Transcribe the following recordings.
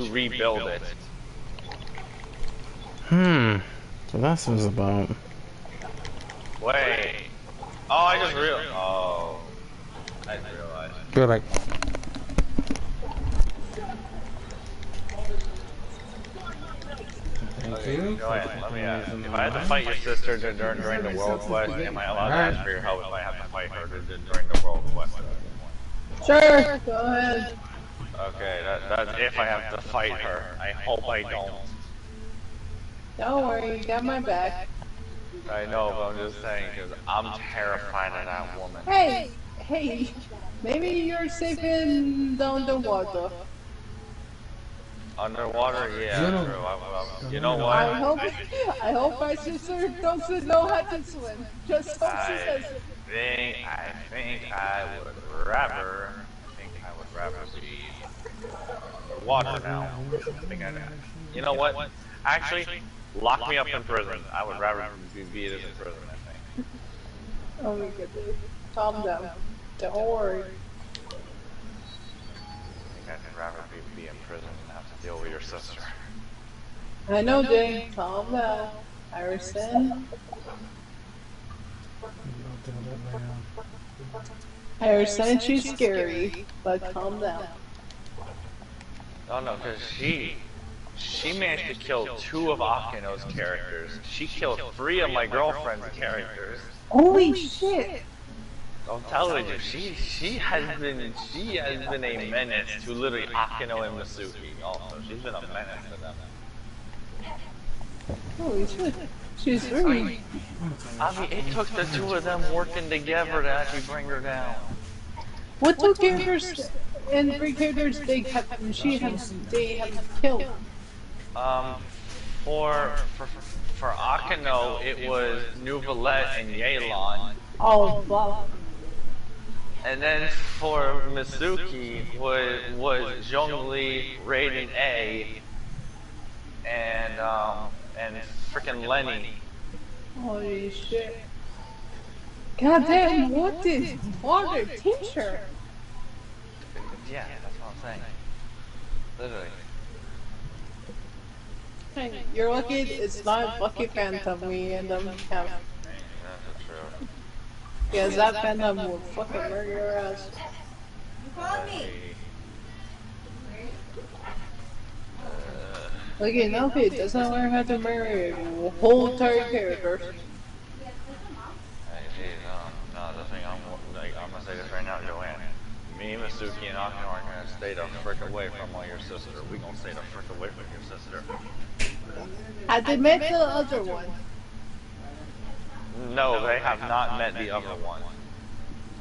rebuild it. So that's what it's about. Wait. Oh, I just realized. Oh. I didn't realize. You're like, Okay, go ahead. Let me if I had to fight your sister during the world quest, am I allowed to ask for your help if I have to fight her during the world quest? Sure, go ahead. Okay, that's if I have to fight her. I hope I don't. Don't worry, you got my back. I know, but I'm just saying, because I'm terrified of that woman. Hey, maybe you're safe in the underwater. Underwater? Yeah, true. You know what? I hope my sister doesn't know how to swim. Just hope she doesn't. I think I would rather be underwater now. I think you know what? Actually, lock me up in prison. I would rather be in prison, I think. Oh my goodness. Calm down. Don't worry. I think I'd rather be in prison than have to deal with your sister. I know, Jay. Calm down. I understand. I understand she's scary, but calm down. Oh no, because she managed to kill 2 of Akino's characters. She killed 3 of my girlfriend's characters. Holy shit! I'm telling you, she has been a menace to literally Akino and Masuki. Also, she's been a menace to them. Holy shit! She's really. I mean, it took the 2 of them working together to actually bring her down. What 2 characters and 3 characters they have killed? For Akino, it was Nuvalette and Yelan. Oh, wow. And then for Masuki was Zhongli, Raiden A, and frickin' Lenny. Holy shit. God damn, what is water teacher? Yeah, that's what I'm saying. Literally. Hey, you're lucky it's not Lucky Phantom we and them have. That's true. Because that Phantom will fucking murder your ass. You called me. Look at Novi doesn't learn how to marry a whole entire character. No, the thing I'm gonna say this right now, Joanne. Me, Masuki, and Akino are gonna stay the frick away from your sister. We gonna stay the frick away from your sister. Had they met the other one? No, they have not met the other one.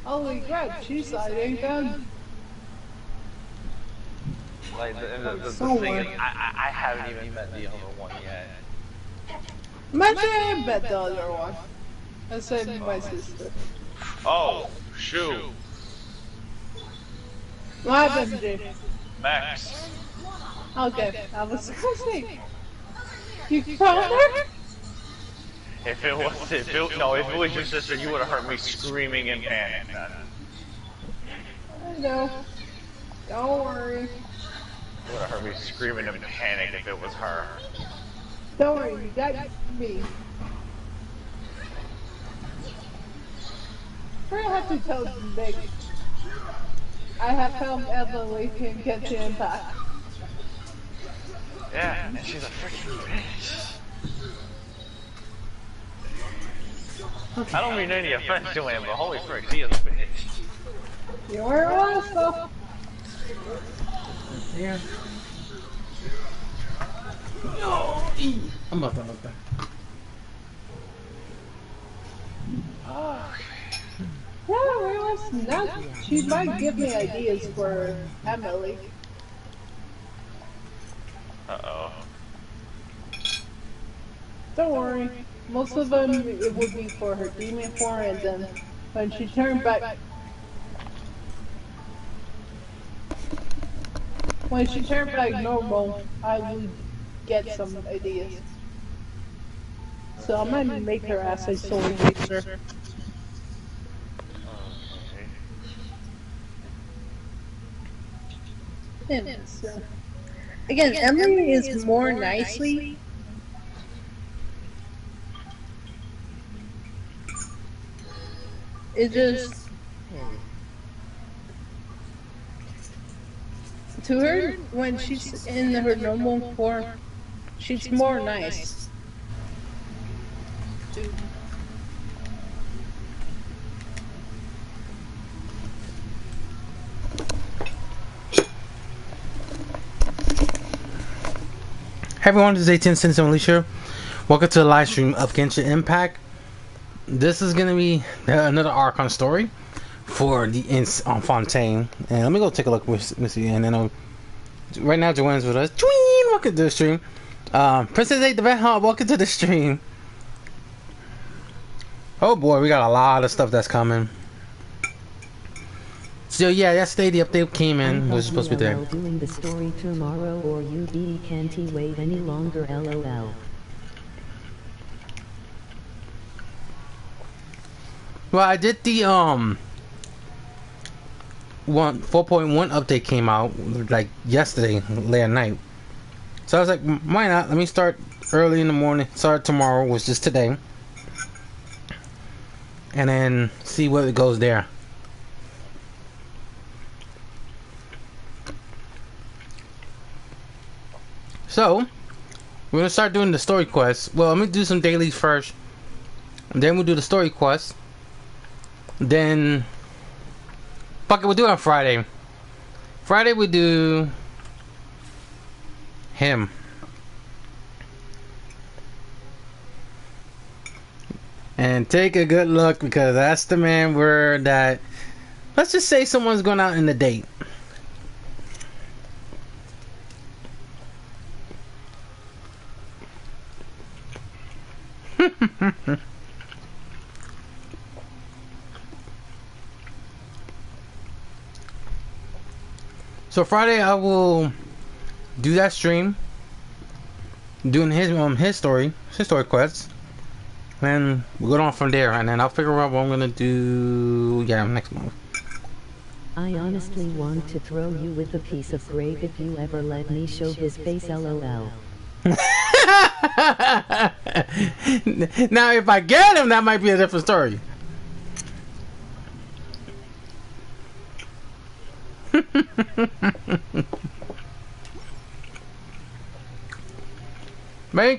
Holy crap, she's hiding down. Like, the thing is, I haven't even met the other one yet. Imagine I met the other one. I said my sister. Oh, shoot. What happened, Jay? Max. Okay, I was gonna say. You found her? If it was your sister, you would have heard me screaming in panic then. I know. Don't worry. You would have heard me screaming in panic if it was her. Don't worry, you got me. I have to tell Nick. I have found Emily in Genshin Impact. Yeah, and she's a freaking bitch. I don't mean any offense to him, but holy frick, she is a bitch. You were honest though. yeah. I'm about to look back. Yeah, I realized now she might give me ideas for Emily. Uh-oh. Don't worry. Most of them it would be for her demon form, and then when she turned back normal, I would get some ideas. So I might make her as a soul racer. And so Again, Emily is more nicely. It just to her when she's in her normal form, she's more nice. Hey everyone, this is ATM Citizen Alicia. Welcome to the live stream of Genshin Impact. This is gonna be another Archon story for the on Fontaine. And let me go take a look with Missy, and then right now Joanne's with us. Tween! Welcome to the stream. Princess 8 the Vet Hunt, welcome to the stream. Oh boy, we got a lot of stuff that's coming. So yeah, yesterday the update came in. It was supposed to be there. Doing the story tomorrow, or you can't wait any longer. LOL. Well, I did the 4.1 update came out like yesterday late at night. So I was like, why not? Let me start early in the morning. Start tomorrow, which is today, and then see where it goes there. So we're gonna start doing the story quests. Well, let me do some dailies first, and then we'll do the story quests. Then fuck it, we'll do it on Friday. Friday we do him. And take a good look, because that's the man where that, let's just say someone's going out in a date. So Friday I will do that stream, doing his story quests, and we'll go on from there, and then I'll figure out what I'm gonna do next month. I honestly want to throw you with a piece of grape if you ever let me show his face. LOL. Now if I get him, that might be a different story. But in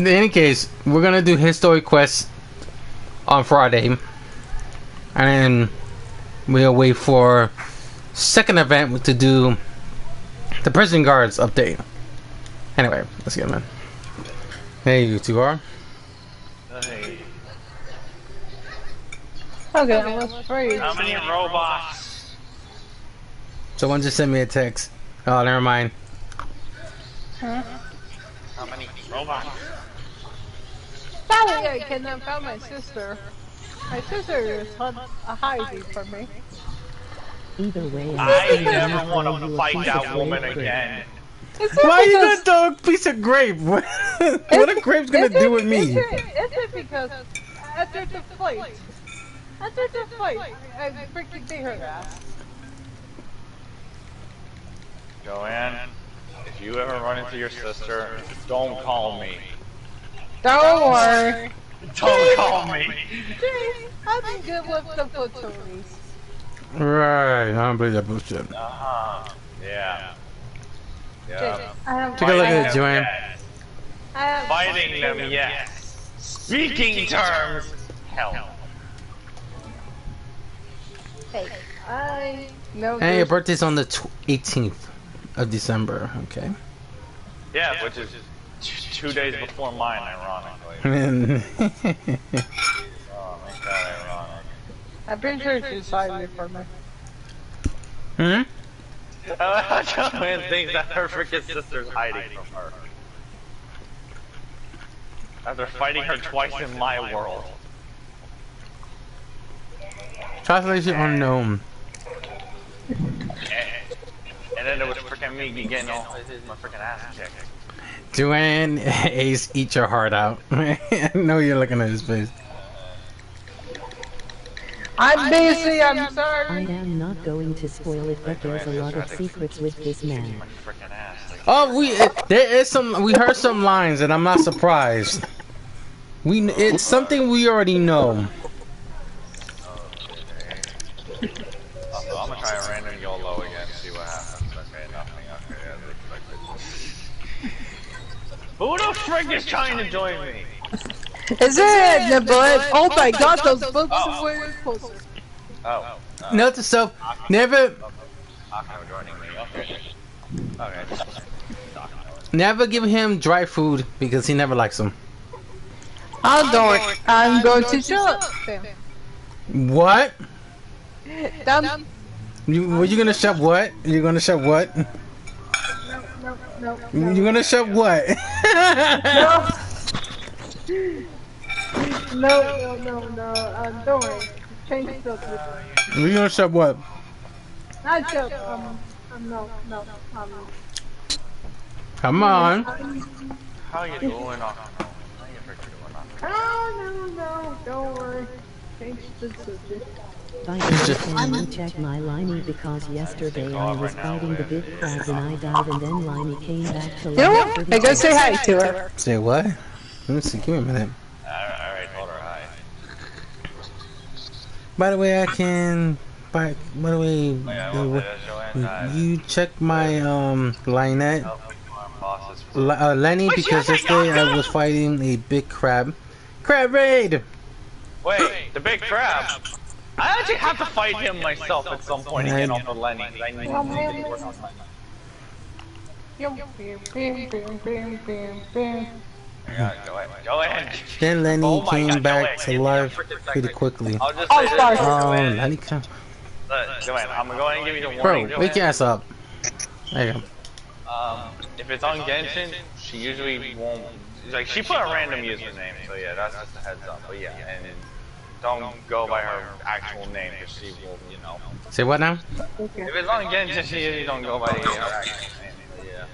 any case, we're gonna do his story quests on Friday, and then we'll wait for second event to do the prison guards update. Anyway, let's get him in. Hey, you two are. Hey. Okay, I was afraid. How many robots? Someone just sent me a text. Oh, never mind. Huh? How many robots? Finally, I can found my sister. My sister is hiding from me. Either way, I never want to fight that woman again. Why are you gonna throw a piece of grape? What a grape's gonna do with me? Is it because after the fight, I freaking beat her ass. Joanne, if you ever run into your sister, don't call me. Don't worry. Don't call me. I've been good with the platoons. Right, I don't believe that bullshit. Yeah. Take a look at it, Joanne. Fighting them, yes. Speaking terms, hell. Hey, I know. And your birthday's on the 18th of December, okay? Yeah, which is 2 days before mine, ironically. Oh, make that ironic. I'm pretty sure she's hiding from me. Joanne thinks that her freaking sister's hiding from her. After fighting her twice in my world. Translation unknown. And then it was freaking me getting all my freaking ass kicked. Joanne, Ace, eat your heart out. I know you're looking at his face. I'm busy, I'm I sorry. am not going to spoil it, but there's a lot of secrets with this man. My freaking ass. Like, Oh, there is some. We heard some lines, and I'm not surprised. It's something we already know. also, I'm gonna try a random YOLO again, see what happens. Okay, nothing. Okay, as expected. Who the frick is trying to join me? Is it the blood? Oh my god, those books are way closer. Oh. Note to self: never, Akano joining me. Okay. Okay. never give him dry food because he never likes them. I'm going to shut. What? Done. Were you gonna shove what? You're gonna shove what? No. You're gonna shove what? No. Don't worry. Change the subject. You're gonna shove what? Not shut. No. Come on. How you doing, Akano? How you freaking doing, Akano? No. Don't worry. Change the subject. By the way, can you check my Limey because yesterday I was fighting the big crab and I died and then Limey came back to You know life. what? I gotta say hi to her. Say what? Let me see. Give me a minute. Alright, told her hi. By the way, I can. By the way, you check my Lynette, Lenny, because yesterday I was fighting a big crab. Crab raid. Wait, the big crab. I actually have to fight him myself at some point again off of Lenny. I need to work on Lenny. Go ahead. Then Lenny Oh my came God, back Joanne, to give me a life freaking pretty second. quickly. I'll just say this. Joanne, Lenny, come. Joanne, I'm going to give you the Bro, warning. wake your Joanne. ass up. There you go. If it's on Genshin, she usually won't. Like, she put a random username, so yeah, that's just a heads up. But yeah, and don't go by her actual name, because she will, you know. Say what now? If it's on Genshin, she usually don't go by her actual name, but yeah.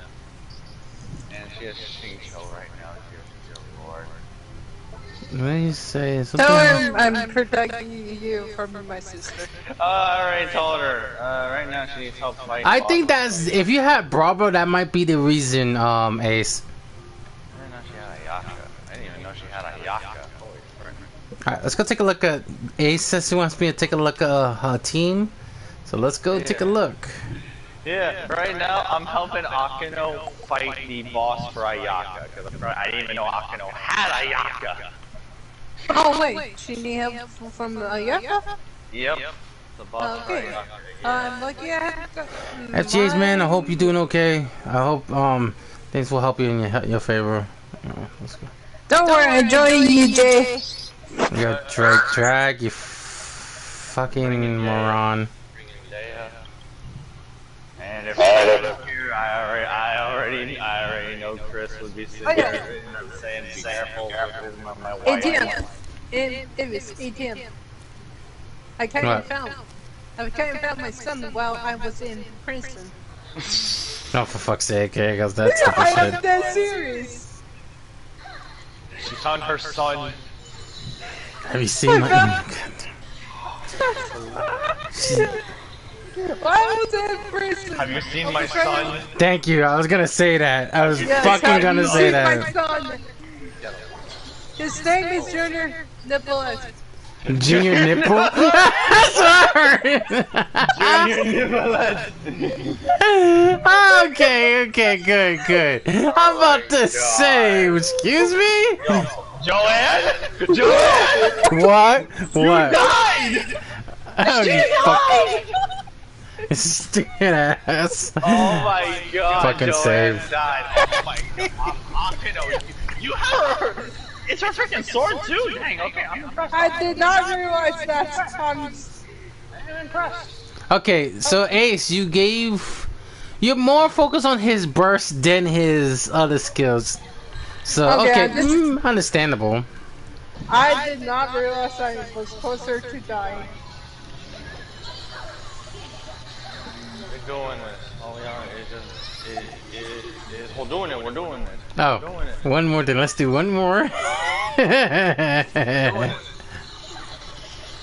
And she has Shing Show right now, dear Lord. What do you say? Tell him I'm protecting you from my sister. I already told her. Right now she needs help fighting. I think that's if you had Bravo, that might be the reason. Ace. I didn't even know she had a Yaka. Holy frick. Alright, let's go take a look at Ace. Says he wants me to take a look at her team. So let's go take a look. Yeah, right now I'm helping Akano fight the boss for Ayaka, because I didn't even know Akano had Ayaka. Oh wait, she need help from Ayaka? Yep. The boss for Okay. Ayaka. I'm lucky I have got FGA's man, I hope you're doing okay. I hope things will help you in your favor. Let's go. Don't worry, enjoy you, Jay. You got drag, you fucking moron. And if you, I already know Chris would be sitting there saying be careful with my wife. ATM. It was ATM. I came and found my son while I was in prison. Oh, for fuck's sake, okay, because that's stupid I shit. am that serious. She found her son. Have you seen my... Why was I in prison? Have you seen my son? Thank you, I was gonna say that. I was Yes, fucking have gonna you say seen that. my son? His name is Junior Nicholas. Junior nipple? Sorry! Junior Nicholas. Okay, good. I'm about to say, excuse me? Joanne? What? You died! Oh, you fucking stupid ass. Oh my god, Fucking Joanne save. died. Oh my god. Akano, you have her. It's her freaking sword too. Dang, okay, I'm impressed. I did not realize that. I'm impressed. Okay, so Ace, you're more focused on his burst than his other skills. So, okay, understandable. I did not realize I was closer to dying. We're doing this. All we are is we're doing this. Oh, one more, then let's do one more.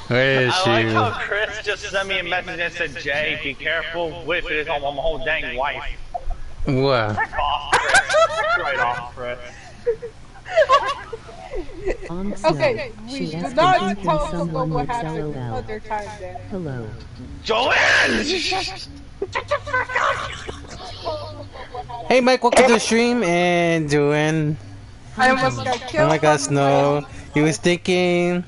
Where is I like how she? Chris just sent me a message and said, Jay, be careful with it on my whole dang wife. What? Frick off, Chris. Right off, Chris. On snow, Okay, we she do has been not thinking talk about someone what would happened LOL. other time then. Hello. Joanne! Hey Mike, welcome to the stream and doing. I almost got Oh killed my God, from my... Snow. He was thinking.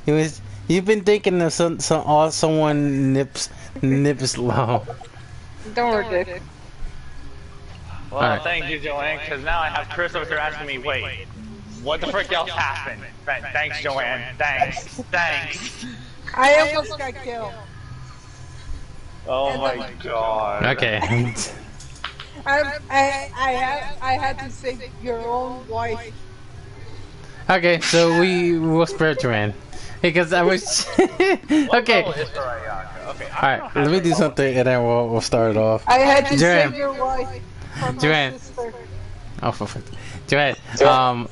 He was. You've been thinking of someone nips low. Don't worry, Dick. Well, Alright. thank you, Joanne, because now I have Chris over here asking me, wait, what the frick else happened? Thanks, Joanne. Thanks. I almost got killed. Oh my God. Okay. I had to save your own wife. Okay, so we'll spare Joanne. Because I was. Okay. Alright, let me do something and then we'll start it off. I had to Joanne. save your wife from my Joanne. sister. Oh, perfect. Joanne,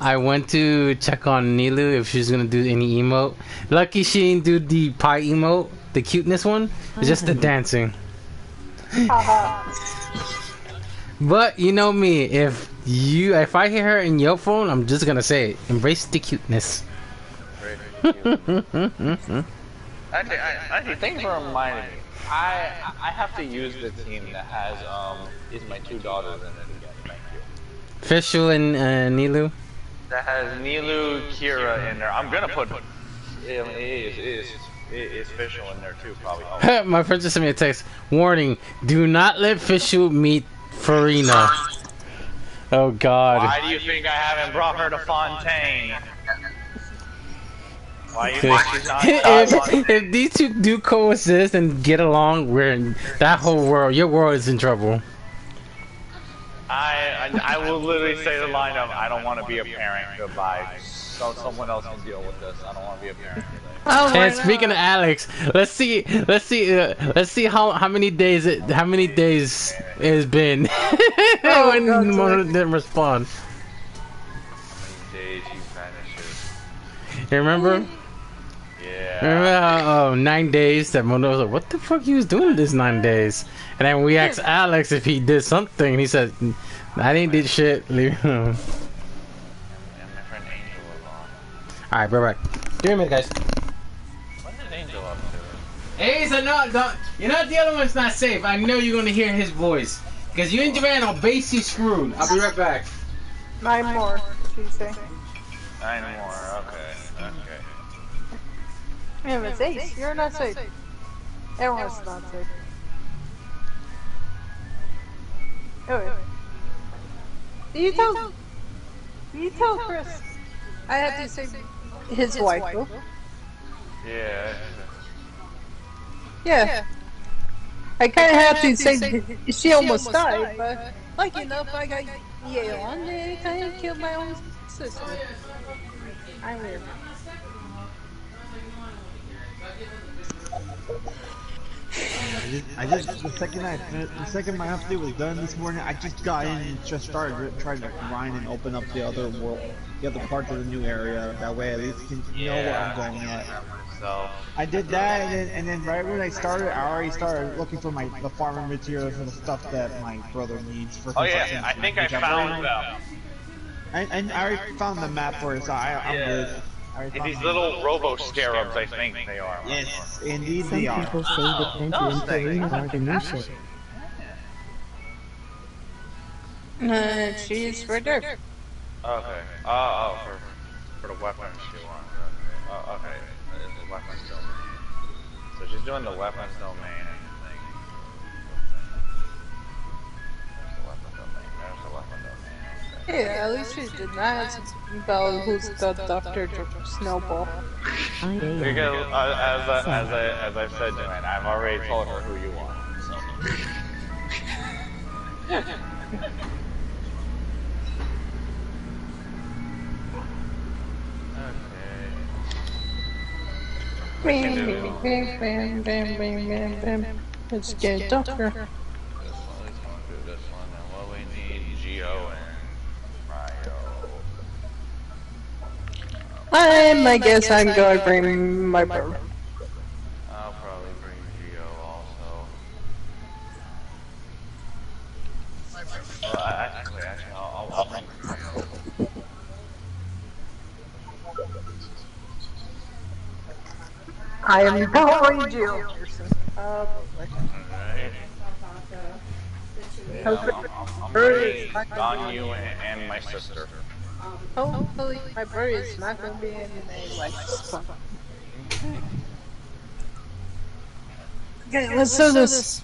I went to check on Nilu if she's gonna do any emote. Lucky she didn't do the pie emote, the cuteness one. It's just the dancing. But you know me, if I hear her in your phone, I'm just gonna say it. Embrace the cuteness. Actually, thanks for reminding me. I have to use the team that has is my two daughters in it again. Thank you. Fischl and Nilu. That has Nilu, Kira in there. I'm gonna put is Fischl in there too, probably. Oh. My friend just sent me a text. Warning: do not let Fischl meet Farina. Oh God. Why do you think I haven't brought her to Fontaine? Why do you think she's not if these two do coexist and get along, we're in that whole world. Your world is in trouble. I will literally say the line of I don't want to be a parent. Goodbye. So someone else can deal with this. I don't want to be a parent. Oh, And speaking of Alex, let's see how many days it has been when Mona didn't respond. How many days you vanished? You remember? Yeah. Remember how 9 days that Mona was like, what the fuck he was doing this 9 days? And then we asked Alex if he did something, and he said, I didn't do shit. Leave him alone. And my friend Angel was on. Alright, bye bye. Give me a minute, guys. What is Angel up to? Hey, so no, don't. You know the other one's not safe. I know you're gonna hear his voice. Because you and Joanne are basically screwed. I'll be right back. 9 more, she say. 9 more. Okay. Yeah, it's Ace. You're not safe. Everyone's not safe. Oh, you tell Chris. I had to save his wife. Yeah. Yeah. I kind of had to save. She almost died, but like enough, I got Yale on there. Kind of killed my own sister. I'm weird. I just the second my update was done this morning, I just got in and just started trying to grind and open up the other world, the other parts of the new area. That way, at least can know where I'm going at. So I did that, and then right when I started, I already started looking for the farming materials and the stuff that my brother needs for. oh yeah, I think I found them. And I already found the map for it, so I'm good. And these little robo scarabs, I think they are. Yes, indeed Some they are. people say that Venti and Farina are the new shit. She's right there. Okay. For the weapons she wants. Okay. Oh, okay. It's the weapons domain. So she's doing the weapons domain, I think. There's the weapons domain. There's the weapon domain. Okay. Yeah, at least she did not ask about who's the Dr. Snowball. Because as I've said, Joanne, I've already told her who you want. So. Bam, bam, bam, bam, bam, bam, bam. Let's get Doctor. This one is going to do this one, and what we need, Geo and Mario. I guess I'm going to bring my bird. Well, actually, I'll bring some over. I am totally Jill person. Oh boy. Alright. Yeah, Hopefully, I'm bird is bringing not gonna be Ganyu and my sister. hopefully my bird is not gonna be in a life spot. Okay, let's do this.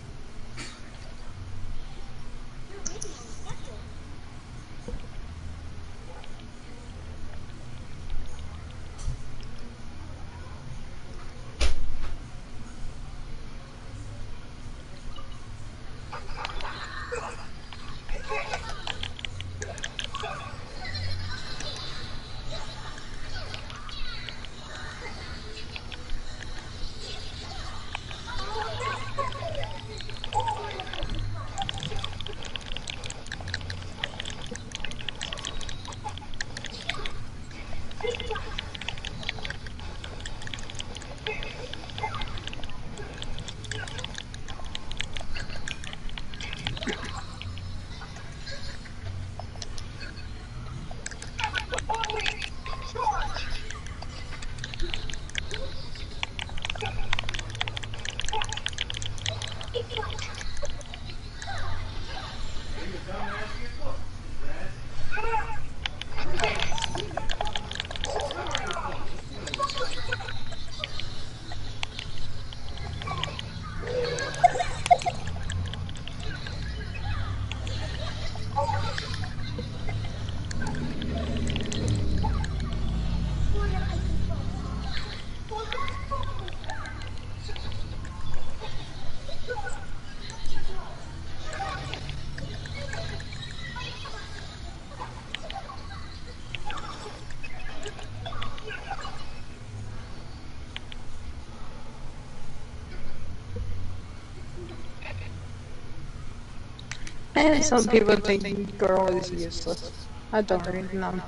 And some people think girl is useless. I don't really know.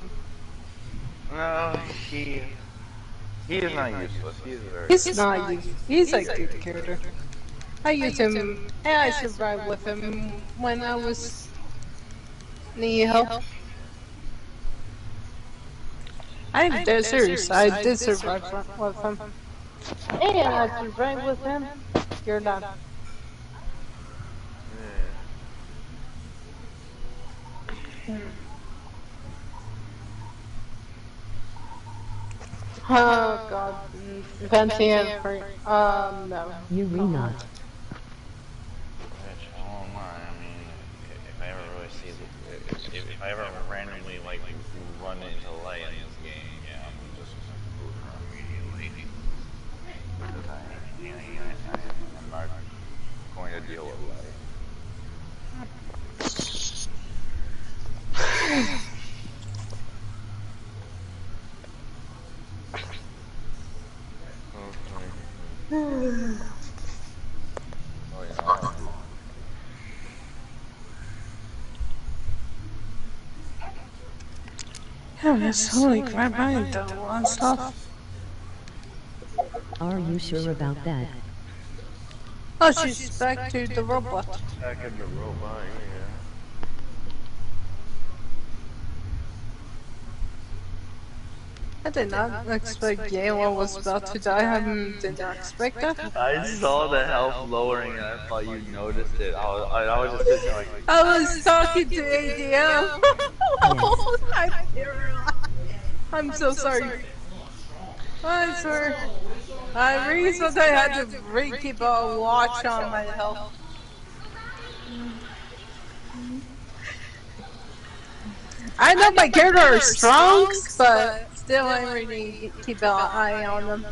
No, he is not useless. He is very He's good. not useless. He's a good character. I use him and I survived with him when I was needing help. I'm dead serious. I did survive with him. And I survived with him. You're done. Oh god. Venting and no. Yuri not. Which I don't mind. I mean, if I ever really see, if I ever randomly like run into light in this game, yeah, I'm just gonna boot her immediately. Because I'm not going to deal with light. Oh yeah. Yeah, that's holy crap, I ain't done a lot of stuff. Are you sure about that? Oh, she's back to the robot. Back in the robot, yeah. I did not expect Galen was about to die. I did not expect that. I saw the health lowering and I thought you noticed it. I was just sitting there like, I was talking to ATM. I didn't realize. I'm so sorry. I swear. I really thought I had to really keep a watch on my health. I know my character are strong, but still I really keep an eye on them.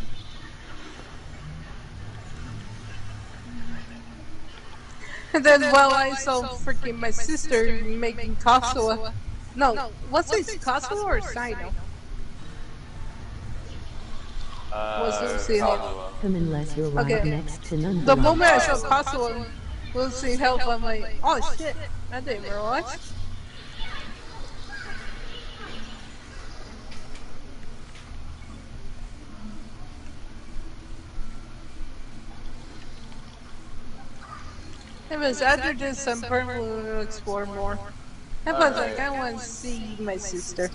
And then while I saw freaking my sister making Kazuha. No, what's it, Kazuha or Sino? Was Lucy help? Kazuha. Come unless you're right Okay. next to none. The moment I saw Kazuha and Lucy help, I'm like, oh shit, I didn't realize. It was after December we'll explore more. I was like, I want to see my sister.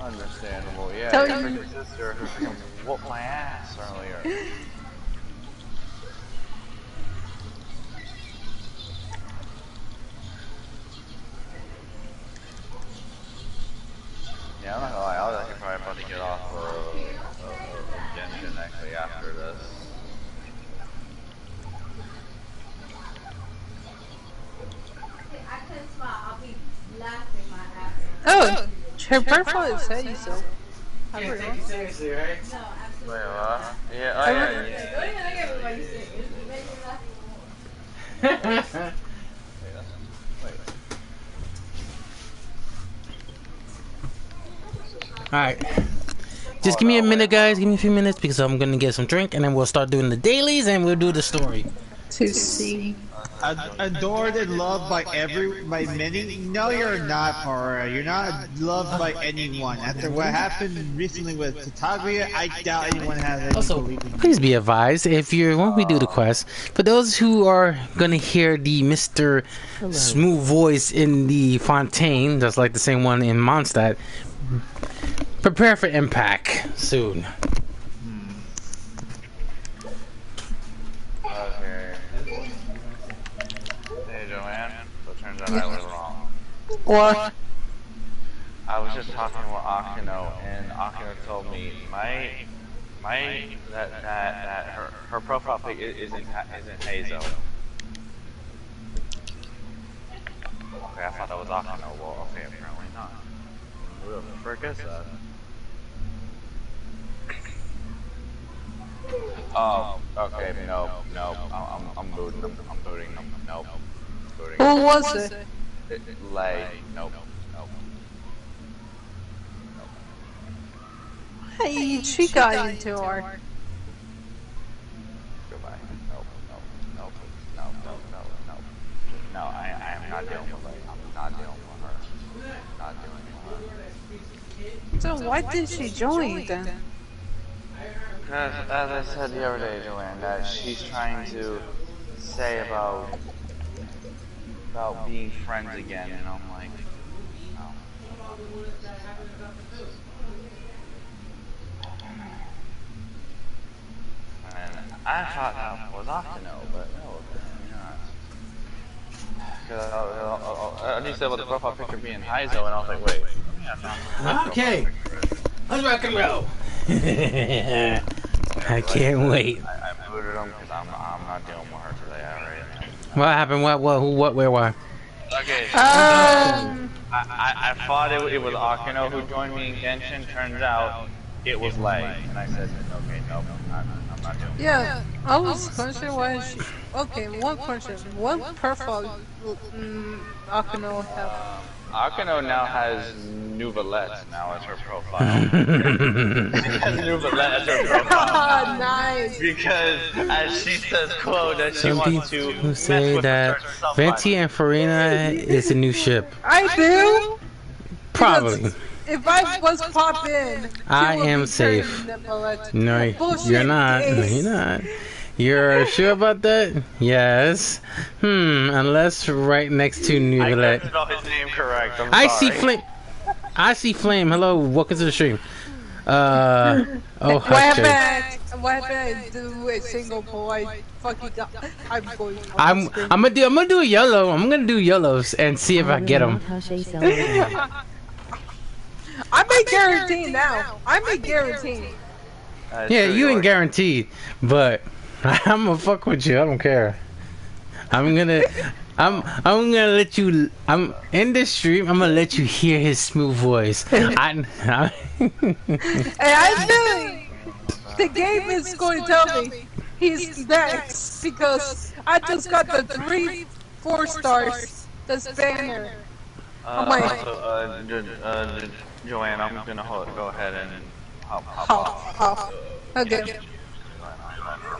Understandable. Yeah, Tell your you. freaking sister who freaking whooped my ass earlier. Yeah, I'm not gonna lie. I was actually probably about to get off of Genshin actually after this. I couldn't smile. I'll be laughing my ass off. Oh, her profile says so. I Can't really take want. you seriously, right? No, Wait, absolutely. what? Yeah, oh I yeah, would- yeah. Don't even look at me while you sing. It makes me laugh more. Wait. Alright. Just give me a minute, guys. Give me a few minutes because I'm gonna get some drink and then we'll start doing the dailies and we'll do the story. To see. Adored and loved by many. No, you're not, Para. You're not loved by anyone. After what happened recently with Tataglia, I doubt anyone has any Also, belief in you. please be advised if you're when we do the quest, for those who are gonna hear the Mr. Smooth voice in the Fontaine, that's like the same one in Mondstadt, prepare for impact soon. Okay. Hey Joanne, so it turns out I was wrong. What? I was just talking with Akino, and Akino told me that her profile pic isn't Hazo. Okay, I thought that was Akino. Well, okay, apparently not. Who the frick is that? Oh, okay, no, I'm booting them. I'm booting them. Nope. Booting Who them. was it? Lay. Nope. Hey, she got into her. Goodbye. Nope. No, I am not dealing with Lay. I'm not dealing with her. Not dealing with her. So why did she join then? Because, as I said the other day, Joanne, that she's trying to say about being friends again, and I'm like, no. And I thought that was Octano, but no, apparently not. Because I said about the profile picture being Heizo, and I was like, wait. Okay, let's rock and roll. I can't wait. I booted him because I'm not dealing with her today. I already know. What happened? What? Who? What? Where? Why? Okay. I thought it was Akino who joined me in Genshin. Turns out it was Lei, and I said, okay, nope, I'm not doing it. Yeah, I was questioning why she. Okay, one question. What profile Akino have? Akino now has Nouvelette now as her profile. Has Nouvelette as her profile. Nice. Because, as she says, quote, that she Some wants to people mess say with that certain stuff Venti and Farina is a new ship. I do. Probably. Because if I was pop in, I she would am be safe. turning Nicolette. No, Bullshit you're not. No, is- you're not. You're sure about that? Yes. Unless right next to I Nouvelette. couldn't spell his name correct. I'm I sorry. see Flame. I see Flame. Hello, welcome to the stream. Oh, What hush it. happened? What happened? I do a single boy. Fucking God. I'm going. I'm gonna do a YOLO. I'm gonna do YOLOs and see if I get them. I may guarantee now. I may guarantee. Yeah, True, you ain't are. guaranteed, but I'm gonna fuck with you. I don't care. I'm gonna let you. I'm in this stream. I'm gonna let you hear his smooth voice. And I knew the game is going to tell me he's next because I just got the 3-4 stars. This banner. I'm like, Joanne, I'm gonna go ahead and how? Okay.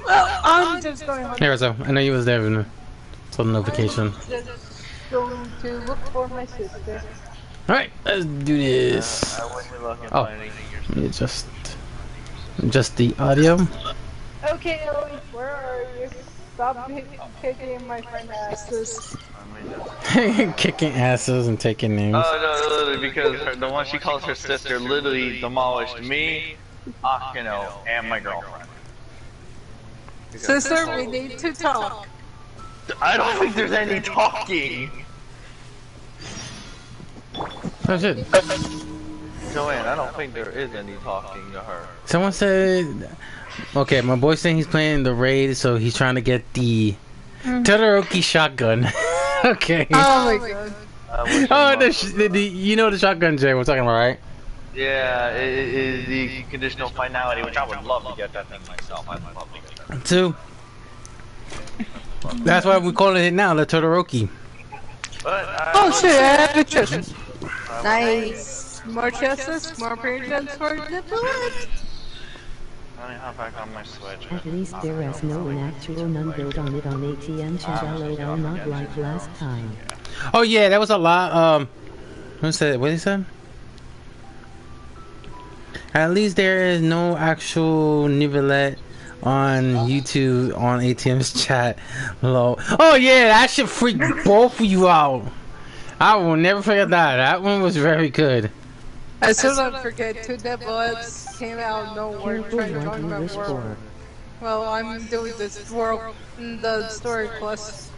Well, I'm just going home. There we go. I know you was there. Vina. Saw the notification. Just going to look for my sister. All right, let's do this. I wish you luck in Oh. finding your Let me just the audio. Okay, Ellie, where are you? Stop kicking my friend asses. Kicking asses and taking names. Oh no, literally, because the one she calls her sister literally demolished me, Akino, and my girlfriend. Sister, we need to talk. I don't think there's any talking. Oh shit. Joanne, I don't think there is any talking to her. Someone said, okay, my boy's saying he's playing the raid, so he's trying to get the Todoroki shotgun. Okay. Oh my god. Oh, you know the shotgun, Jay, we're talking about, right? Yeah, it is the conditional finality, which I would love to get that thing myself. I'd love to get that. Two. That's why we calling it now, the Todoroki. But, Oh shit, I have a chest. Nice. More chests, more presents for the bullet. Let me hop back on my Switch. At least there is no an actual non-build on it on ATM LOL, not like last time. Oh yeah, that was a lot. Who said? What he said? At least there is no actual nivelette on YouTube on ATM's chat. Lol. Oh yeah, that should freak both of you out. I will never forget that. That one was very good. I still don't forget, two dead bullets came out of nowhere Careful trying to what join you my wish world. for. Well, I'm doing this world, the story quest.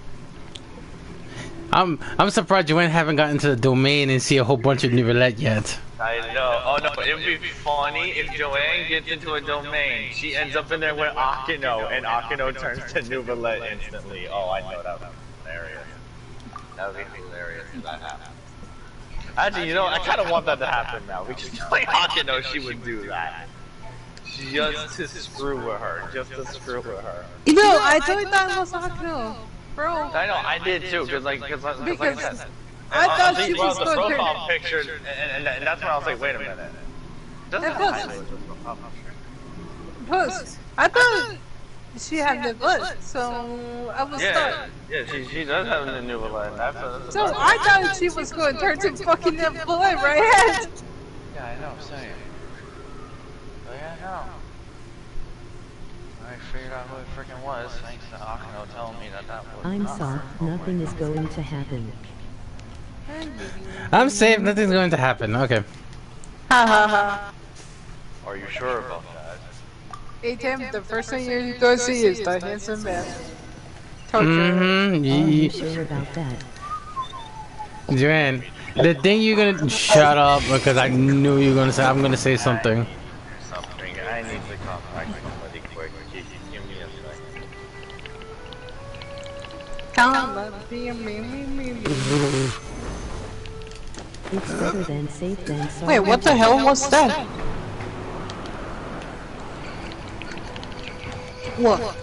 I'm surprised you haven't gotten to the domain and see a whole bunch of nivelette yet. I know. Oh no, it would be funny if Joanne gets into a domain. She ends up in there with Akino, and Akino turns to Nuvalette instantly. Oh, I know that would be hilarious. That would be hilarious if that happened. Actually, you know, I kind of want that to happen now. Because Joanne Akino, she would do that. Just to screw with her. Just to screw with her. You know, I thought that was Akino, bro. I know, I did too, because like I said. I thought she the was going profile to. picture, and that's when I was like, wait a minute. Doesn't Of course. highlight the profile picture. Plus, I thought she had the butt, so I was stuck. Yeah, she does have the new one. That's So I thought she was going to turn to fucking that bullet right ahead. Yeah, I know, same. But yeah, no. I figured out who it freaking was, thanks to Akino telling me that was I'm not her. soft, nothing is going to happen. I'm safe. Nothing's going to happen. Okay. Ha ha ha. Are you sure about that? ATM, the first thing you're going to see is the handsome man. Told you. Are you Mm-hmm. sure about that? Joanne, the thing you're gonna shut up because I knew you were gonna say I'm gonna say something. Something. I need to contact somebody quick. Give me a second. Come, be a me. It's better than safe than sorry. Wait, what the hell was that? What?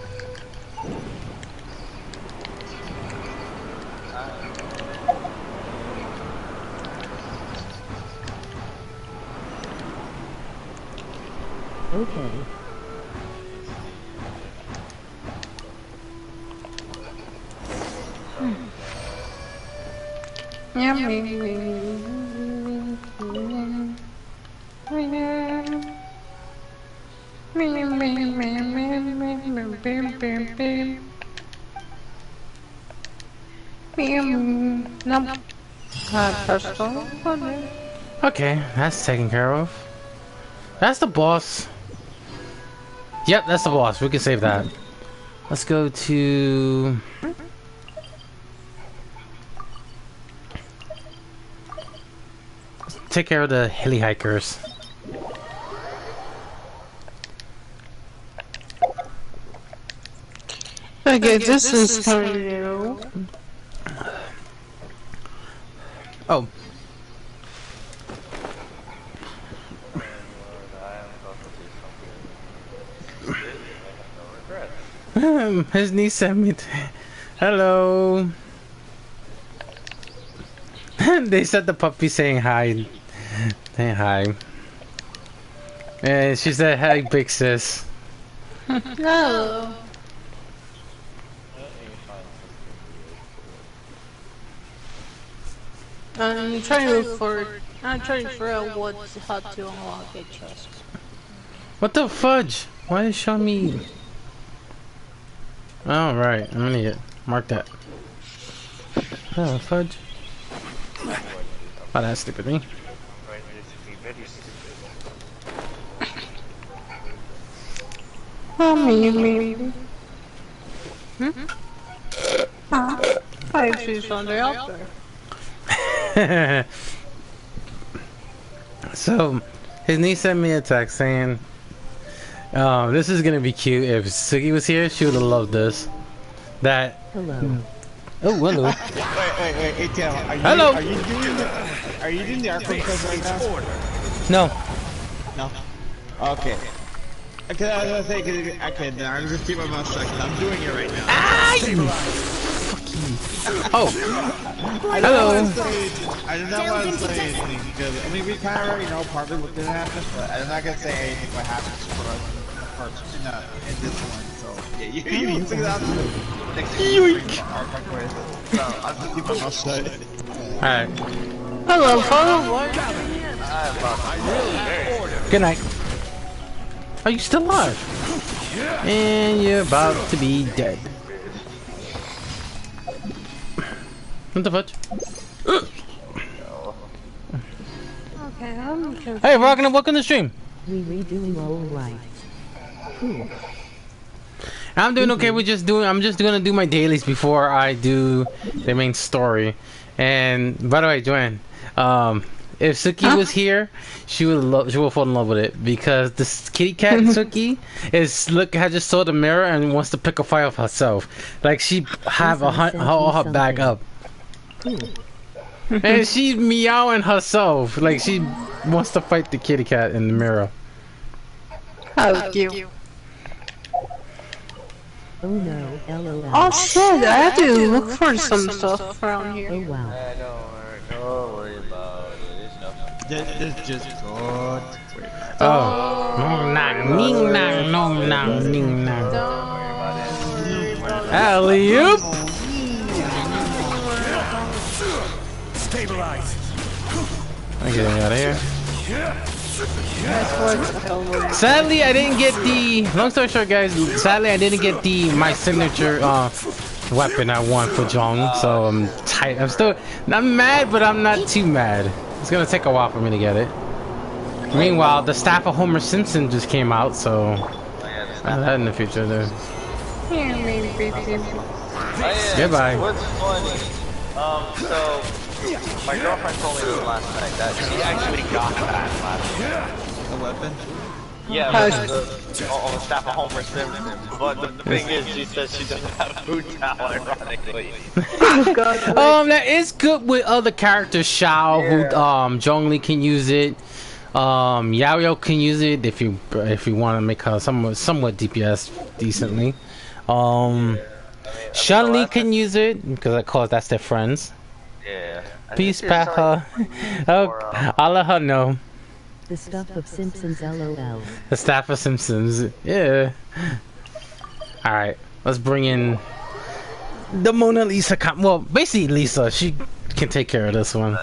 Okay. Nope. Okay, that's taken care of. That's the boss. Yep, that's the boss. We can save that. Let's go to. Take care of the hilly hikers. Okay, this is new. Oh. His niece sent me. Hello. They said the puppy saying hi. Saying hi. And she said, "Hey, big sis." Hello. I'm trying to look for. I'm trying to figure out what's how to unlock a chest. What the fudge? Why did it show me? Oh, right. I'm an idiot. Mark that. Oh, fudge. Oh, that's stupid me. Oh, me. Hmm? I see something out there. So, his niece sent me a text saying, this is gonna be cute. If Sugi was here, she would have loved this. That. Hello. Oh, hello. Wait, ATM, Hello. Are you doing the Arkham quest right No. now? No. Okay. Okay, I was gonna say, okay, then I'm gonna keep my mouth shut. 'Cause I'm doing it right now. Oh. Hello. I did not want to say anything because I mean we kind of already know partly what did happen, but I'm not gonna say anything what happens for us in this one. So yeah, you figure out the next Arkham quest. So I'm gonna keep my mouth shut. Alright. Hello, follow. Good night. Are you still alive? And you're about to be dead. What the fudge? Okay, I'm confused. Hey, Rockin', welcome to the stream. We redoing alright. Cool. I'm doing okay. I'm just gonna do my dailies before I do the main story. And by the way, Joanne, if Suki was here, she would fall in love with it because this kitty cat Suki has just saw the mirror and wants to pick a fight of herself. Like she have all her bag up. Cool. And she's meowing herself like she wants to fight the kitty cat in the mirror. How cute. Oh no, LOL. Oh shit, I have to look for some stuff around here. Oh wow. Don't worry about it. This just good. Oh, no, alley-oop. Stabilize. I'm getting out of here. Sadly, I didn't get the. Long story short, guys. Sadly, I didn't get my signature weapon I want for Jong. So I'm tight. I'm mad, but I'm not too mad. It's gonna take a while for me to get it. Meanwhile, the staff of Homer Simpson just came out, so that in the future, dude. Goodbye. What's funny? So my girlfriend told me this last night that she actually got that last night. The weapon? Yeah, the staff of Homer Simpson. But the thing is, she says she doesn't have food now, ironically. That is good with other characters. Shao, who Zhongli can use it. Yao can use it if you want to make her somewhat DPS decently. Shun-Li can use it because of course that's their friends. Yeah. Peace, Papa. Oh, I'll let her know. The stuff of Simpsons LOL. The staff of Simpsons. Yeah. Alright, let's bring in the Mona Lisa. Well, basically Lisa. She can take care of this one.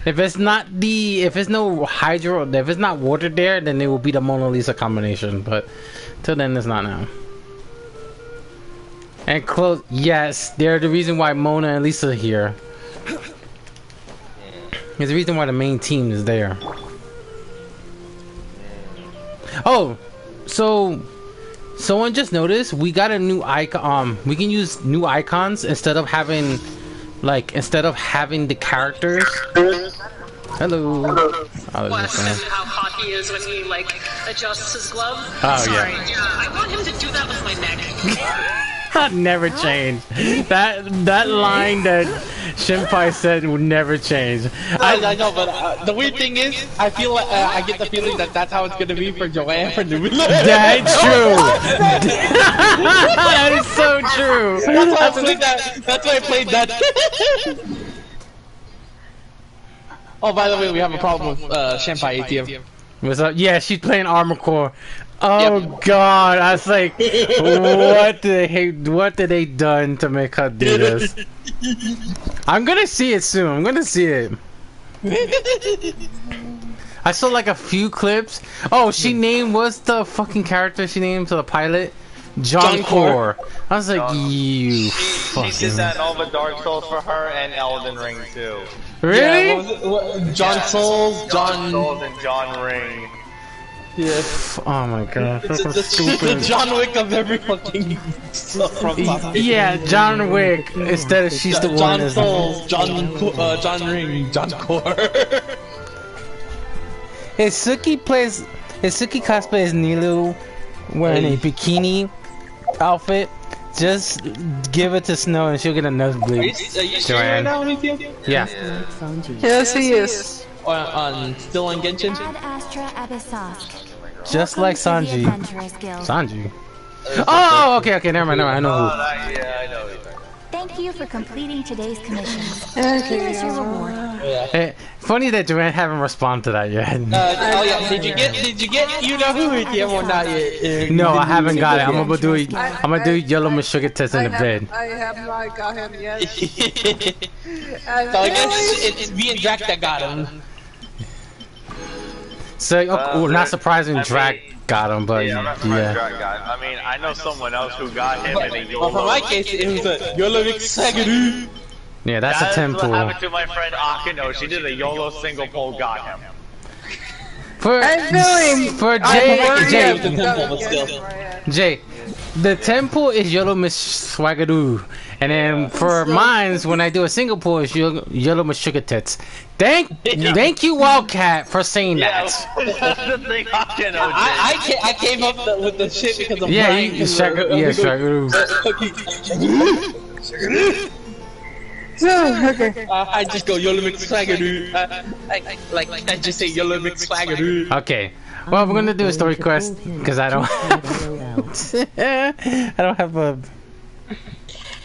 If it's no hydro, if it's not water there, then it will be the Mona Lisa combination. But till then, it's not now. And close. Yes, they're the reason why Mona and Lisa are here. It's the reason why the main team is there. Oh, so someone just noticed we got a new icon. We can use new icons instead of having the characters. Hello. Watch how hot he is when he adjusts his glove. Oh, Sorry, yeah. I want him to do that with my neck. I'd never change. That line that Shinpai said would never change. I know, but the weird thing is, I feel like I get the feeling that that's how it's gonna be for Joanne for New Zealand. That's true. That is so true. That's why I played that. Oh, by the way, we have a problem with Shinpai ATM. What's up? Yeah, she's playing Armor Core. Oh God, I was like, what did they done to make her do this? I'm gonna see it soon. I'm gonna see it. I saw like a few clips. Oh, what's the fucking character she named to the pilot? John Core. I was like, John- you She did fucking. that in all the Dark Souls for her and Elden Ring too. Really? Yeah, John Yeah, Souls, John Souls and John Ring. Yeah. Oh my god, It's fucking the stupid. John Wick of every fucking from Yeah, John Wick. Instead of she's the one. John Is Souls, John Ring, John Core. If Suki cosplays Nilu wearing a bikini outfit, just give it to Snow and she'll get a nosebleed. Are you streaming Joanne. right now, Ethiopia? Yeah. Sanji. Yes, he is. Still on Genshin? Ad Astra Abyssosque. Just like Welcome to the Sanji. Adventurers Guild. Sanji. Oh, okay, never mind, I know who. Yeah, I know. Thank you for completing today's commissions. Okay. Here is your reward. Hey, funny that Joanne haven't responded to that yet. Oh yeah, did you get you know who Ethiopia or not yet? No, I haven't got it. I'm gonna do Yellow Miss Sugar Test in the bed. I have not got him yet. So I guess it's me and Jack that got him. So, well, not surprising, Drac got him, but Yeah, I'm not surprised yeah. Drake got him. I mean, I know someone else who got him in a But YOLO. for my case, it was a Yolo Sagaru. Yeah, that's a That's what temple. happened to my friend Akino. She did a YOLO single pole, got him. For I'm doing. for Jay, the temple is Yellow Miss Swaggeroo, and then for mines, when I do a single pull, it's Yellow Miss Sugar Tits. Thank you, Wildcat, for saying Yeah, that. that's the thing Akino did. I came up with the shit because of Yeah, Brian. Swaggeroo. Okay. I just go Yolo Sagaru. I just say Yolo Sagaru. Okay, well, we're gonna do a story quest because I don't have a.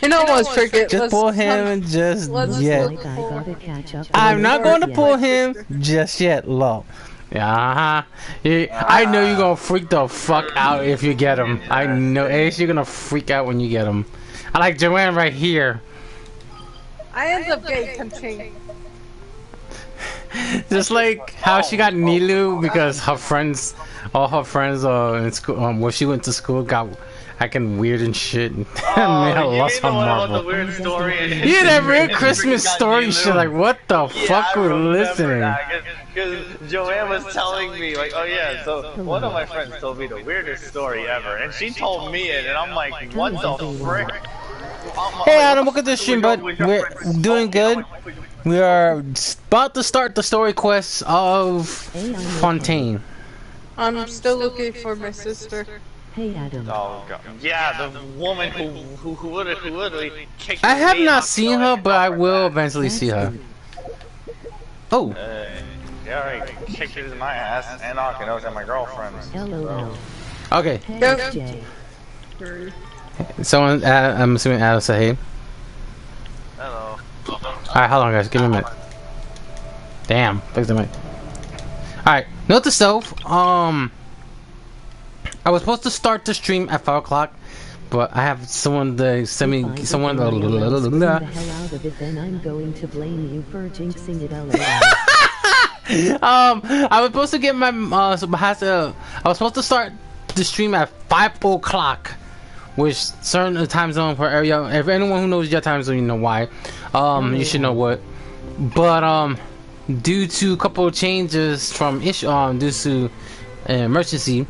You know what's tricky? Just pull him and just let's yeah. look I gotta catch up. I'm not going to pull him just yet, low. Yeah, I know you're gonna freak the fuck out if you get him. I know, Ace, you're gonna freak out when you get him. I like Joanne right here. I end up getting contained. Just like how she got Nilu because her friends, all her friends in school, where she went to school, got acting weird and shit. And made her lost her The marble. weird story. Yeah, that real Christmas story shit. Like, what the fuck I we're remember listening? Because Joanne was telling me, like, oh yeah, so one of my friends told me the weirdest story ever, and she told me it, and I'm like, what the frick? Hey Adam, look at this stream, bud. We're doing good. We are about to start the story quest of Fontaine. I'm still looking for my sister. Hey Adam. Oh god. Yeah, the woman who literally kicked I have me not out. seen her, but I will eventually see her. Oh, Yeah, alright, kicked it in my ass, and Akino's and my girlfriend. LOL. okay. Thanks, Jay. Someone, I'm assuming Adam said hey. Hello. Alright, hold on guys, give me a minute. Damn, fix the mic. Alright, note to self, I was supposed to start the stream at 5 o'clock, but I have someone to send me, someone the hell out of it, then I'm going to blame you for jinxing it. LOL. I was supposed to get my, I was supposed to start the stream at 5 o'clock, which certain time zone for area. If anyone who knows your time zone, you know why. You should know what. But due to a couple of changes from due to an emergency,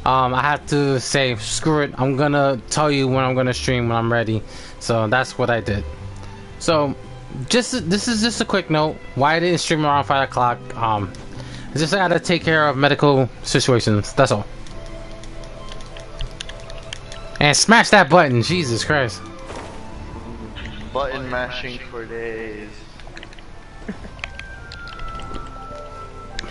I had to say screw it. I'm gonna tell you when I'm gonna stream when I'm ready. So that's what I did. So this is just a quick note why I didn't stream around 5 o'clock. It's just I had to take care of medical situations. That's all. And smash that button, Jesus Christ. Button mashing for days.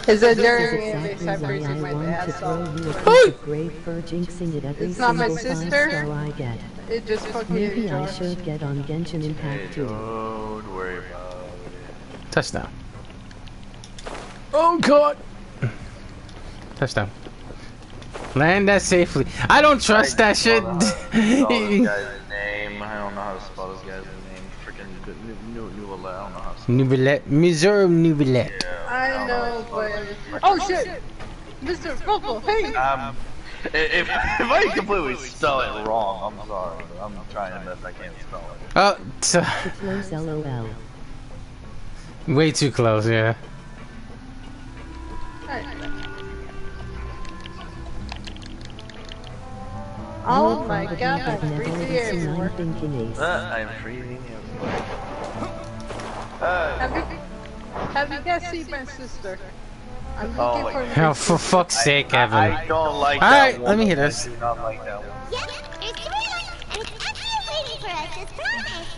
Is it This during is every exactly time raising why I my want to ass throw off? you a piece of grave for jinxing it every It's not my single 5 sister. star I get. It just fucking Maybe I enjoys. should get on Genshin Impact too. Don't worry about it. Touchdown. Oh god. Touchdown. Land that safely. I don't trust that shit. Spell this guy's name. I don't know how to spell this guy's name. Freaking Nubile. I don't know how to spell Nubilet. Missouri Nubilet. I know, but oh shit, Mr. Coco, hey. If I completely spell it wrong, I'm sorry. But I'm trying to best I can spell it. Oh, so, Too close, lol. way too close, yeah. Oh my god, I'm breathing everywhere. I'm freezing Have you guys seen my sister? I'm Oh looking my for Oh, for fuck's sake, Evan. I don't like Alright, that let me woman. hear this. I do not like that one. Yep, it's really, and it's actually waiting for us, as promised.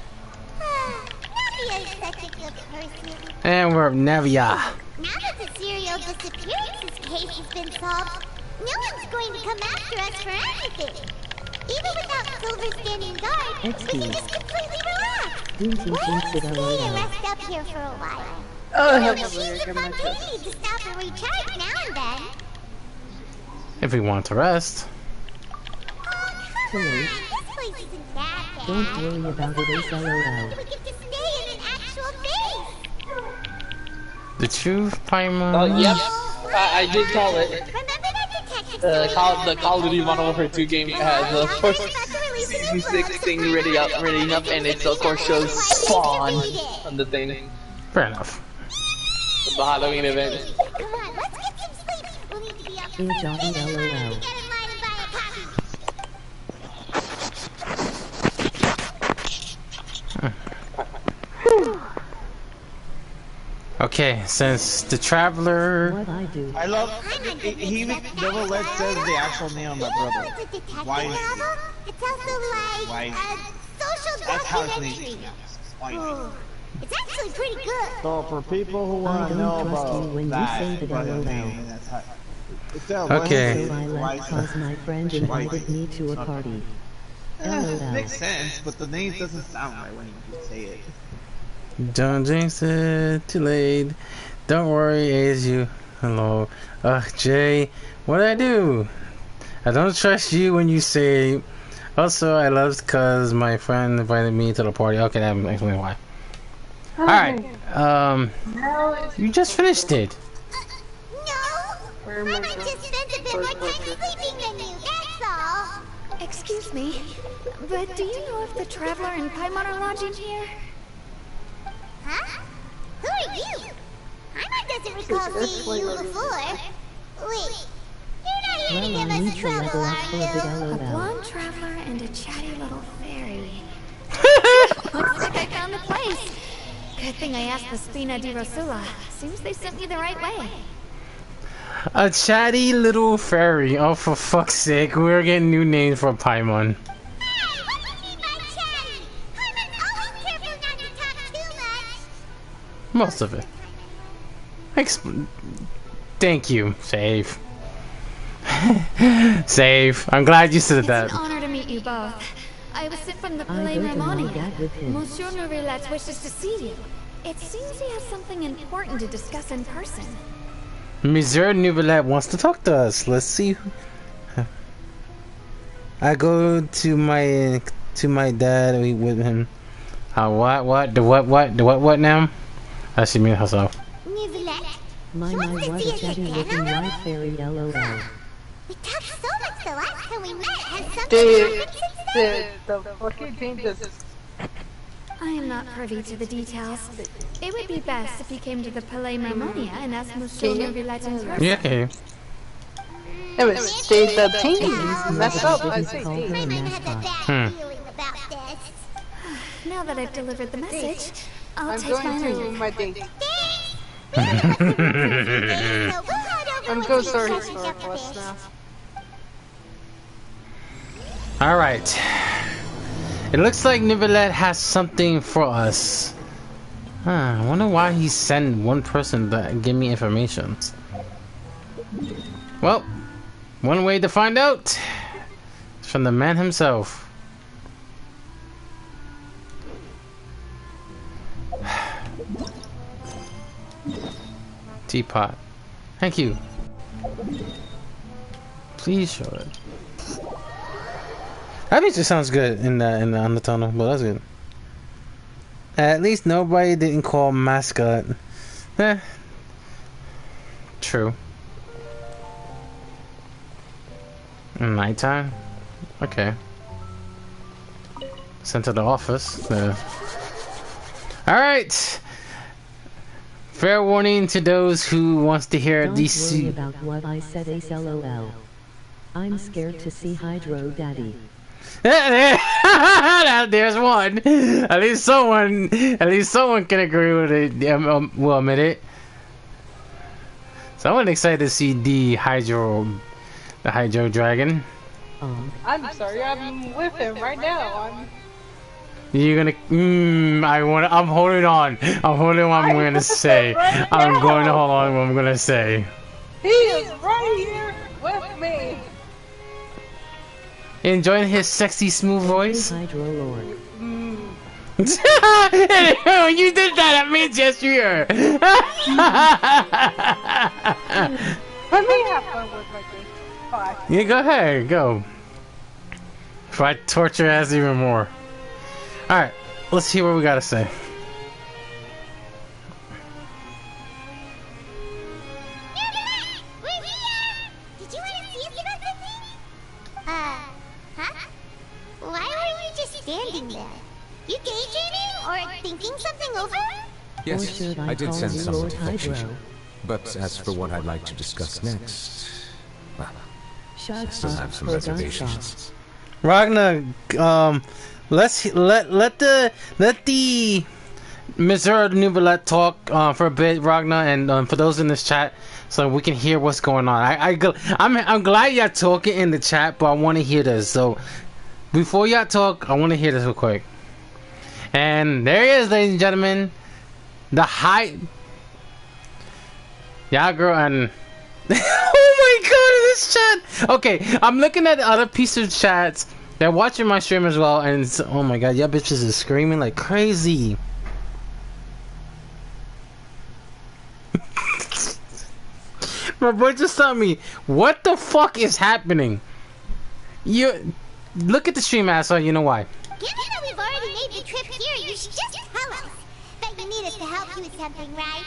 Navia is such a good person. And we're Navia. Now that the serial disappearances case has been solved, no one's going to come after us for anything. Even without Silver standing guard, we can just completely relax. We'll stay and rest up here for a while. Oh, The hell, machines are pumping to stop and recharge now and then. If we want to rest. Come on, this place isn't that bad. Don't worry about it, lol. We get to stay in an actual base. The truth, Paimon? Oh, yep. I did call it. Remember that detective The Call of Duty Modern Warfare 2 game has the first season 6 thing ready up, and it of course shows Spawn on the thing. Fair enough. The Halloween event. Come on, let's get some sleep. We'll need to be up Hey, Johnny, lol. get in line and buy a copy. Okay, since the Traveler... What I do? I love. He never says the actual name of my brother. It's a detective Why is novel. It's also like Why? a social That's how his documentary. name is. Why? It's actually pretty good. So for people who I want to don't know trust about you when you that, say the but lol. that's how. It's that Okay. So I left cause my friend invited me to a party. Yeah, lol. makes sense, but the name doesn't sound right when you say it. Don't jinx it, too late. Don't worry, A's you. Hello. Ugh, Jay, what did I do? I don't trust you when you say... Also, I left cause my friend invited me to the party. Okay, that explains why. Alright, you just finished it. No! I might just spend a bit more time sleeping than you, that's all! Excuse me, but do you know if the Traveler and Paimon are lodging here? Huh? Who are you? Paimon doesn't recall seeing you before. Wait, you're not here to Well, give I us need to trouble, level up for a bit, are you? A lol. blonde Traveler and a chatty little fairy. Looks like I found the place. Good thing I asked the Spina di Rosula. Seems they sent me the right way. A chatty little fairy. Oh, for fuck's sake, we're getting new names for Paimon. Hey, what do you mean by chatty? Paimon's always careful not to talk too much. Most of it. Thank you, Save. Save. I'm glad you said It's that. an honor to meet you both. I was sent from the I Palais go to my Mermonia. dad with him. Monsieur Nourilette wishes to see you. It seems he has something important to discuss in person. Monsieur Nouvellette wants to talk to us. Let's see. I go to my dad with him. What now? She mean herself. Nicolette, My, what a chatty looking white fairy, lol. we talked so much the last time we met. Has something Dude, happened since then? the fucking thing just... I am not privy to the details. It would be best if you came to the Palais Mermonia and asked Monsieur Nourilette in person. Yeah, okay. It was the thing messed up, I Didn't think. call her a Paimon has a mascot. bad feeling about this. Now that I've delivered the message, I'll I'm take my going to leave. my date. I'm I'm go sorry for us now. Alright. It looks like Nicolette has something for us. I wonder why he sent one person to give me information. Well, one way to find out is from the man himself. Teapot. Thank you. Please show it. That music sounds good in the undertone, but that's good. At least nobody didn't call mascot. True. Nighttime? Okay. Sent to the office. Alright! Fair warning to those who wants to hear Don't DC. worry about what I said, Ace LOL. I'm scared to see Hydro Daddy. There's one. At least someone can agree with it. Will admit it. Someone excited to see the Hydro Dragon. I'm sorry, I'm with him right now. You're gonna. I'm holding on. I'm holding on. I'm gonna say. Right I'm now. going to hold on. What I'm gonna say. He is right here with me. Enjoying his sexy, smooth voice. Hydro Lord. You did that. That means yes, you are. Let me have fun with my game. Bye. Yeah, go ahead, go. If I torture your ass even more. Alright, let's hear what we gotta say. Did you want to see us about something? Huh? Why were you just standing there? You daydreaming or thinking something over? Or Yes, should I did call sense you some Lord defection. Hydro? But as for what I'd like to discuss next, well, Shut I still have some up, reservations. Ragnar, let the Missouri Nouvellette talk for a bit, Ragnar, and for those in this chat, so we can hear what's going on. I'm glad y'all talking in the chat, but I want to hear this. So before y'all talk, I want to hear this real quick. And there he is, ladies and gentlemen, the high. Yeah, girl, and oh my god, this chat. Okay, I'm looking at the other piece of chats. They're watching my stream as well, and it's, oh my god, y'all bitches is screaming like crazy. My boy just told me, what the fuck is happening? You look at the stream, asshole. You know why? Given that we've already made the trip here, you should just tell us. Bet you need us to help you with something, right?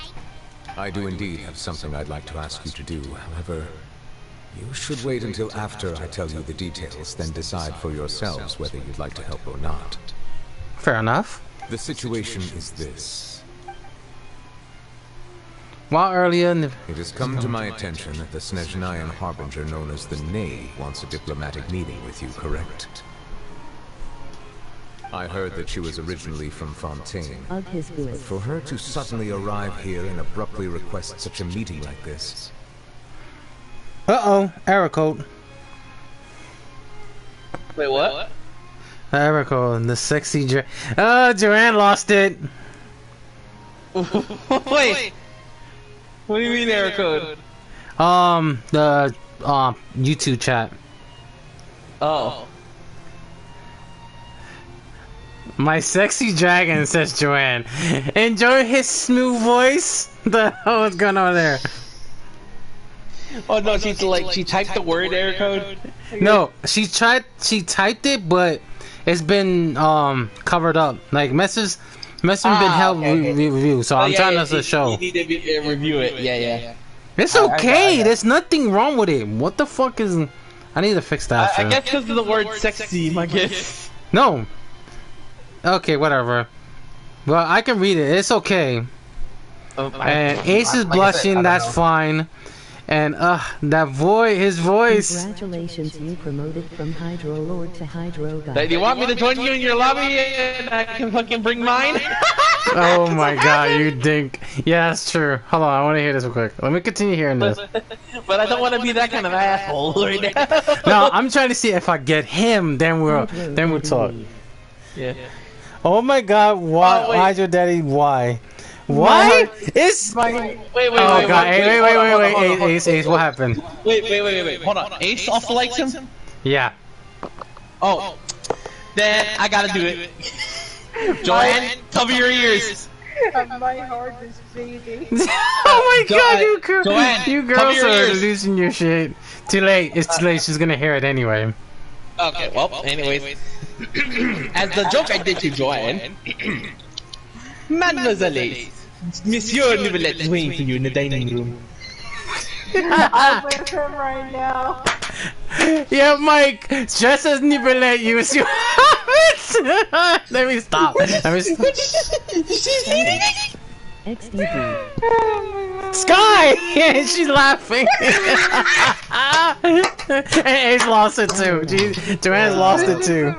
I do indeed have something I'd like to ask you to do. However, you should wait until after I tell you the details, then decide for yourselves whether you'd like to help or not. Fair enough. The situation is this. While earlier in the... It has come to my attention that the Snezhnayan harbinger known as the Nay wants a diplomatic meeting with you, correct? I heard that she was originally from Fontaine. Of his good. For her to suddenly arrive here and abruptly request such a meeting like this... Uh-oh, error code. Wait, what? Error code, the sexy Oh, Joanne lost it. Wait. What do you mean error code? The YouTube chat. Oh. My sexy dragon, says Joanne. Enjoy his smooth voice. The hell is going on there? Oh no, she typed the word error code. No, she typed it, but it's been covered up. Like message been held review, so I'm trying to show. You need to review it. Yeah. It's okay. There's nothing wrong with it. What the fuck is? I need to fix that. I guess because of the word sexy, I guess. No. Okay, whatever. Well, I can read it. It's okay. And Ace is blushing. That's fine. And his voice. Congratulations, you promoted from Hydro Lord to Hydro God. Do you want me to join you in your lobby and I can fucking bring mine? Oh my god, you dink. Yeah, that's true. Hold on, I want to hear this real quick. Let me continue hearing this. But I don't want to be that kind of asshole right now. No, I'm trying to see if I get him, then we'll talk. Yeah. Oh my god, why? Hydro Daddy, why? Why? It's wait. Oh god, wait, Ace, what happened? Wait, hold on. Ace also likes him? Yeah. Oh. Then I gotta do it. Joanne, cover your ears. My heart is beating. Oh my god, Joanne, you girls are losing your shit. Too late, it's too late, she's gonna hear it anyway. Okay, well, anyways. As the joke I did to Joanne, Mademoiselle Ace, Monsieur Nouvellette is waiting for you in the dining room. I'm with him right now. Yeah, Mike. Just as let you. Let me stop. XDD. Sky! She's laughing. And Ace lost it too. Joanne's lost it too.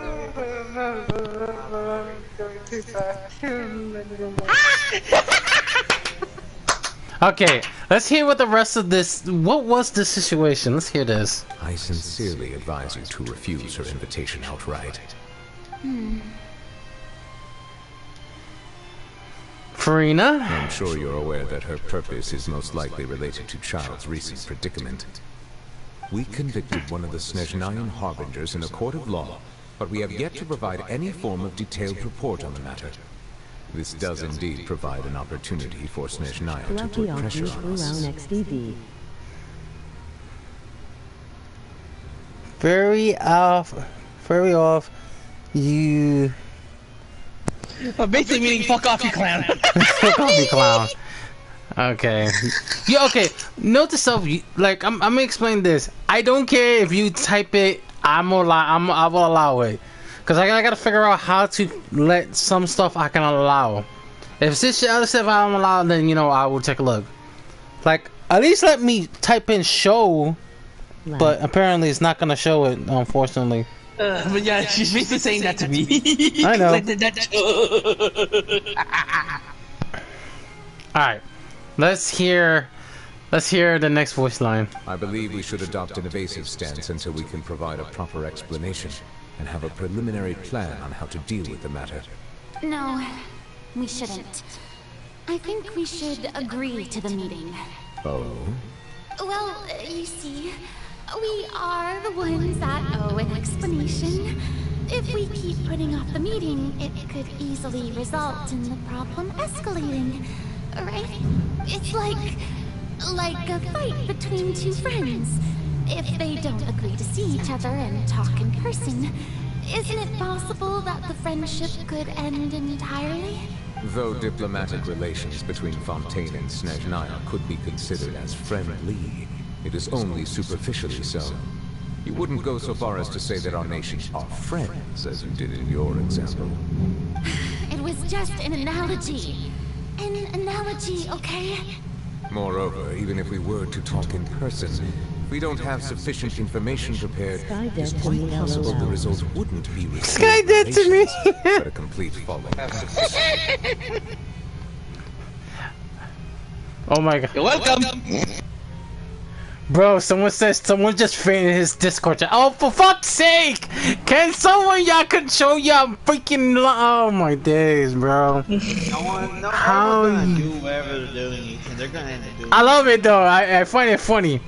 Okay, let's hear what the rest of this. What was the situation? Let's hear this. I sincerely advise you to refuse her invitation outright. Farina? I'm sure you're aware that her purpose is most likely related to Child's recent predicament. We convicted one of the Snezhnayan harbingers in a court of law, but we have yet to provide any form of detailed report on the matter. This does indeed provide an opportunity for Snezhnaya to Lucky put pressure on us. XDD. Very off. You. Basically meaning fuck off, you clown. Fuck off, you clown. Okay. Yeah. Okay. Note to self. Like I'm gonna explain this. I don't care if you type it. I will allow it. Cause I gotta figure out how to let some stuff I can allow. If this other stuff I don't allow, then I will take a look. Like at least let me type in show, but apparently it's not gonna show it, unfortunately. But yeah, she's basically saying that to me. I know. All right, let's hear the next voice line. I believe we should adopt an evasive stance until we can provide a proper explanation and have a preliminary plan on how to deal with the matter. No, we shouldn't. I think we should agree to the meeting. Oh? Well, you see, we are the ones that owe an explanation. If we keep putting off the meeting, it could easily result in the problem escalating, right? It's like a fight between two friends. If they don't agree to see each other and talk in person, isn't it possible that the friendship could end entirely? Though diplomatic relations between Fontaine and Snezhnaya could be considered as friendly, it is only superficially so. You wouldn't go so far as to say that our nations are friends, as you did in your example. It was just an analogy. An analogy, okay? Moreover, even if we were to talk in person, if we don't have sufficient information prepared, it's quite possible the result wouldn't be Sky dead to me. but a complete falling. Oh my god. You're welcome. Bro, someone just fainted his Discord chat. Oh, for fuck's sake! Can someone y'all control y'all freaking? Oh my days, bro. No How one's gonna do whatever they're doing, Ethan. They're gonna end up doing. I love it though. I find it funny.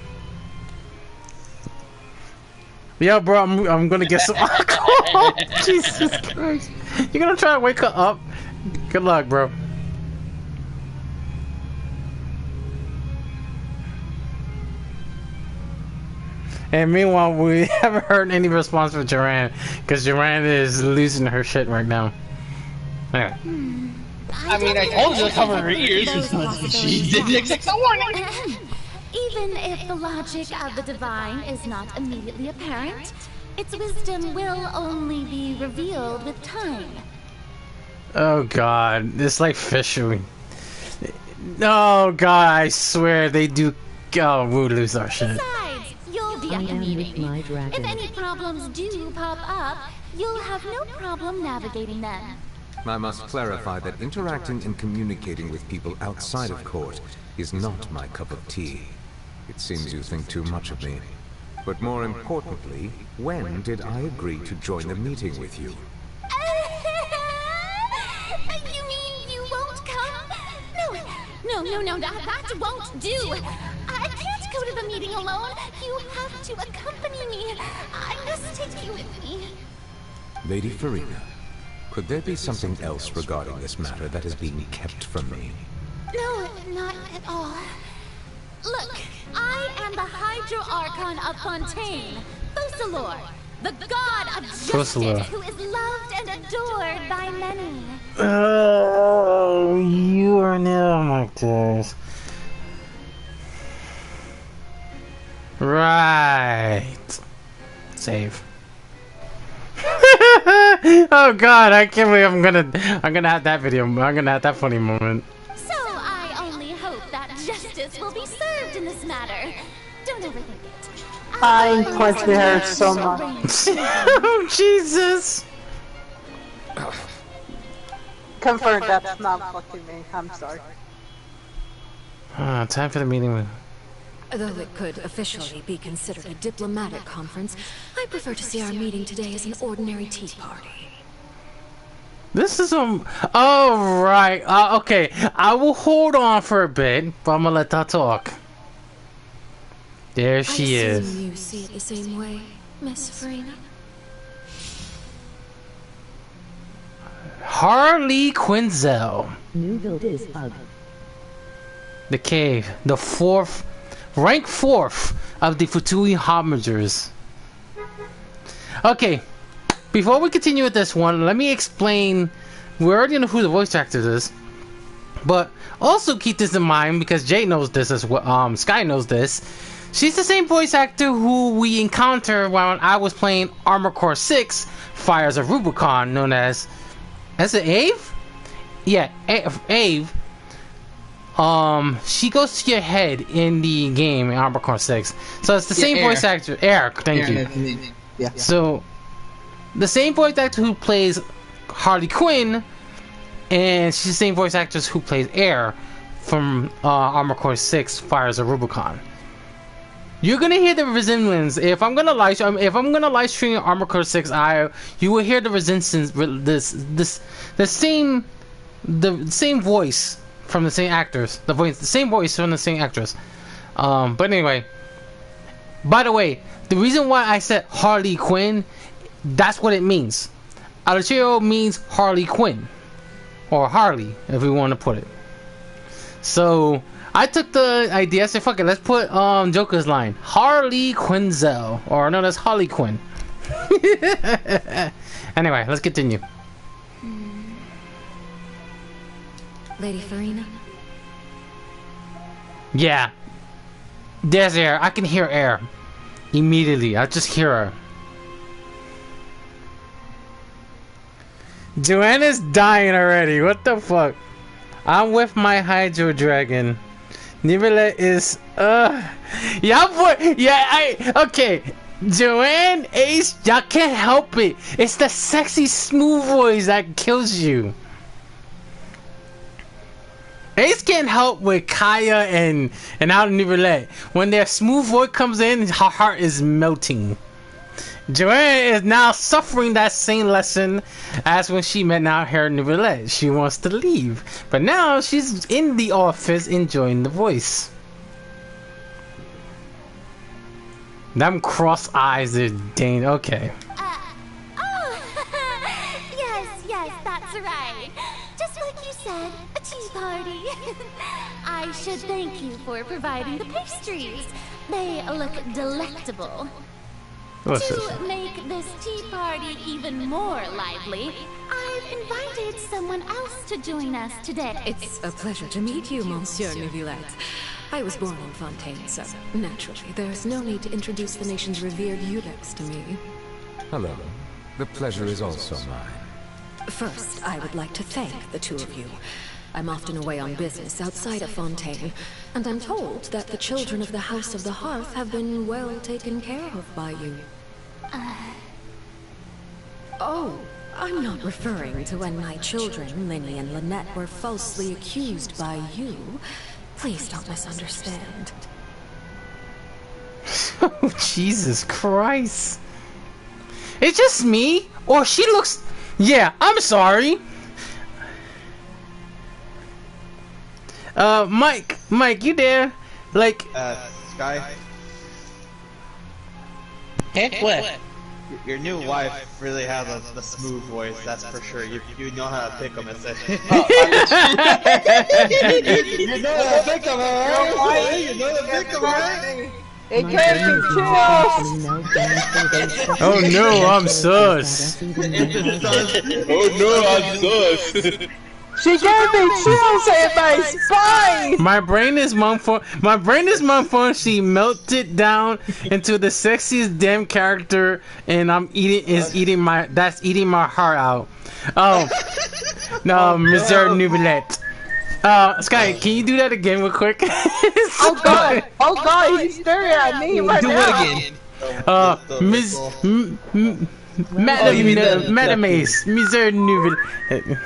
Yeah, bro, I'm gonna get some alcohol. Jesus Christ! You're gonna try to wake her up? Good luck, bro. And meanwhile, we haven't heard any response from Joanne, because Joanne is losing her shit right now. Anyway. I mean, I told her to cover her ears. She didn't accept the warning. Even if the logic of the divine is not immediately apparent, its wisdom will only be revealed with time. Oh god, it's like fishing. Oh god, I swear they do. Oh, we'll lose our shit. Besides, you'll be at the meeting. If any problems do pop up, you'll have no problem navigating them. I must clarify that interacting and communicating with people outside of court is not my cup of tea. It seems you think too much of me. But more importantly, when did I agree to join the meeting with you? You mean you won't come? No, that won't do. I can't go to the meeting alone. You have to accompany me. I must take you with me. Lady Farina, could there be something else regarding this matter that is being kept from me? No, not at all. Look, I am the Hydro Archon of Fontaine, Focalor, the god of justice who is loved and adored by many. Oh, you are now my days. Right. Save. Oh God, I can't believe I'm gonna have that video. I'm gonna have that funny moment. So I only hope that justice will be served in this matter. Don't overthink it. I punching her so much. Oh Jesus! Confirm that's not fucking me. I'm sorry. Time for the meeting. Though it could officially be considered a diplomatic conference, I prefer to see our meeting today as an ordinary tea party. This is oh right. Okay, I will hold on for a bit, but I'm gonna let that talk. There she I is. assume you see it the same way, Miss Farina? Harley Quinzel. Newville is Ugg. The cave, the rank 4th of the Futui Harbingers. Okay, before we continue with this one, let me explain. We already know who the voice actor is, but also keep this in mind because Jay knows this as well. Sky knows this. She's the same voice actor who we encountered when I was playing Armored Core 6: Fires of Rubicon, known as it Ave? Yeah, Ave. She goes to your head in the game in Armored Core 6. So it's the same voice actor. Eric, thank you. Yeah. So the same voice actor who plays Harley Quinn, and she's the same voice actress who plays Air from Armored Core 6: Fires of Rubicon. You're gonna hear the resemblance. If I'm gonna live stream Armored Core 6, you will hear the resemblance. The same voice from the same actors. The same voice from the same actress. But anyway, by the way, the reason why I said Harley Quinn, that's what it means. Alachio means Harley Quinn, or Harley, if we want to put it. So I took the idea. I said, "Fuck it, let's put Joker's line, Harley Quinzel, or known as Harley Quinn." Anyway, let's continue. Lady Farina? Yeah. There's Air. I can hear Air. Immediately. I just hear her. Joanna's dying already. What the fuck? I'm with my Hydro Dragon. Nibele is y'all boy, okay. Joanne, Ace, y'all can't help it. It's the sexy smooth voice that kills you. Ace can't help with Kaya and out of Nibele. When their smooth voice comes in, her heart is melting. Joanne is now suffering that same lesson as when she met now her Nibele. She wants to leave, but now she's in the office enjoying the voice. Them cross eyes are dang. Okay. Yes, that's right. Just like you said, a tea party. I should thank you for providing the pastries. They look delectable. To make this tea party even more lively, I've invited someone else to join us today. It's a pleasure to meet you, Monsieur Neuvillette. I was born in Fontaine, so naturally there's no need to introduce the nation's revered Eudex to me. Hello. The pleasure is also mine. First, I would like to thank the two of you. I'm often away on business outside of Fontaine, and I'm told that the children of the House of the Hearth have been well taken care of by you. Oh, I'm not referring to when my children, Linny and Lynette, were falsely accused by you. Please don't misunderstand. Oh, Jesus Christ. It's just me? Or she looks... Yeah, I'm sorry. Mike, you there? Like... Sky? Heck what? Your new wife really has the smooth voice, that's for sure. You know how to pick them and say... You know how to pick them, alright? You know how to pick them, alright? It can't be chills! Oh no, I'm sus. Oh no, I'm sus. She gave me chills in my spine! My brain is malfunctioning. Melted down into the sexiest damn character, and eating my heart out. Oh, no, Mr. Nubilet. Sky, can you do that again real quick? Oh god, he's staring at me right Do now. it again. Miss Madame Ace, Mr. Nubilet.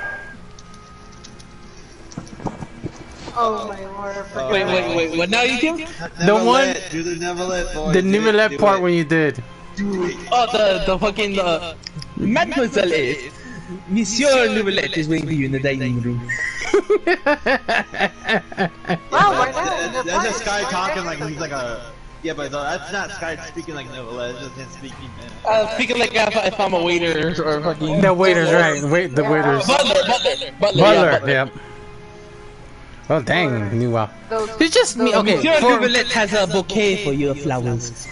Oh my lord. Wait. What now you can? The one, Do the never let. Boy, the Nubilet part when you did. Oh, the fucking Mademoiselle is. Monsieur Nubilet is waiting for you in the dining room. Wow, right now. That's just Sky talking like he's like a. Yeah, but that's not Sky speaking like Neverland. It's just him speaking. Speaking like if I'm a waiter or fucking. The waiters, right? The waiters. Butler. Yep. Oh dang, knew well. It's just me. Okay. Monsieur Nubilet has a bouquet for you of flowers.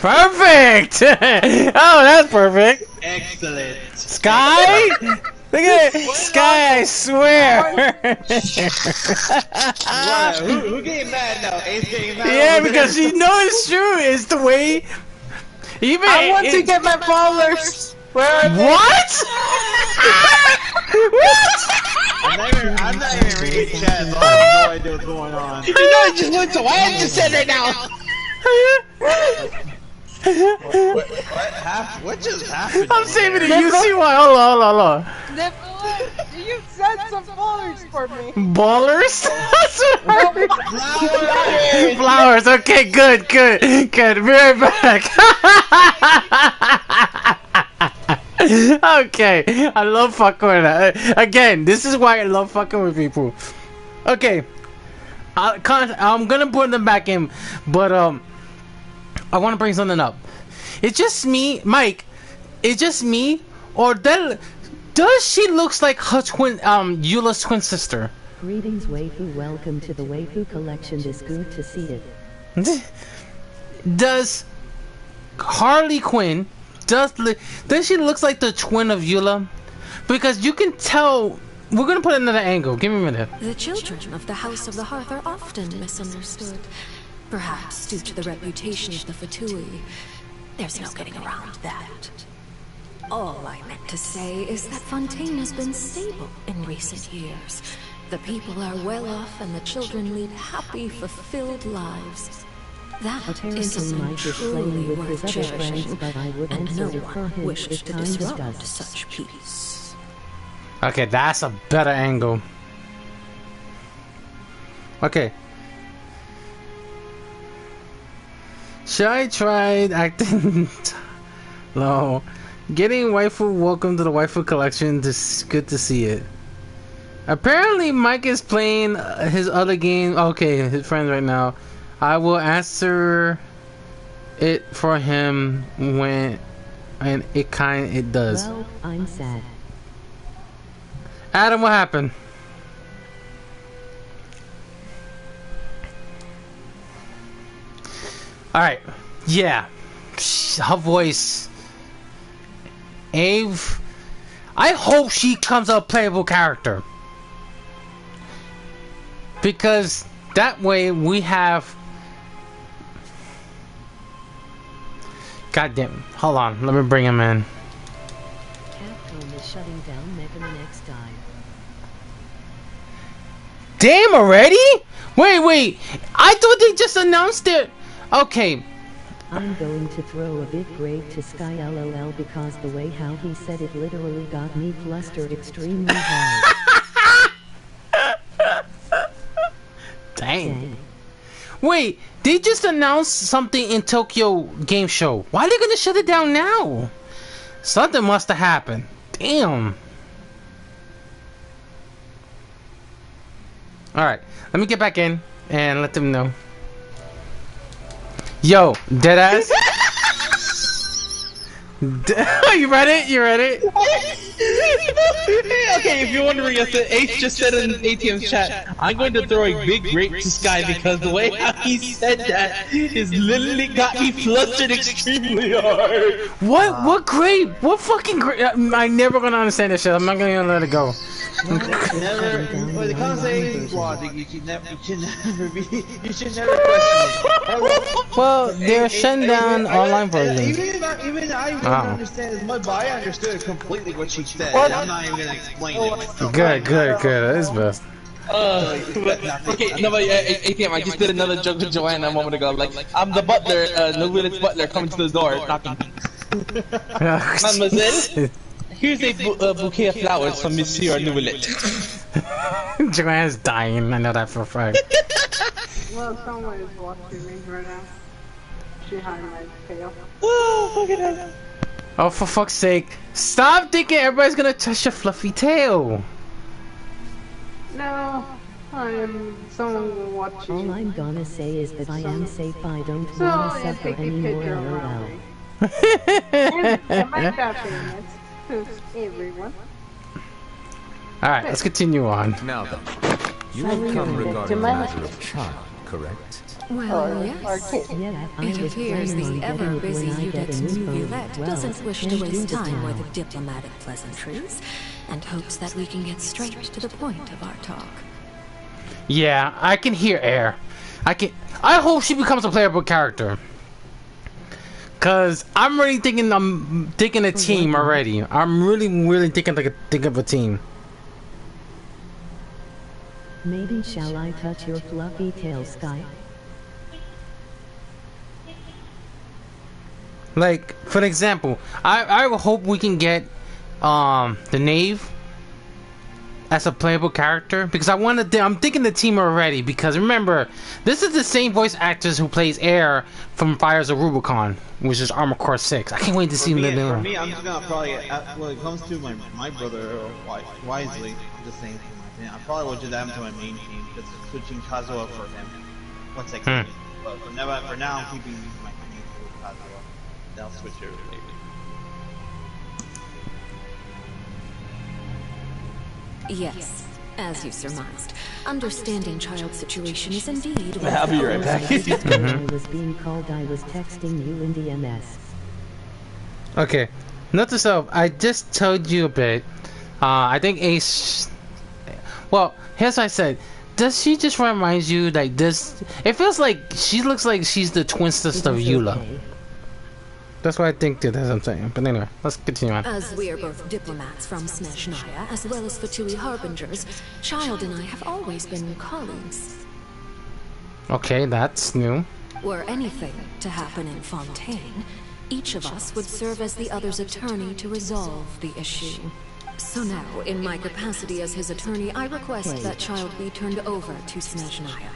Perfect! Oh, that's perfect. Excellent. Sky? Look at it. Sky, I swear. Who getting mad now? Ace getting mad? Yeah, because you know it's true. It's the way. Even I want to get my ballers. Where are they? What? What? I'm not even reading chat, so I have no idea what's going on. You know I just went to why I just said right now. What just happened? I'm saving it. You see why? Hold on. You said some ballers for me. Ballers? Flowers. Okay, good. Be right back. Okay, I love fucking with that. Again, this is why I love fucking with people. Okay, I'm gonna put them back in, but I want to bring something up. It's just me, Mike. It's just me, or does she looks like her twin, Eula's twin sister? Greetings, waifu. Welcome to the waifu collection. It's good to see it. Does Harley Quinn does she looks like the twin of Eula? Because you can tell. We're gonna put another angle. Give me a minute. The children of the House of the Hearth are often misunderstood. Perhaps due to the reputation of the Fatui. There's no getting around that. All I meant to say is that Fontaine has been stable in recent years. The people are well off and the children lead happy, fulfilled lives. That is something truly worth cherishing, and no one wished to disrupt such peace. Okay, that's a better angle. Okay. Should I try acting low? Getting waifu, welcome to the waifu collection. This good to see it. Apparently Mike is playing his other game. Okay, his friends right now. I will answer it for him when it does. Well, I'm sad. Adam, what happened? Alright, yeah. Her voice. Ave. I hope she comes a playable character. Because that way we have. God damn. Hold on, let me bring him in. Capcom is shutting down Mega Man X Dive. Damn already? Wait. I thought they just announced it. Okay. I'm going to throw a big grade to Sky LOL because the way how he said it literally got me flustered extremely hard. Dang. Wait, they just announced something in Tokyo Game Show. Why are they gonna shut it down now? Something must have happened. Damn. Alright, let me get back in and let them know. Yo, deadass. You read it? Okay, if you're wondering, Ace just said in ATM's chat, I'm going to throw a big grape to Sky because the way how he said that is literally got me flustered extremely hard. What? What grape? What fucking grape? I'm never gonna understand this shit. I'm not gonna let it go. Never. When it comes to Ace Squad, you should never be. You should never question it. Well, they're shutting down online versions. Even I didn't understand as much, but I understood completely what she said. I'm not even gonna explain it myself. Good. That is best. Okay, no, but ATM, I just did another joke with Joanna a moment ago. Like, I'm the butler, the village butler coming to the door, knocking. Mademoiselle, here's a bouquet of flowers from Monsieur Nouillet. Joanna's dying. I know that for a fact. Well, someone is watching me right now. Behind my tail. Oh, fucking hell. Oh, for fuck's sake. Stop thinking everybody's gonna touch your fluffy tail. No, I am someone watching. All I'm gonna say is that I am safe. I don't So, wanna yeah, suffer take a anymore. picture LOL. around me. And my happiness to everyone. Alright, let's continue on. Now then, you have come regarding the matter of child, correct? Well, yes. Yeah, I It was appears planning the on getting it ever-busy when I get a Udix new phone. Nouvellette Well, doesn't wish to can't waste do this time now. with diplomatic pleasantries, and hopes that we can get straight to the point of our talk. Yeah, I can hear Air. I hope she becomes a playable character. Cause I'm really thinking a team already. I'm really thinking of a team. Maybe shall I touch your fluffy tail, Sky? Like, for example, I hope we can get the Knave as a playable character, because I'm thinking the team already, because remember, this is the same voice actors who plays Air from Fires of Rubicon, which is Armor Core 6. I can't wait to see him in the new For one. me, I'm just gonna probably, when it comes to my brother, Wisely, I'm just saying, I probably would just add him to my main team, just switching Kazuha for him. Once I can. But for now, I'm keeping my main team with Kazuha. Then I'll switch it later. Yes, as you surmised, understanding child's situation is indeed. I'll be right back. I was being called. I was texting you in DMS. Okay, note to self, I just told you a bit. I think Ace. Well, here's what I said. Does she just remind you like this? It feels like she looks like she's the twin sister of Eula. Okay. That's what I think. That's what I'm saying. But anyway, let's continue on. As we are both diplomats from Snezhnaya, as well as Fatui Harbingers, Child and I have always been colleagues. Okay, that's new. Were anything to happen in Fontaine, each of us would serve as the other's attorney to resolve the issue. So now, in my capacity as his attorney, I request that Child be turned over to Snezhnaya.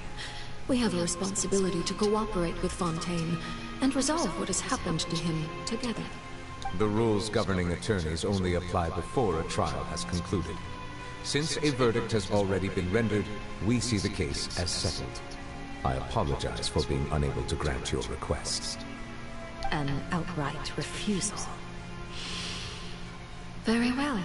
We have a responsibility to cooperate with Fontaine and resolve what has happened to him together. The rules governing attorneys only apply before a trial has concluded. Since a verdict has already been rendered, we see the case as settled. I apologize for being unable to grant your request. An outright refusal. Very well.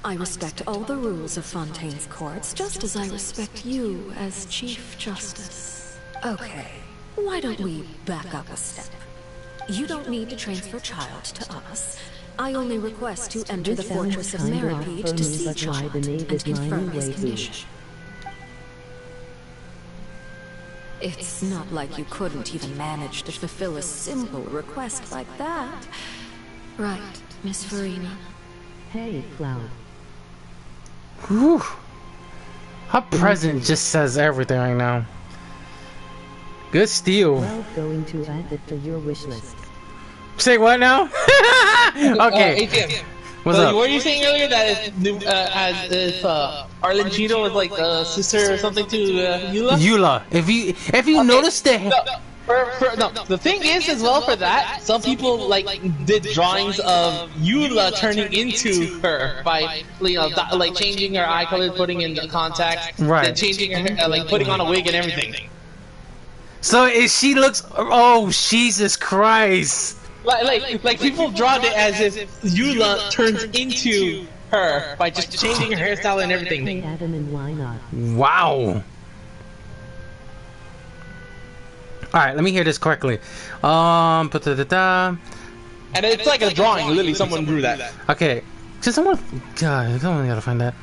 I respect all the rules of Fontaine's courts, just as I respect you as Chief Justice. Okay, why don't we back up a step? You don't need to transfer Child to us. I only request to enter the fortress of Meripede to see Child and confirm his condition. It's not like you couldn't even manage to fulfill a simple request like that. Right, Miss Farina? Hey, Cloud. Whew. Her present just says everything right now. Good steal. Well, going to add it to your wish list. Say what now? Okay. ATM. What's up? Were you saying earlier that if Arlen Cheeto was like a sister or something to Eula? Eula. If you notice the No, the thing is as well for that, some people like did drawings of Eula turning into her by like changing her eye color, putting in the contacts, right? Then changing her like putting on a wig and everything. So if she looks, oh Jesus Christ! Like people draw it as if Eula turns into her by just changing her hairstyle and everything. Hey Adam, and why not? Wow. Alright, let me hear this correctly. Da-da-da-da. And it's like a drawing, literally, someone drew that. Okay. Just someone. God, someone gotta find that.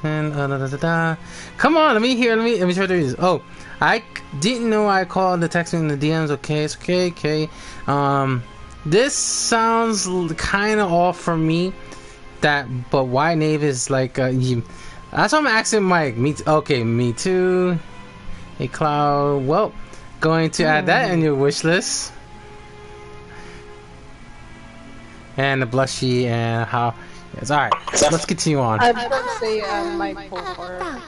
And da-da-da-da. Come on, let me hear. Let me try to read this. Oh, I didn't know I called the text in the DMs. Okay, it's okay. Okay. This sounds kind of off for me. But why Nave is like that's what I'm asking Mike. Okay, me too. Hey Cloud. Well, going to add that in your wish list. And the blushy and how. Yes, all right. Let's continue on. I was going to say Mike Polhor.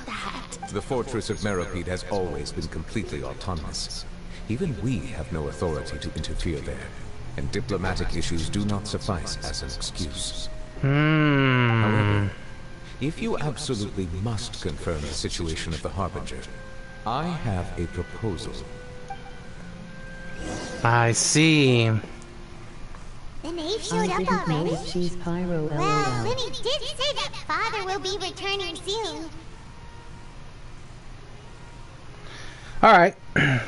The fortress of Meropide has always been completely autonomous. Even we have no authority to interfere there, and diplomatic issues do not suffice as an excuse. However, if you absolutely must confirm the situation of the Harbinger, I have a proposal. I see. The knave showed up already? She's pyro, Well, LOL. Lenny did say that father will be returning soon. Alright,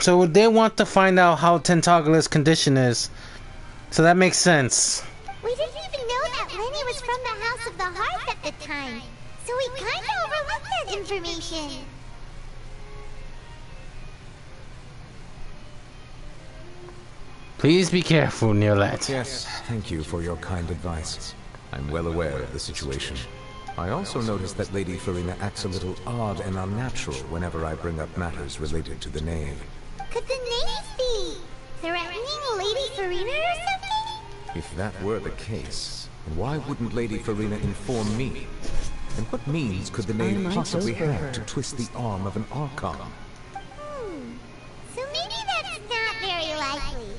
so they want to find out how Tentagula's condition is. So that makes sense. We didn't even know that Lenny was from the House of the Hearth at the time, so we kinda overlooked that information. Please be careful, Neolette. Yes, thank you for your kind advice. I'm well aware of the situation. I also noticed that Lady Farina acts a little odd and unnatural whenever I bring up matters related to the knave. Could the knave be threatening Lady Farina or something? If that were the case, then why wouldn't Lady Farina inform me? And what means could the knave possibly have to twist the arm of an Archon? So maybe that's not very likely.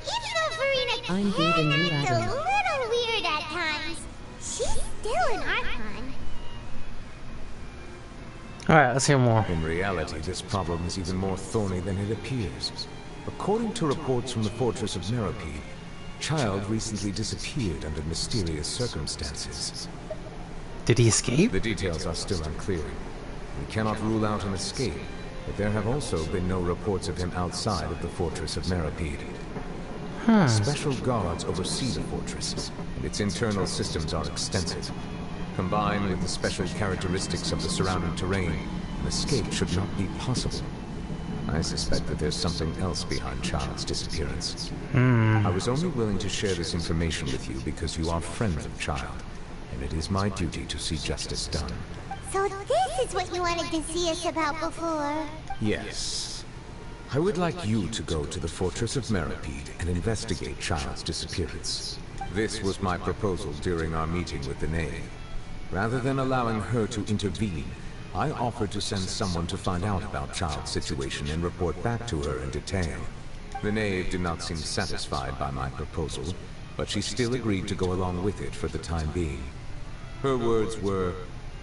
Even though Farina I'm giving you can act a Adam. little weird at times, she's still an Archon. Alright, let's hear more. In reality, this problem is even more thorny than it appears. According to reports from the fortress of Meropide, Child recently disappeared under mysterious circumstances. Did he escape? The details are still unclear. We cannot rule out an escape, but there have also been no reports of him outside of the fortress of Meropide. Special guards oversee the fortress, and its internal systems are extensive. Combined with the special characteristics of the surrounding terrain, an escape should not be possible. I suspect that there's something else behind Child's disappearance. I was only willing to share this information with you because you are friends of Child, and it is my duty to see justice done. So this is what you wanted to see us about before. Yes. I would like you to go to the fortress of Meropide and investigate Child's disappearance. This was my proposal during our meeting with the knave. Rather than allowing her to intervene, I offered to send someone to find out about Child's situation and report back to her in detail. The knave did not seem satisfied by my proposal, but she still agreed to go along with it for the time being. Her words were,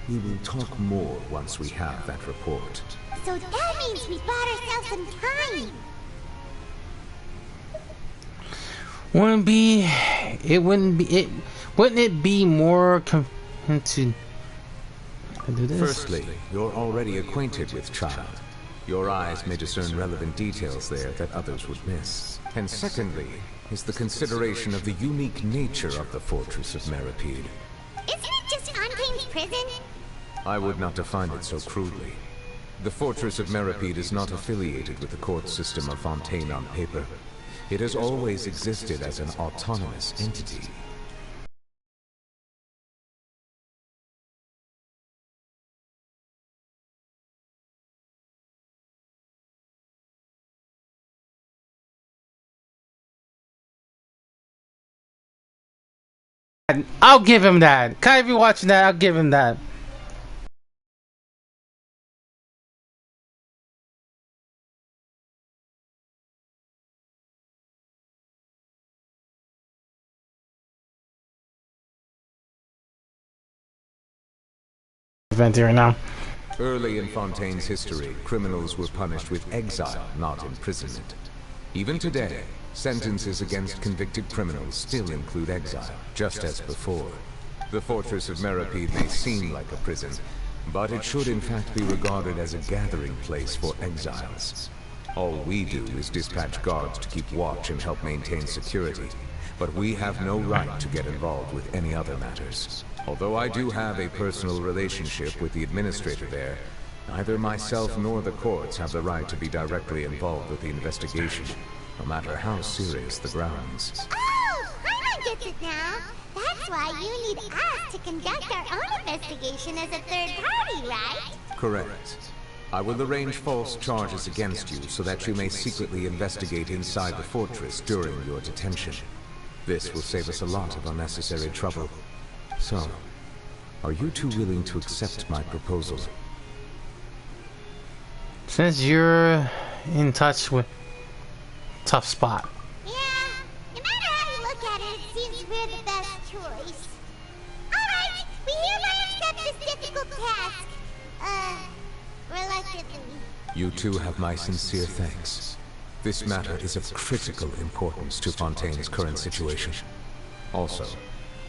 "We will talk more once we have that report." So that means we bought ourselves some time. Wouldn't it be more to do this? Firstly, you're already acquainted with Child. Your eyes may discern relevant details there that others would miss. And secondly, is the consideration of the unique nature of the fortress of Meropide. Isn't it just Fontaine's prison? I would not define it so crudely. The fortress of Meropide is not affiliated with the court system of Fontaine on paper. It has always existed as an autonomous entity. I'll give him that. Kai, if you're watching that, I'll give him that. Event right now. Early in Fontaine's history, criminals were punished with exile, not imprisonment. Even today, Sentences against convicted criminals still include exile, just as before. The fortress of Meripede may seem like a prison, but it should in fact be regarded as a gathering place for exiles. All we do is dispatch guards to keep watch and help maintain security, but we have no right to get involved with any other matters. Although I do have a personal relationship with the administrator there, neither myself nor the courts have the right to be directly involved with the investigation, no matter how serious the grounds. Oh, I get it now. That's why you need us to conduct our own investigation as a third party, right? Correct. I will arrange false charges against you so that you may secretly investigate inside the fortress during your detention. This will save us a lot of unnecessary trouble. So, are you two willing to accept my proposal? Since you're in touch with tough spot. Yeah, no matter how you look at it, it seems we're the best choice. Alright, we hereby accept this difficult task. Reluctantly. You two have my sincere thanks. This matter is of critical importance to Fontaine's current situation. Also,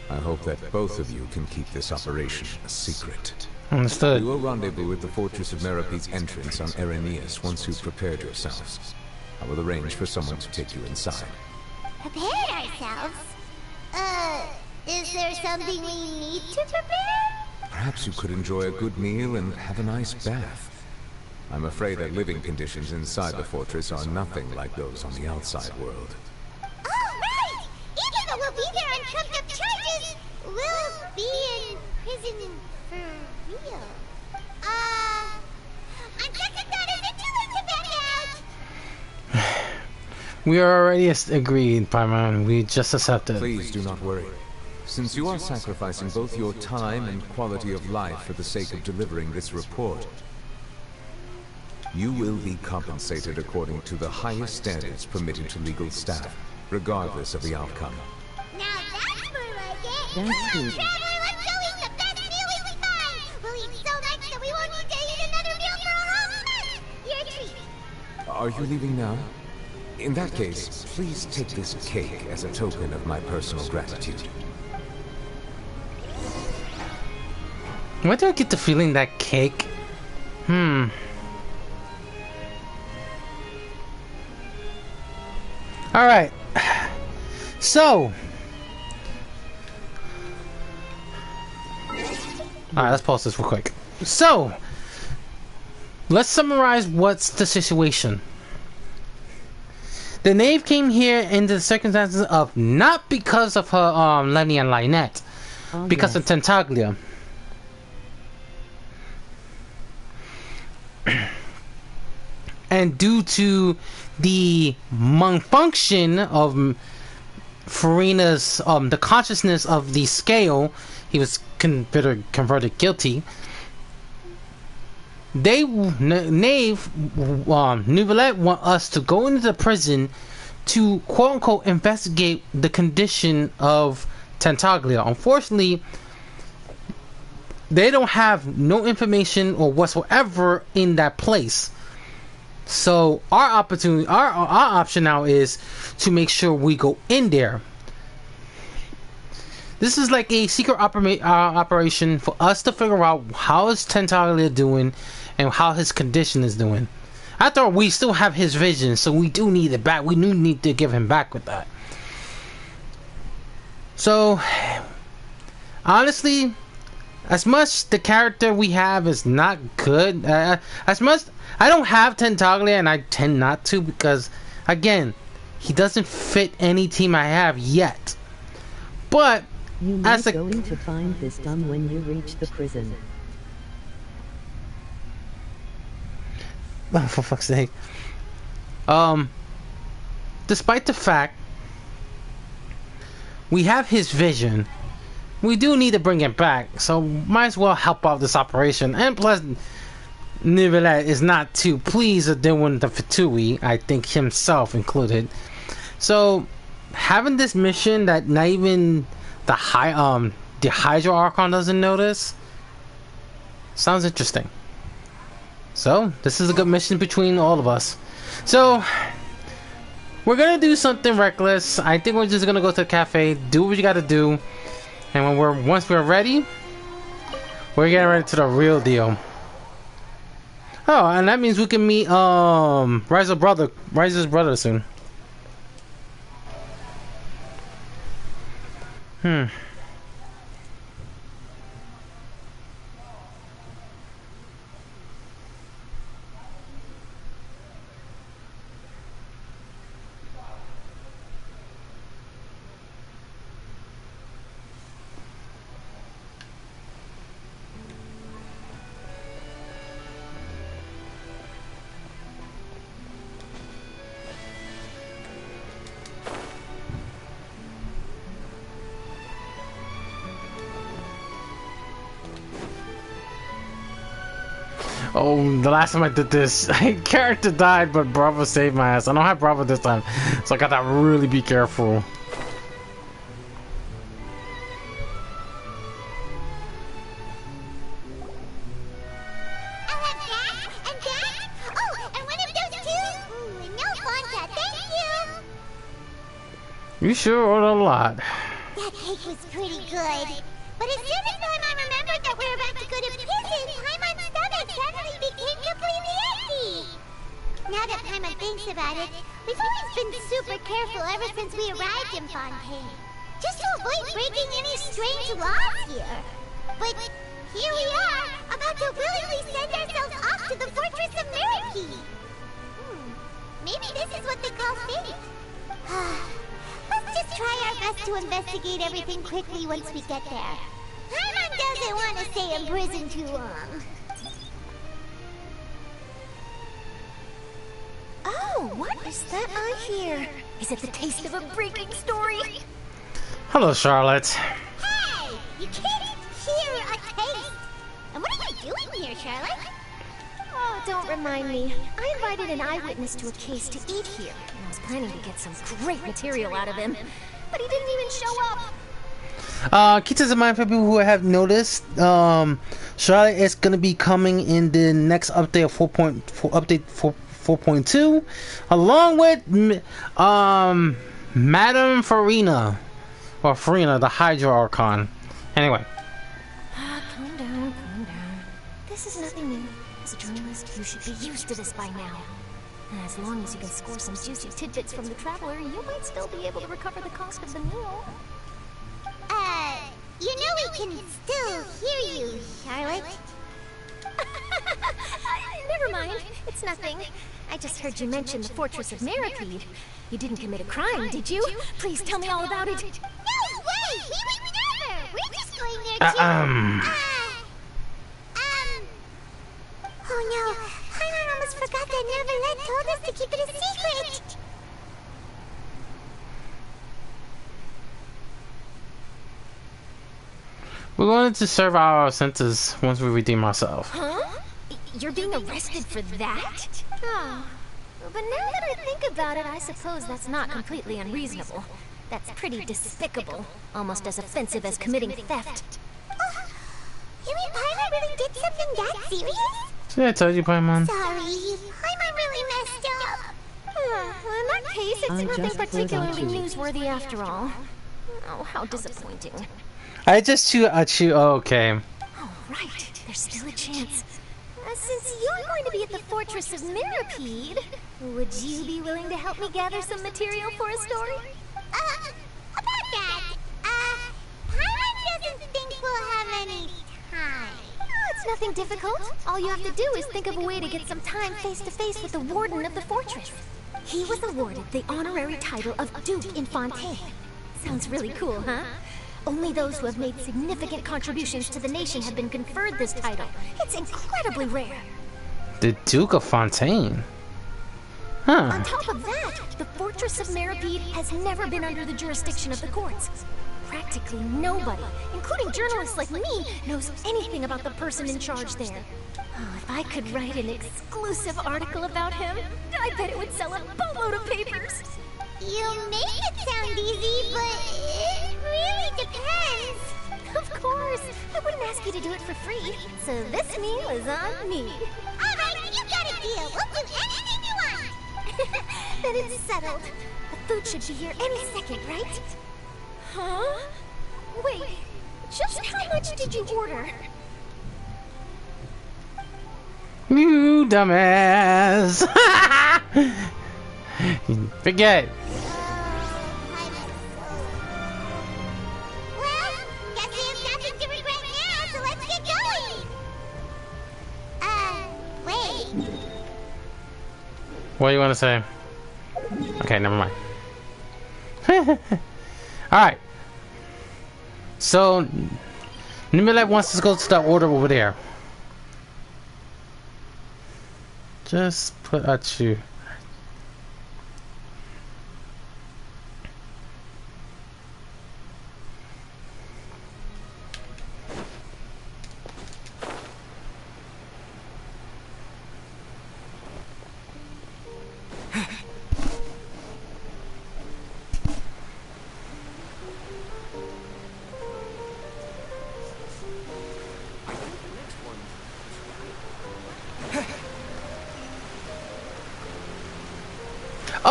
I hope that both of you can keep this operation a secret. Understood. We will rendezvous at the Fortress of Meripede's entrance on Erenius once you've prepared yourselves. I will arrange for someone to take you inside. Prepare ourselves? Is there something we need to prepare? Perhaps you could enjoy a good meal and have a nice bath. I'm afraid that living conditions inside the fortress are nothing like those on the outside world. Oh, right! Even though we'll be there on trumped-up charges, we'll be in prison for real. On second thought, is it too late to back out? We already agreed, Paimon. We just accepted. Please do not worry. Since you are sacrificing both your time and quality of life for the sake of delivering this report, you will be compensated according to the highest standards permitted to legal staff, regardless of the outcome. Now that's more like it! That's Come on, good. Traveler, let's go eat the best meal we can find! We'll eat so much that we won't need to eat another meal for a whole month! Your treat! Are you leaving now? In that case, please take this cake as a token of my personal gratitude. Why do I get the feeling that cake? Alright. So. Alright, let's pause this real quick. So. Let's summarize what's the situation. The knave came here in the circumstances of not because of her Lenny and Lynette. Because of Tentaglia. And due to the malfunction of Farina's, the consciousness of the scale, he was converted guilty. They, Knave, Nouvellette want us to go into the prison to quote unquote investigate the condition of Tentaglia. Unfortunately, they don't have no information or whatsoever in that place. So our opportunity, our option now is to make sure we go in there. This is like a secret operation for us to figure out how is Tentaglia doing and how his condition is doing. After all, we still have his vision, so we do need it back. We do need to give him back with that. So, honestly, as much the character we have is not good, as much I don't have Tentaglia, and I tend not to because, again, he doesn't fit any team I have yet. But you might going to find this done when you reach the prison. Oh, for fuck's sake. Despite the fact we have his vision, we do need to bring it back, so might as well help out this operation. And plus, Nouvellette is not too pleased with doing the Fatui, I think himself included. So, having this mission that not even the Hydro Archon doesn't notice sounds interesting. So, this is a good mission between all of us. So, we're gonna do something reckless. I think we're just gonna go to the cafe, do what you gotta do, and once we're ready, we're getting ready to the real deal. Oh, and that means we can meet Rise's brother soon. Oh, the last time I did this, a character died, but Bravo saved my ass. I don't have Bravo this time, so I gotta really be careful. You sure ordered a lot. That cake was pretty good. But as soon as Paimon remembered that we're about to go to prison, Paimon's stomach suddenly became completely empty. Now that Paimon thinks about it, we've always been super careful ever since we arrived in Fontaine. Just to avoid breaking any strange laws here. But here we are, about to willingly send ourselves off to the Fortress of Mirrorkey. Maybe this is what they call fate. Let's just try our best to investigate everything quickly once we get there. Paimon doesn't want to stay in prison too long. Oh, what is that I hear? Is it the taste of a breaking story? Hello, Charlotte. Hey! You can't hear a taste! And what are you doing here, Charlotte? Oh, don't remind me. I invited an eyewitness to a case to eat here, and I was planning to get some great material out of him, but he didn't even show up. Keep this in mind for people who have noticed. Charlotte is gonna be coming in the next update of 4.2, along with Madame Farina, or Farina, the Hydra Archon. Anyway. Calm down, calm down. This is nothing new. As a journalist, you should be used to this by now. As long as you can score some juicy tidbits from the Traveler, you might still be able to recover the cost of the meal. You know we can still hear you, Charlotte. Never mind. It's nothing. I just heard you mention the Fortress of Mirrorkey. You didn't commit a crime, did you? Please tell me all about it. No way! We would never! We're just going there to... Oh no, Paimon almost forgot that Neverlet told us to keep it a secret! We're going to serve our sentence once we redeem ourselves. Huh? You're being arrested for that? Oh. But now that I think about it, I suppose that's not completely unreasonable. That's pretty despicable. Almost as offensive as committing theft. You mean Paimon really did something that serious? See, I told you, Paimon. Sorry, Paimon really messed up. Well, in that case, it's nothing particularly newsworthy after all. Oh, how disappointing. I just chew. Oh, okay. Oh, right. There's still a chance. Since you're going to be at the Fortress of Mirrorkey, would you be willing to help me gather some material for a story? About that, Paimon doesn't think we'll have any time. Oh, it's nothing difficult. All you have to do is think of a way to get some time face-to-face with the Warden of the Fortress. He was awarded the honorary title of Duke in Fontaine. Sounds really cool, huh? Only those who have made significant contributions to the nation have been conferred this title. It's incredibly rare. The Duke of Fontaine? Huh. On top of that, the Fortress of Mirrorkey has never been under the jurisdiction of the courts. Practically nobody, including journalists like me, knows anything about the person in charge there. Oh, if I could write an exclusive article about him, I bet it would sell a boatload of papers. You make it sound easy, but it really depends. Of course. I wouldn't ask you to do it for free, so this meal is on me. Alright, you got a deal. We'll do anything you want. Then it's settled. food should be here any second, right? Huh? Wait, just how much did you order? You dumbass! Forget. Well, guess we have nothing to regret now, so let's get going. Wait. What do you want to say? Okay, never mind. Alright. So, Nimilette wants us to go to that order over there. Just put at you.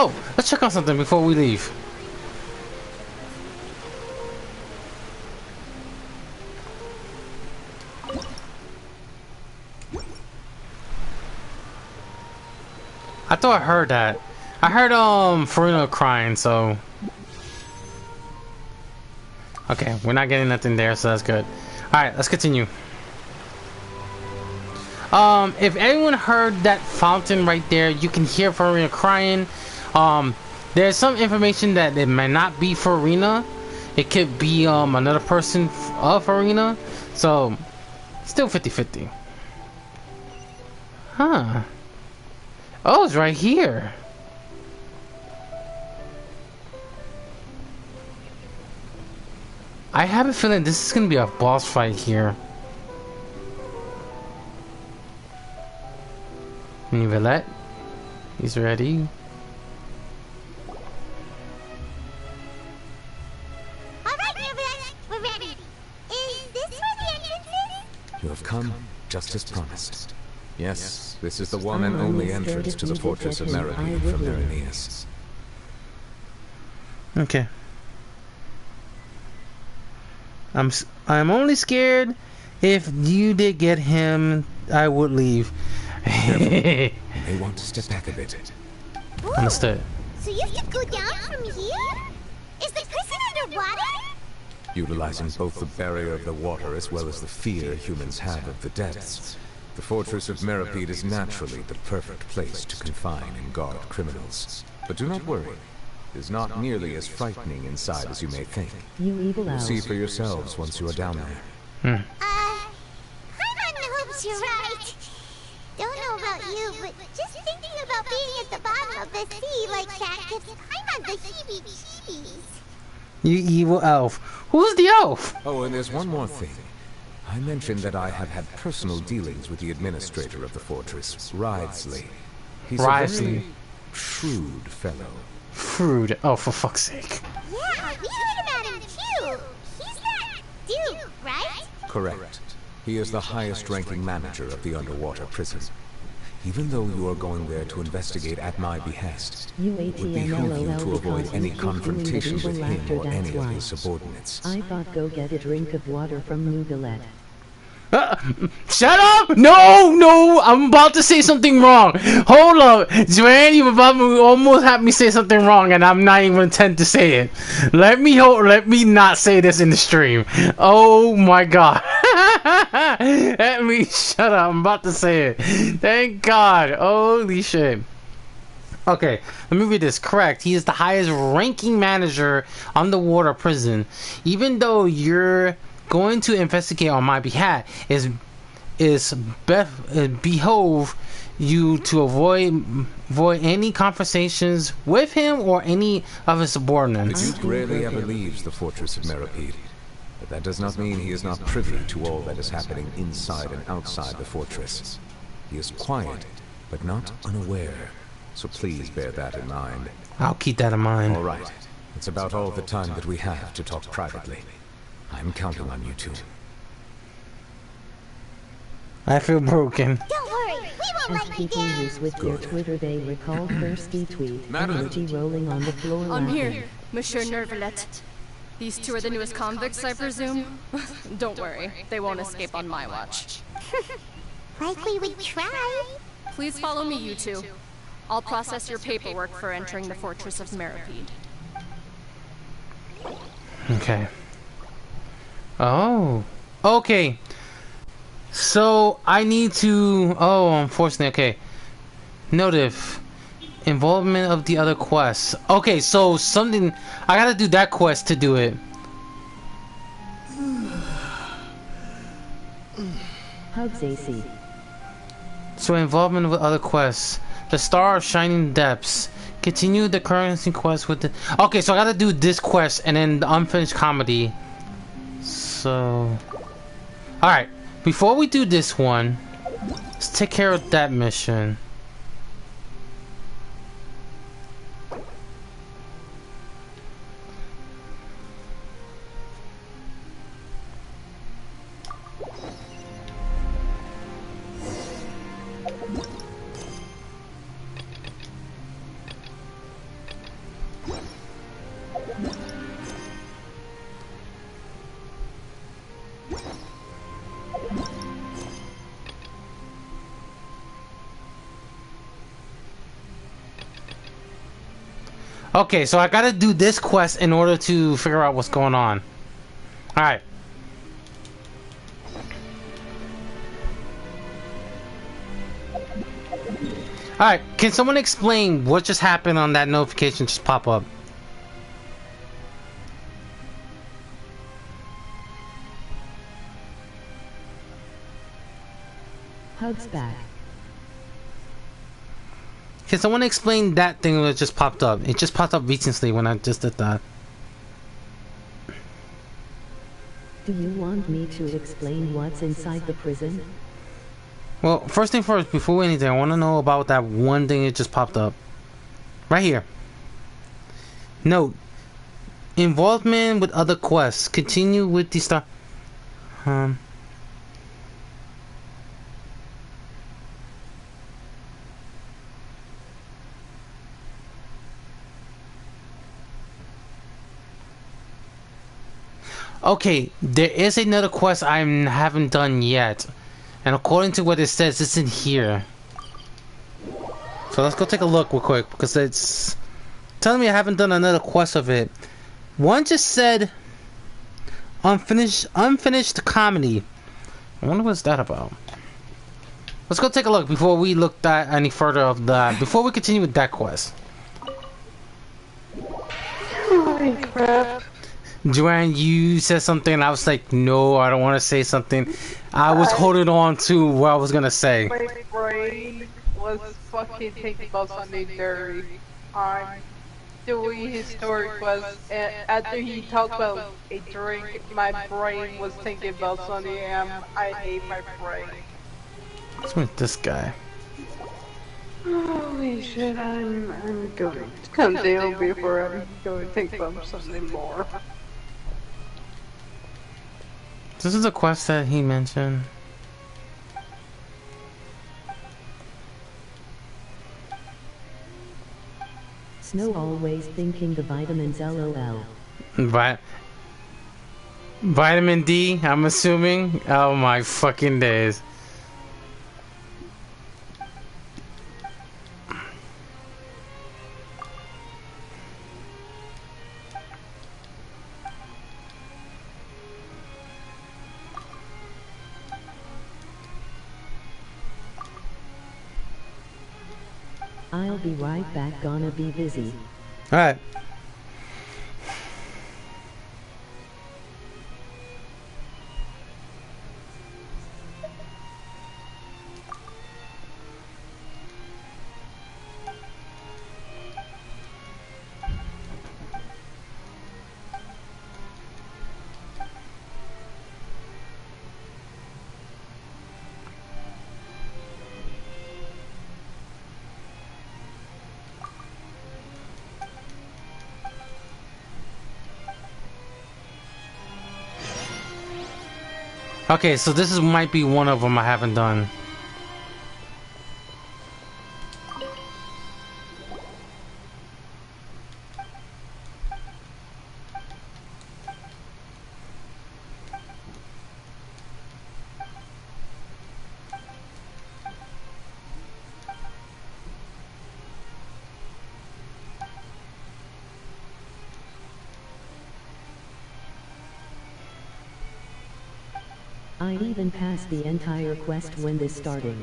Oh, let's check on something before we leave. I thought I heard that. I heard Farina crying, so okay, we're not getting nothing there, so that's good. Alright, let's continue. If anyone heard that fountain right there, you can hear Farina crying. There's some information that it might not be Farina. It could be another person of Farina. So still 50-50. Huh. Oh, it's right here. I have a feeling this is gonna be a boss fight here. Nivelette, he's ready. Alright, Nivelette, we're ready. Is this where the entrance is? You have come just as promised. Yes, this is the one and only entrance to the fortress of Meripede from Berenice. Okay. I'm only scared if you did get him, I would leave. You may want to step back a bit. Ooh, Understood. so you have to go down from here? Is the prison underwater? Utilizing both the barrier of the water as well as the fear humans have of the depths, the fortress of Meripede is naturally the perfect place to confine and guard criminals. But do not worry. It is not nearly as frightening inside as you may think. You evil You'll owl. see for yourselves once you are down there. I'm on the hopes you're right. Don't know about you, but just thinking about being at the bottom of the sea like that gets I'm on the heebie-jeebies. You evil elf. Who's the elf? Oh, and there's one more thing. I mentioned that I have had personal dealings with the administrator of the fortress, Ridesley. He's a very shrewd fellow. Shrewd? Oh, for fuck's sake. Yeah, we heard about him too. He's that dude, right? Correct. He is the highest-ranking manager of the underwater prison. Even though you are going there to investigate at my behest, it would behoove you to avoid any confrontation with him or any of his subordinates. I thought go get a drink of water from Nubilet. Shut up! No! I'm about to say something wrong. Hold up. Joanne, you almost had me say something wrong, and I'm not even intend to say it. Let me not say this in the stream. Oh my god. Let me shut up. I'm about to say it. Thank god. Holy shit. Okay, let me read this correct. He is the highest ranking manager on the water prison. Even though you're going to investigate on my behalf, behove you to avoid any conversations with him or any of his subordinates. The Duke rarely ever leaves the fortress of Meripede, but that does not mean he is not privy to all that is happening inside and outside the fortress. He is quiet, but not unaware, so please bear that in mind. I'll keep that in mind. All right, it's about all the time that we have to talk privately. I'm counting on you two. I feel broken. Don't worry, we As people use with their Twitter, they recall thirsty tweet emoji rolling on the floor I'm laughing. here, Monsieur Nervalet. These two are the newest convicts, I presume? Don't worry, they won't escape on my watch. Likely we try. Please follow me, you two. I'll process your paperwork for entering the Fortress of Meripede. Okay. Oh. Okay. So, I need to... Oh, unfortunately, okay. Notif. Involvement of the other quests. Okay, so something... I gotta do that quest to do it. Hugs AC. So, involvement with other quests. The Star of Shining Depths. Continue the currency quest with the... Okay, so I gotta do this quest and then the unfinished comedy. So... Alright. Before we do this one, let's take care of that mission. Okay, so I gotta do this quest in order to figure out what's going on. Alright. Alright, can someone explain what just happened on that notification just pop up? Hugs back. Can someone explain that thing that just popped up? It just popped up recently when I just did that. Do you want me to explain what's inside the prison? Well, first thing first, before anything, I want to know about that one thing that just popped up. Right here. Note. Involvement with other quests. Continue with the star... Okay, there is another quest I haven't done yet. And according to what it says, it's in here. So let's go take a look real quick, because it's telling me I haven't done another quest of it. One just said unfinished comedy. I wonder what's that about. Let's go take a look before we look at any further of that. Before we continue with that quest. Holy crap. Joanne, you said something and I was like, no, I don't want to say something. I was holding on to what I was going to say. My brain was fucking thinking about Sunday Dirty. I'm doing his story quest, and after he talked about a drink, my brain was thinking about Sunday M. I hate my brain. What's with this guy? Holy shit, I'm going to come down before I'm going to think about something more. This is a quest that he mentioned. Snow always thinking the vitamins LOL. Vitamin D, I'm assuming? Oh my fucking days. I'll be right back, gonna be busy. Alright. Okay, so this is might be one of them I haven't done. I'd even passed the entire quest when this started.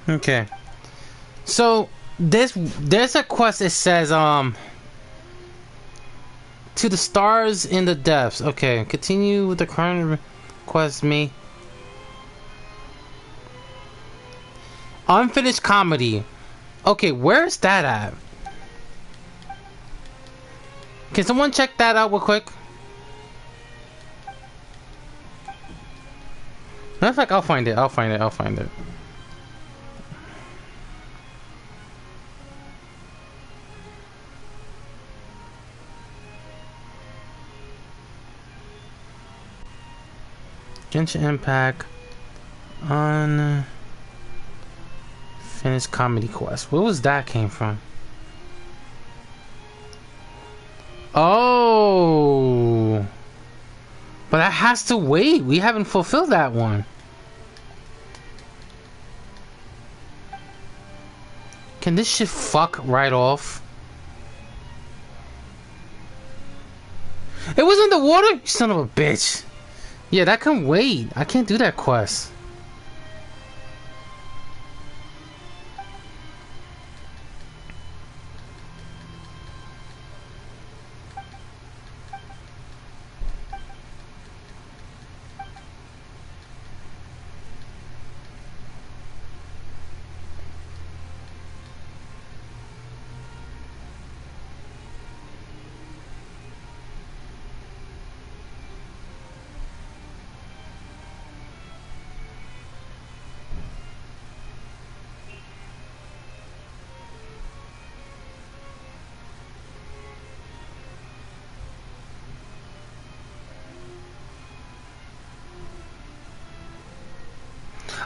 Okay. So there's a quest that says to the stars in the depths. Okay, continue with the current quest. Me. Unfinished comedy. Okay, where's that at? Can someone check that out real quick? Matter of fact, I'll find it. I'll find it. I'll find it. Genshin Impact Unfinished comedy quest. Where was that came from? Oh, but that has to wait. We haven't fulfilled that one. Can this shit fuck right off? It was in the water? You son of a bitch. Yeah, that can wait. I can't do that quest.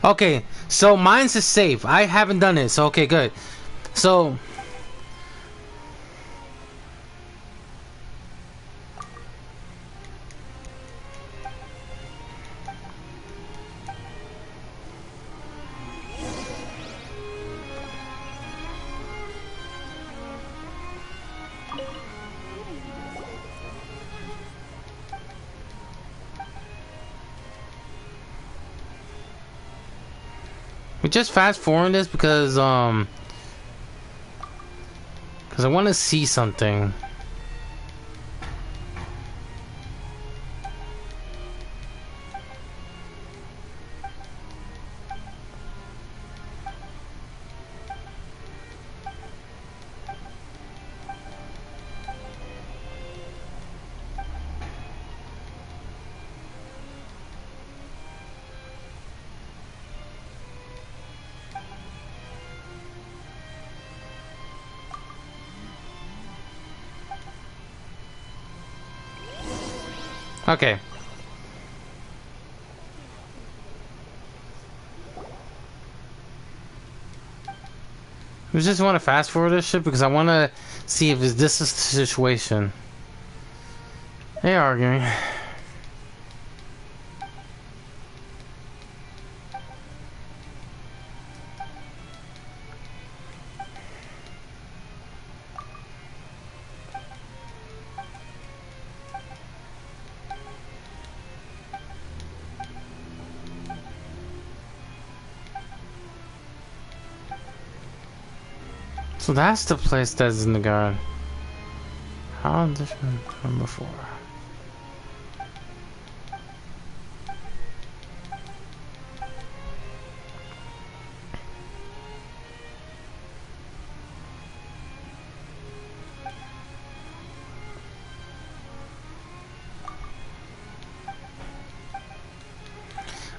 Okay, so mine's is safe. I haven't done it, so okay, good. So we just fast forward this because I want to see something. Okay. I just want to fast forward this shit because I want to see if this is the situation. They arguing. So that's the place that's in the garden. How different from before?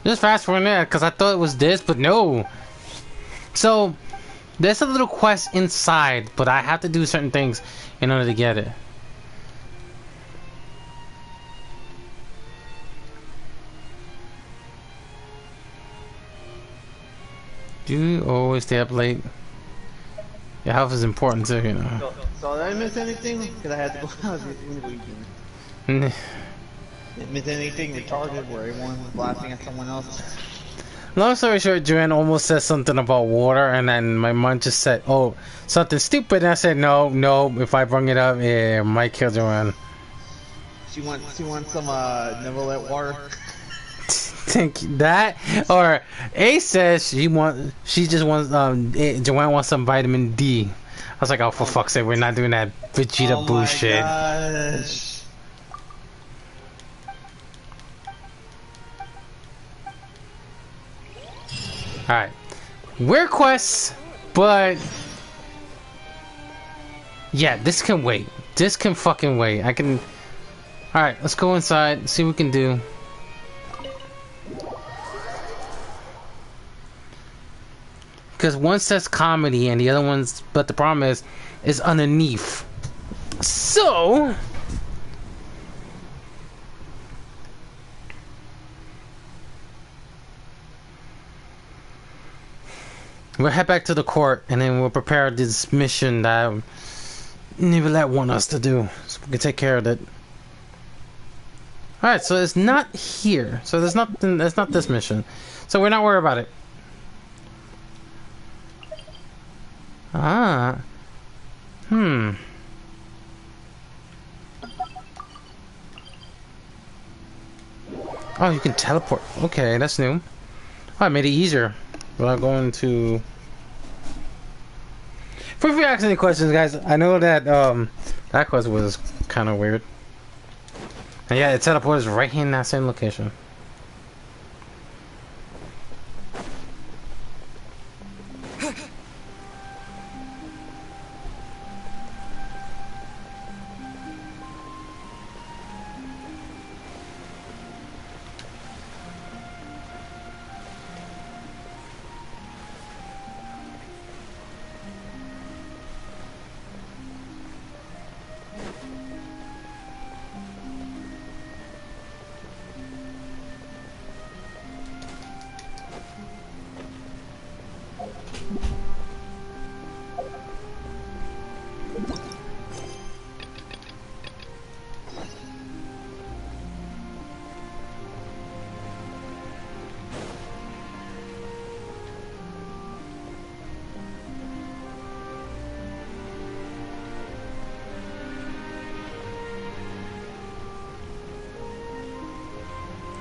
Just fast forward there because I thought it was this, but no. So there's a little quest inside, but I have to do certain things in order to get it. Do you always stay up late? Your health is important too, you know. So did I miss anything? Because I had to go out Didn't miss anything retarded where everyone was laughing at someone else? Long story short, Joanne almost said something about water, and then my mom just said, "Oh, something stupid." And I said, "No, no. If I bring it up, it might kill Joanne." She wants some Neverlet water. think that, or A says she just wants Joanne wants some vitamin D. I was like, oh, for fuck's sake, we're not doing that Vegeta bullshit. Gosh. Alright. Weird quests, but yeah, this can wait. This can fucking wait. I can. Alright, let's go inside, see what we can do. Because one says comedy and the other one's, but the problem is underneath. So we'll head back to the court and then we'll prepare this mission that Nicolette want us to do, so we can take care of it. Alright, so it's not here. So there's nothing, that's not this mission. So we're not worried about it. Ah. Oh, you can teleport. Okay, that's new. Oh, I made it easier without going to... Feel free to ask any questions, guys. I know that that quest was kind of weird. And yeah, it teleports right here in that same location.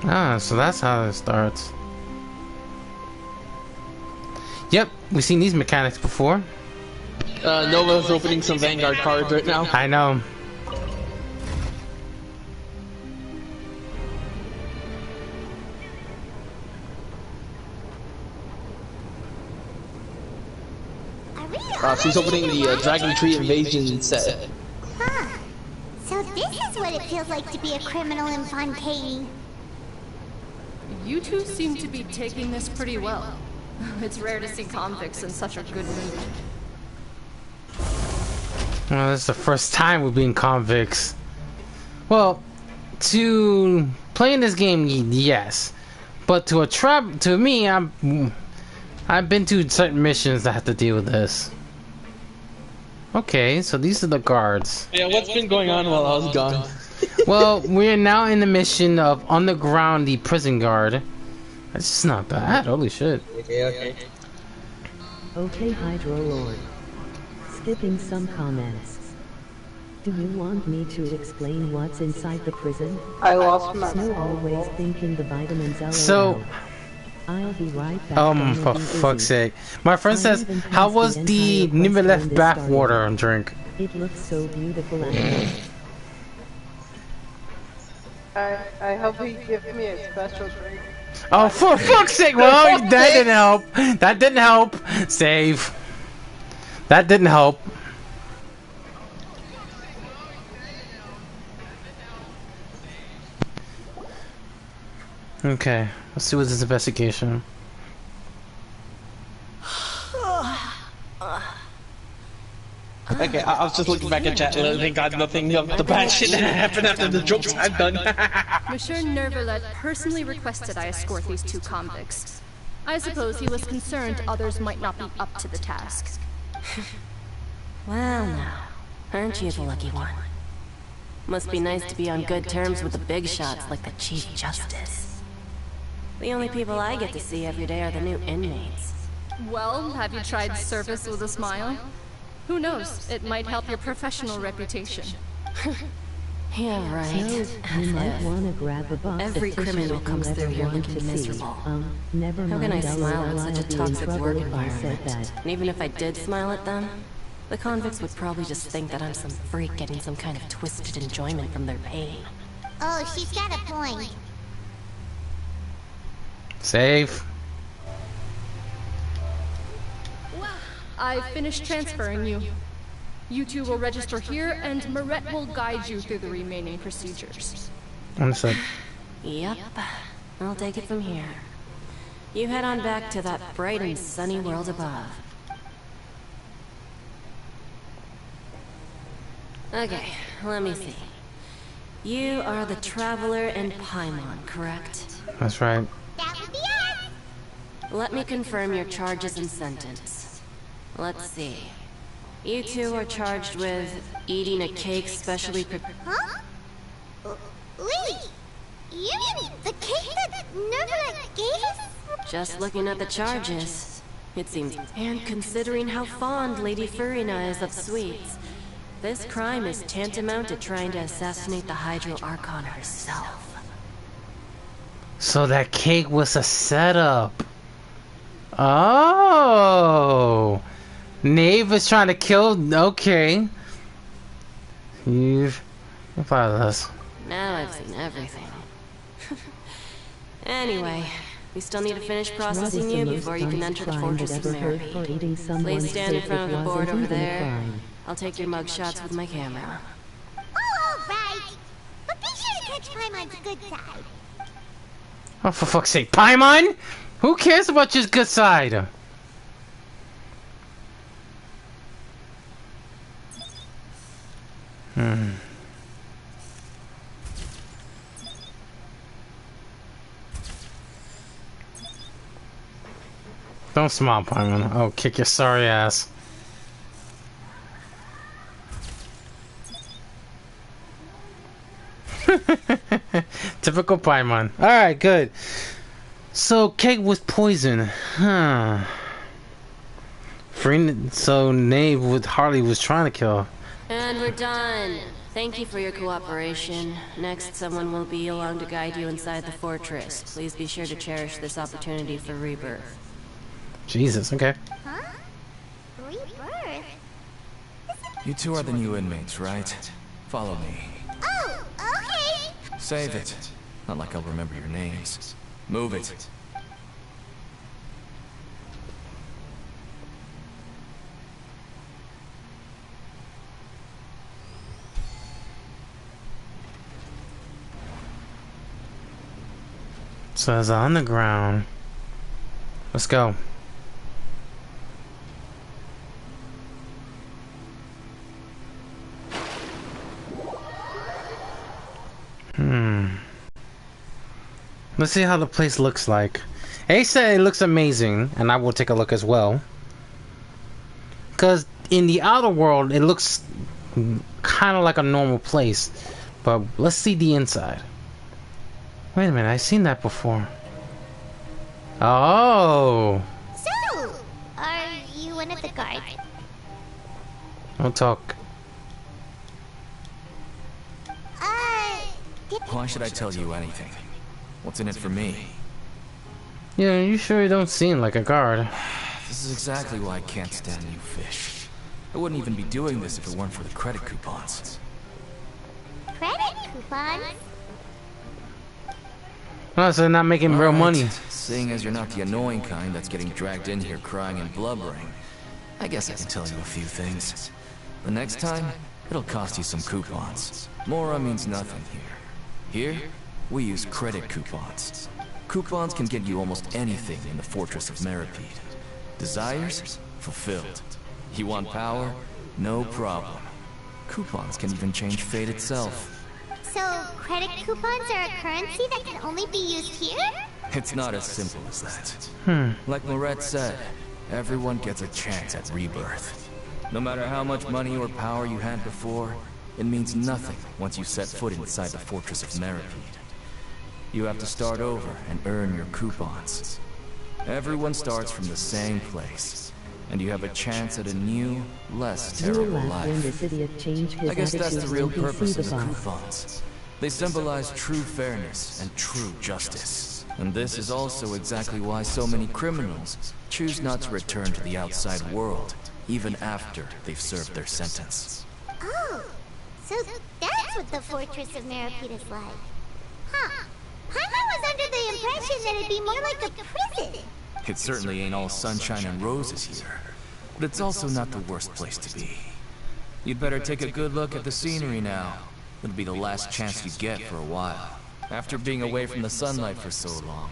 Ah, so that's how it starts. Yep, we've seen these mechanics before. Nova's opening some Vanguard cards right now. I know. She's opening the Dragon Tree Invasion set. Huh. So this is what it feels like to be a criminal in Fontaine. You two seem to be taking this pretty well. It's rare to see convicts in such a good mood. Well, this is the first time we're being convicts. Well, to playing this game, yes, but to me, I've been to certain missions that have to deal with this. Okay, so these are the guards. Yeah, what's been going on while I was gone? Well, we're now in the mission of underground the prison guard. That's just not bad. Holy shit. Okay, Hydro Lord. Skipping some comments. Do you want me to explain what's inside the prison? I lost my Snow always thinking the vitamins LOL. So, I'll be right back. for fuck's sake. My friend says, how was the never left bath water drink? It looks so beautiful and I hope he gives me a special drink. Oh, for fuck's sake, well, that didn't help. That didn't help. Save. That didn't help. Okay, let's see what's this investigation. Okay, I was just looking back at chat and thank God nothing of the bad shit that happened after the jokes I've done. Monsieur Nervalet personally requested I escort these two convicts. I suppose he was concerned others might not be up to the task. Well now, aren't you the lucky one? Must be nice to be on good terms with the big shots like the Chief Justice. The only people I get to see every day are the new inmates. Well, have you tried service with a smile? Who knows, it might help your professional reputation. Yeah, right. So, you might want to grab a box Every of tissue criminal if comes you through ever here want looking to see. miserable. Never How mind, can I smile LOL, at such a I'll be in toxic trouble work if I said environment? that. And even if I did smile at them, the convicts would probably just think that I'm some freak getting some kind of twisted enjoyment from their pain. Oh, she's got a point. Safe. I've finished transferring you. You two will register here, and Marette will guide you through the remaining procedures. Understood. Yep. I'll take it from here. You head on back to that bright and sunny world above. Okay, let me see. You are the Traveler in Paimon, correct? That's right. That would be us. Let me confirm your charges and sentence. Let's see. You two are charged with eating a cake specially prepared. Huh? Wait, you mean the cake that Nerva gave us? Just looking at the charges, it seems. And considering how fond Lady Furina is of sweets, this crime is tantamount to trying to assassinate the Hydro Archon herself. So that cake was a setup. Oh. Knave is trying to kill. Okay. You've followed us. Now I've seen everything. Anyway, we still need to finish processing you before you can enter the Fortress of Meripede. Please stand in front of the board over there. I'll take your mug shots with my camera. All right. But be sure to catch Paimon's good side. Oh, for fuck's sake. Paimon? Who cares about your good side? Don't smile, Paimon. I'll kick your sorry ass. Typical Paimon. Alright, good. So, cake was poison. Huh. So, Knave with Harley was trying to kill her. And we're done. Thank you for your cooperation. Next, someone will be along to guide you inside the fortress. Please be sure to cherish this opportunity for rebirth. Jesus, okay. Huh? Rebirth? You two are the new inmates, right? Follow me. Oh, okay. Save it. Not like I'll remember your names. Move it. So there's an underground. Let's go. Let's see how the place looks like. Ace said it looks amazing, and I will take a look as well. Because in the outer world, it looks kind of like a normal place. But let's see the inside. Wait a minute, I've seen that before. Oh! So, are you one of the guards? Don't talk. Why should I tell you anything? What's in it for me? Yeah, you sure don't seem like a guard. This is exactly why I can't stand you fish. I wouldn't even be doing this if it weren't for the credit coupons. Credit coupons? Oh, so they're not making real money. Seeing as you're not the annoying kind that's getting dragged in here crying and blubbering, I guess I can tell you a few things. The next time, it'll cost you some coupons. Mora means nothing here. Here, we use credit coupons. Coupons can get you almost anything in the Fortress of Meripede. Desires? Fulfilled. You want power? No problem. Coupons can even change fate itself. So, credit coupons are a currency that can only be used here? It's not as simple as that. Like Marette said, everyone gets a chance at rebirth. No matter how much money or power you had before, it means nothing once you set foot inside the Fortress of Meripede. You have to start over and earn your coupons. Everyone starts from the same place. and you have a chance at a new, less You will terrible laugh when life. this idiot changed his I guess that's the attitude real when he purpose see of the the bot. coupons. They symbolize true fairness and true justice. And this is also exactly why so many criminals choose not to return to the outside world, even after they've served their sentence. Oh, so that's what the Fortress of Meripede is like. Huh. Paimon was under the impression that it'd be more like a prison. It certainly ain't all sunshine and roses here, but it's also not the worst place to be. You'd better take a good look at the scenery now. It'll be the last chance you get for a while. After being away from the sunlight for so long,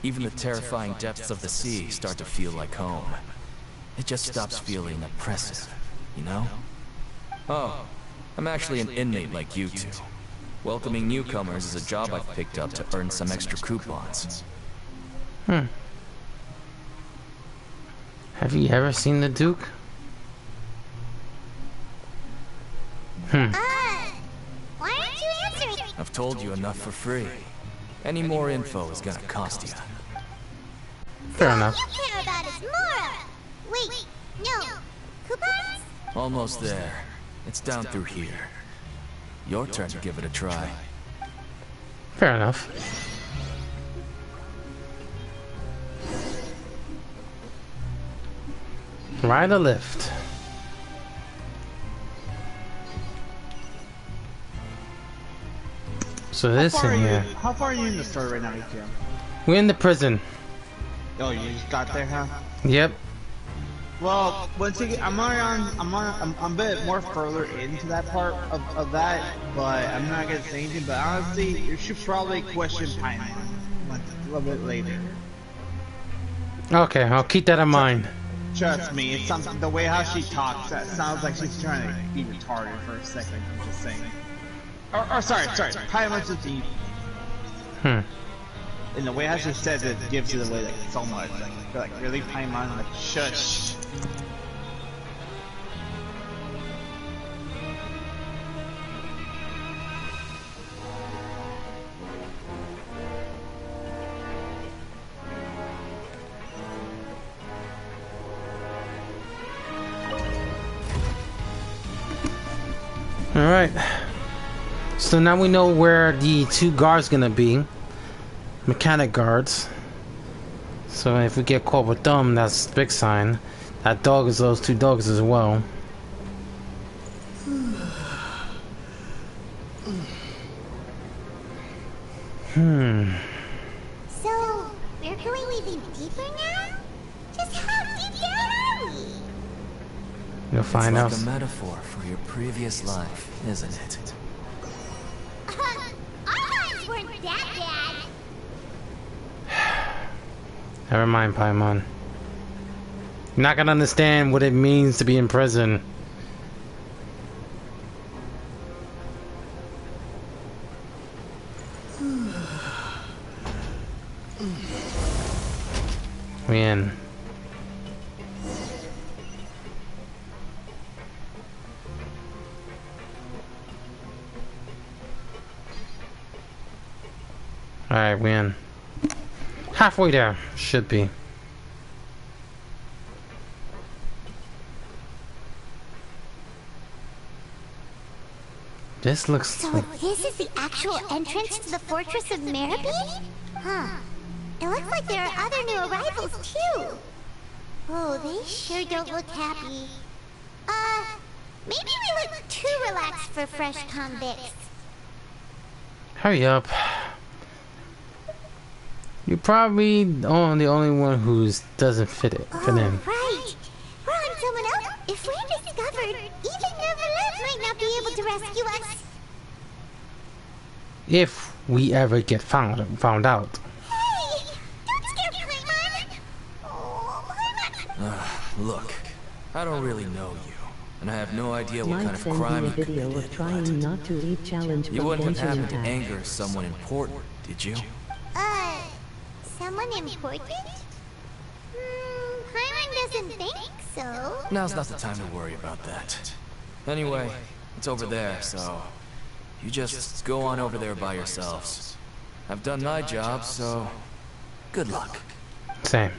even the terrifying depths of the sea start to feel like home. It just stops feeling oppressive, you know? Oh, I'm actually an inmate like you two. Welcoming newcomers is a job I've picked up to earn some extra coupons. Have you ever seen the Duke? Why aren't you answering? I've told you enough for free. Any more info is gonna cost you. Fair enough. You care about is Mora. Wait, no. Coupons? Almost there. It's down through here. Your turn to give it a try. Fair enough. Ride a lift. So this in here. How far are you in the story right now, ATM? We're in the prison. Oh, you just got there, huh? Yep. Well, once you get, I'm a bit more further into that part of that, but I'm not gonna say anything. But honestly, you should probably question Paimon a little bit later. Okay, I'll keep that in mind. Trust me, it's something. The way how she talks, that sounds like she's trying to be retarded for a second. I'm just saying. Or sorry, Paimon's just evil. And the way how she says it gives it away like so much. Like really, Paimon, like shush. Alright. So now we know where the two guards gonna be. Mechanic guards. So if we get caught with them, that's a big sign. That dog is those two dogs as well. So, we're going even deeper now? Just how deep down are we? You'll find out. It's like a metaphor for your previous life, isn't it? Our lives weren't that bad. Never mind, Paimon. You're not gonna understand what it means to be in prison. We in. Alright, we in. Halfway there, should be. This looks So like... this is the actual entrance to the Fortress of Meripede? Huh. It looks like there are other new arrivals too. Oh, they sure don't look happy. Maybe we look too relaxed for fresh convicts. Hurry up. You're probably the only one who doesn't fit in. Right. We're on someone else. If we're discovered, even Neverland might not be able to rescue us. If we ever get found out. Hey! Don't scare Paimon! Oh, Paimon! Look, I don't really know you, and I have no idea what Might kind of send crime you a you video committed, of trying not to eat challenge You from wouldn't have Genshin happened to Impact. anger someone important, did you? Someone important? Paimon doesn't think so. Now's not the time to worry about that. Anyway, it's over there, so you just go on over there by yourselves. I've done my job, so good luck. Same.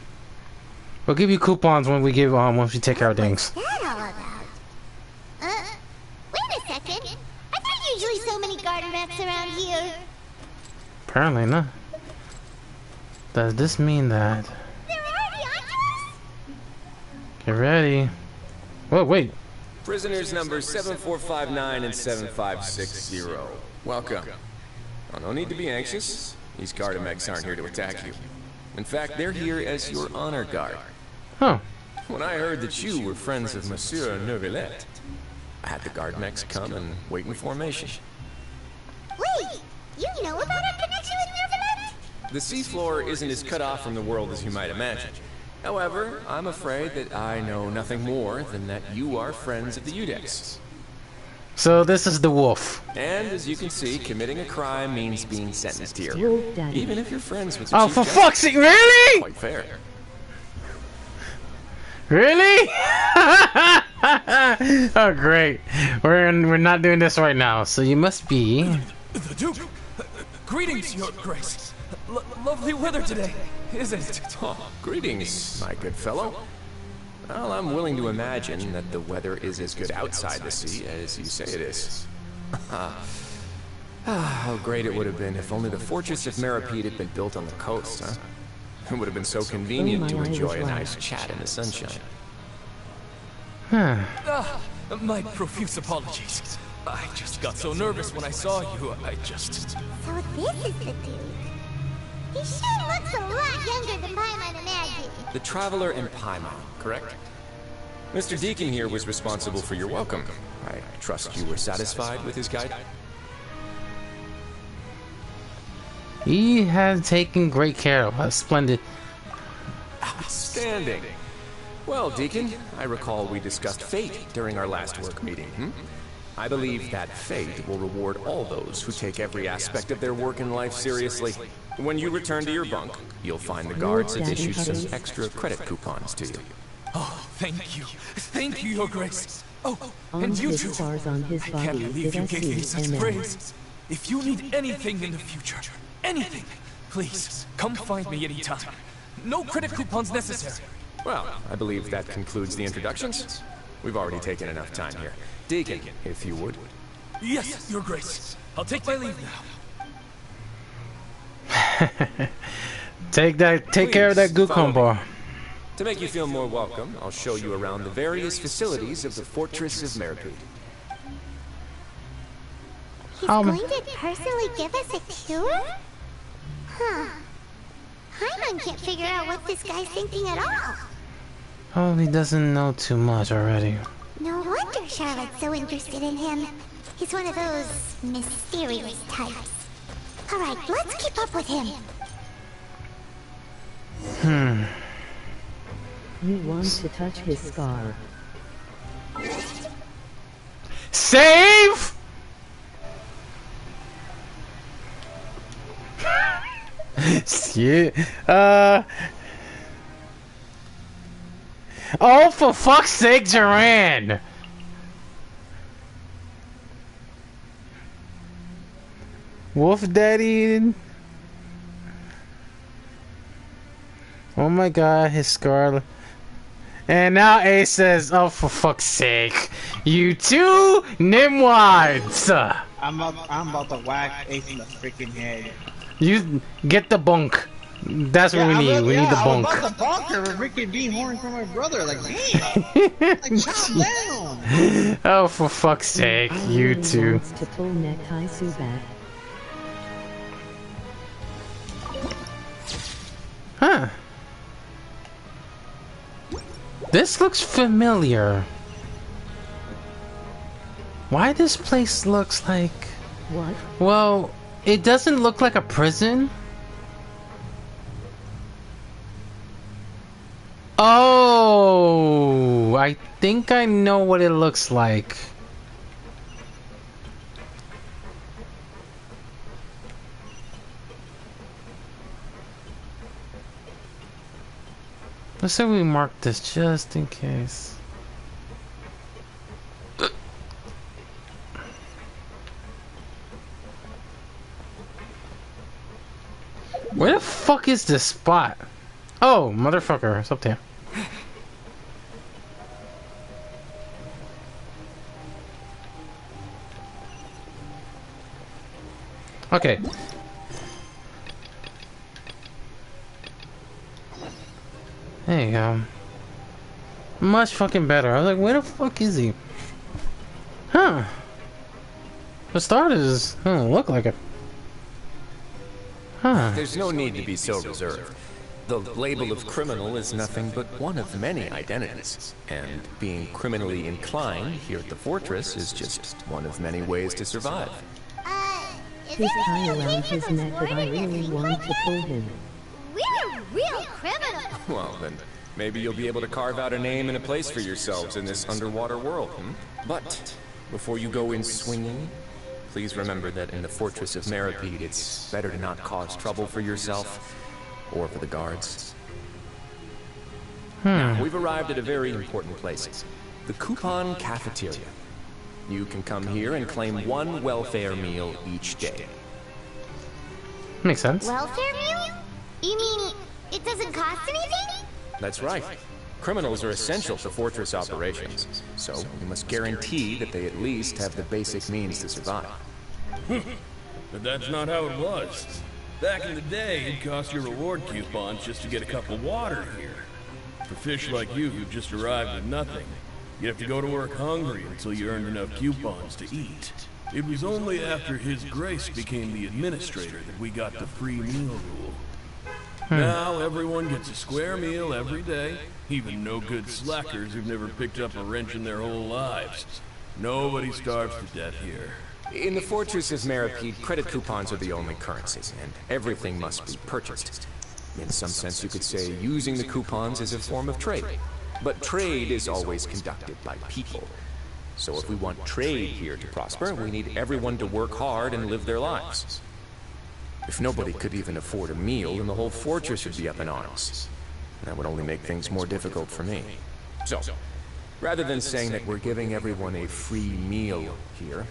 We'll give you coupons when we give once we take our things. What's that all about? Wait a second. Are there usually so many garden rats around here? Apparently not. Does this mean that? They're already onto us? Get ready. Whoa, wait. Prisoners numbers 7459 and 7560. Welcome. Oh, no need to be anxious. These Gardamex aren't here to attack you. In fact, they're here as your honor guard. Huh. When I heard that you were friends of Monsieur Neuvillette, I had the Gardamex come and wait in formation. Wait, you know about our connection with Neuvillette? The seafloor isn't as cut off from the world as you might imagine. However, I'm afraid that I know nothing more than that you are friends of the Udex. So this is the wolf. And as you can see, committing a crime means being sentenced here. Even if you're friends with the Oh, Chief for Justice. fuck's sake, really? Quite fair. Really? Oh, great. We're not doing this right now. So you must be. The Duke! Greetings, Your Grace. Lovely weather today, isn't it? Oh, greetings, my good fellow. Well, I'm willing to imagine that the weather is as good outside the sea as you say it is. How great it would have been if only the fortress of Meripede had been built on the coast, huh? It would have been so convenient to enjoy a nice chat in the sunshine. My profuse apologies. I just got so nervous when I saw you, I just... So this is the dude. He sure looks a lot younger than Paimon imagined. The Traveler in Paimon, correct? Mr. Deacon here was responsible for your welcome. I trust you were satisfied with his guide? He has taken great care of us. Splendid. Outstanding. Well, Deacon, I recall we discussed fate during our last work meeting, I believe that fate will reward all those who take every aspect of their work in life seriously. When you return to your bunk, you'll find the guards have issued some extra credit coupons to you. Oh, thank you. Thank you, Your Grace. Oh, On and you his too. stars on his I can't body, believe you did I gave me see such an praise. If you need anything in the future, anything, please, come find me anytime. No credit coupons necessary. Well, I believe that concludes the introductions. We've already taken enough time here. Deacon, if you would. Yes, Your Grace. I'll take my leave now. Take care of that Gukon bar. To make you feel more welcome, I'll show you around the various facilities of the Fortress of Meripede. He's going to personally give us a tour? Huh. Paimon can't figure out what this guy's thinking at all. Oh, he doesn't know too much already. No wonder Charlotte's so interested in him. He's one of those mysterious types. Alright, let's keep up with him. You want to touch his scar. Save! Yeah. Oh, for fuck's sake, Duran! Wolf Daddy. Oh my god, his scar. And now Ace says, oh, for fuck's sake. You two Nimwads! I'm about to whack Ace in the freaking head. You get the bunk. That's what we need. We need the bunk. I'm about to bonk her for freaking being horny for my brother. Like, damn! Like, chop down! Oh, for fuck's sake, you two. Wants to pull necktie Subat. Huh. This looks familiar. Why this place looks like... What? Well, it doesn't look like a prison. Oh, I think I know what it looks like. Let's say we mark this just in case. Where the fuck is this spot? Oh, motherfucker, it's up there. Okay. There you go. Much fucking better. I was like, where the fuck is he? Huh. For starters, doesn't look like it. Huh. There's no need to be so reserved. The label of criminal is nothing but one of many identities. And being criminally inclined here at the fortress is just one of many ways to survive. His tie around his neck that I really want to pull him. We're real criminals. Well, then maybe you'll be able to carve out a name and a place for yourselves in this underwater world, But before you go in swinging, please remember that in the Fortress of Meripede, it's better to not cause trouble for yourself or for the guards. Now, we've arrived at a very important place. The Coupon Cafeteria. You can come here and claim one welfare meal each day. Makes sense. Welfare meal? You mean it doesn't cost anything? That's right. Criminals are essential to fortress operations, so we must guarantee that they at least have the basic means to survive. But that's not how it was. Back in the day, it cost your reward coupons just to get a cup of water here. For fish like you who just arrived with nothing, you have to go to work hungry until you earned enough coupons to eat. It was only after His Grace became the administrator that we got the free meal rule. Now everyone gets a square meal every day, even no-good slackers who've never picked up a wrench in their whole lives. Nobody starves to death here. In the Fortress of Meripede, credit coupons are the only currency, and everything must be purchased. In some sense, you could say using the coupons is a form of trade. But trade is always conducted by people. So if we want trade here to prosper, we need everyone to work hard and live their lives. If nobody could even afford a meal, then the whole fortress would be up in arms. That would only make things more difficult for me. So, rather than saying that we're giving everyone a free meal here,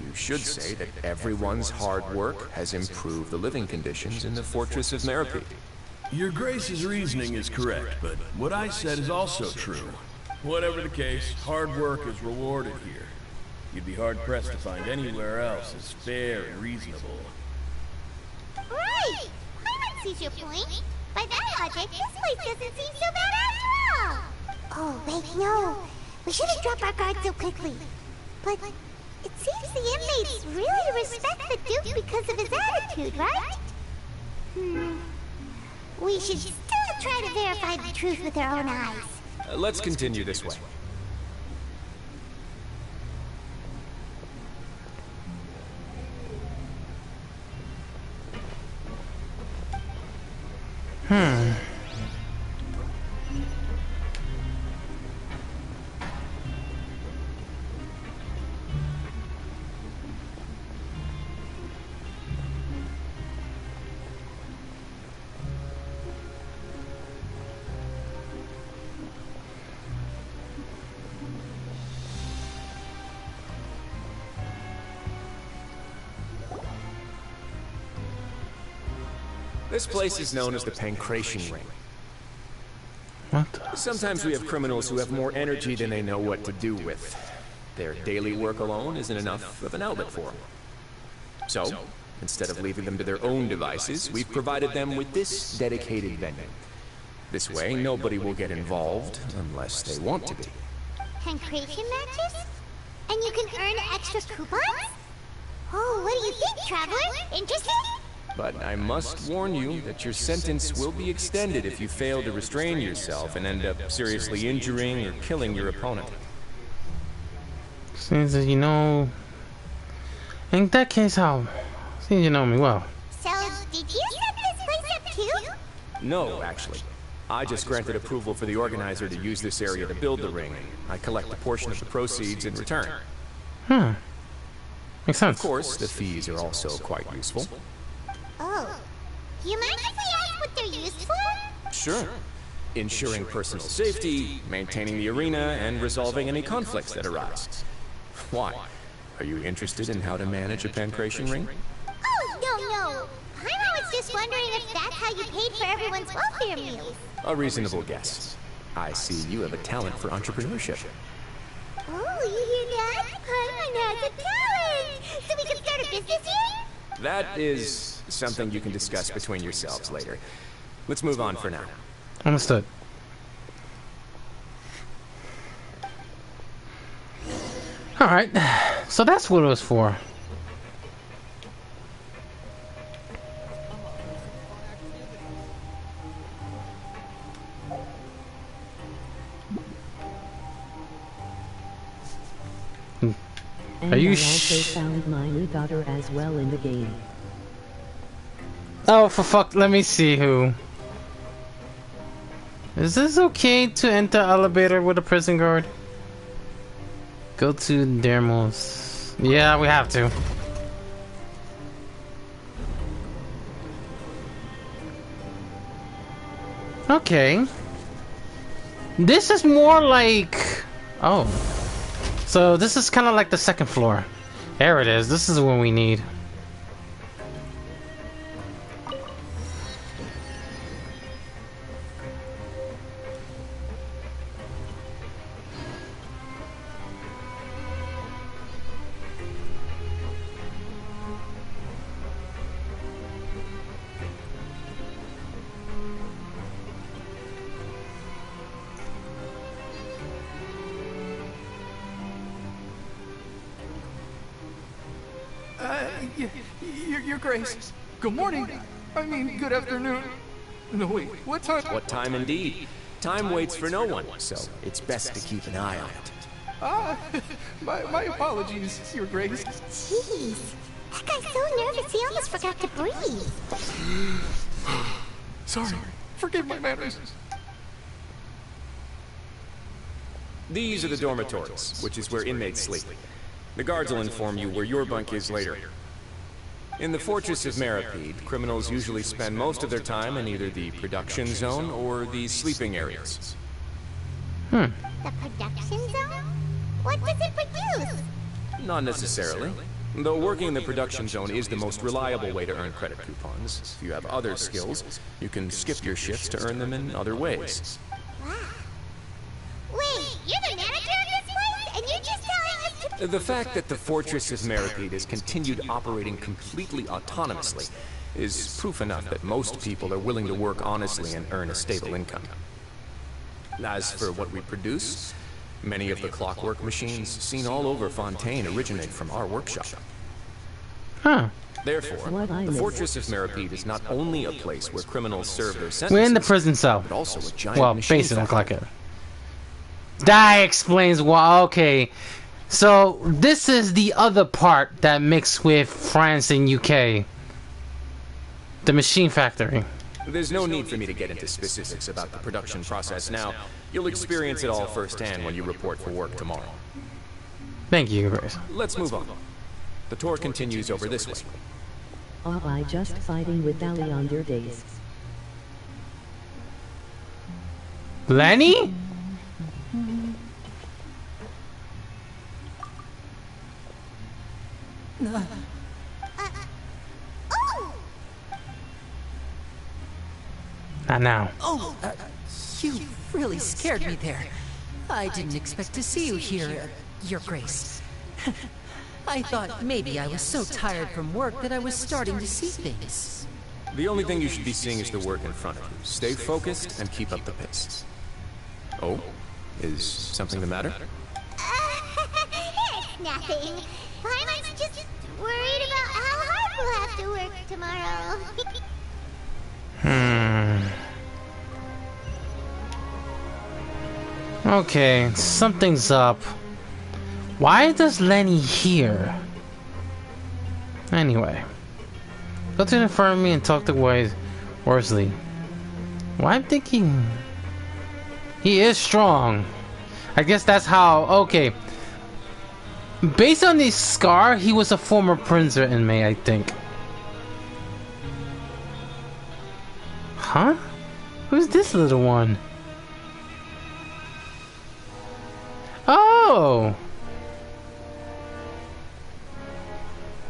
you should say that everyone's hard work has improved the living conditions in the Fortress of Meripede. Your Grace's reasoning is correct, but what I said is also true. Whatever the case, hard work is rewarded here. You'd be hard-pressed to find anywhere else as fair and reasonable. Right! Hyman sees your point. By that logic, this place doesn't seem so bad after all. Oh, wait, no. We shouldn't drop our guard so quickly. But it seems the inmates really respect the Duke because of his attitude, right? We should still try to verify the truth with our own eyes. Let's continue this way. This place is known as the Pancration Ring. What? Sometimes we have criminals who have more energy than they know what to do with. Their daily work alone isn't enough of an outlet for them. So, instead of leaving them to their own devices, we've provided them with this dedicated venue. This way, nobody will get involved unless they want to be. Pancration matches? And you can earn extra coupons? Oh, what do you think, Traveler? Interested? But I must warn you that your sentence will be extended if you fail to restrain yourself and end up seriously injuring or killing your opponent. Seems that you know... In that case, how? Seems you know me well. So, did you set this place up too? No, actually. I just granted approval for the organizer to use this area to build the ring. I collect a portion of the proceeds in return. Makes sense. Of course, the fees are also quite useful. Oh. Do you mind if we ask what they're used for? Sure. Ensuring personal safety, maintaining the arena, and resolving any conflicts that arise. Why? Are you interested in how to manage a pancration ring? Oh, no. I was just wondering if that's how you paid for everyone's welfare meals. A reasonable guess. I see you have a talent for entrepreneurship. Oh, you hear that? Paimon has a talent! So we can start a business here? That is something you can discuss between yourselves later. Let's move on for now. Understood. Alright, so that's what it was for. And Are you I also found my new daughter as well in the game. Oh, for fuck, let me see who. Is this okay to enter elevator with a prison guard? Go to Dermos. Yeah, we have to. Okay. This is more like... Oh. So this is kind of like the second floor. There it is. This is what we need. Your Grace. Good morning. I mean, good afternoon. No, wait, what time? What time indeed? Time waits for no one, so it's best to keep an eye on it. Ah, my apologies, Your Grace. Jeez, that guy's so nervous he almost forgot to breathe. Sorry, forgive my manners. These are the dormitories, which is where inmates sleep. The guards will inform you where your bunk is later. In the Fortress of Meripede, criminals usually spend most of their time in either the production zone or the sleeping areas. The production zone? What does it produce? Not necessarily. Though working in the production zone is the most reliable way to earn credit coupons. If you have other skills, you can skip your shifts to earn them in other ways. Wow. Wait, you're the manager of this place? And you're just telling us to... The fact that the Fortress of Meripede has continued operating completely autonomously is proof enough that most people are willing to work honestly and earn a stable income. As for what we produce, many of the clockwork machines seen all over Fontaine originate from our workshop. Huh. Therefore, the Fortress of Meripede is not only a place where criminals serve their sentences, We're in the prison cell. but also a giant Well, machine basically look like factory. it. That explains why. Okay. So, this is the other part that mixed with France and UK. The machine factory. There's no need for me to get into specifics about the production process now. You'll experience it all firsthand when you report for work tomorrow. Thank you, Grace. Let's move on. The tour continues over this way. Are I just fighting with Ali on your days? Lenny? Not now. Oh, you really scared me there. I didn't expect to see you here, Your Grace. I thought maybe I was so tired from work that I was starting to see things. The only thing you should be seeing is the work in front of you. Stay focused and keep up the pace. Oh? Is something the matter? It's nothing. Paimon's just worried about how hard we'll have to work tomorrow. Okay, something's up. Why does Lenny here? Anyway. Go to the infirmary and talk to Worsley. Why I'm thinking... He is strong. I guess that's how... Okay. Based on the scar, he was a former prison inmate, I think. Huh? Who's this little one? Oh!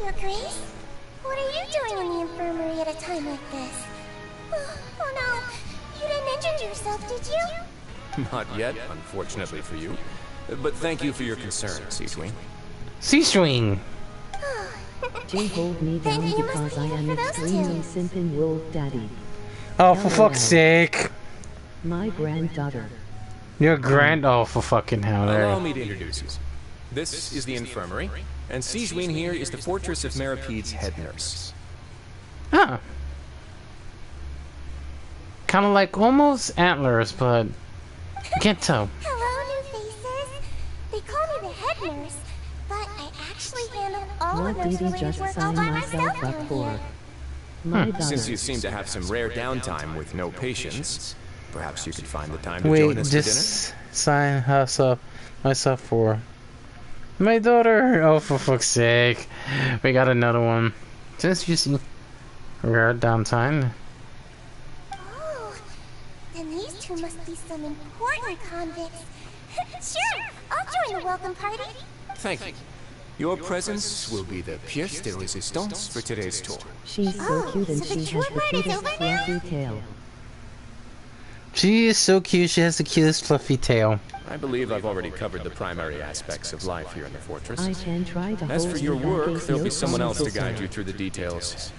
Your Grace? What are you doing in the infirmary at a time like this? Oh no, you didn't injure yourself, did you? Not yet, unfortunately for you. But thank you for your concern, C-Swing. C-Swing! Jay, hold me down Then you must because be I here am for those extremely two. simping wolf daddy. Oh, for fuck's sake. My granddaughter. Your grand... Oh, for fucking hell. There. Allow me to introduce you. This is the infirmary, and Sijuin here is the Fortress of Maripede's head nurse. Huh. Kind of like almost antlers, but you can't tell. Hello, new faces. They call me the head nurse, but I actually handle all What of did he nurse-related just work all sign by myself myself up down for? here. My daughter. Since you seem to have some rare downtime with no patients, perhaps you could find the time to Wait, join us for dinner? just sign myself for my daughter. Oh, for fuck's sake. We got another one. Since you see rare downtime. Oh, then these two must be some important convicts. Sure, I'll join the welcome party. Thank you. Your presence will be the pièce de résistance for today's tour. She's so cute and she has the cutest fluffy tail. She is so cute, she has the cutest fluffy tail. I believe I've already covered the primary aspects of life here in the fortress. I can try to As hold for your you back work, if there'll no be someone else to promises guide are. you through the details.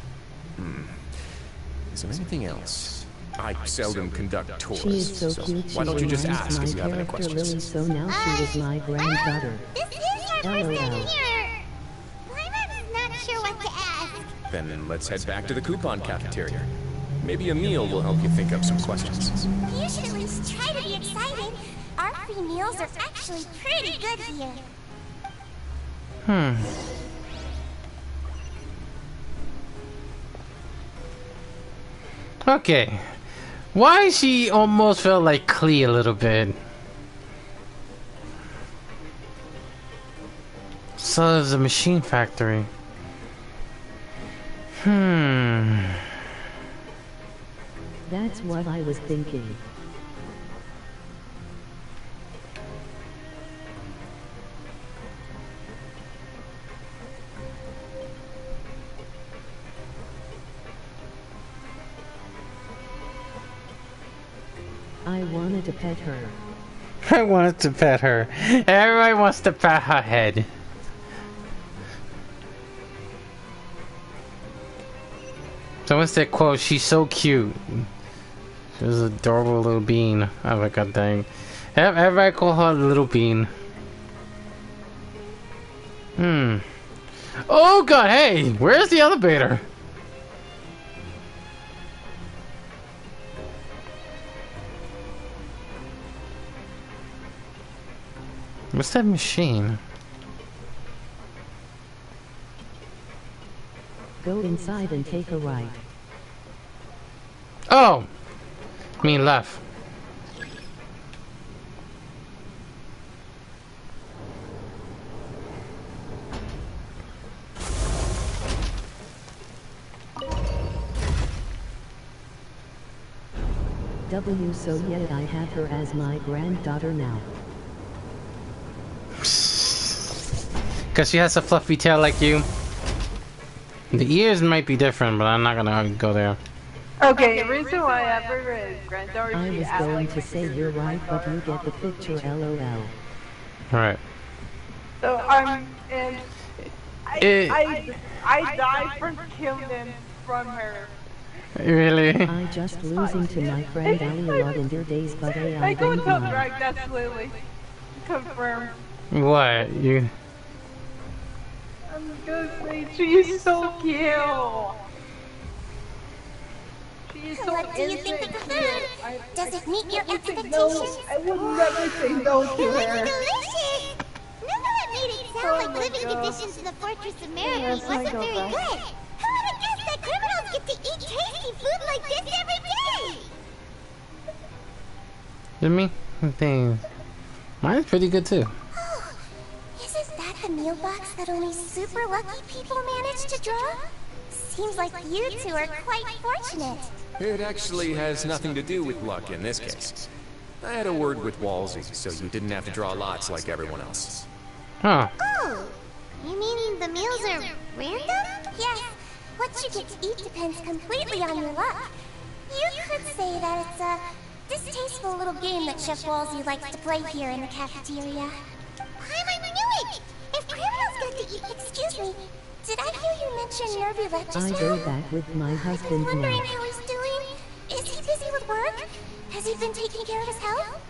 Is there anything else? I seldom conduct tours, She is so cute. why don't you just reminds ask my if you have any character Lily, questions? so now she is my granddaughter. This is our first time LOL. here. I'm not sure what to ask. Then let's head back to the coupon cafeteria. Maybe a meal will help you think up some questions. You should at least try to be excited. Our free meals are actually pretty good here. Okay. Why she almost felt like Klee a little bit? So there's a machine factory. That's what I was thinking. I wanted to pet her. I wanted to pet her. Everybody wants to pat her head. Someone said, quote, she's so cute. She's an adorable little bean. Oh my god dang. Everybody call her little bean. Oh god, hey! Where's the elevator? What's that machine? Go inside and take a ride. Oh! I mean left. So yeah, I have her as my granddaughter now. Cause she has a fluffy tail like you. The ears might be different, but I'm not gonna go there. Okay, the reason why I have her as granddaughter, I she was acts going like to my say sister, you're my right, but you daughter. get the picture, lol. Alright. So and I died from killing them from her. Really? I just losing to my friend Ali a lot in their days, but I go don't and tell mind. Drake that's Lily. Confirm. What? You... I'm gonna say she's so cute. She is so What do you think of the food? Does it meet your expectations? I would never say no to It looks her. delicious! None made it sound like living conditions in the Fortress of Maripede wasn't very good. Who would have guessed that criminals get to eat tasty food like this every day? You mean? Things. Mine's pretty good too. Isn't that the meal box that only super lucky people manage to draw? Seems like you two are quite fortunate. It actually has nothing to do with luck in this case. I had a word with Walsey, so you didn't have to draw lots like everyone else. Huh. Oh, you mean the meals are random? Yes. What you get to eat depends completely on your luck. You could say that it's a distasteful little game that Chef Walsey likes to play here in the cafeteria. I knew it! If criminals got to eat, excuse me, Did I hear you mention Nervulette just I now? go back with my husband Wondering now. how he's doing. Is he busy with work? Has he been taking care of his health?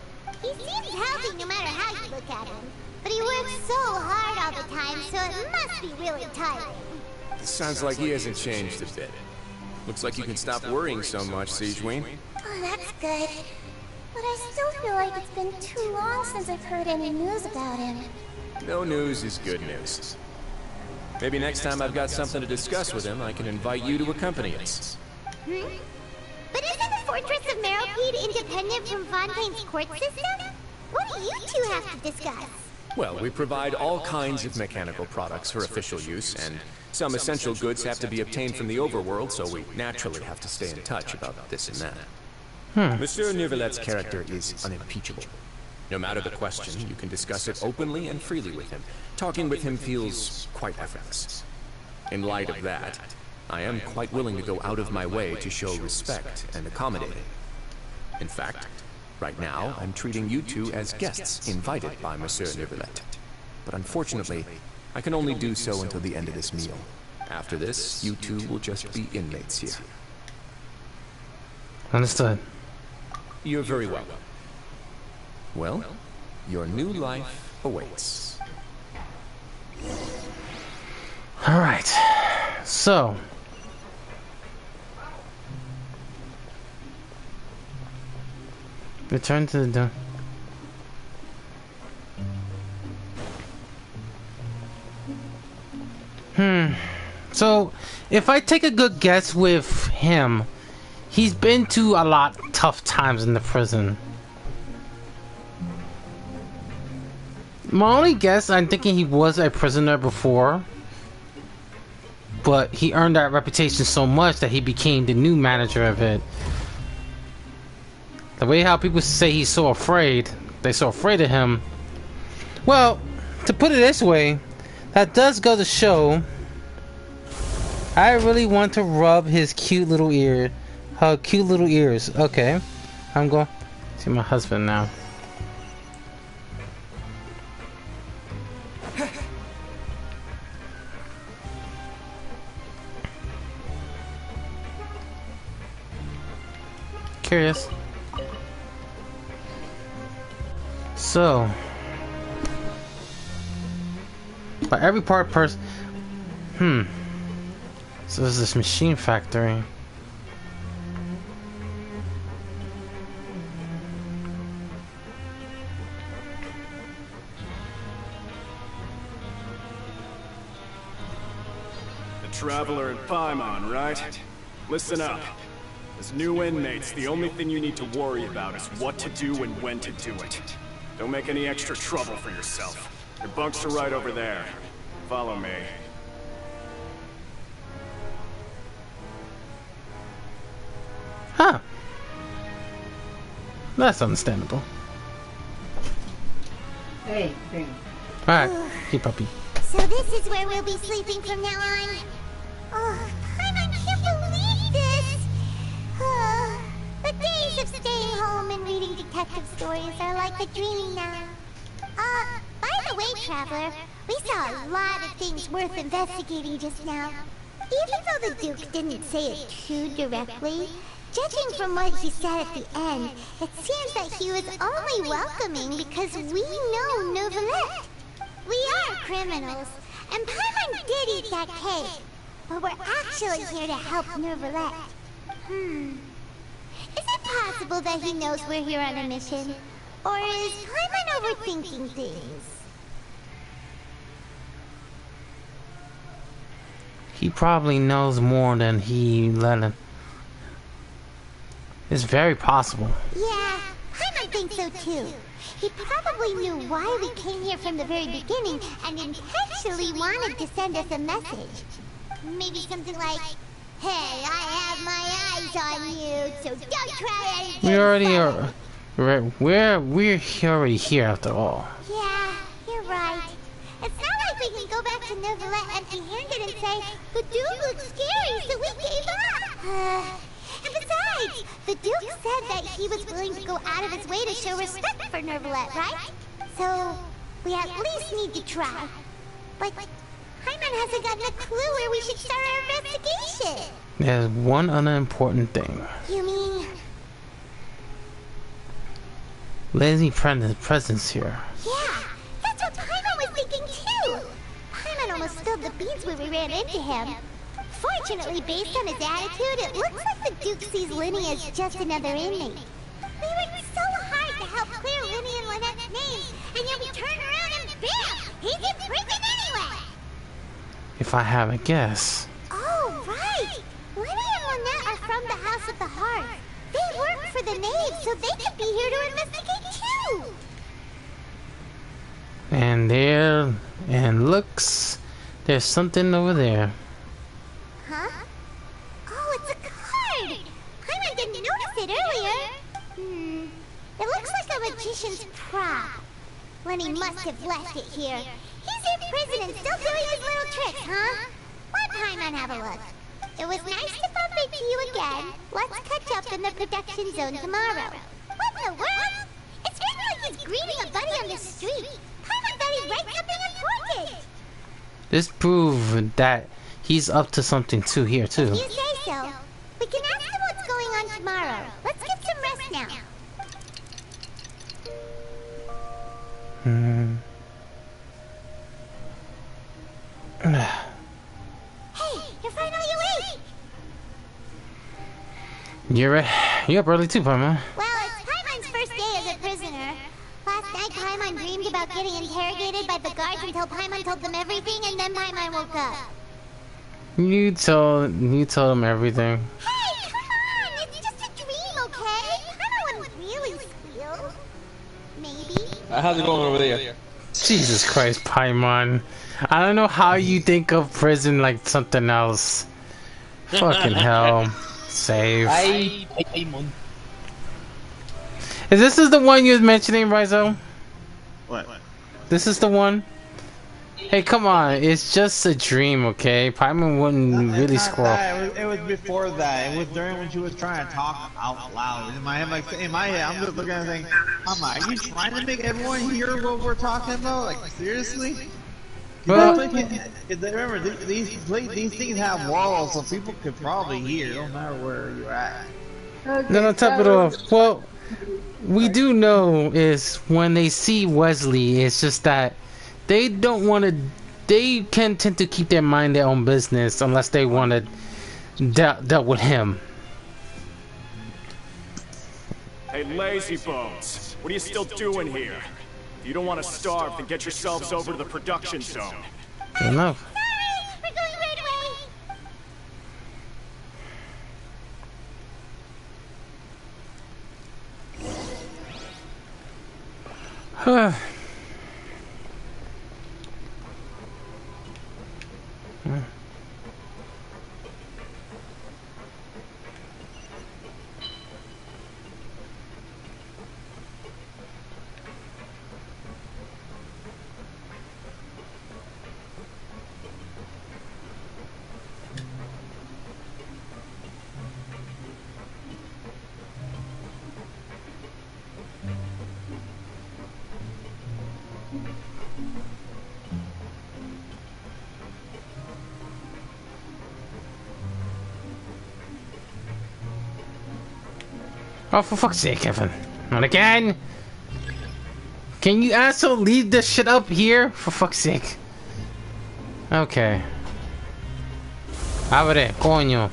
He seems healthy no matter how you look at him. But he works so hard all the time, so it must be really tiring. Sounds like he hasn't changed a bit. Looks like you can stop worrying so much, Siegeween. Oh, that's good. But I still feel like it's been too long since I've heard any news about him. No news is good news. Maybe next time I've got something to discuss with him, I can invite you to accompany us. But isn't the Fortress of Meropide independent from Fontaine's court system? What do you two have to discuss? Well, we provide all kinds of mechanical products for official use, and some essential goods have to be obtained from the overworld, so we naturally have to stay in touch about this and that. Monsieur Nervulette's character is unimpeachable. No matter the question, you can discuss it openly and freely with him. Talking with him feels quite effortless. In light of that, I am quite willing to go out of my way to show respect and accommodate him. In fact, right now, I'm treating you two as guests invited by Monsieur Nervulette. But unfortunately, I can only do so until the end of this meal. After this, you two will just be inmates here. Understood. You're very welcome. Well, your new life awaits. Alright. So. Return to the... So, if I take a good guess with him, he's been to a lot tough times in the prison. My only guess, I'm thinking he was a prisoner before, but he earned that reputation so much that he became the new manager of it. The way how people say he's so afraid, they're so afraid of him. Well, to put it this way, that does go to show I really want to rub his cute little ear. Her cute little ears. Okay. I'm going to see my husband now. Curious. So, by every part person. So there's this machine factory. The Traveler and Paimon, right? Listen up. As new inmates, the only thing you need to worry about is what to do and when to do it. Don't make any extra trouble for yourself. Your bunks are right over there. Follow me. Huh. That's understandable. Hey. Alright, hey puppy. So this is where we'll be sleeping from now on. Oh, I can't believe this! The days of staying home and reading detective stories are like a dream now. By the way, Traveler, we saw a lot of things worth investigating just now. Even though the Duke didn't say it too directly, judging from what he said at the end, it seems that he was only welcoming because we know Nervulette. We are criminals, and Paimon did eat that cake, but we're actually here to help Nervulette. Is it possible that he knows we're here on a mission? Or is Paimon overthinking things? He probably knows more than he let him. It's very possible. Yeah, Paimon thinks so too. He probably knew why we came here from the very beginning and intentionally wanted to send us a message. Maybe something like, hey, I have my eyes on you, so don't try anything. We already are. We're already here after all. Yeah, you're right. It's not like we can go back to Nervulette empty-handed and say, the Duke looks scary, so we gave up. And besides, the Duke said that he was willing to go out of his way to show respect for Nervulette, right? So, we at least need to try. But Paimon hasn't gotten a clue where we should start our investigation. There's one other important thing. You mean... Lazy presence here. Yeah, that's what Paimon was thinking too. Paimon almost spilled the beans when we ran into him. Fortunately, based on his attitude, it looks like the Duke sees Linny as just another inmate. We worked so hard to help clear Linny and Lynette's names, and yet we turn around and bam! He's in prison anyway! If I have a guess. Oh, right! Linny and Lynette are from the House of the Heart. They work for the Knave, so they could be here to investigate too! And looks, there's something over there. Huh? Oh, it's a card! Paimon didn't notice it earlier. It looks like a magician's prop. Lenny must have left it here. He's in prison and still doing his little tricks, huh? Let Paimon have a look. It was nice to bump into you again. Let's catch up in the production zone tomorrow. What in the world? It's kind of like he's greeting a buddy on the street. Paimon thought he'd write something important. This proves that he's up to something too here too. If you say so. We can ask him what's going on tomorrow. Let's get some rest now. Hey, you're finally awake! You're up early too, Paimon. Well, it's Paimon's first day as a prisoner. Last night, Paimon dreamed about getting interrogated by the guards until Paimon told them everything, and then Paimon woke up. You told him everything. Hey, come on! It's just a dream, okay? Paimon wouldn't really squeal. Maybe. How's it going over there? Jesus Christ, Paimon. I don't know how you think of prison like something else. Fucking hell. Save. Paimon. Is this the one you was mentioning, Rizzo? What? This is the one? Hey, come on. It's just a dream, okay? Paimon wouldn't really scroll. It was before that. It was during when she was trying to talk out loud. In my head, I'm just looking at it saying, Mama, are you trying to make everyone hear what we're talking about? Like, seriously? Well, remember, these things have walls, so people could probably hear, no matter where you're at. No, no, top it off. Well, we do know is when they see Wesley, it's just that they don't want to. They can tend to keep their mind their own business unless they want to dealt with him. Hey, lazy bones, what are you still doing here? If you don't want to starve, then get yourselves over to the production zone. Good enough. Sorry, we're going right away. Oh, for fuck's sake, Kevin. Not again! Can you also leave this shit up here? For fuck's sake. Okay. Abre, coño.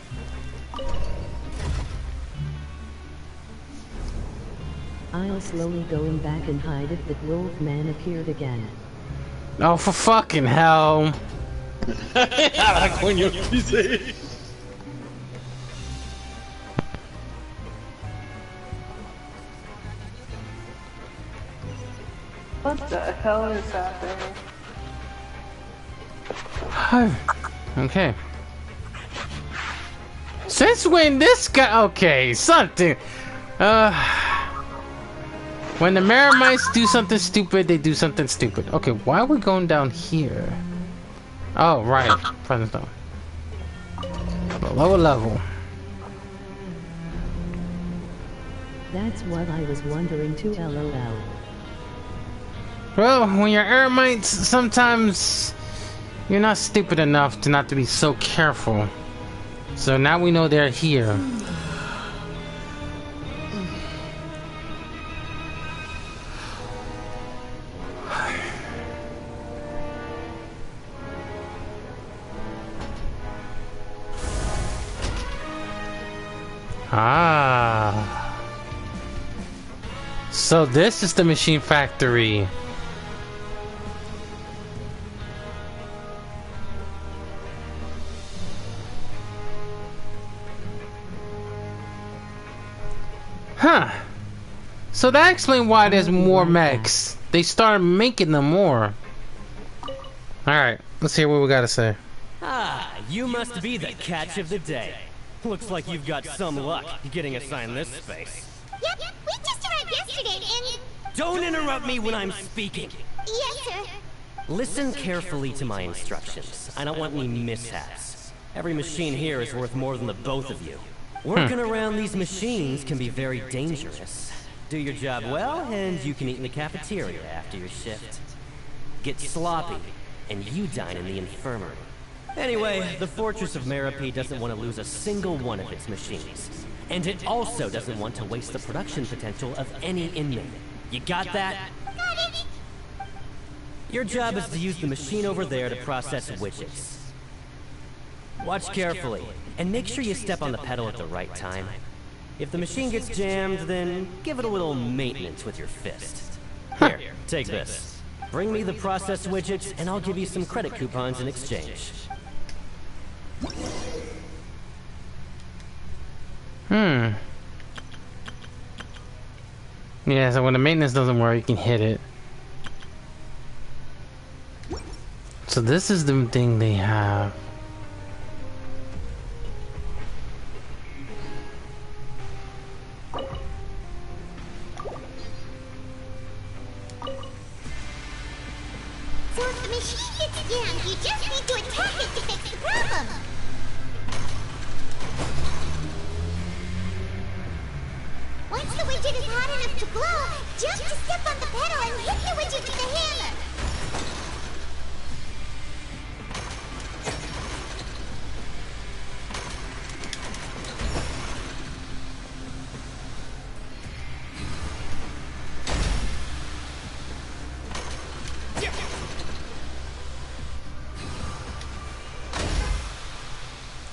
I'll slowly going back and hide if the Wolfman appeared again. Oh, for fucking hell. Coño, dice. What the hell is happening? Okay. Since when this guy... Okay, something... when the Maramites do something stupid, they do something stupid. Okay, why are we going down here? Oh, right. Present zone. The lower level. That's what I was wondering too, lol. Well, when you're Eremites, sometimes You're not stupid enough to not to be so careful. So now we know they're here. Ah. So this is the machine factory. Huh. So that explains why there's more mechs. They started making them more. Alright, let's hear what we gotta say. Ah, you must be the catch of the day. Looks like you've got some luck getting assigned this space. Yep, we just arrived yesterday and... Don't interrupt me when I'm speaking. Yes, sir. Listen carefully to my instructions. I don't want any mishaps. Every machine here is worth more than the both of you. Working around these machines can be very dangerous. Do your job well, and you can eat in the cafeteria after your shift. Get sloppy, and you dine in the infirmary. Anyway, the Fortress of Merope doesn't want to lose a single one of its machines. And it also doesn't want to waste the production potential of any inmate. You got that? Got it. Your job is to use the machine over there to process widgets. Watch carefully, and make sure you step on the pedal at the right time. If the machine gets jammed, then give it a little maintenance with your fist. Here, take this. Bring me the processed widgets, and I'll give you some credit coupons in exchange. Yeah, so when the maintenance doesn't work, you can hit it. So this is the thing they have. So if the machine gets jammed, you just need to attack it to fix the problem. Once the widget is hot enough to glow, just step on the pedal and hit the widget with the hammer.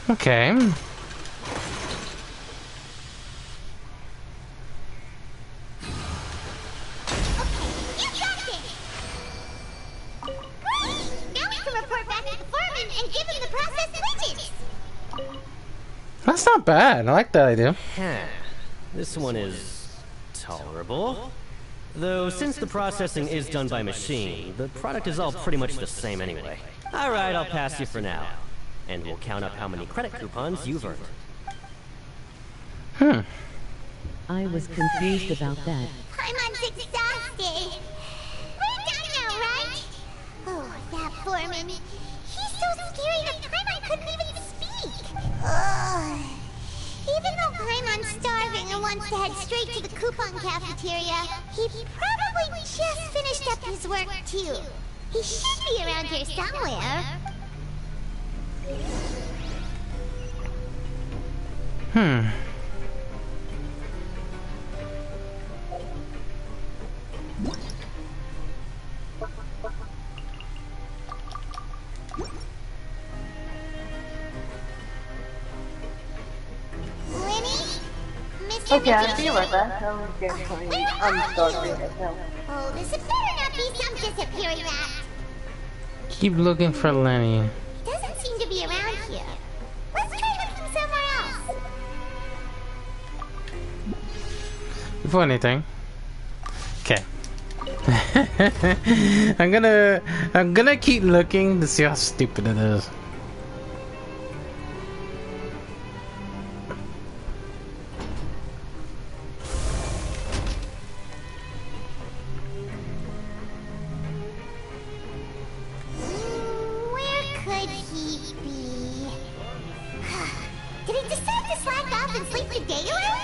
Okay. That's not bad. I like that idea. This one is tolerable. Though since the processing is done by machine, the product is all pretty much the same anyway. Alright, I'll pass you for now. And we'll count up how many credit coupons you've earned. I was confused about that. Paimon's exhausted. We're done now, right? Oh, that foreman. He's so scary that Paimon couldn't even speak. Ugh. Even though Paimon's starving and wants to head straight to the coupon cafeteria, he probably just finished up his work too. He should be around here somewhere. Okay, I'll be right back. I'm getting hungry. I'm starving right now. Oh, this better not be some disappearing rat. Keep looking for Lenny. Doesn't seem to be around here. Let's try looking somewhere else. Before anything. Okay. I'm gonna keep looking to see how stupid it is. Where could he be? Did he decide to slack off and sleep the day away?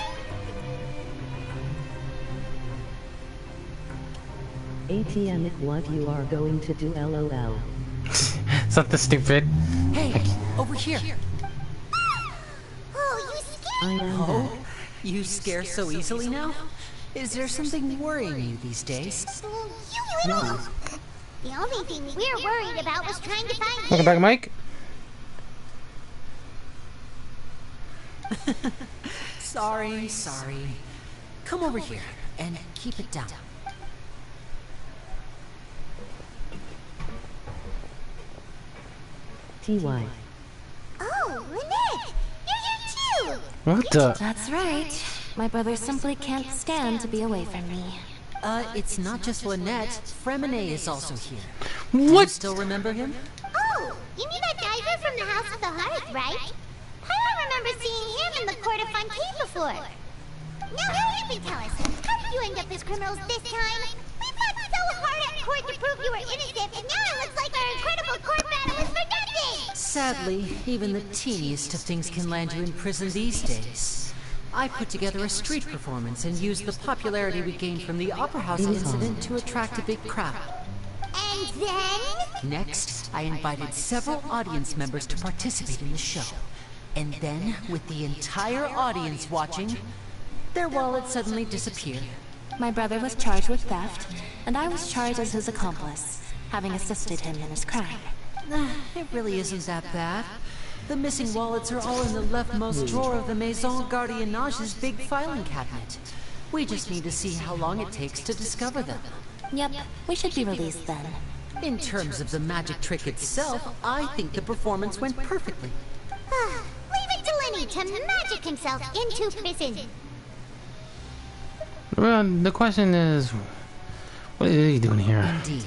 ATM, what you are going to do, LOL. Something stupid. Hey, over here. Oh, you scared me. Oh, you scare so easily now? Is there something worrying you these days? You little... The only thing we're worried about was trying to find you. Welcome back, Mike. Sorry. Come over here and keep it down. TY. Oh, Lynette! You're here too! What the? That's right. My brother simply can't stand to be away from me. It's not just Lynette. Fremine is also here. What? Do you still remember him? Oh, you mean that diver from the House of the Hearth, right? I don't remember seeing him in the Court of Fontaine before. Now, hurry up and tell us, how did you end up as criminals this time? We fought so hard at court to prove you were innocent, and now it looks like our incredible court battle was for nothing! Sadly, even the teeniest of things can land you in prison these days. I put together a street performance and used the popularity we gained from the Opera House incident to attract a big crowd. And then? Next, I invited several audience members to participate in the show. And then, with the entire audience watching, their wallet suddenly disappeared. My brother was charged with theft, and I was charged as his accomplice, having assisted him in his crime. It really isn't that bad. The missing wallets are all in the leftmost drawer of the Maison Gardiennage's big filing cabinet. We just need to see how long it takes to discover them. Yep, we should be released then. In terms of the magic trick itself, I think the performance went perfectly. Leave it to Lenny to magic himself into prison. Well, the question is, what are you doing here? Indeed.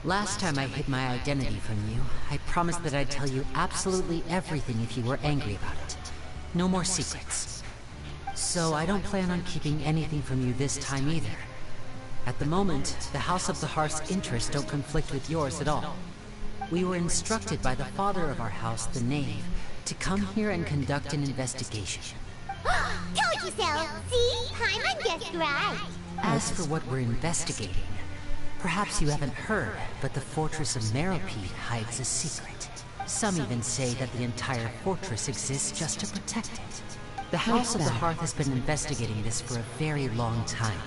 Last time I hid my identity from you, I promised that I'd tell you absolutely everything if you were angry about it. No more secrets. So I don't plan on keeping anything from you this time either. At the moment, the House of the Hearth's interests don't conflict with yours at all. We were instructed by the father of our house, the Knave, to come here and conduct an investigation. Told you so! See? Paimon guessed right! As for what we're investigating, perhaps you haven't heard, but the fortress of Meropide hides a secret. Some even say that the entire fortress exists just to protect it. The House of the Hearth has been investigating this for a very long time,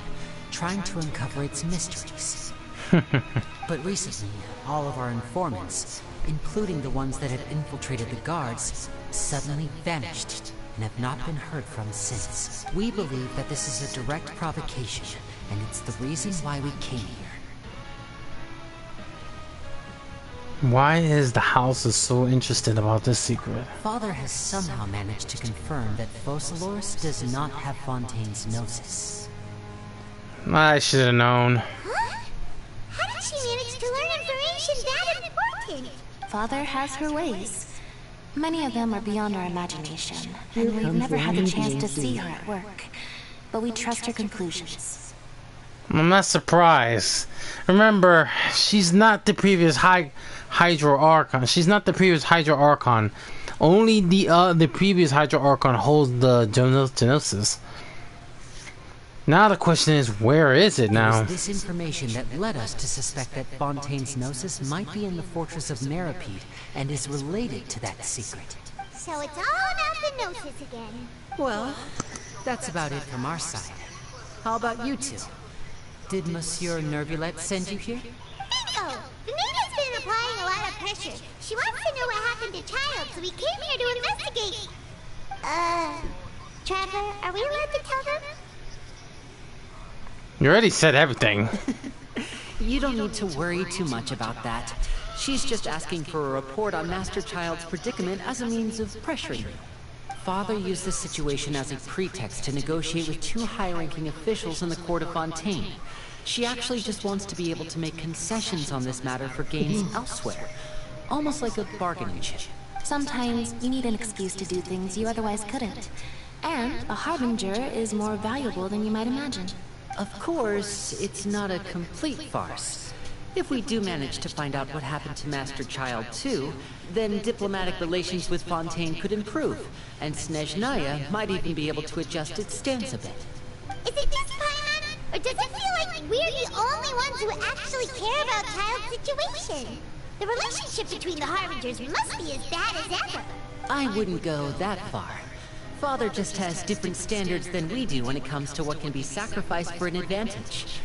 trying to uncover its mysteries. But recently, all of our informants, including the ones that had infiltrated the guards, suddenly vanished and have not been heard from since. We believe that this is a direct provocation, and it's the reason why we came here. Why is the house so interested about this secret? Father has somehow managed to confirm that Focalors does not have Fontaine's gnosis. I should have known. How did she manage to learn information that important? Father has her ways. Many of them are beyond our imagination, and we've never had the chance to see her at work. But we trust her conclusions. I'm not surprised. Remember, she's not the previous Hydro Archon. She's not the previous Hydro Archon. Only the previous Hydro Archon holds the Gnosis. Now the question is, where is it now? It was this information that led us to suspect that Fontaine's gnosis might be in the fortress of Meropide and is related to that secret. So it's all about the gnosis again. Well, that's about it from our side. How about you two? Did Monsieur Nervulette send you here? Bingo! The maid has been applying a lot of pressure. She wants to know what happened to Child, so we came here to investigate. Trevor, are we allowed to tell them? You already said everything. You don't need to worry too much about that. She's just asking for a report on Master Child's predicament as a means of pressuring you. Father used this situation as a pretext to negotiate with two high-ranking officials in the court of Fontaine. She actually just wants to be able to make concessions on this matter for gains elsewhere. Almost like a bargaining chip. Sometimes you need an excuse to do things you otherwise couldn't. And a harbinger is more valuable than you might imagine. Of course, it's not a complete farce. If we do manage to find out what happened to Master Child too, then diplomatic relations with Fontaine could improve, and Snezhnaya might even be able to adjust its stance a bit. Is it just Paimon? Or does it feel like we're the only ones who actually care about Child's situation? The relationship between the Harbingers must be as bad as ever. I wouldn't go that far. Father just has different standards than we do when it comes to what can be sacrificed for an advantage.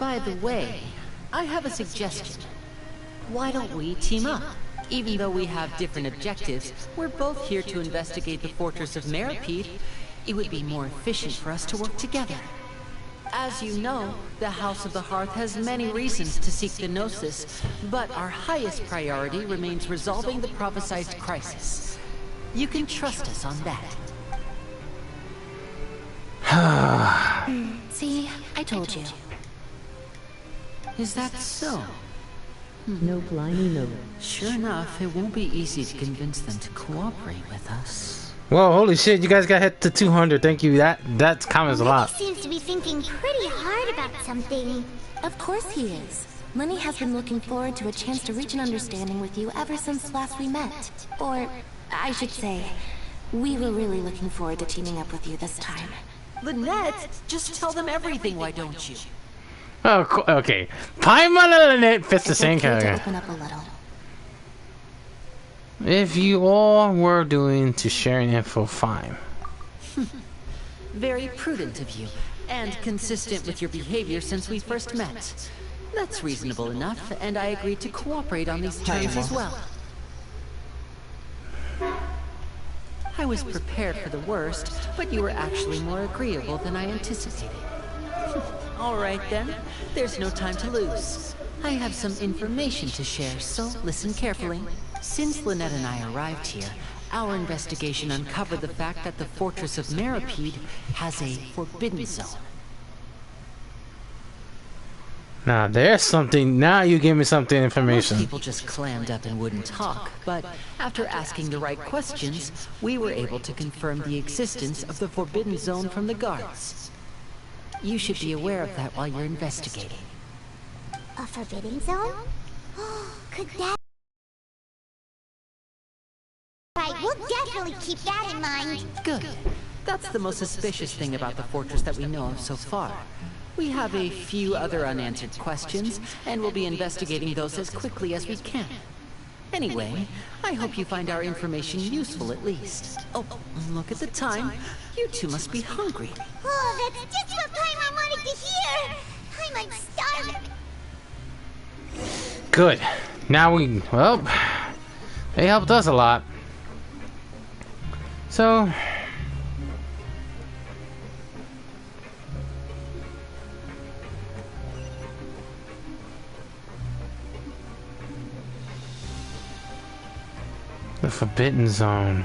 By the way, I have a suggestion. Why don't we team up? Even though we have different objectives, we're both here to investigate the fortress of Meripede. It would be more efficient for us to work together. As you know, the House of the Hearth has many reasons to seek the Gnosis, but our highest priority remains resolving the prophesized crisis. You can trust us on that. See, I told you. Is that so? No blimey no. Sure enough, it won't be easy to convince them to cooperate with us. Whoa, holy shit, you guys got hit to 200. Thank you. That comments a lot. Seems to be thinking pretty hard about something. Of course he is. Lenny has been looking forward to a chance to reach an understanding with you ever since last we met. Or, I should say, we were really looking forward to teaming up with you this time. Lynette, just tell them everything, why don't you? Oh, cool. Okay. Paimon and Lynette fits the same character. Open up a little. If you all were doing to sharing info, fine. Very prudent of you, and consistent with your behavior since we first met. That's reasonable enough, and I agreed to cooperate on these terms as well. I was prepared for the worst, but you were actually more agreeable than I anticipated. All right then, there's no time to lose. I have some information to share, so listen carefully. Since Lynette and I arrived here, our investigation uncovered the fact that the fortress of Meripede has a forbidden zone. Now there's something. Now you give me something information. Most people just clammed up and wouldn't talk, but after asking the right questions, we were able to confirm the existence of the forbidden zone from the guards. You should be aware of that while you're investigating. A forbidden zone? Could that... Right, we'll definitely keep that in mind. Good. That's the most suspicious thing about the fortress that we know of so far. We have a few other unanswered questions, and we'll be investigating those as quickly as we can. Anyway, I hope you find our information useful at least. Oh, look at the time. You two must be hungry. Oh, that's just what Paimon wanted to hear! I'm starving! Good. Now we... Well, they helped us a lot. So... The Forbidden Zone.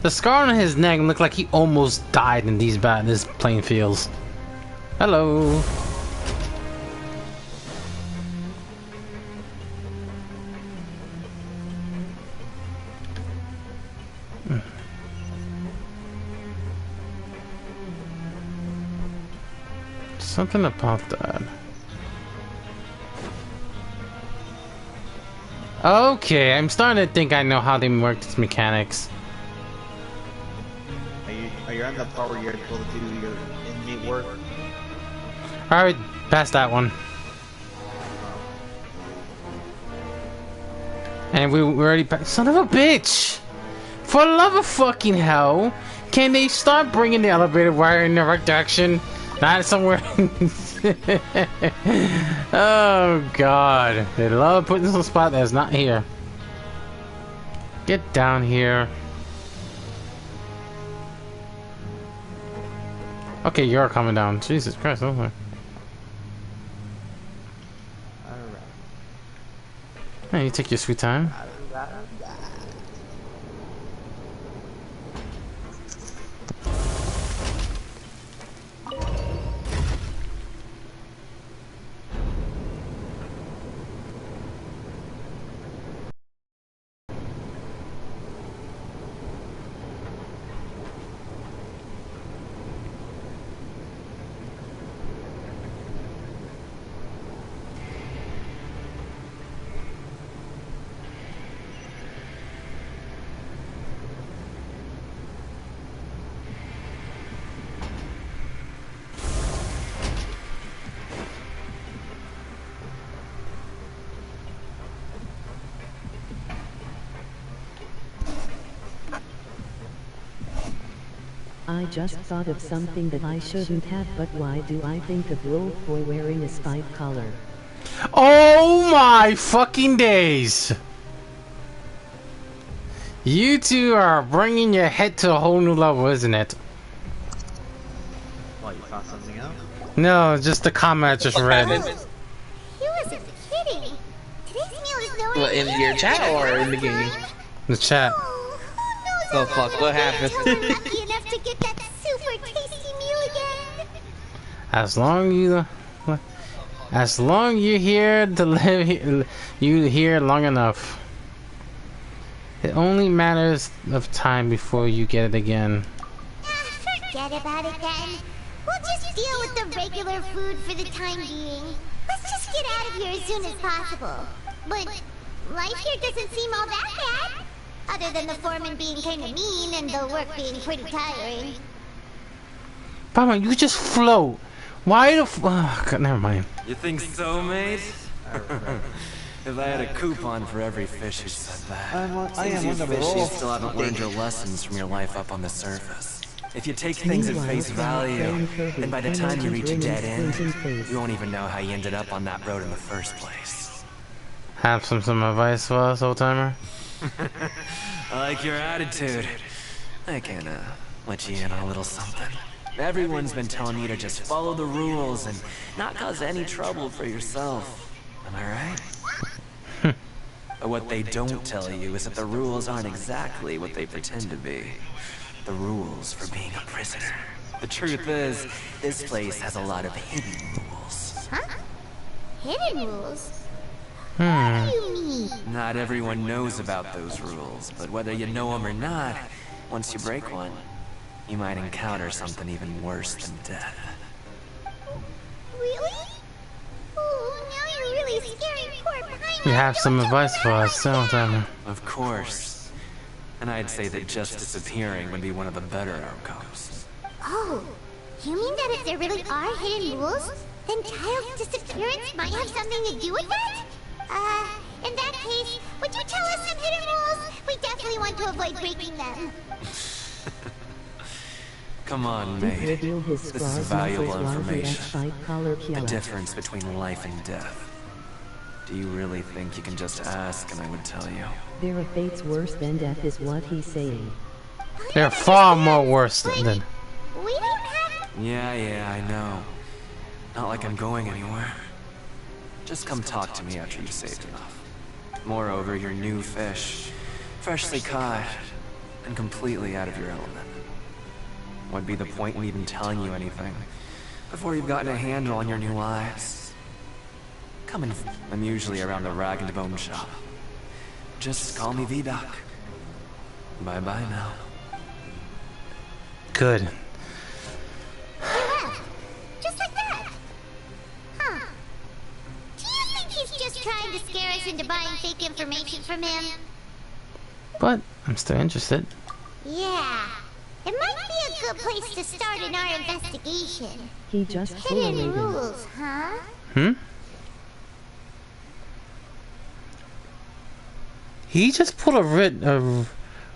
The scar on his neck looked like he almost died in these playing fields. Hello. Something about that. Okay, I'm starting to think I know how they work these mechanics. Are you on the part where you're able to do your inmate work? Alright, past that one. And we already son of a bitch! For the love of fucking hell, can they start bringing the elevator wire in the right direction? Not somewhere. Oh god, they love putting some spot that's not here. Get down here. Okay, you're coming down. Jesus Christ, okay. Hey, you take your sweet time. I just thought of something that I shouldn't have, but why do I think of Wolf Boy wearing a spike collar? Oh my fucking days! You two are bringing your head to a whole new level, isn't it? What, you found something out? No, just the comment I just read. He wasn't kidding. Today's meal is nowhere What, in your chat or in the game? The chat. Oh fuck, what happened? lucky enough to get that super tasty meal again. As long you're here to live, you here long enough. It only matters of time before you get it again. Forget about it then. We'll just deal with the regular food for the time being. Let's just get out of here as soon as possible. But life here doesn't seem all that bad. Other than the foreman being kinda mean and the work being pretty tiring. Mama, you just float. Why the oh, God, never mind. You think so, mate? If I had a coupon for every fish who said that. I am on the Fish, roll. you still haven't learned your lessons from your life up on the surface. If you take things at face value, then by the time you reach a dead end, you won't even know how you ended up on that road in the first place. Have some advice for us, old timer? I like your attitude. I can, let you in on a little something. Everyone's been telling you to just follow the rules and not cause any trouble for yourself. Am I right? But what they don't tell you is that the rules aren't exactly what they pretend to be. The rules for being a prisoner. The truth is, this place has a lot of hidden rules. Huh? Hidden rules? What do you mean? Not everyone knows about those rules, but whether you know them or not, once you break one, you might encounter something even worse than death. Really? Oh, now you're really scaring poor Paimon. You have some advice for us, don't you? Of course. And I'd say that just disappearing would be one of the better outcomes. Oh, you mean that if there really are hidden rules, then child's disappearance might have something to do with that? In that case, would you tell us some hidden rules? We definitely want to avoid breaking them. Come on, mate. This is valuable information. The The difference between life and death. Do you really think you can just ask and I would tell you? There are fates worse than death is what he's saying. They're far more worse than. We don't have... Yeah, I know. Not like I'm going anywhere. Just come talk to me after you've saved enough. Moreover, you're new fish, freshly caught, and completely out of your element. What'd be the point in even telling you anything before you've gotten a handle on your new lives? Come in. I'm usually around the rag and bone shop. Just call me Vidoc. Bye-bye now. Good. He left. Just like that. Huh. Do you think he's just trying to scare us into buying fake information from him? But I'm still interested. Yeah. It might be a good place to start in our investigation. He just Hidden tolerated. rules, huh? He just pulled a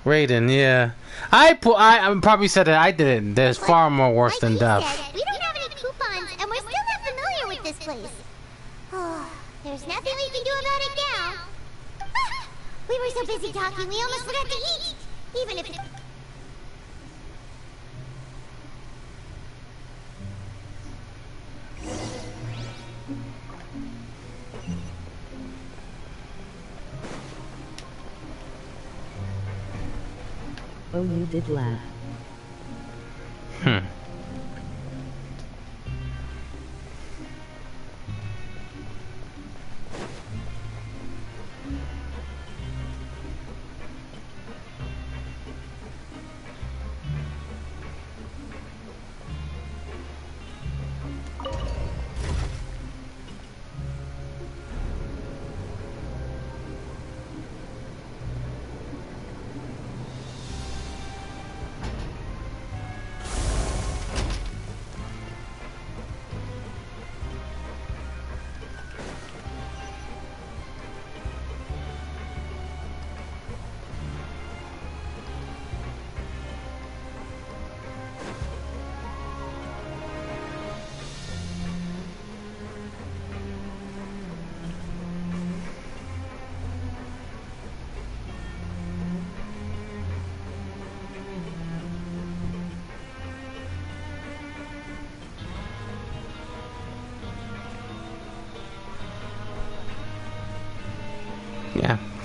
Raiden, yeah. I probably said that I did it. There's far more worse than death. We don't have any coupons, and we're still not familiar with this place. Oh, there's nothing we can do about it now. Ah, we were so busy talking, we almost forgot to eat. Even if it... Oh, you did laugh.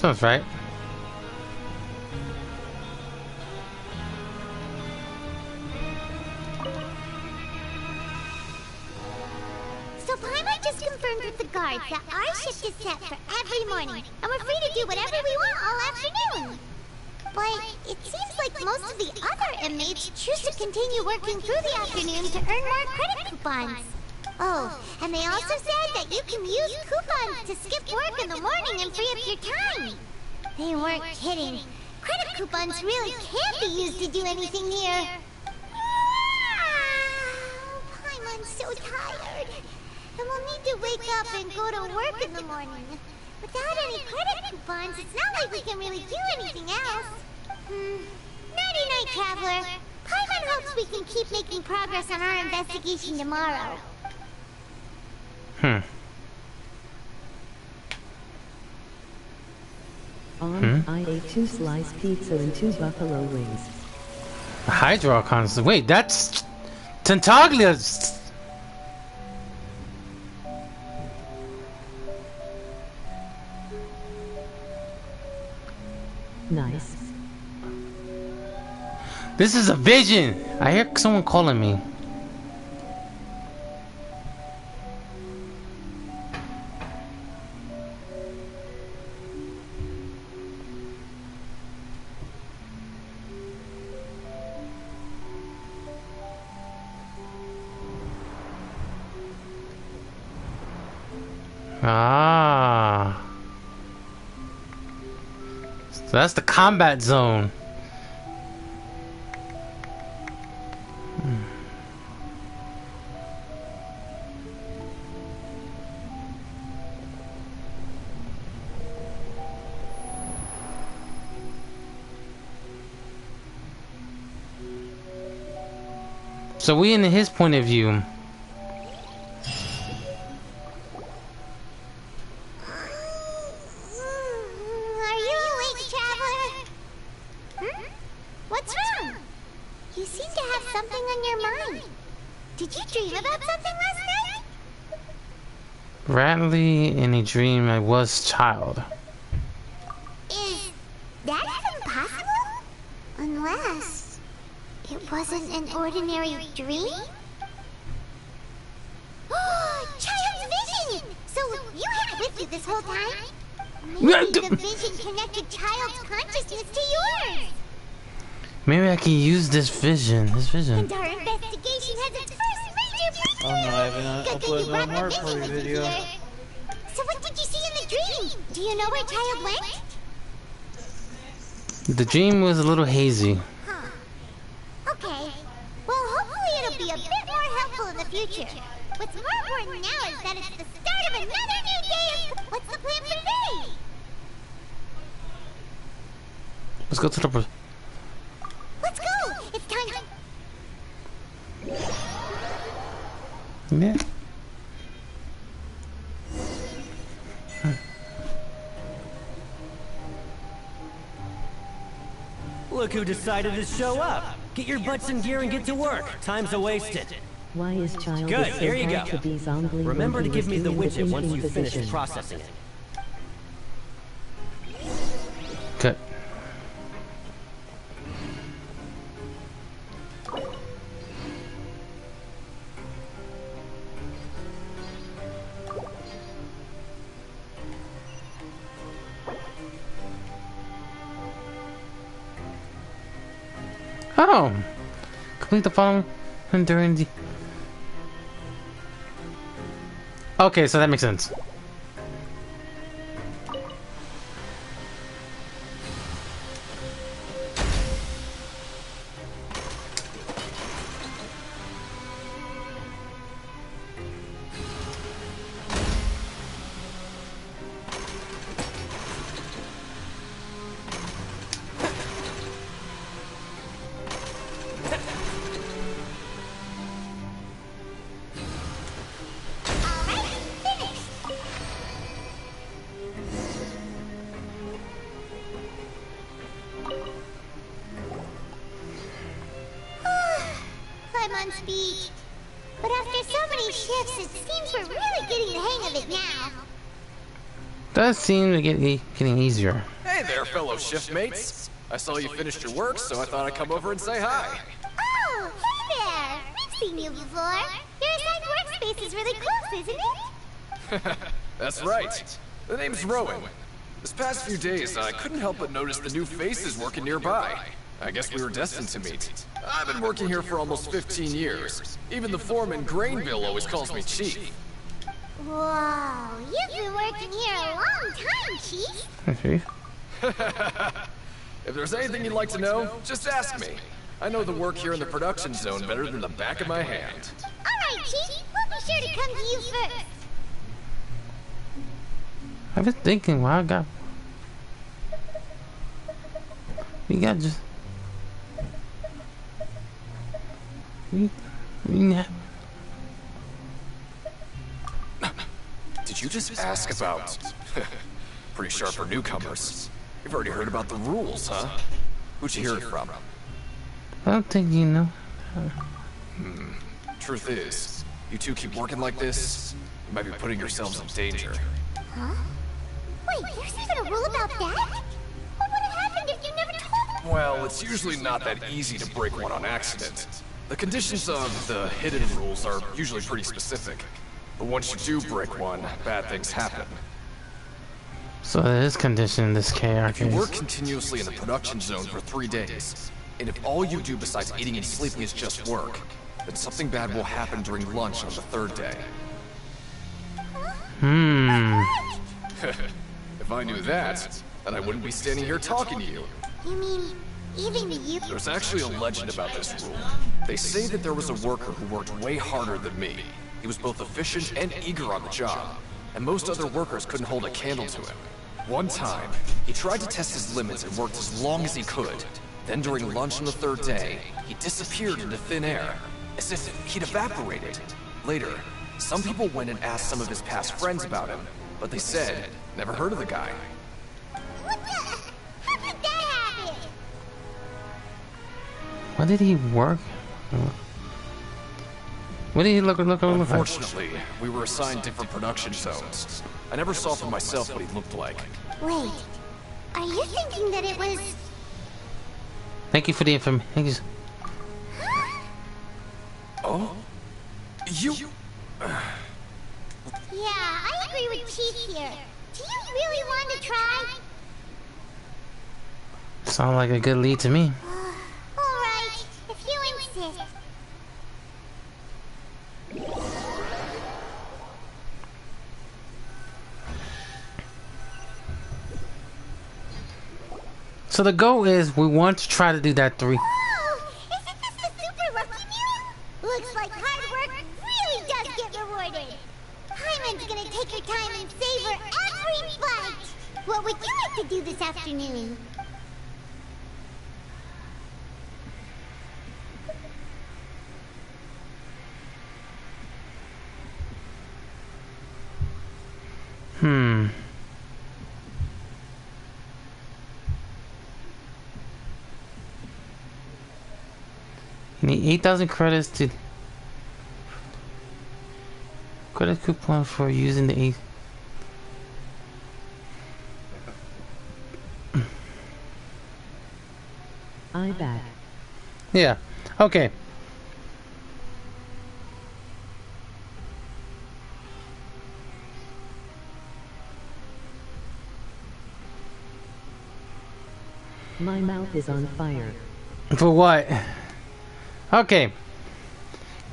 Sounds right. So Paimon just confirmed with the guards that our shift is set for every morning, and we're free to do whatever we want all afternoon. But it seems like most of the other inmates choose to continue working through the afternoon to earn more credit coupons. Oh, and they also said that you can use coupons to skip work in the morning and free up your time. They weren't kidding. Credit coupons really can't be used to do anything here. Paimon's so tired. And we'll need to wake up and go to work in the morning. Without any credit coupons, it's not like we can really do anything else. Nighty-night, Traveler. Paimon hopes we can keep making progress on our investigation tomorrow. I ate 2 sliced pizza and 2 buffalo wings. Hydro Archons. Wait, that's Tentaglia's. Nice. This is a vision. I hear someone calling me. Ah. So that's the combat zone. So we in his point of view. Are you awake, Traveler? What's wrong? You seem to have something on your mind. Did you dream about something last night? Radley, in a dream, I was child. Is that even possible? Unless it wasn't an ordinary dream? Child's vision! So you had it with you this whole time? Maybe the vision connected Child's consciousness to yours. Maybe I can use this vision. And our investigation has its first major breakthrough. Oh no, I haven't uploaded no more for your video. So what did you see in the dream? Do you know where Child went? The dream was a little hazy. Okay. Well, hopefully it'll be a bit more helpful in the future. What's more important now is that it's the start of another new day of... What's the plan for today? Let's go to the... Let's go! It's time to... Yeah. Look who decided to show up. Get your butts in gear and get to work. Time's a-wasted. Why is Child Good, so here you hard go. to be zombie Remember when to he give was me the doing widget once thinking you've finished position? processing it. Okay. Oh! Complete the following and during the... Okay, so that makes sense. I'm on speed. But after so many shifts, it seems we're really getting the hang of it now. Does seem to get getting easier. Hey there, fellow shiftmates. I saw you finished your work, so I thought I'd come over and say hi. Oh, hey there! We've seen you before. Your assigned workspace is really close, isn't it? That's right. The name's Rowan. This past few days, I couldn't help but notice the new faces working nearby. I guess we were destined to meet. I've been working here for almost 15 years. Even the foreman, Grainville, always calls me Chief. Whoa, you've been working here a long time, Chief. Okay. If there's anything you'd like to know, just ask me. I know the work here in the production zone better than the back of my hand. Alright, Chief. We'll be sure to come to you first. I was thinking, well, I got. We got just. We have. Did you just ask about... Pretty sharp for newcomers. You've already heard about the rules, huh? Who'd you hear it from? I don't think you know. Truth is, you two keep working like this, you might be putting yourselves in danger. Huh? Wait, there's even a rule about that? What would have happened if you never told me? Well, it's usually not that easy to break one on accident. The conditions of the hidden rules are usually pretty specific. But once you do break one, bad things happen. So there is condition in this If you case. work continuously in the production zone for 3 days, and if all you do besides eating and sleeping is just work, then something bad will happen during lunch on the 3rd day. If I knew that, then I wouldn't be standing here talking to you. You mean, even you? There's actually a legend about this rule. They say that there was a worker who worked way harder than me. He was both efficient and eager on the job, and most other workers couldn't hold a candle to him. One time, he tried to test his limits and worked as long as he could. Then during lunch on the 3rd day, he disappeared into thin air, as if he'd evaporated. Later, some people went and asked some of his past friends about him, but they said, never heard of the guy. What the? How could that happen? What did he work? What did he look like? Unfortunately, we were assigned different production zones. I never saw for myself what he looked like. Wait, are you thinking that it was... Thank you for the information. Oh? You... Yeah, I agree with Chief here. Do you really want to try? Sound like a good lead to me. Alright, if you insist. So the goal is we want to try to do that 3. Oh, isn't this the super lucky mule? Looks like hard work really does get rewarded. Hyman's gonna take her time and savor every bite. What would you like to do this afternoon? You need 8,000 credits to credit coupon for using the 8. I back. Yeah. Okay. My mouth is on fire. For what? Okay.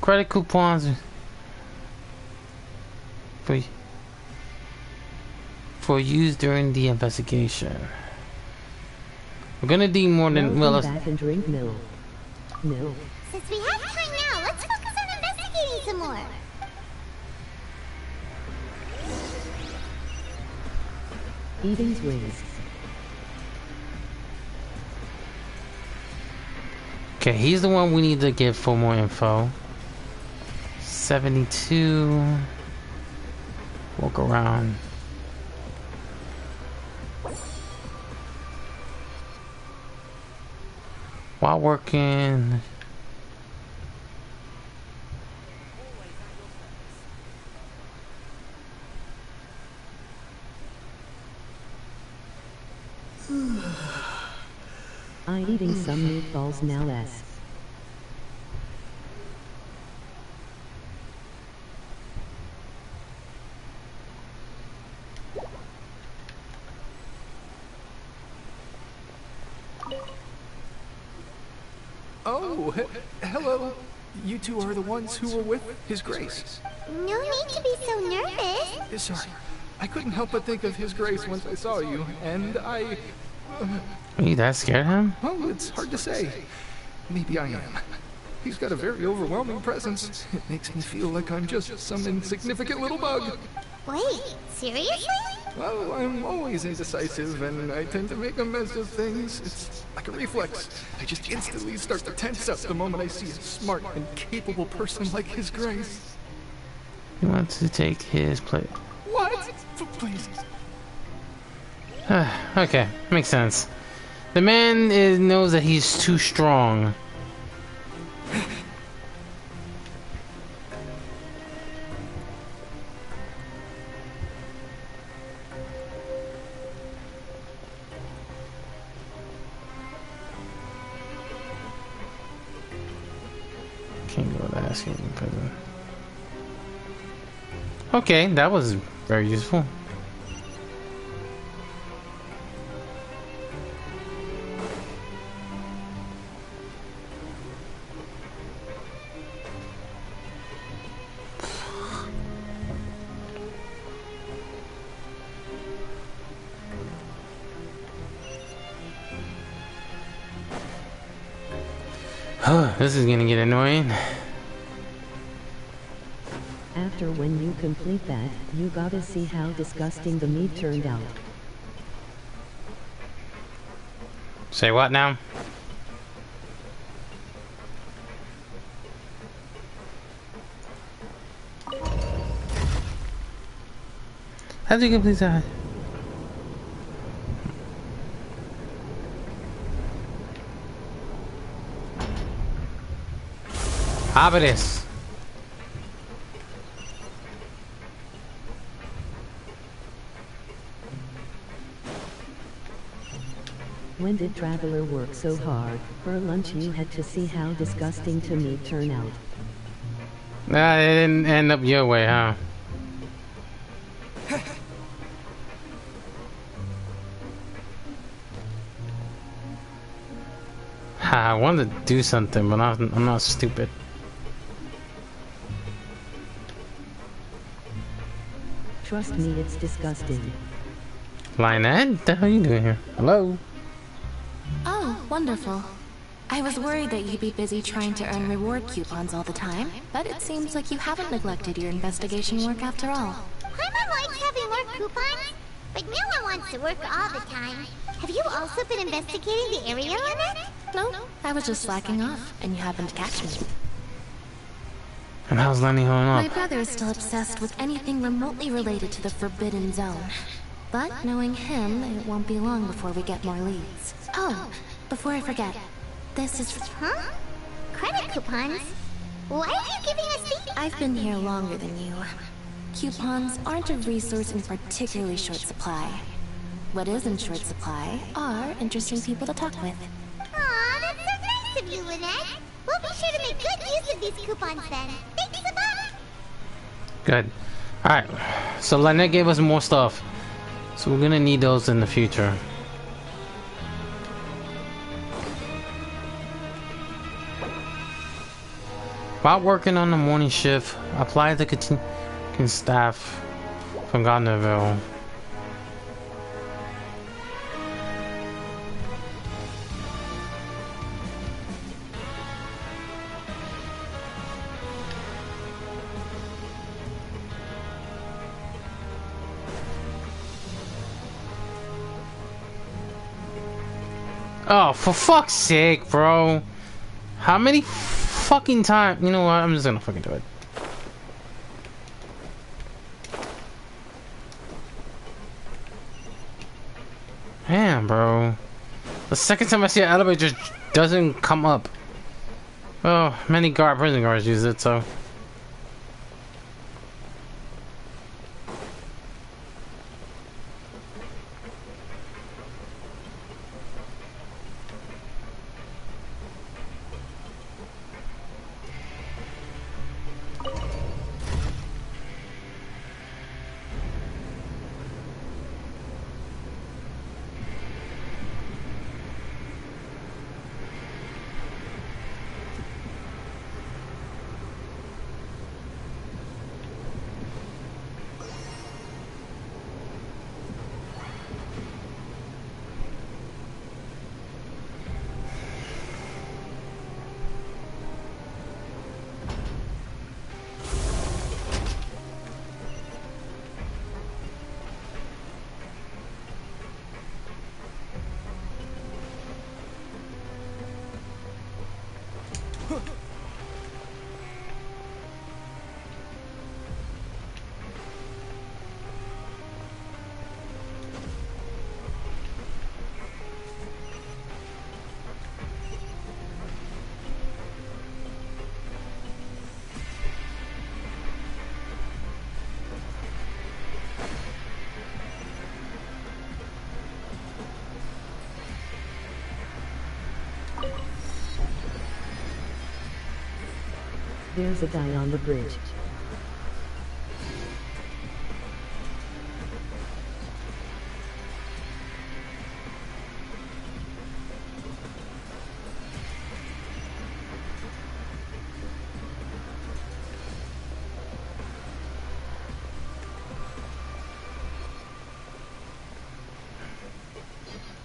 Credit coupons for use during the investigation. We're gonna need more than Welcome back and drink milk. Milk. Since we have time now, let's focus on investigating some more. Eden's wings. Okay, he's the one we need to give for more info. 72. Walk around. While working. I'm eating some meatballs now. Oh, hello. You two are the ones who were with His Grace. No need to be so nervous. Sorry. I couldn't help but think of His Grace once I saw you, and I... Are you that scared of him? Well, it's hard to say. Maybe I am. He's got a very overwhelming presence. It makes me feel like I'm just some insignificant little bug. Wait, seriously? Well, I'm always indecisive, and I tend to make a mess of things. It's like a reflex. I just instantly start to tense up the moment I see a smart and capable person like His Grace. He wants to take his place. What? Please. Okay, makes sense. The man knows that he's too strong. Can't go to asking in prison. Okay, that was very useful. This is gonna get annoying. After when you complete that, you gotta see how disgusting the meat turned out. Say what now? How do you complete that? Abre. When did Traveler work so hard? For lunch you had to see how disgusting to meat turn out. Nah, it didn't end up your way, huh? I wanted to do something, but I'm not stupid. Trust me, it's disgusting. Lionette, what the hell are you doing here? Hello? Oh, wonderful. I was worried that you'd be busy trying to earn reward coupons all the time, but it seems like you haven't neglected your investigation work after all. Paimon likes having more coupons, but no one wants to work all the time. Have you also been investigating the area, Lynette? No, I was just slacking off, and you happened to catch me. And how's Lenny holding up? My brother is still obsessed with anything remotely related to the Forbidden Zone. But knowing him, it won't be long before we get more leads. Oh, before I forget, this is... Huh? Credit coupons? Why are you giving us these? I've been here longer than you. Coupons aren't a resource in particularly short supply. What is in short supply are interesting people to talk with. Aw, that's so nice of you, Lynette. We'll be sure to make good use of these coupons then. Thanks a bunch. Good. Alright, so Lynette gave us more stuff. So we're gonna need those in the future. While working on the morning shift, apply the continuing staff from Gardnerville. Oh, for fuck's sake, bro. How many fucking times? You know what? I'm just gonna fucking do it. Damn, bro. The second time I see an elevator just doesn't come up. Well, many prison guards use it, so. There's a guy on the bridge.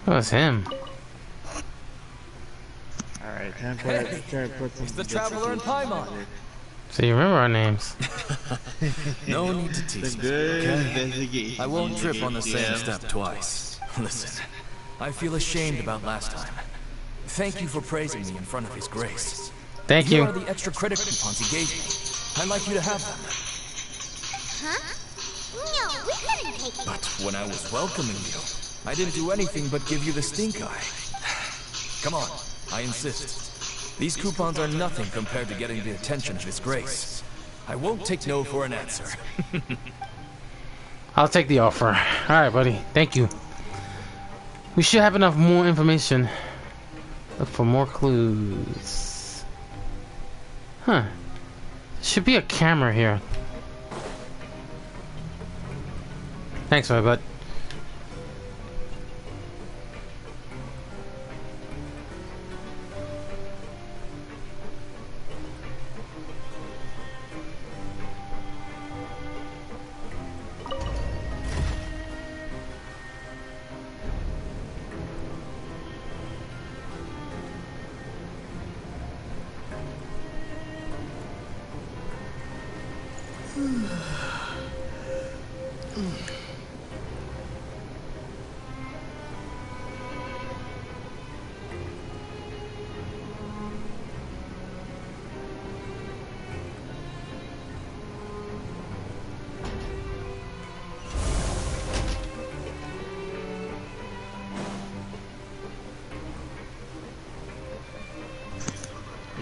That was him. Alright, time to put some. It's the Traveler in Paimon. So you remember our names. No need to tease me, okay? I won't trip on the same step twice. Listen, I feel ashamed about last time. Thank you for praising me in front of His Grace. Thank you. Here are the extra credit coupons he gave me. I'd like you to have them. Huh? No, we couldn't take it. But when I was welcoming you, I didn't do anything but give you the stink eye. Come on, I insist. These coupons are nothing compared to getting the attention of His Grace. I won't take no for an answer. I'll take the offer. Alright, buddy. Thank you. We should have enough more information. Look for more clues. Huh. There should be a camera here. Thanks, my bud.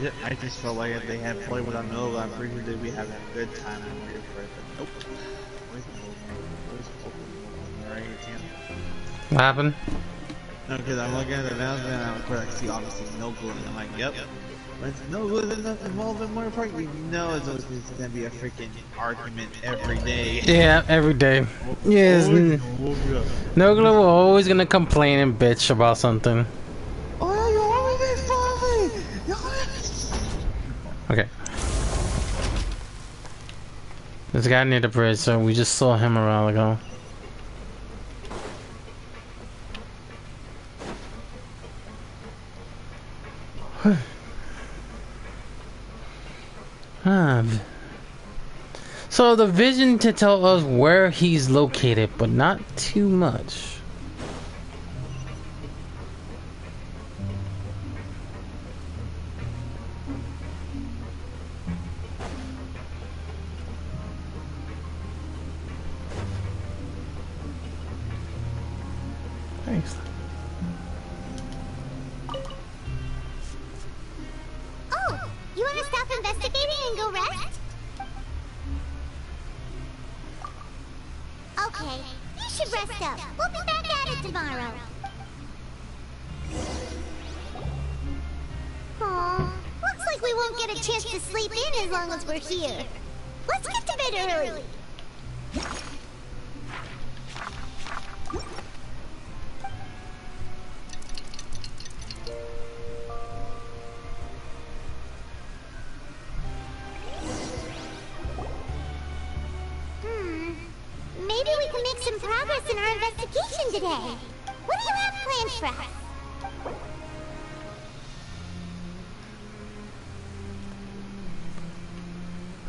Yeah, I just felt like if they had played without Nova, I'm pretty sure they'd be having a good time over here for it. But nope. Where's Nova? Right here, What happened? no, because I'm looking at the announcement and I'm like, see, obviously no glue. And I'm like, yep. But it's no glue, there's nothing involved in more part. You know it's always gonna be a freaking argument every day. Yeah, every day. Yes. Nogla will always gonna complain and bitch about something. Okay. There's a guy near the bridge, so we just saw him a while ago. So the vision to tell us where he's located, but not too much. Thanks. Oh, you want to stop investigating and go rest? Okay, you should rest up. We'll be back at it tomorrow. Aw, looks like we won't get a chance to sleep in as long as we're here. Let's get to bed early. Maybe we can make some progress in our investigation today. What do you have planned for us?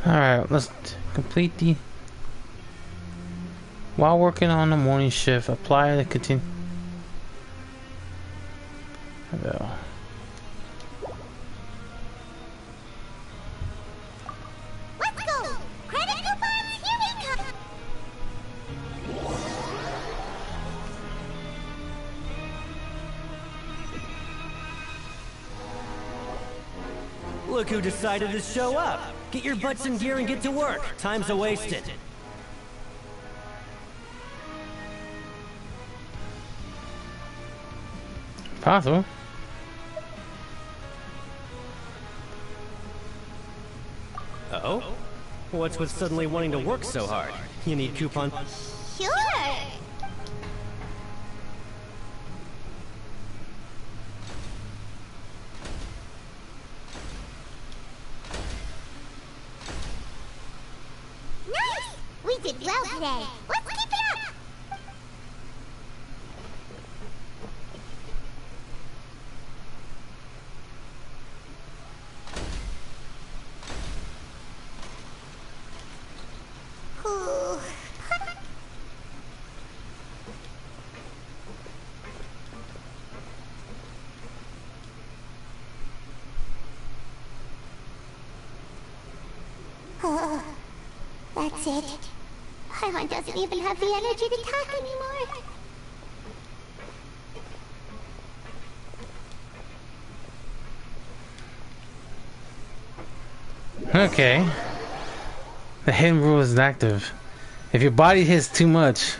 Alright, let's complete the... While working on the morning shift, apply the continue... Hello. Let's go! Credit coupons, here we come! Look who decided to show up. Get your butts in gear and get to work. Time's a wasted. Oh? What's with suddenly wanting to work so hard? You need coupon? Sure. Nice! We did well today. Let's keep it up! Ooh. Oh, that's it. Paimon doesn't even have the energy to talk anymore. Okay. The hidden rule is active. If your body hits too much.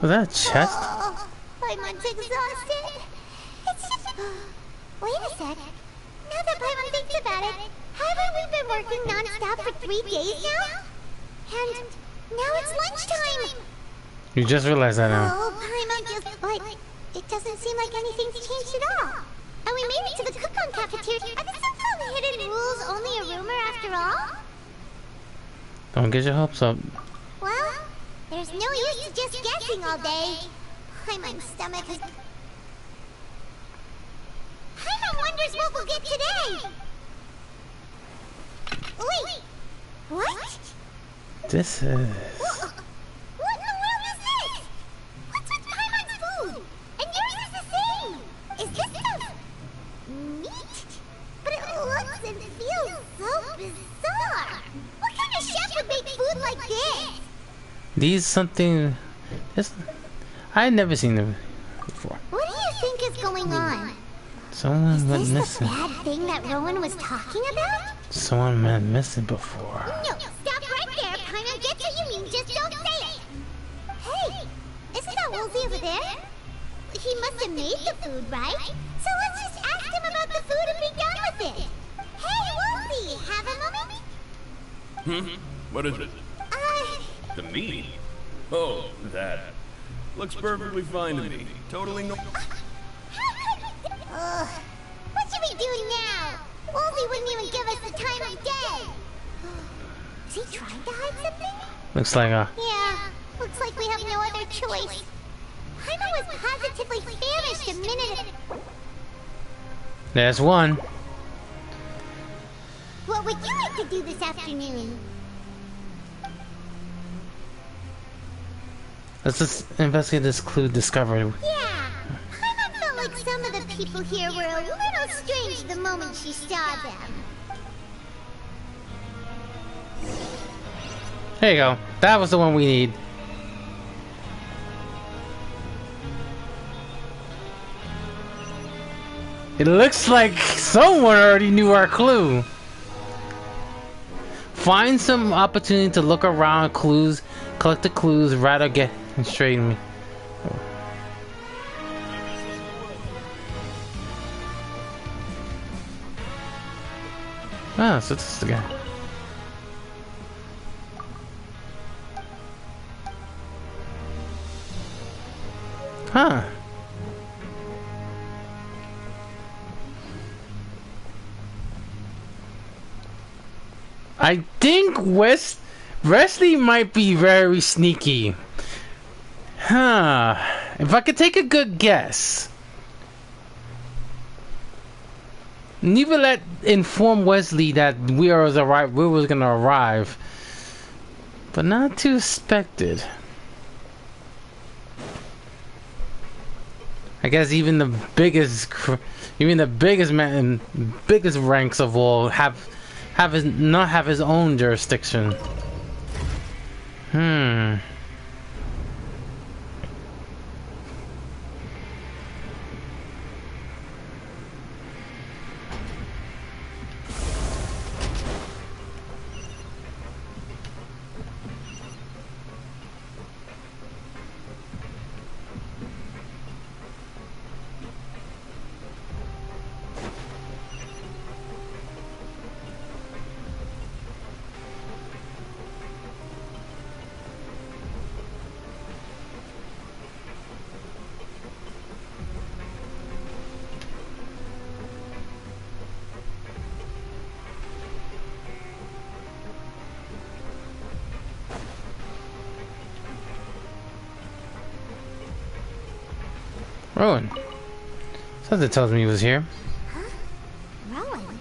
Was that a chest? Oh, Paimon's exhausted. It's just... Wait a sec. Now that Paimon thinks about it, haven't we been working non-stop for 3 days now? And now it's lunchtime. You just realized that now. Oh, Paimon just... But it doesn't seem like anything's changed at all. And we made it to the coupon cafeteria. Are the so-called hidden rules only a rumor after all? Don't get your hopes up. Well, there's no use to just guessing all day. Paimon's stomach has... Paimon wonders what we'll get today. Wait, what? This is... What in the world is this? What's with Paimon's food? And yours is the same. Is this stuff meat? But it looks and feels so bizarre. What kind of chef would make food like this? These something... This... I had never seen them before. What do you think is going on? Someone went Is this missing. the bad thing that Rowan was talking about? Someone went missing before. No, stop right there. Paimon gets what you mean, just don't say it. Hey, isn't that Woolsey over there? He must have made the food, right? So let's just ask him about the food and be done with it. Hey, Woolsey, have a moment? What is it? The meat? Oh, that. Looks perfectly fine to me. Totally no... What should we do now? Woolsey wouldn't even give us the time of day. Is he trying to hide something? Looks like a... Yeah, looks like we have no other choice. Paimon was positively famished a minute ago. There's one. What would you like to do this afternoon? Let's just investigate this clue discovered. Yeah, Paimon felt like some of the people here were a little strange the moment she saw them. There you go. That was the one we need. It looks like someone already knew our clue. Find some opportunity to look around clues, collect the clues, rather get straight me. Ah, so this is the guy. Huh. I think Wesley might be very sneaky. Huh. If I could take a good guess. Nivelet informed Wesley that we was gonna arrive. But not too expected. I guess even the biggest ranks of all not have his own jurisdiction. Rowan. Something tells me he was here. Rowan?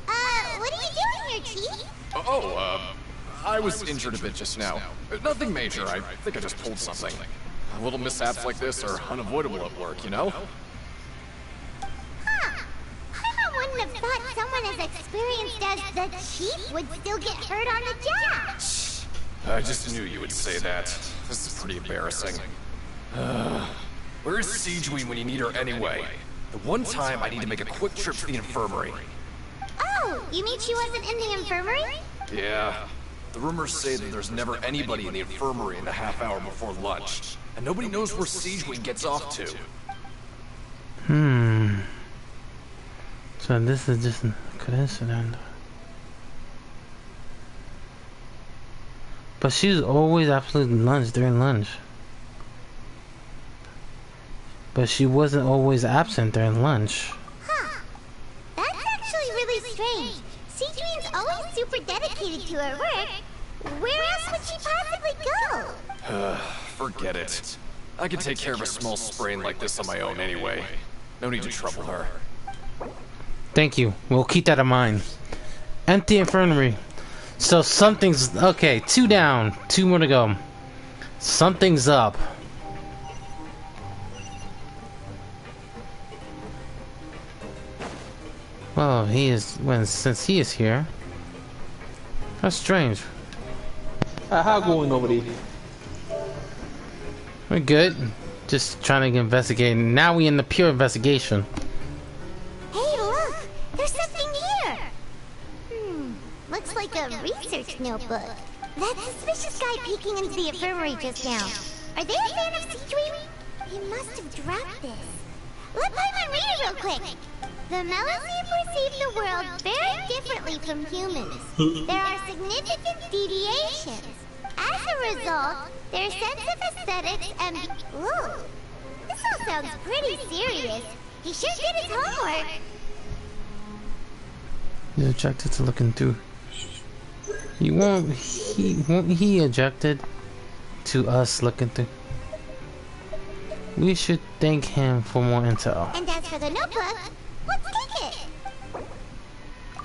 What are you doing here, Chief? I was injured a bit just now. Nothing major, I think I just pulled something. Little mishaps like this are unavoidable at work, you know? Huh. I wouldn't have thought someone as experienced as the Chief would still get hurt on the job. I just knew you would say that. This is pretty embarrassing. Where's Siegeweed when you need her anyway? The one time I need to make a quick trip to the infirmary. Oh, you mean she wasn't in the infirmary? Yeah. The rumors say that there's never anybody in the infirmary in the half hour before lunch. And nobody knows where Siegeweed gets off to. So this is just a coincidence. But she's always absolutely lunch during lunch. But she wasn't always absent during lunch. Huh. That's actually really strange. Cedrine's always super dedicated to her work. Where else would she possibly go? Forget it. I can take care of a small sprain like this on my own anyway. No need to trouble her. Thank you. We'll keep that in mind. Empty infirmary. So something's... Okay, 2 down. 2 more to go. Something's up. Well, since he is here. That's strange. How going over there? We're good. Just trying to investigate. Now we in the pure investigation. Hey, look! There's something here! Looks like a research notebook. That suspicious guy peeking into the infirmary just now. Are they a fan of Seedream? He must have dropped this. Let Paimon read it real quick. The Melusine perceive the world very differently from humans. There are significant deviations. As a result, their sense of aesthetics and... Ooh, this all sounds pretty serious. He should get his homework. He's attracted to looking through. Won't he objected to us looking through? We should thank him for more intel. And as for the notebook, let's take it.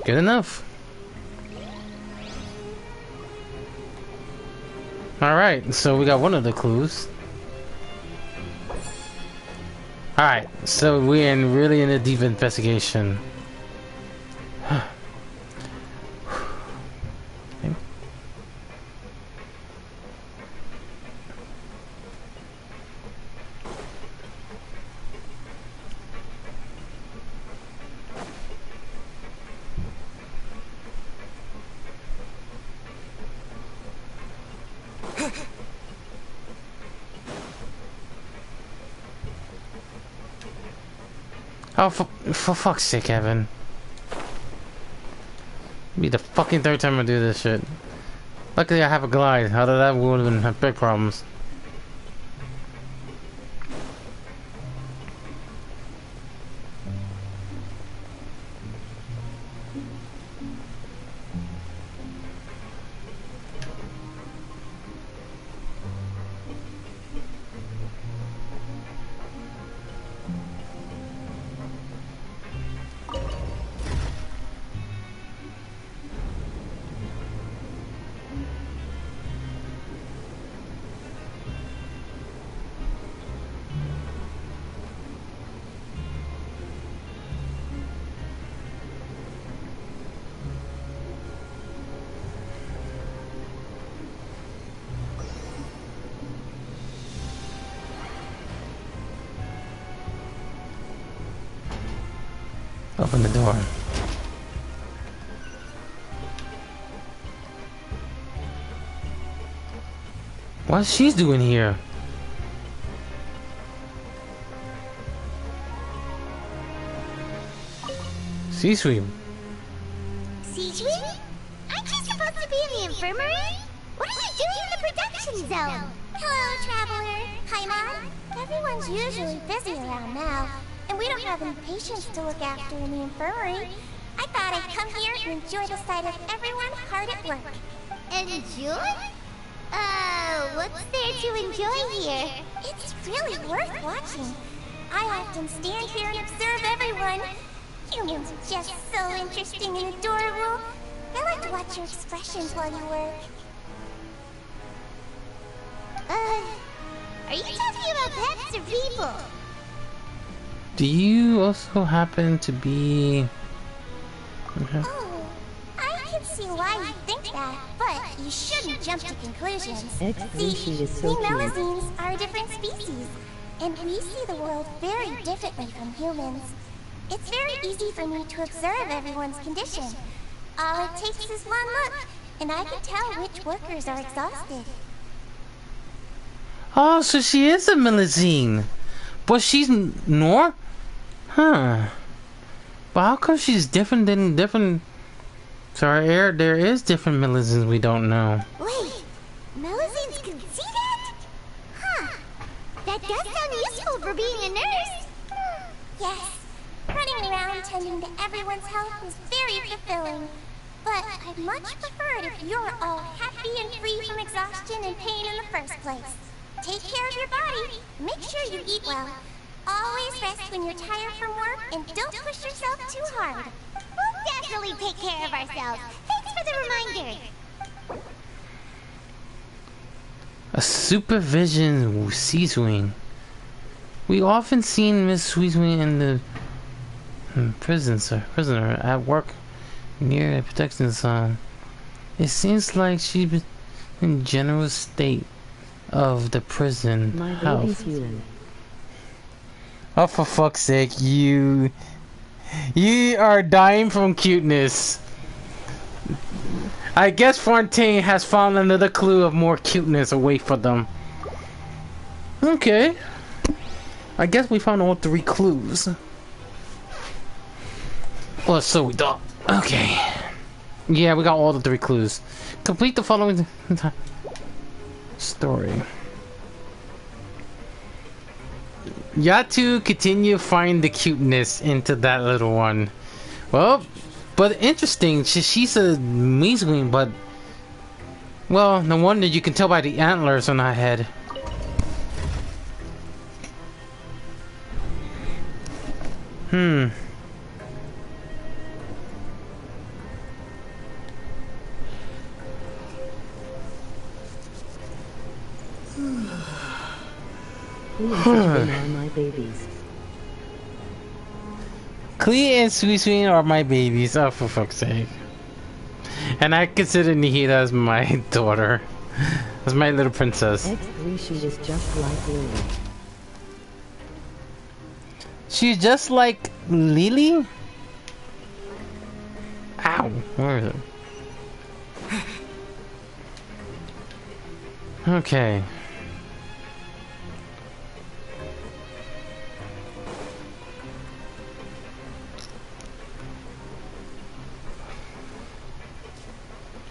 Good enough. Alright, so we got one of the clues. Alright, so we're really in a deep investigation. Oh, for fuck's sake, Evan. Be the fucking 3rd time I do this shit. Luckily I have a glide. Other than that, we would have been big problems. Open the door. What's she doing here? C-Sweep. C-Sweep? Aren't you supposed to be in the infirmary? What are you doing in the production zone? Hello, Traveler. Paimon. Everyone's usually busy around now, and we don't have any patients to look after in the infirmary. I thought I'd come here and enjoy the sight of everyone hard at work. Enjoy? What's there to enjoy here? It's really worth watching. I often stand here and observe everyone. Humans are just so interesting and adorable. I like to watch your expressions while you work. Are you talking about pets or people? Do you also happen to be... Oh, I can see why you think that, but you shouldn't jump to conclusions. She is so we cute. Melazines are a different species, and we see the world very differently from humans. It's very easy for me to observe everyone's condition. All it takes is one look, and I can tell which workers are exhausted. Oh, so she is a Melazine. But she's Nor? Huh. But how come she's different than different... Sorry, there is different Melazines we don't know. Wait, Melazines can see that? Huh. That does sound useful for being a nurse. Yes. Running around tending to everyone's health is very fulfilling. But I'd much prefer it if you're all happy and free from exhaustion and pain in the first place. Take care of your body. Make sure you eat well. Always rest when you're tired from work and don't push yourself too hard. We'll definitely take care of ourselves. Thanks for the reminder. A supervision Sweetwing. We often seen Miss Sweetwing in the prisoner at work near a protection zone. It seems like she's in general state of the prison My health. baby's you. Oh, for fuck's sake, you are dying from cuteness. I guess Fontaine has found another clue of more cuteness away from them. Okay. I guess we found all 3 clues. Well, so we thought. Okay. Yeah, we got all the 3 clues. Complete the following story. You have to continue find the cuteness into that little one. Well, but interesting. She's a Measwing, but well, no wonder you can tell by the antlers on her head. Please are my babies. Clee and Sweet are my babies. Oh, for fuck's sake. And I consider Nihida as my daughter. As my little princess. X3, she is just like Lily. She's just like Lily? Ow. Where is it? Okay.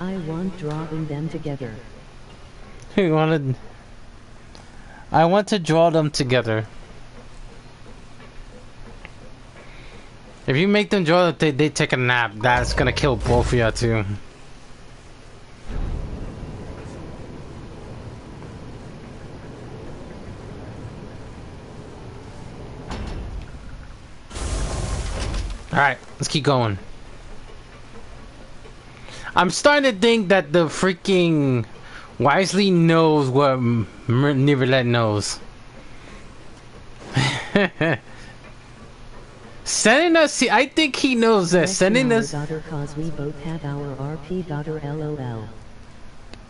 I want drawing them together. I want to draw them together. If you make them draw that they take a nap, that's gonna kill both of you too. Alright, let's keep going. I'm starting to think that the freaking Wisely knows what Niverlet knows. Sending us, see, I think he knows that. Sending us. Daughter, cause we both have our RP daughter. LOL.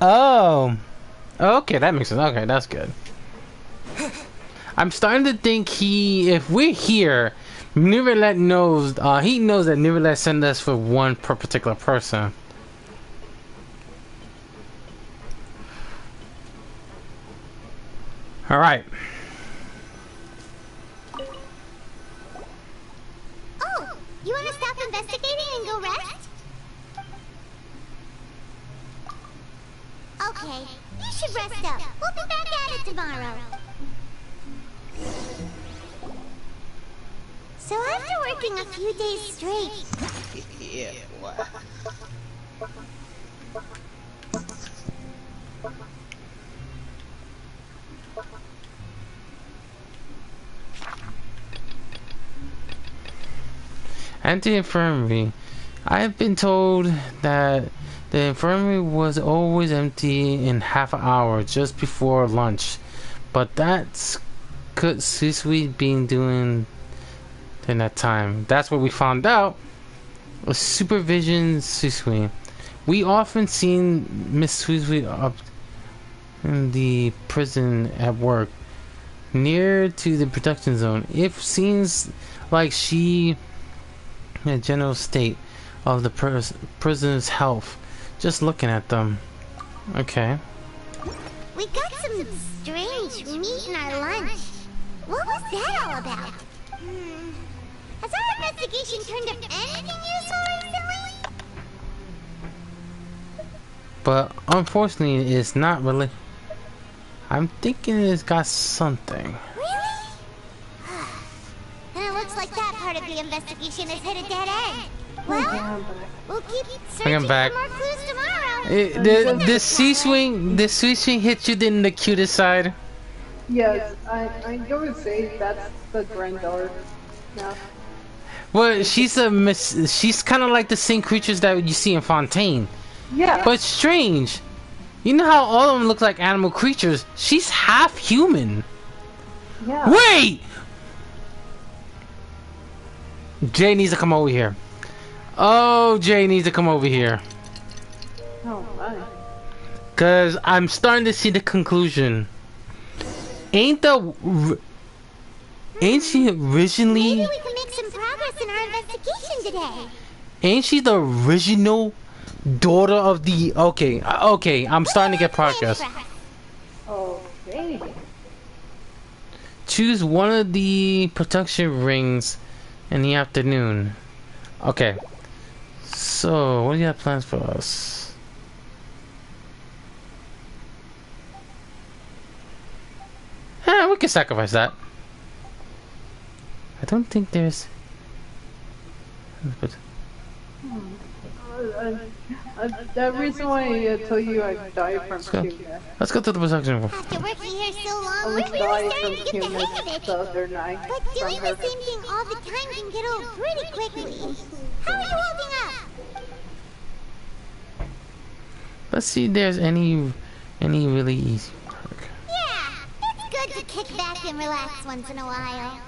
Oh, okay, that makes sense. Okay, that's good. I'm starting to think if we're here, Niverlet knows. He knows that Niverlet sent us for one particular person. All right. Oh, you want to stop investigating and go rest? Okay, you should rest up. We'll be back at it tomorrow. So after working a few days straight... Yeah, what? Anti-infirmary. I have been told that the infirmary was always empty in half an hour just before lunch. But that's could Susui been doing in that time. That's what we found out. A supervision Susui. We often seen Miss Susui up in the prison at work, near to the production zone. It seems like she in a general state of the prisoner's health. Just looking at them. Okay. We got some strange meat in our lunch. What was that all about? Has our investigation turned up anything useful recently? But unfortunately, it's not really. I'm thinking it's got something. Really? Then it looks like that part of the investigation has hit a dead end. Well, we'll keep searching for more clues tomorrow. The C-swing hit you in the cutest side. Yes, I would say that's the granddaughter. No. Well, she's kind of like the same creatures that you see in Fontaine. Yeah. But strange. You know how all of them look like animal creatures? She's half human. Yeah. Wait! Jay needs to come over here. Oh, Jay needs to come over here. Oh my. Cause I'm starting to see the conclusion. Ain't she originally? Maybe we can make some progress in our investigation today. Ain't she the original daughter of the? Okay, I'm starting to get progress. Okay. Choose one of the protection rings in the afternoon. Okay. So, what do you have plans for us? We can sacrifice that. I don't think there's. That reason why I told you I died from cuteness. Let's go to the protection room. After working here so long, I we're was really dying starting from to get the hang of cuteness it. the other night. But doing from her. the same thing all the time can get old pretty quickly. How are you holding up? Let's see if there's any really easy work. Yeah, it's good to kick back and relax once in a while.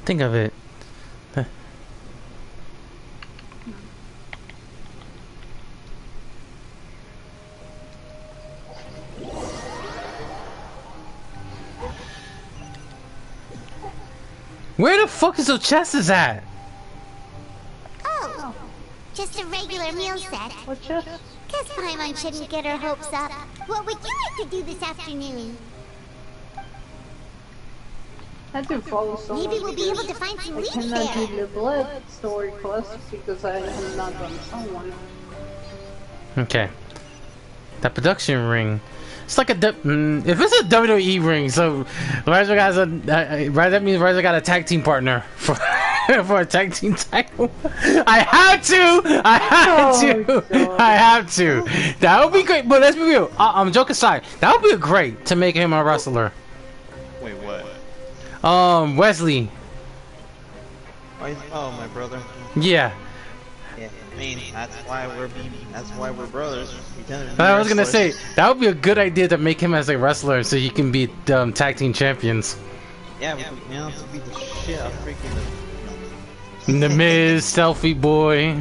Think of it. Where the fuck is those chests at? Oh, just a regular meal set. What chest? Guess Paimon shouldn't get her hopes up. What would you like to do this afternoon? I do follow someone. Maybe we'll be able to find some I leads cannot there. do the blood story quest because I have not done someone. Okay. That production ring. It's like a if it's a WWE ring, so Ryzer has a that means Ryzer got a tag team partner for for a tag team title. I had to. That would be great. But let's be real. I'm joking aside. That would be great to make him a wrestler. Wait, what? Wesley. Oh, my brother. Yeah. Yeah, I mean, that's why we're brothers. I was gonna say that would be a good idea to make him as a wrestler so he can be tag team champions. Yeah, to beat the shit out of freaking The Miz, Selfie Boy,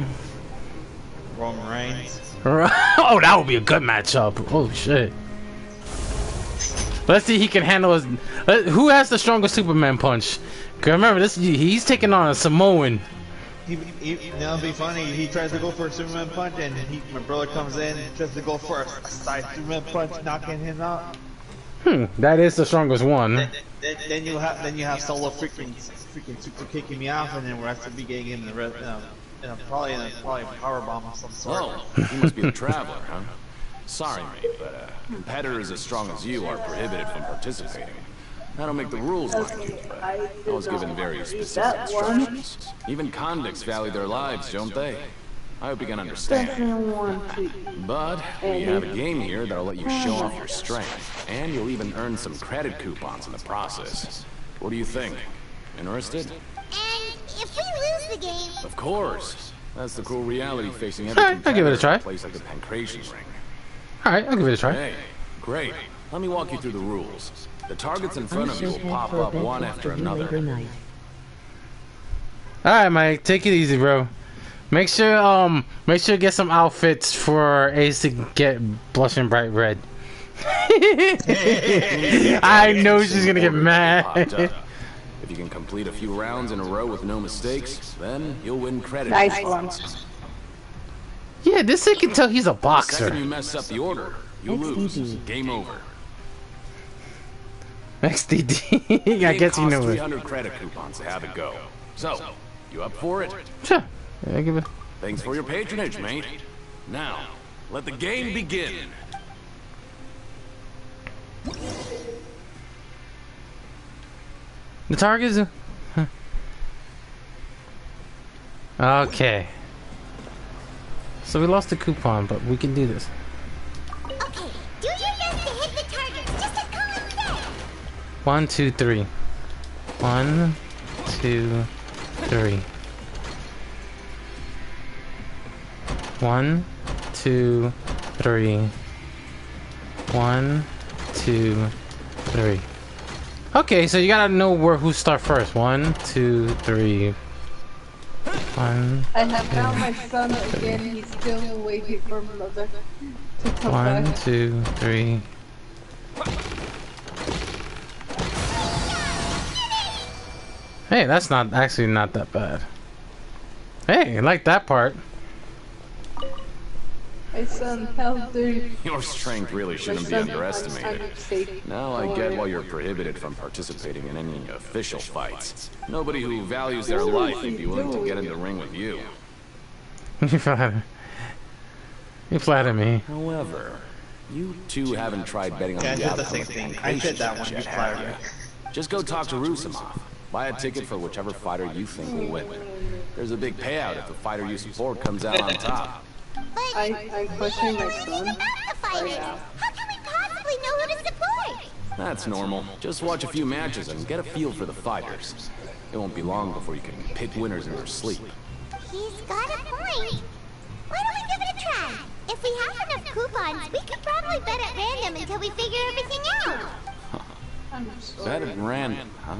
Roman Reigns. Oh, that would be a good matchup. Oh shit. Let's see if he can handle his. Who has the strongest Superman punch? Cause remember this, he's taking on a Samoan. It'll be funny. He tries to go for a Superman punch, and my brother comes in, tries to go for a side Superman punch, knocking him out. That is the strongest one. Then you have Solo freaking super kicking me off, and then we're actually be getting him in the rest, probably a power bomb of some sort. Oh, you must be the traveler, huh? Sorry, mate, but competitors as strong as you are prohibited from participating. I don't make the rules like you, but I was given very specific instructions. Even convicts value their lives, don't they? I hope you can understand. But we have a game here that'll let you show off your strength, and you'll even earn some credit coupons in the process. What do you think? Interested? And if we lose the game... Of course. That's the cruel reality facing every Alright, I'll give it a try. place like the Pancration Ring. Alright, I'll give it a try. Hey, great. Let me walk you through the rules. The targets in front of you will pop up one after another. Alright, Mike, take it easy, bro. Make sure you get some outfits for Ace to get blushing bright red. I know she's gonna get mad. If you can complete a few rounds in a row with no mistakes, then you'll win credit. Nice ones. Yeah, this thing can tell he's a The boxer. second you mess up the order, you lose. Game over. XDD. I guess you know it. 300 credit coupons to have it go. So, you up for it? Sure. Yeah, give it. Thanks for your patronage, mate. Now, let the game begin. The target is... Okay. So we lost the coupon, but we can do this. Okay, do your best to hit the targets, just as Colin said. 1, 2, 3. 1, 2, 3. 1, 2, 3. 1, 2, 3. Okay, so you gotta know who start first. 1, 2, 3. 1. I have found my son again. He's still waiting for mother to come 1, back. 2, 3. Hey, that's not actually not that bad. Hey, I like that part. My son, how dare you? Your strength really shouldn't be underestimated. Now I get why you're prohibited from participating in any official fights. Nobody who values their life would be willing to get in the ring with you. You flatter me. However, you two haven't tried betting on Yeah, I the did the outcome same of the thing. I did that one. Pancration You yet, flattered have me. ya? Just go talk to Rusimov. Buy a ticket for whichever fighter you think will win. There's a big payout if the fighter you support comes out on top. I'm questioning my son right now. How can we possibly know who to support? That's normal. Just watch a few matches and get a feel for the fighters. It won't be long before you can pick winners in your sleep. He's got a point. Why don't we give it a try? If we have enough coupons, we could probably bet at random until we figure everything out. Bet at random, huh?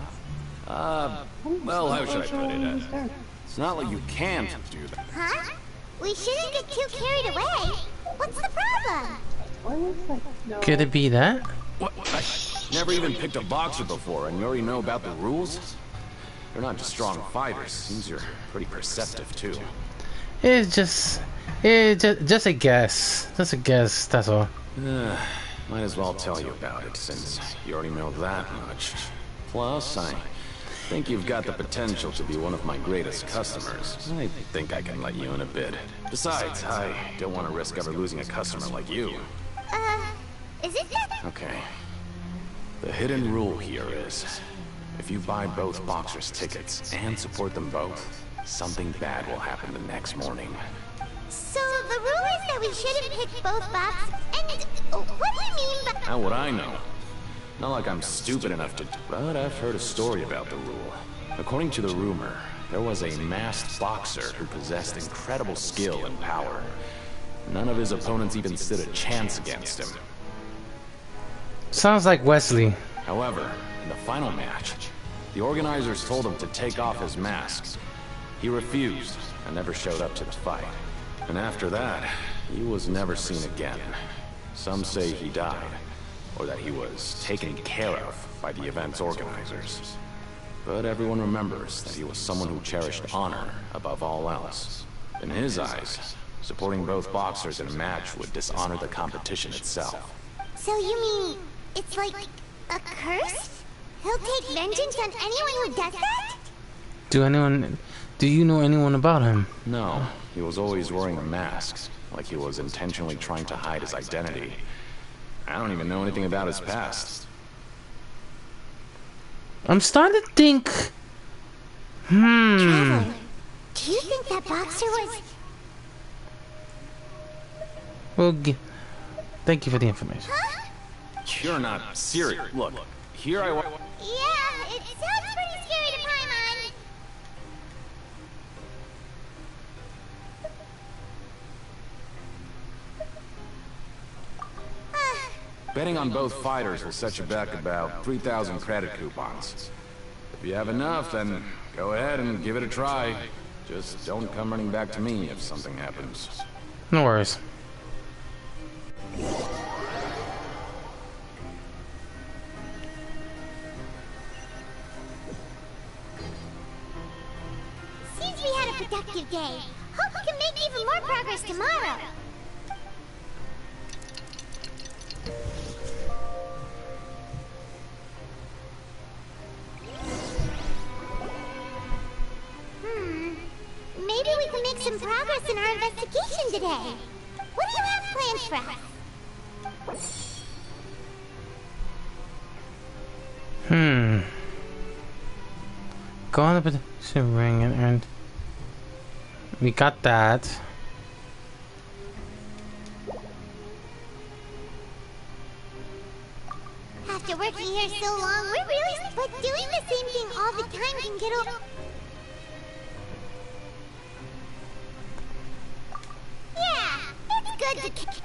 Well, how should I put it? It's not like you can't do that. Huh? We shouldn't get too carried away. What's the problem? Could it be that? What? Never even picked a boxer before, and you already know about the rules? They're not just strong fighters. Seems you're pretty perceptive, too. It's just a guess. Just a guess, that's all. Might as well tell you about it, since you already know that much. Plus, I think you've got the potential to be one of my greatest customers. I think I can let you in a bid. Besides, I don't want to risk ever losing a customer like you. Is it that? Okay. The hidden rule here is, if you buy both boxers' tickets and support them both, something bad will happen the next morning. So the rule is that we shouldn't pick both boxes, and what do you mean by... How would I know? Not like I'm stupid enough to... But I've heard a story about the rule. According to the rumor, there was a masked boxer who possessed incredible skill and power. None of his opponents even stood a chance against him. Sounds like Wesley. However, in the final match, the organizers told him to take off his mask. He refused and never showed up to the fight. And after that, he was never seen again. Some say he died, or that he was taken care of by the event's organizers. But everyone remembers that he was someone who cherished honor above all else. In his eyes, supporting both boxers in a match would dishonor the competition itself. So you mean, it's like a curse? He'll take vengeance on anyone who does that? Do you know anyone about him? No, he was always wearing a mask, like he was intentionally trying to hide his identity. I don't even know anything about his past. I'm starting to think... Trevor, do you think that boxer was... Well, thank you for the information. Huh? You're not serious. Look, here I was... Yeah, it sounds pretty scary to Betting on both fighters will set you back about 3,000 credit coupons. If you have enough, then go ahead and give it a try. Just don't come running back to me if something happens. No worries. Seems we had a productive day. Hope we can make even more progress tomorrow. Maybe we can make some progress in our investigation today. What do you have planned for us? Go on the petition ring and earn. We got that. After working here so long, we're really... But doing the same thing all the time can get old. Yeah, it's good to...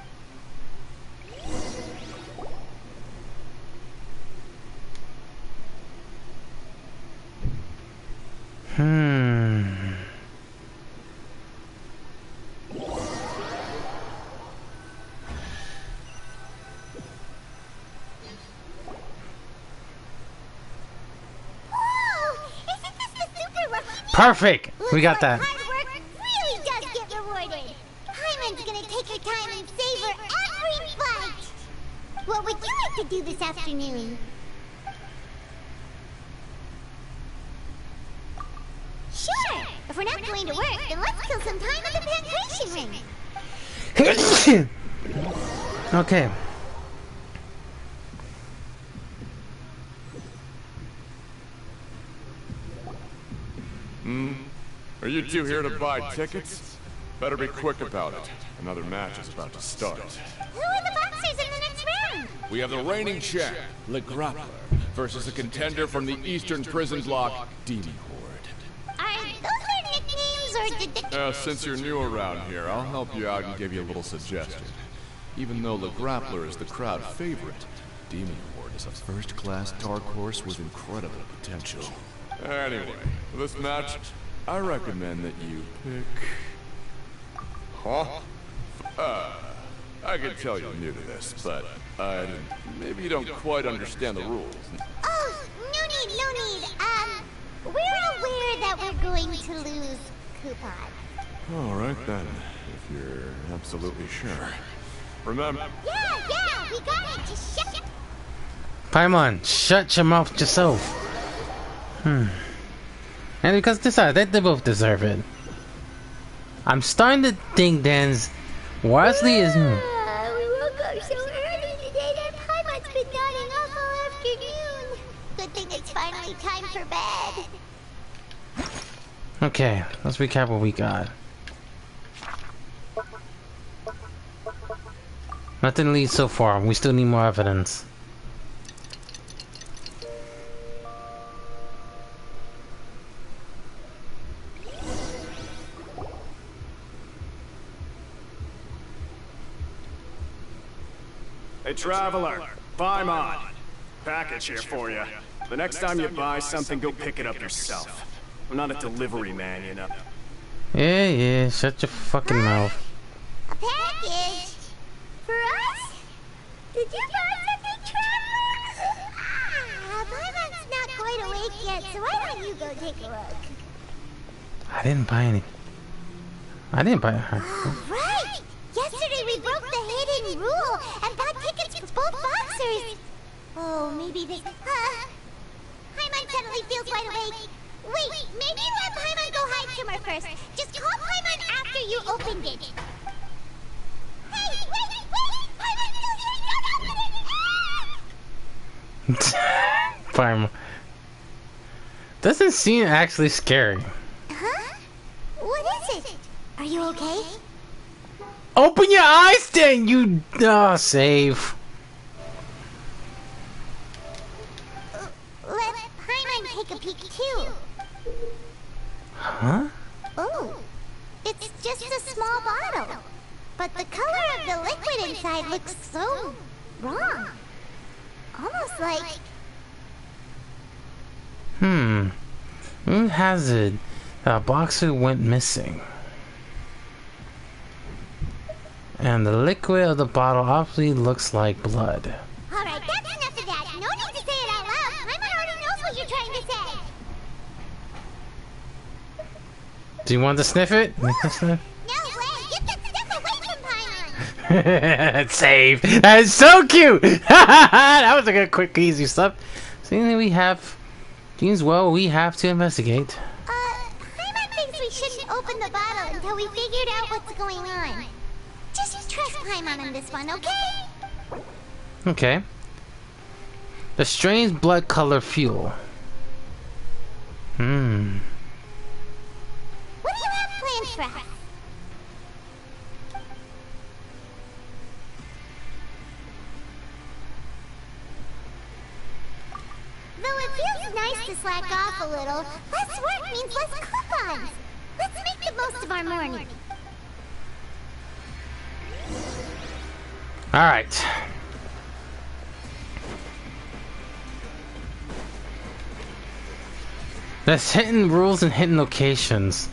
Perfect! We got that. Hard work really does get rewarded. Hyman's gonna take her time and savor every bite. What would you like to do this afternoon? Sure! If we're not going to work, then let's kill some time at the pancreation ring. Okay. Are you two here to buy tickets? Better be quick about it. Another match is about to start. Who are the boxers in the next round? We have the reigning champ, Le Grappler, versus a contender from the Eastern Prison Block, Demon Horde. Are those their nicknames or did they... Since you're new around here, I'll help you out and give you a little suggestion. Even though Le Grappler is the crowd favorite, Demon Horde is a first-class dark horse with incredible potential. Anyway, for this match, I recommend that you pick... Huh? I can tell you're new to this, but maybe you don't quite understand the rules. Oh, no need, no need. We're aware that we're going to lose coupon. All right then, if you're absolutely sure. Remember... Yeah, we got it. Just shut it. Paimon, shut your mouth yourself. And because they both deserve it. I'm starting to think Dan's Wesley is... We woke up so early today that Paimon's been nodding off all afternoon. Good thing it's finally time for bed. Okay, let's recap what we got. Nothing leads so far. We still need more evidence. Hey, Traveler, Paimon. Package here for you. The next time you buy something, go pick it up yourself. I'm not a delivery man, you know. Yeah, shut your fucking mouth. A package? For us? Did you buy something, Traveler? Paimon's not quite awake yet, so why don't you go take a look? I didn't buy any. I didn't buy her. Right! Yesterday we broke the hidden rule and bought tickets for both boxers. Oh, maybe this... Paimon suddenly feels wide awake. Wait, maybe let Paimon go hide somewhere first. Just call Paimon after you opened it. Hey, wait! Paimon's still here! Don't open it! Paimon. Doesn't seem actually scary. Huh? What is it? Are you okay? Open your eyes then, you... save. Let Paimon take a peek too. Huh? Oh, it's just a small bottle. But the color of the liquid inside looks so wrong. Almost like... Who has it? A boxer went missing. And the liquid of the bottle obviously looks like blood. Alright, that's enough of that. No need to say it out loud. Paimon already knows what you're trying to say. Do you want to sniff it? No way! Get that stuff away from Paimon! Save! That is so cute! That was a good, quick, easy stuff. Seeing we have... Seems well we have to investigate. Paimon thinks we shouldn't open the bottle until we figured out what's going on. Just trust Paimon on this one, okay? Okay. The strange blood color fuel. What do you have planned for us? Though it feels nice to slack off a little, less work means less coupons. Let's make the most of our morning. Alright. There's hidden rules and hidden locations.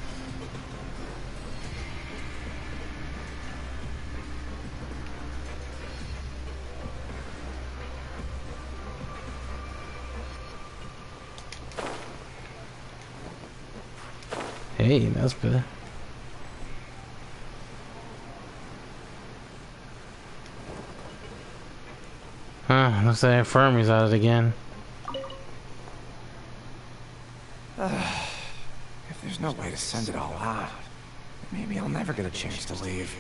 Hey, that's better. Looks like Infirmary's at it again. If there's no way to send it all out, maybe I'll never get a chance to leave.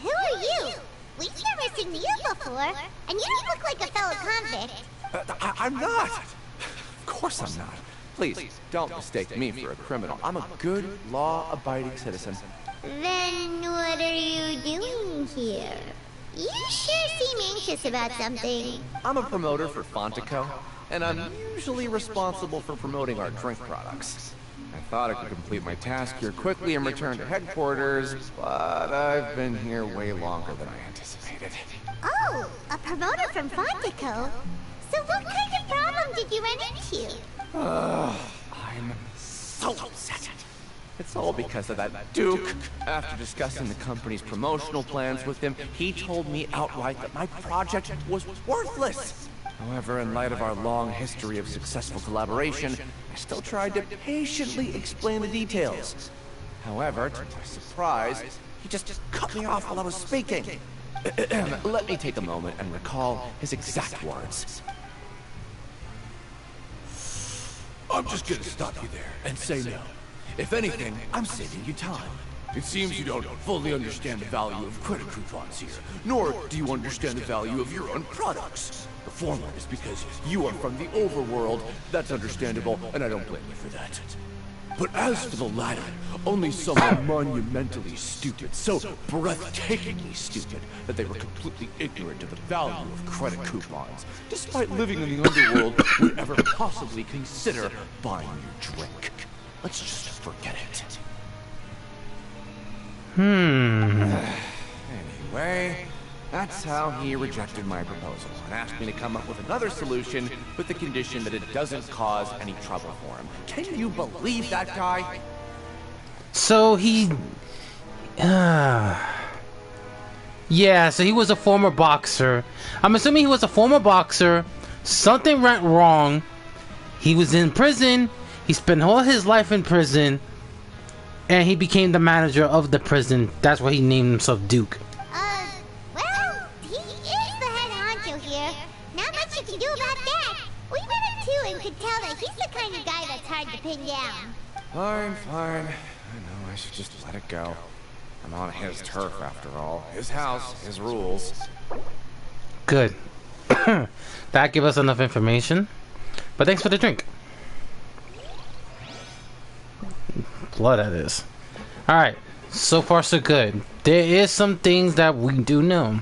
Who are you? We've never seen you before, and you don't look like a fellow convict. I'm not! Of course I'm not. Please, don't mistake me for a criminal. I'm a good, law-abiding citizen. Then what are you doing here? You sure seem anxious about something. I'm a promoter for Fontico, and I'm usually responsible for promoting our drink products. I thought I could complete my task here quickly and return to headquarters, but I've been here way longer than I anticipated. Oh, a promoter from Fontico? So what kind of problem did you run into? I'm so upset. It's all because of that Duke. After discussing the company's promotional plans with him, he told me outright that my project was worthless. However, in light of our long history of successful collaboration, I still tried to patiently explain the details. However, to my surprise, he just cut me off while I was speaking. Let me take a moment and recall his exact words. I'm just gonna stop you there and say no. If anything, I'm saving you time. It seems you don't fully understand the value of credit coupons here, nor do you understand the value of your own products. The former is because you are from the overworld. That's understandable, and I don't blame you for that. But as for the latter, only someone monumentally stupid, so breathtakingly stupid, that they were completely ignorant of the value of credit coupons, despite living in the underworld, would ever possibly consider buying your drink. Let's just forget it. Anyway, that's how he rejected my proposal and asked me to come up with another solution with the condition that it doesn't cause any trouble for him. Can you believe that guy? So he... yeah, so he was a former boxer. I'm assuming he was a former boxer. Something went wrong. He was in prison. He spent all his life in prison. And he became the manager of the prison. That's why he named himself Duke. Well, he is the head honcho here. Not much you can do about that. We met him too and could tell that he's the kind of guy that's hard to pin down. Fine. I know I should just let it go. I'm on his turf after all. His house, his rules. Good. That gave us enough information. But thanks for the drink. Blood, that is. Alright. So far, so good. There is some things that we do know.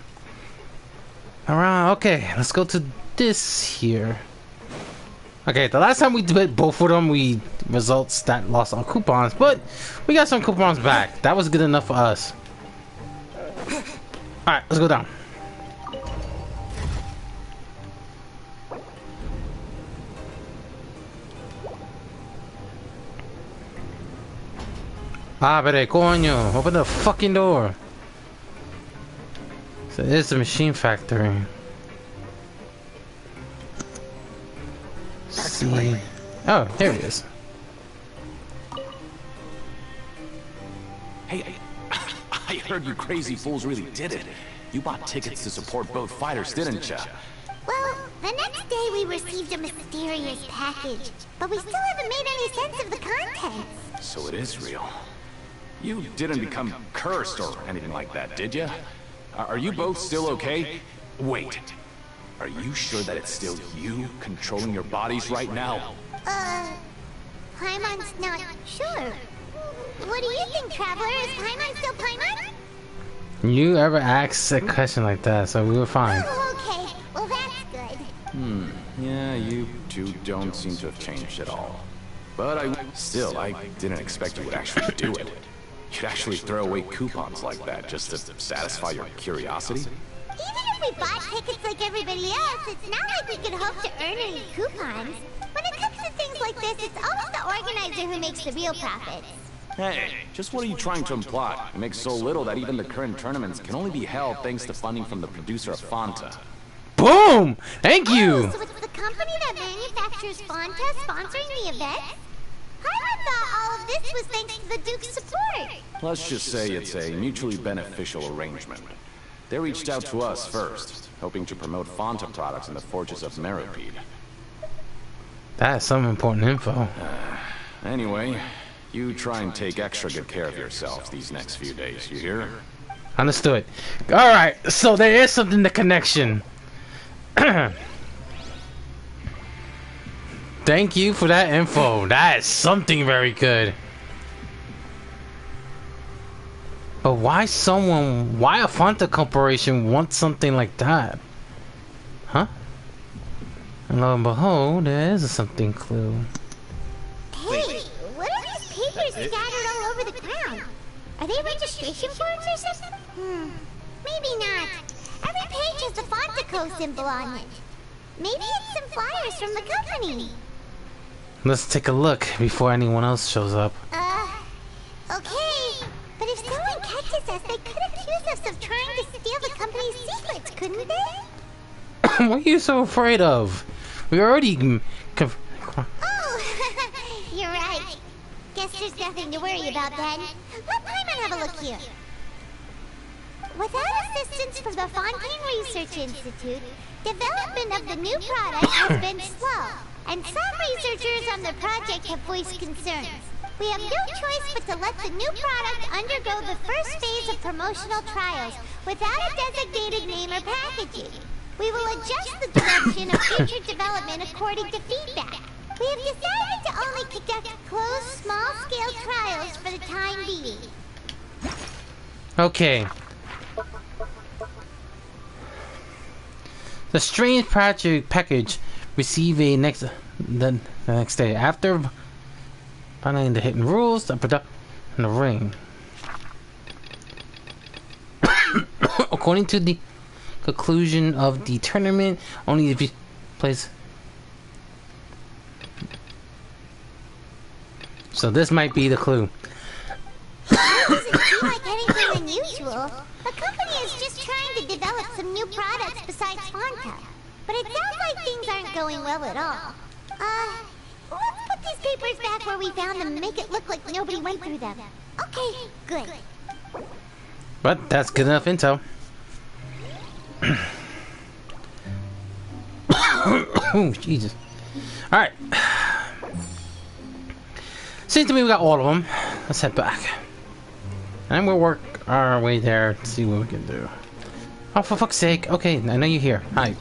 Alright, okay. Let's go to this here. Okay, the last time we did both of them, we results that lost on coupons. But we got some coupons back. That was good enough for us. Alright, let's go down. Abre, coño. Open the fucking door. So it's the machine factory. See. Oh, here he is. Hey, I heard you crazy fools really did it. You bought tickets to support both fighters, didn't ya? Well, the next day we received a mysterious package, but we still haven't made any sense of the contents. So it is real. You didn't become cursed or anything like that, did ya? Are you both still okay? Wait. Are you sure that it's still you controlling your bodies right now? Paimon's not sure. What do you think, Traveler? Is Paimon still Paimon? You ever asked a question like that, so we were fine. Oh, okay. Well, that's good. Yeah, you two don't seem to have changed at all. But I didn't expect you would actually do it. You'd actually throw away coupons like that just to satisfy your curiosity? Even if we bought tickets like everybody else, it's not like we could hope to earn any coupons. When it comes to things like this, it's always the organizer who makes the real profits. Hey, just what are you trying to imply? It makes so little that even the current tournaments can only be held thanks to funding from the producer of Fanta. Boom! Thank you! Oh, so it's the company that manufactures Fanta sponsoring the event? I thought all of this was thanks to the Duke's support. Let's just say it's a mutually beneficial arrangement. They reached out to us first, hoping to promote Fanta products in the forges of Meripede. That's some important info. Anyway, you try and take extra good care of yourselves these next few days, you hear? Understood. Alright, so there is something to connection. Thank you for that info. That is something very good. But why a Fanta Corporation wants something like that? Huh? And lo and behold, there is something clue. Hey, what are these papers scattered all over the ground? Are they registration forms or something? Maybe not. Every page has the Fontaco symbol on it. Maybe it's some flyers from the company. Let's take a look before anyone else shows up. Okay. But if someone catches us, they could accuse us of trying to steal the company's secrets, couldn't they? What are you so afraid of? We already... Oh, you're right. Guess there's nothing to worry about then. Let Paimon have a look here. Without assistance from the Fontaine Research Institute, development of the new product has been slow, and some researchers on the project have voiced concerns. We have no choice but to let the new product undergo the first phase of promotional trials without a designated name or packaging. We will adjust the direction of future development according to feedback. We have decided to only conduct closed, small-scale trials for the time being. Okay. The strange project package receive the next day after finally the hidden rules, the product, and the ring. According to the conclusion of the tournament, only if you plays. So this might be the clue. Doesn't seem like anything unusual. The company is just trying to develop some new products besides Fanta. But it sounds like things aren't going well at all. Let's put these papers back where we found them and make it look like nobody went through them. Okay, good. But that's good enough intel. Oh, Jesus. Alright. Seems to me we got all of them. Let's head back. And we'll work our way there to see what we can do. Oh, for fuck's sake. Okay, I know you're here. Hi.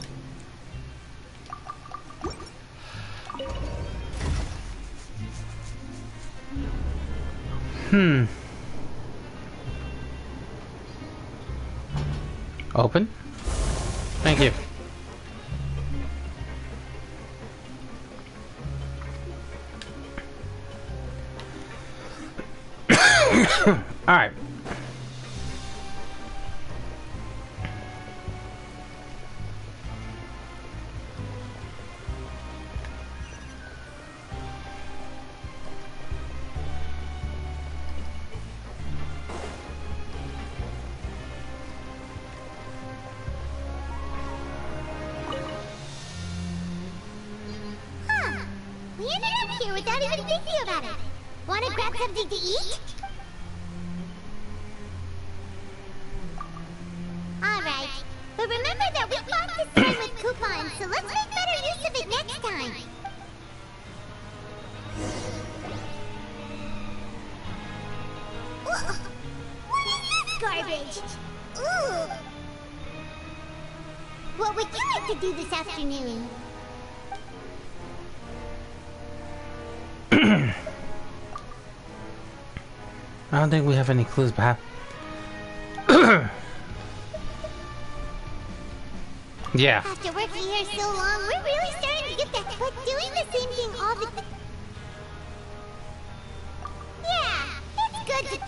Open. Thank you. All right. We ended up here without even thinking about it. Wanna grab something to eat? Alright. But remember that we bought this time with coupons, so let's make better use of it next time. What is this garbage? Ooh. What would you like to do this afternoon? I don't think we have any clues, but yeah. After working here so long, we're really starting to get that foot doing the same thing all the... Yeah, it's good to...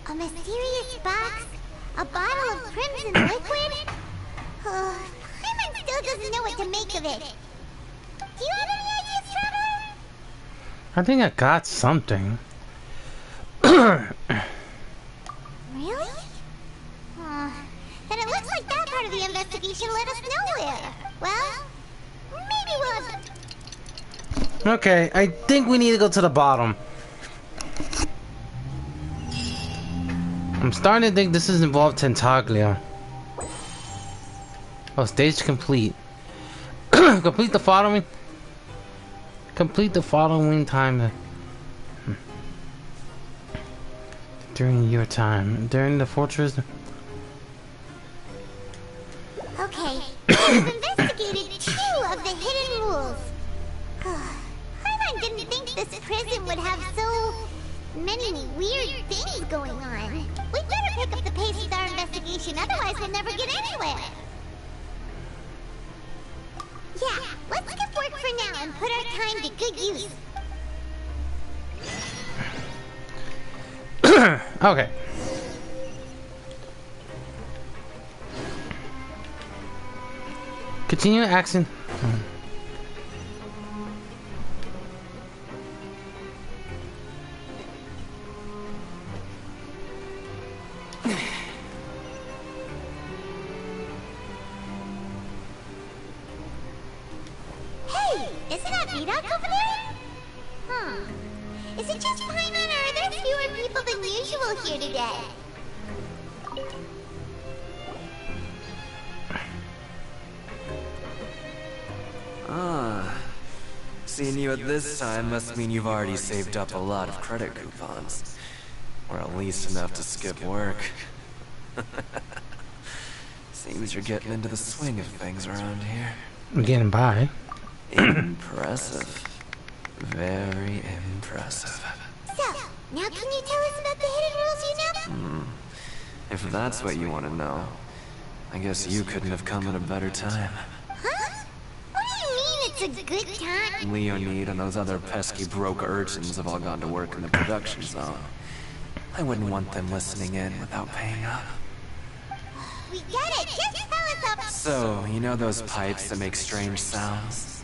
A mysterious box? A bottle of crimson liquid? Paimon still doesn't know what to make of it. Do you have any ideas, Traveler? I think I got something. Really? Then it looks like that part of the investigation led us nowhere. Well, maybe we'll have... Okay, I think we need to go to the bottom. I'm starting to think this is involved Tentaglia. Oh, stage complete. Complete the following time. During your time. During the fortress. Okay, we've investigated 2 of the hidden rules. Paimon didn't think this prison would have so many weird things going on. We'd better pick up the pace with our investigation, otherwise we'll never get anywhere. Yeah, let's skip work for now and put our time to good use. Okay. Continue action. Hey, isn't that Vidoc over there? Is it just Paimon, or are there fewer people than usual here today? Seeing you at this time must mean you've already saved up a lot of credit coupons. Or at least enough to skip work. Seems you're getting into the swing of things around here. I'm getting by. Impressive. Very impressive. So, now can you tell us about the hidden rules you know? If that's what you want to know, I guess you couldn't have come at a better time. Huh? What do you mean it's a good time? Leonid and those other pesky broke urchins have all gone to work in the production zone. I wouldn't want them listening in without paying up. We get it, just tell us up. So, you know those pipes that make strange sounds?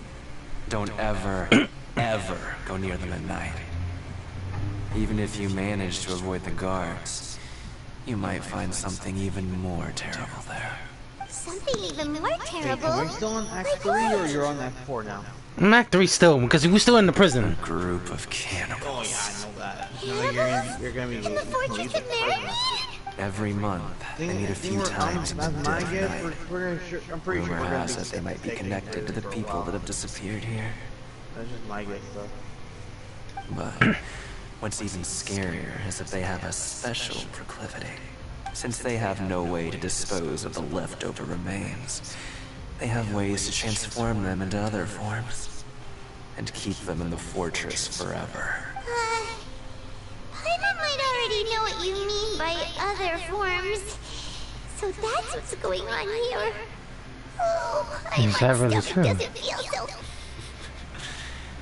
Don't ever, ever go near them at night. Even if you manage to avoid the guards, you might find something even more terrible there. Something even more terrible? Are we still on Act 3 or you're on Act 4 now? I'm Act 3 still, because we're still in the prison. A group of cannibals. Oh yeah, I know that. You're gonna be in the fortress of Merimene? Every month, they meet a few times in the dead of night. I'm pretty sure Rumor we're has it they might be connected to the people that have disappeared here. That's just my guess, though. But what's even scarier is that they have a special proclivity. Since they have no way to dispose of the leftover remains, they have ways to transform them into other forms and keep them in the fortress forever. Paimon might already know what you mean by other forms. So that's what's going on here. Oh, Is that really true? Doesn't feel so...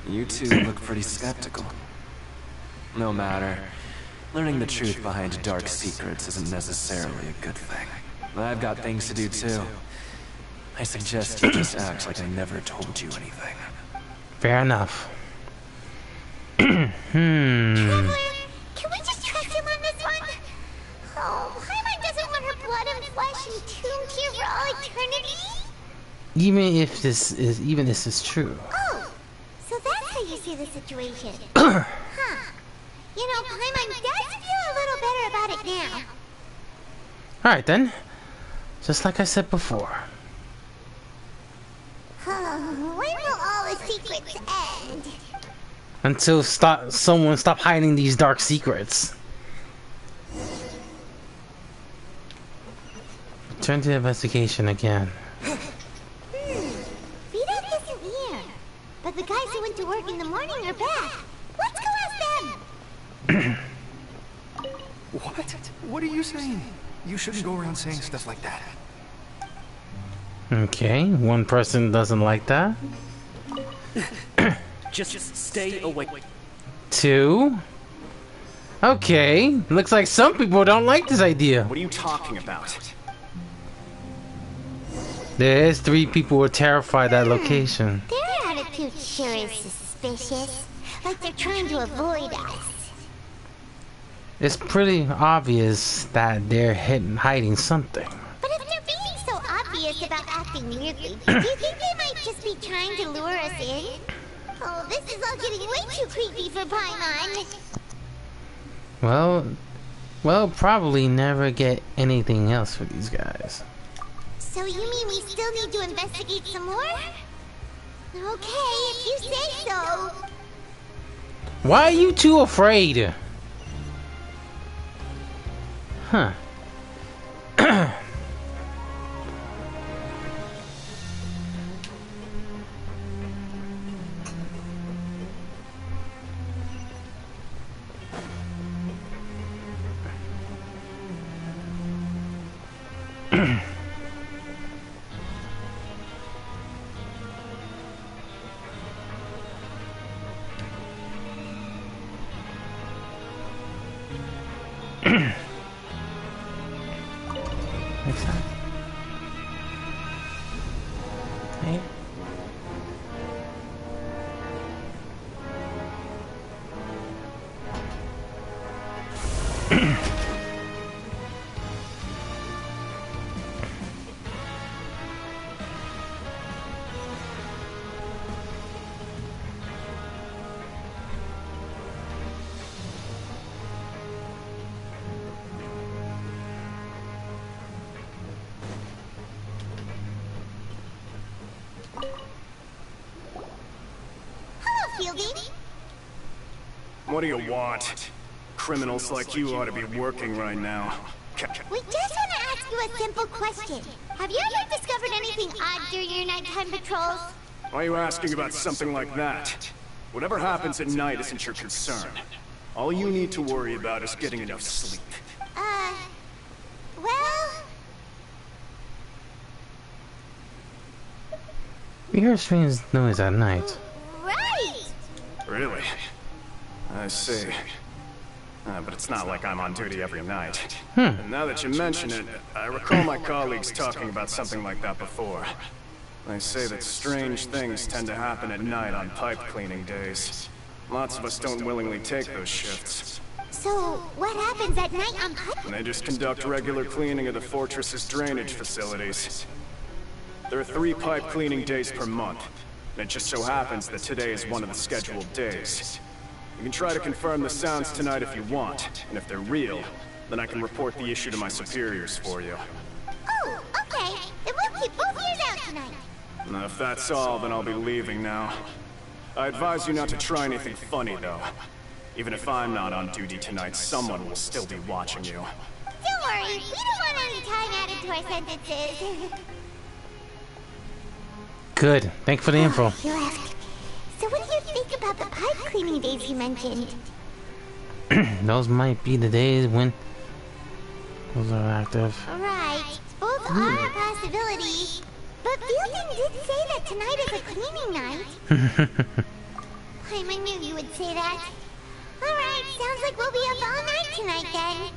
You two look pretty skeptical. No matter. Learning the truth behind dark secrets isn't necessarily a good thing. I've got things to do too. I suggest you just act like I never told you anything. Fair enough. Traveler, can we just trust him on this one? Oh, Paimon doesn't want her blood and flesh entombed here for all eternity. Even if this is true. Oh, so that's how you see the situation. Huh. You know, Paimon does feel a little better about it now. Alright then. Just like I said before. When will all the secrets end? Until someone stop hiding these dark secrets. Return to the investigation again. Vita isn't here. But the guys who went to work in the morning are back. Let's go ask them. What? What are you saying? You shouldn't go around saying stuff like that. Okay, one person doesn't like that. Just stay away. 2. Okay, looks like some people don't like this idea. What are you talking about? There's 3 people who are terrified at that location. Their attitude sure is suspicious. Like they're trying to avoid us. It's pretty obvious that they're hiding something. But if they're being so obvious about acting weirdly, do you think they might just be trying to lure us in? Oh, this is all getting way too creepy for Paimon. Well, probably never get anything else for these guys. So you mean we still need to investigate some more? Okay, if you say so. Why are you two afraid? Huh. Next time. Hey. What do you want? Criminals like you ought to be working right now. We just want to ask you a simple question. Have you ever discovered anything odd during your nighttime patrols? Why are you asking about something like that? Whatever happens at night isn't your concern. All you need to worry about is getting enough sleep. Well... We hear strange noise at night. Right! Really? I see. But it's not like I'm on duty every night. And now that you mention it, I recall my colleagues talking about something like that before. They say that strange things tend to happen at night on pipe cleaning days. Lots of us don't willingly take those shifts. So, what happens at night on pipe? They just conduct regular cleaning of the fortress's drainage facilities. There are 3 pipe cleaning days per month, and it just so happens that today is one of the scheduled days. You can try to confirm the sounds tonight if you want, and if they're real, then I can report the issue to my superiors for you. Oh, okay. Then we'll keep both ears out tonight. Now, if that's all, then I'll be leaving now. I advise you not to try anything funny, though. Even if I'm not on duty tonight, someone will still be watching you. Don't worry, we don't want any time added to our sentences. Good. Thank you for the info. You left. So what do you think about the pipe cleaning days you mentioned? Those might be the days when those are active. Right. Both are a possibility. But Fielding did say that tonight is a cleaning night. I knew you would say that. Alright, sounds like we'll be up all night tonight then.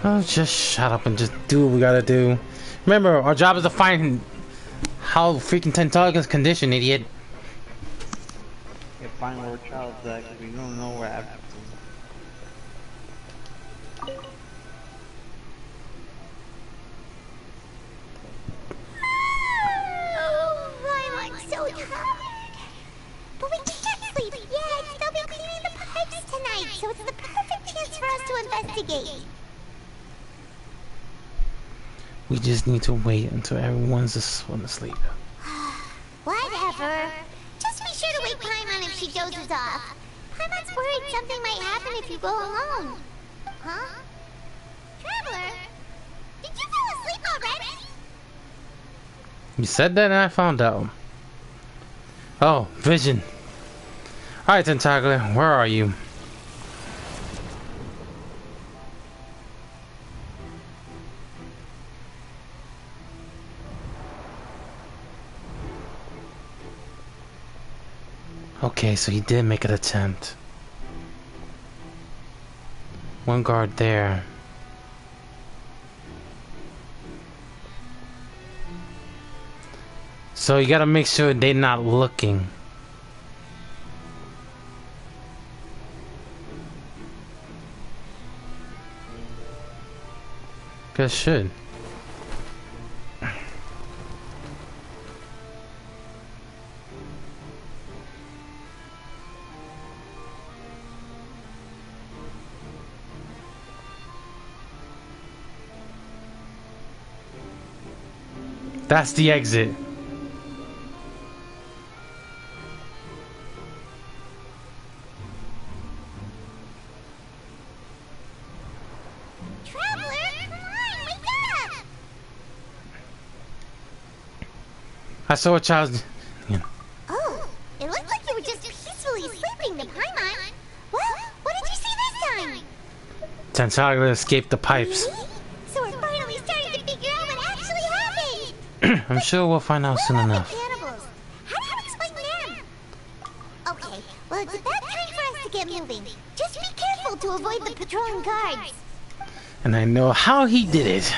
Oh, just shut up and just do what we gotta do. Remember, our job is to find how freaking Tentagon's condition, idiot. find where child's at because we don't know where happened Oh, I'm so tired. But we can't sleep yet. They'll be cleaning the pipes tonight, so it's the perfect chance for us to investigate. We just need to wait until everyone's asleep. Whatever. Just be sure to wake Paimon if she dozes off. Paimon's worried something might happen if you go alone. Huh? Traveler? Did you fall asleep already? You said that and I found out. Oh, Vision. Alright, Tentacular, where are you? Okay, so he did make an attempt. One guard there. So you gotta make sure they're not looking. Guess should. That's the exit. Traveler, come on, wake up! I saw a child. Oh, it looked like you were just peacefully sleeping, the Paimon. Well, what did you see this time? Tentacular escaped the pipes. So we're finally starting to figure out what actually happened. I'm sure we'll find out soon enough. Animals. How do you explain them? Okay, well it's about time for us to get moving. Just be careful to avoid the patrolling guards. And I know how he did it.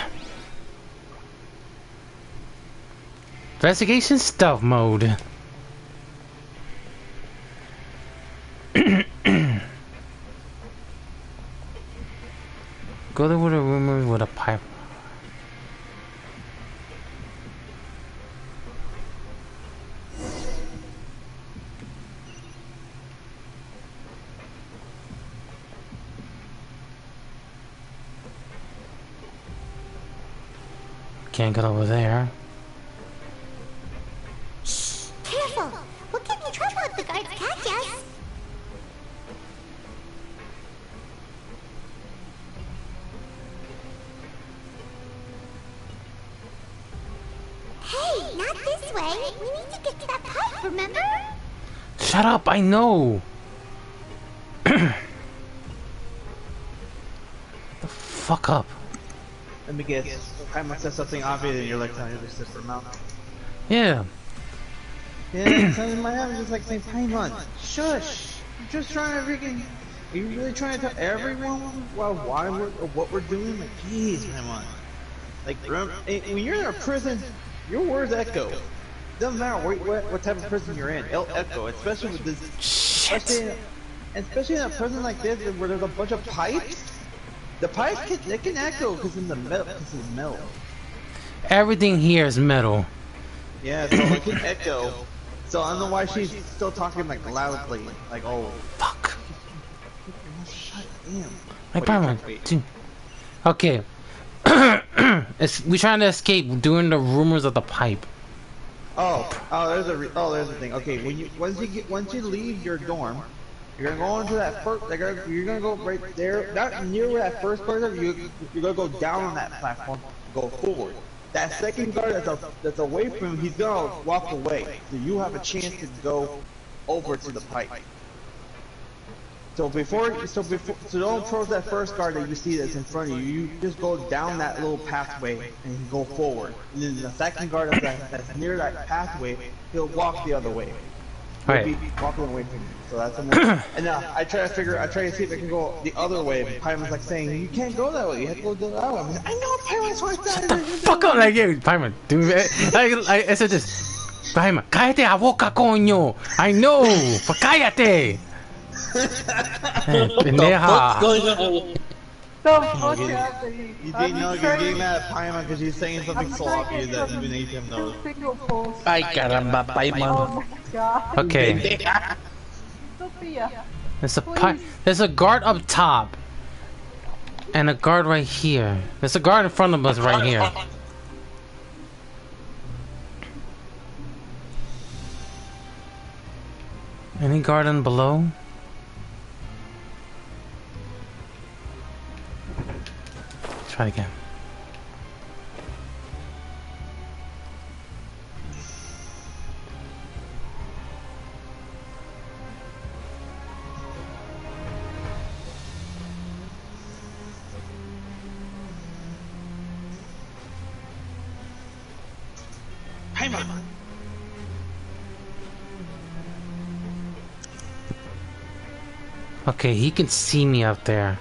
Investigation stealth mode. Go to the room with a pipe. Can't get over there. Careful! We'll get in trouble if the guards catch us. Hey, not this way. We need to get to that pipe, remember? Shut up, I know. The fuck up. Let me guess. Paimon said something obvious and you're like telling your sister mouth. Yeah. Yeah, something in my head was just like saying, Paimon, shush! You're just trying to freaking... Are you really trying to tell everyone why we're, or what we're doing? Like, jeez, Paimon. Like, when you're in a prison, your words echo. Doesn't matter what type of prison you're in, it'll echo, especially with this... Especially in a prison like this, where there's a bunch of pipes. The pipes can echo because it's metal. Everything here is metal. Yeah, so it can echo. So I don't know why she's still talking like loudly, like oh fuck. Shut damn. Like Paimon, dude. Okay. We're trying to escape doing the rumors of the pipe. There's a thing. Okay, once you leave your dorm, you're gonna go into that first. You're gonna go right there, not near where that first guard is. You're gonna go down on that platform, go forward. That second guard that's away from him, he's gonna walk away. So you have a chance to go over to the pipe. So don't approach that first guard that you see that's in front of you. You just go down that little pathway and go forward. And then the second guard that's near that pathway, he'll walk the other way. He'll be walking away from you. So that's the one. And now I try to see if I can go the other way. But Paimon's like saying, you can't go that way. You have to go the other way. I know Paimon's like that. Fuck up, like yeah, Paimon. Dude, I said this. Paima, cállate la boca, coño. I know. Cállate. Pendeja. You didn't know you're getting mad at Paimon because he's saying something so obvious that even ATM knows. Ay, caramba, Paimon. Oh my god. Okay. Sophia. There's a guard up top. And a guard right here. There's a guard in front of us right here. Any garden below? Try again. Paimon! Okay, he can see me up there.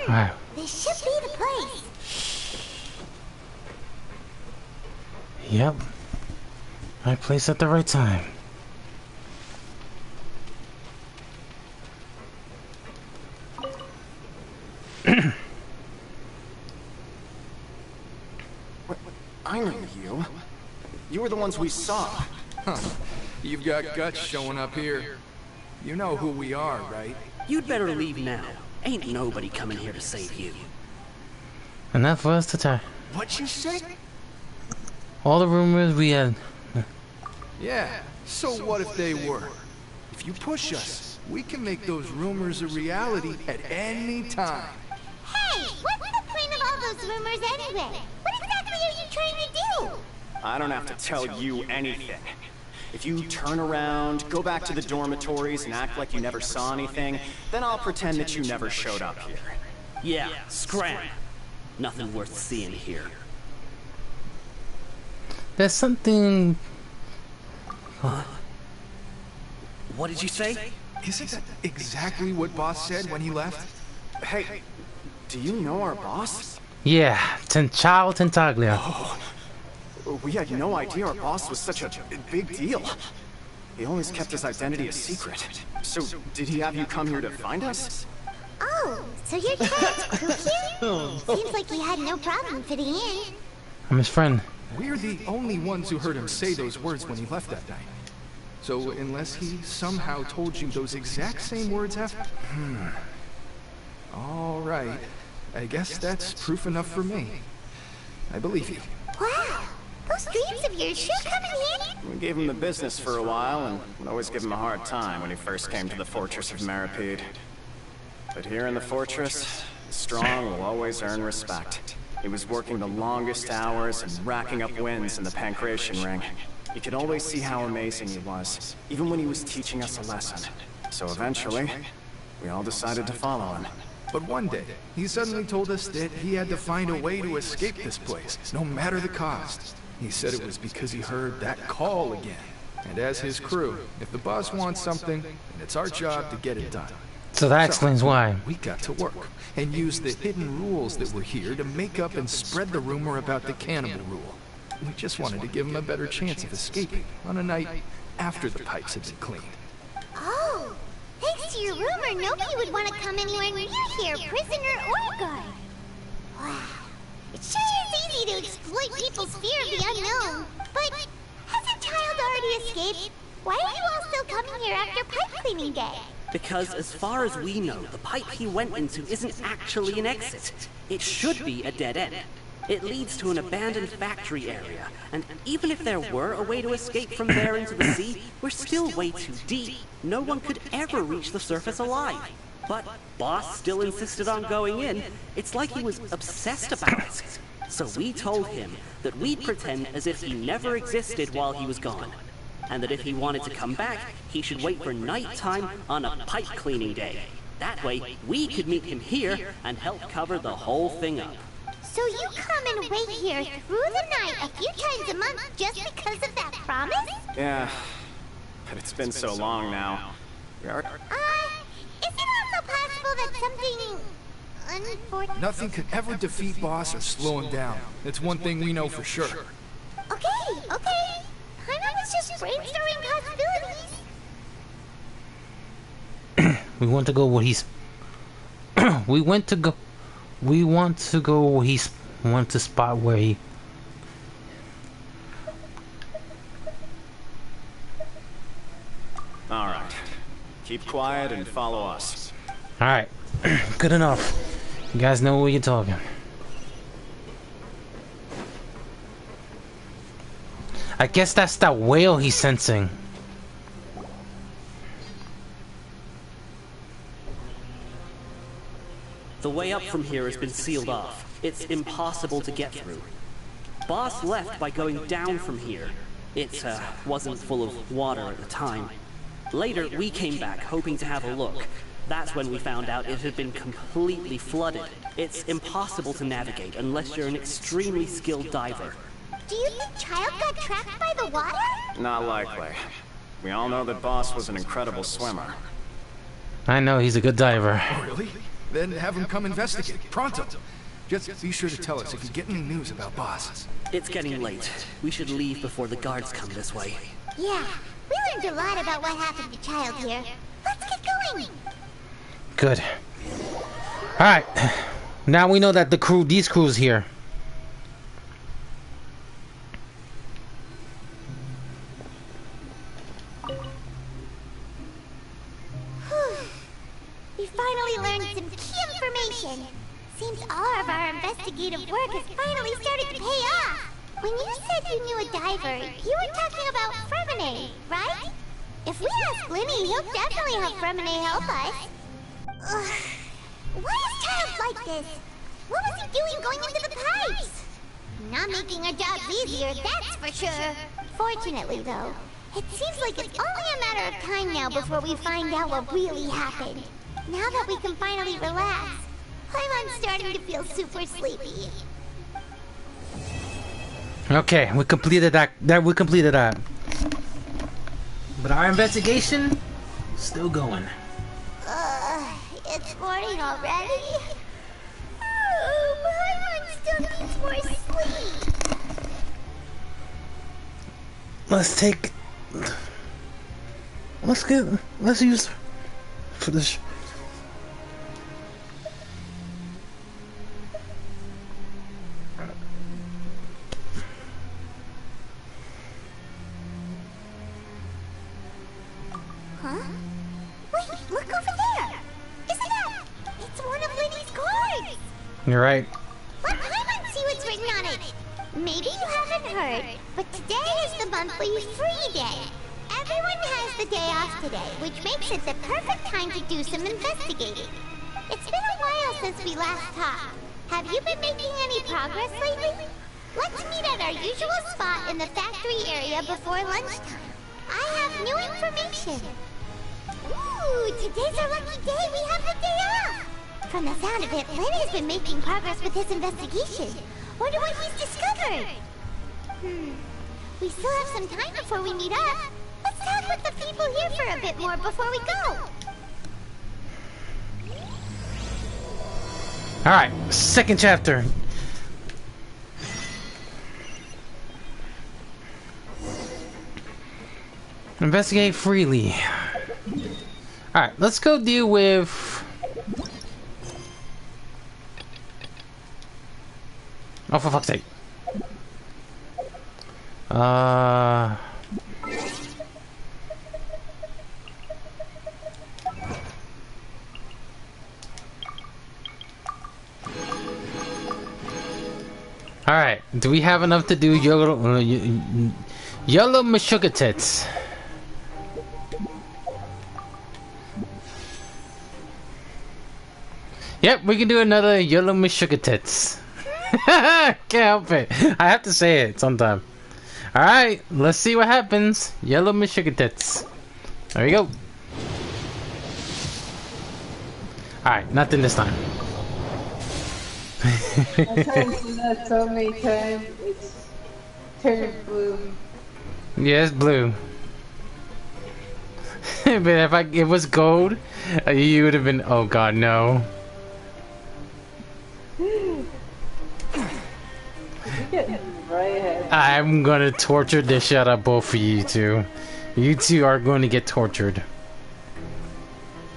Wow. This should be the place. Yep. Right place at the right time. I know you. You were the ones we saw. Huh. You've got guts showing up here. You know who we are, right? You'd better leave now. Ain't nobody coming here to save you. Enough for us to try. What'd you say? All the rumors we had. Yeah, so what if they were? If you push us, we can make those rumors a reality at any time. Hey, what's the point of all those rumors anyway? What exactly are you trying to do? I don't have to tell you anything. If you turn around, go back to the dormitories and act like you never saw anything, then I'll pretend that you never showed up here. Yeah, scram. Nothing worth seeing here. There's something. Huh? What did you say? Isn't that exactly what Boss said when he left? Hey, do you know our boss? Yeah, Ciao Tentaglia. Oh, we had no idea our boss was such a big deal. He always kept his identity a secret. So, did he have you come here to find us? Oh, so you're trying to cook here? Seems like he had no problem fitting in. I'm his friend. We're the only ones who heard him say those words when he left that night. So unless he somehow told you those exact same words after... All right. I guess that's proof enough for me. I believe you. Wow, those dreams of yours sure come in handy. We gave him the business for a while and would always give him a hard time when he first came to the fortress of Maripede. But here in the fortress, the strong will always earn respect. He was working the longest hours and racking up wins in the Pancration Ring. You could always see how amazing he was, even when he was teaching us a lesson. So eventually, we all decided to follow him. But one day, he suddenly told us that he had to find a way to escape this place, no matter the cost. He said it was because he heard that call again. And as his crew, if the boss wants something, then it's our job to get it done. So that explains why. We got to work, and use the hidden rules that were here to make up and spread the rumor about the cannibal rule. We just wanted to give him a better chance of escaping on a night after the pipes had been cleaned. Oh, thanks to your rumor, nobody would want to come anywhere near here, prisoner or guard. Wow, it sure is easy to exploit people's fear of the unknown. But has a child already escaped? Why are you all still coming here after pipe cleaning day? Because as far as we know, the pipe he went into isn't actually an exit. It should be a dead end. It leads to an abandoned factory area, and even if there were a way to escape from there into the sea, we're still way too deep. No one could ever reach the surface alive. But Boss still insisted on going in. It's like he was obsessed about it. So we told him that we'd pretend as if he never existed while he was gone. And that if he wanted to come back, he should wait for nighttime on a pipe cleaning day. That way, we could meet him here and help cover the whole thing up. So you come and wait here through the night a few times a month just because of that promise? Yeah, but it's been so long now. Is it also possible that something unfortunate... Nothing could ever defeat Boss or slow him down. That's one thing we know for sure. Okay. I was just brainstorming possibilities. We want to go where he's. We want to go where he's. Want to spot where he. All right. Keep quiet and follow us. All right. Good enough. You guys know what you're talking. I guess that's that whale he's sensing. The way up from here has been sealed off. It's impossible to get through. Boss left by going down from here. It wasn't full of water at the time. Later, we came back hoping to have a look. That's when we found out it had been completely flooded. It's impossible to navigate unless you're an extremely skilled diver. Do you think Child got trapped by the water? Not likely. We all know that Boss was an incredible swimmer. I know he's a good diver. Oh, really? Then have him come investigate. Pronto. Just be sure to tell us if you get any news about Boss. It's getting late. We should leave before the guards come this way. Yeah, we learned a lot about what happened to Child here. Let's get going. Good. Alright. Now we know that these crew's here. We finally learned some key information. Seems all of our investigative work has finally started to pay off. When you said you knew a diver, you were talking about Fremine, right? If we ask Linny, he'll definitely have Fremine help us. Why is Child like this? What was he doing going into the pipes? Not making our jobs easier, that's for sure. Fortunately, though, it seems like it's only a matter of time now before we find out what really happened. Now that we can finally relax, I'm starting to feel super sleepy. Okay, we completed that. We completed that. But our investigation still going. It's morning already. Paimon still needs more sleep. Let's use for this. Huh? Wait, look over there! Isn't that? It's one of Linny's cards! You're right. Let Paimon see what's written on it! Maybe you haven't heard, but today is the monthly free day. Everyone has the day off today, which makes it the perfect time to do some investigating. It's been a while since we last talked. Have you been making any progress lately? Let's meet at our usual spot in the factory area before lunchtime. I have new information. Ooh, today's our lucky day. We have the day off. From the sound of it, Lynn has been making progress with his investigation. Wonder what he's discovered. We still have some time before we meet up. Let's talk with the people here for a bit more before we go. Alright, second chapter. Investigate freely. Alright, let's go deal with... Oh, for fuck's sake. Alright, do we have enough to do Yellow Meshuggah Tits? Yep, we can do another Yellow Meshuggah Tits. Can't help it. I have to say it sometime. Alright, let's see what happens. Yellow Meshuggah Tits. There we go. Alright, nothing this time. I've seen that so many times, it's turned blue. Yeah, it's blue. But if it was gold, you would have been, oh god, no. I'm gonna torture the shit out of both of you two. You two are going to get tortured.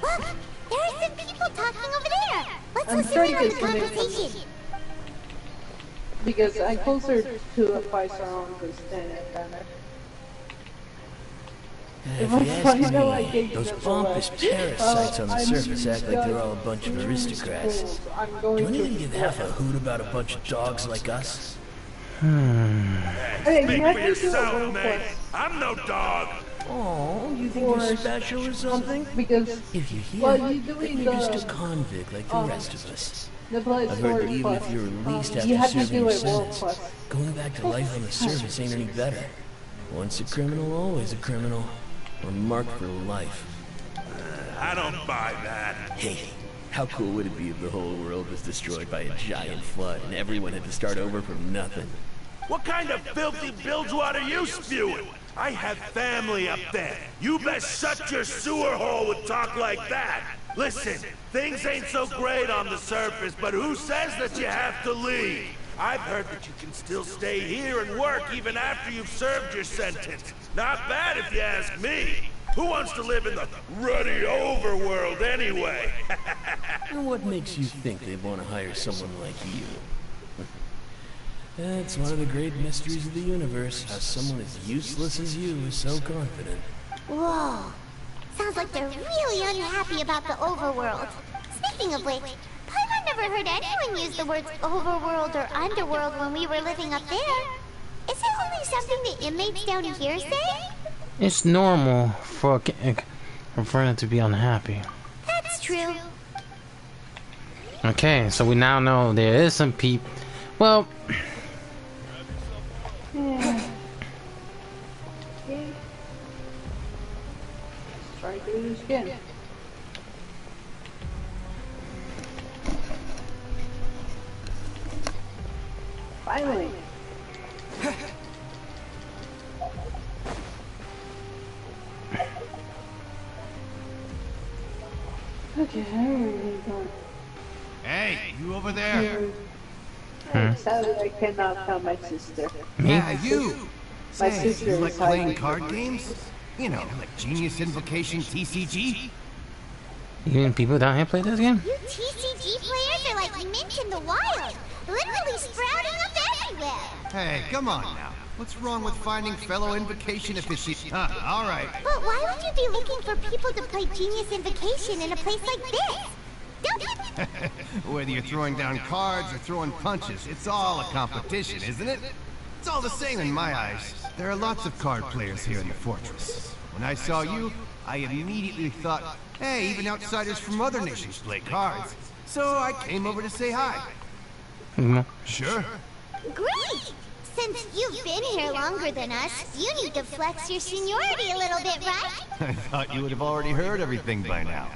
Look, there are some people talking over there. Let's I'm listen in on the conversation. Because I'm closer to a 5-star because then it better. If you ask me, those pompous parasites on the surface act like they're all a bunch of aristocrats. Do any of you give half a hoot about a bunch of dogs like us? Hey, Speak for yourself, man. I'm no dog. Oh, you think you're special or something? Because if you're here, well, then you're just a convict like the rest of us. I've heard that Sword even Plus. if you're released You have after to serving do your it World sentence, Plus. going back to life on the surface ain't any better. Once a criminal, always a criminal. Or marked for life. I don't buy that. Hey, how cool would it be if the whole world was destroyed by a giant flood and everyone had to start over from nothing? What kind of filthy bilgewater are you spewing? I have family up there. You best shut your sewer hole with talk like that. Listen, things ain't so great on the surface, but who says that you have to leave? I've heard that you can still stay here and work even after you've served your sentence. Not bad if you ask me. Who wants to live in the ruddy overworld anyway? And what makes you think they'd want to hire someone like you? That's one of the great mysteries of the universe, how someone as useless as you is so confident. Whoa. Sounds like they're really unhappy about the overworld. Speaking of which, Paimon never heard anyone use the words overworld or underworld when we were living up there. Is it only something the inmates down here say? It's normal for them to be unhappy. That's true. Okay, so we now know there is some people. Well, Yeah. Okay. Let's try to do this again. Finally. Okay, everything's done. Hey, you over there? Sadly, I cannot tell my sister. Yeah, you. My Say, sister you is like playing hiding. card games? You know, like Genius Invocation TCG? even people down here play this game? You TCG players are like mint in the wild. Literally sprouting up everywhere. Hey, come on now. What's wrong with finding fellow Invocation aficionados? All right. But why would you be looking for people to play Genius Invocation in a place like this? Don't you? Whether you're throwing down cards or throwing punches, it's all a competition, isn't it? It's all the same in my eyes. There are lots of card players here in the fortress. When I saw you, I immediately thought, hey, even outsiders from other nations play cards. So I came over to say hi. Sure. Great! Since you've been here longer than us, you need to flex your seniority a little bit, right? I thought you would have already heard everything by now.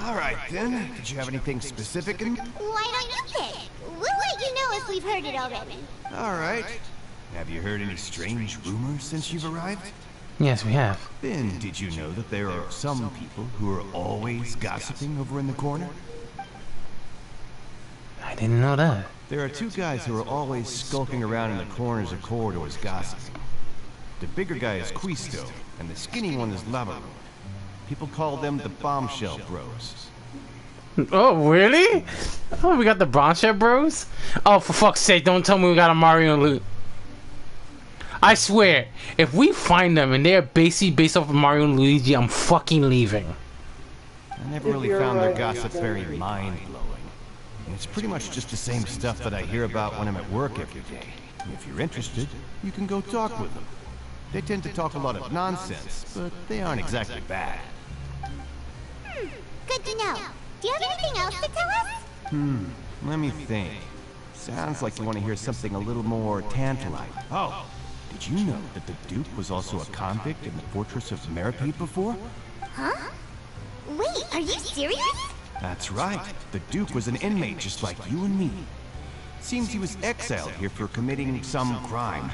All right, then. Did you have anything specific in... Why don't you pick? We'll let you know if we've heard it already. All right. Have you heard any strange rumors since you've arrived? Yes, we have. Then, did you know that there are some people who are always gossiping over in the corner? I didn't know that. There are two guys who are always skulking around in the corners of corridors gossiping. The bigger guy is Quisto, and the skinny one is Lavaroad. People call them the Bombshell Bros. Oh, really? Oh, we got the Bombshell Bros? Oh, for fuck's sake, don't tell me we got a Mario loot. I swear, if we find them and they're basically based off of Mario and Luigi, I'm fucking leaving. I never really found their gossip very mind-blowing. And it's pretty much just the same stuff that I hear about when I'm at work every day. And if you're interested, you can go talk with them. They tend to talk a lot of nonsense, but they aren't exactly bad. Good to know. Do you have anything else to tell us? Let me think. Sounds like you want to hear something a little more tantalizing. Oh, did you know that the Duke was also a convict in the Fortress of Meripede before? Huh? Wait, are you serious? That's right. The Duke was an inmate just like you and me. Seems he was exiled here for committing some crime.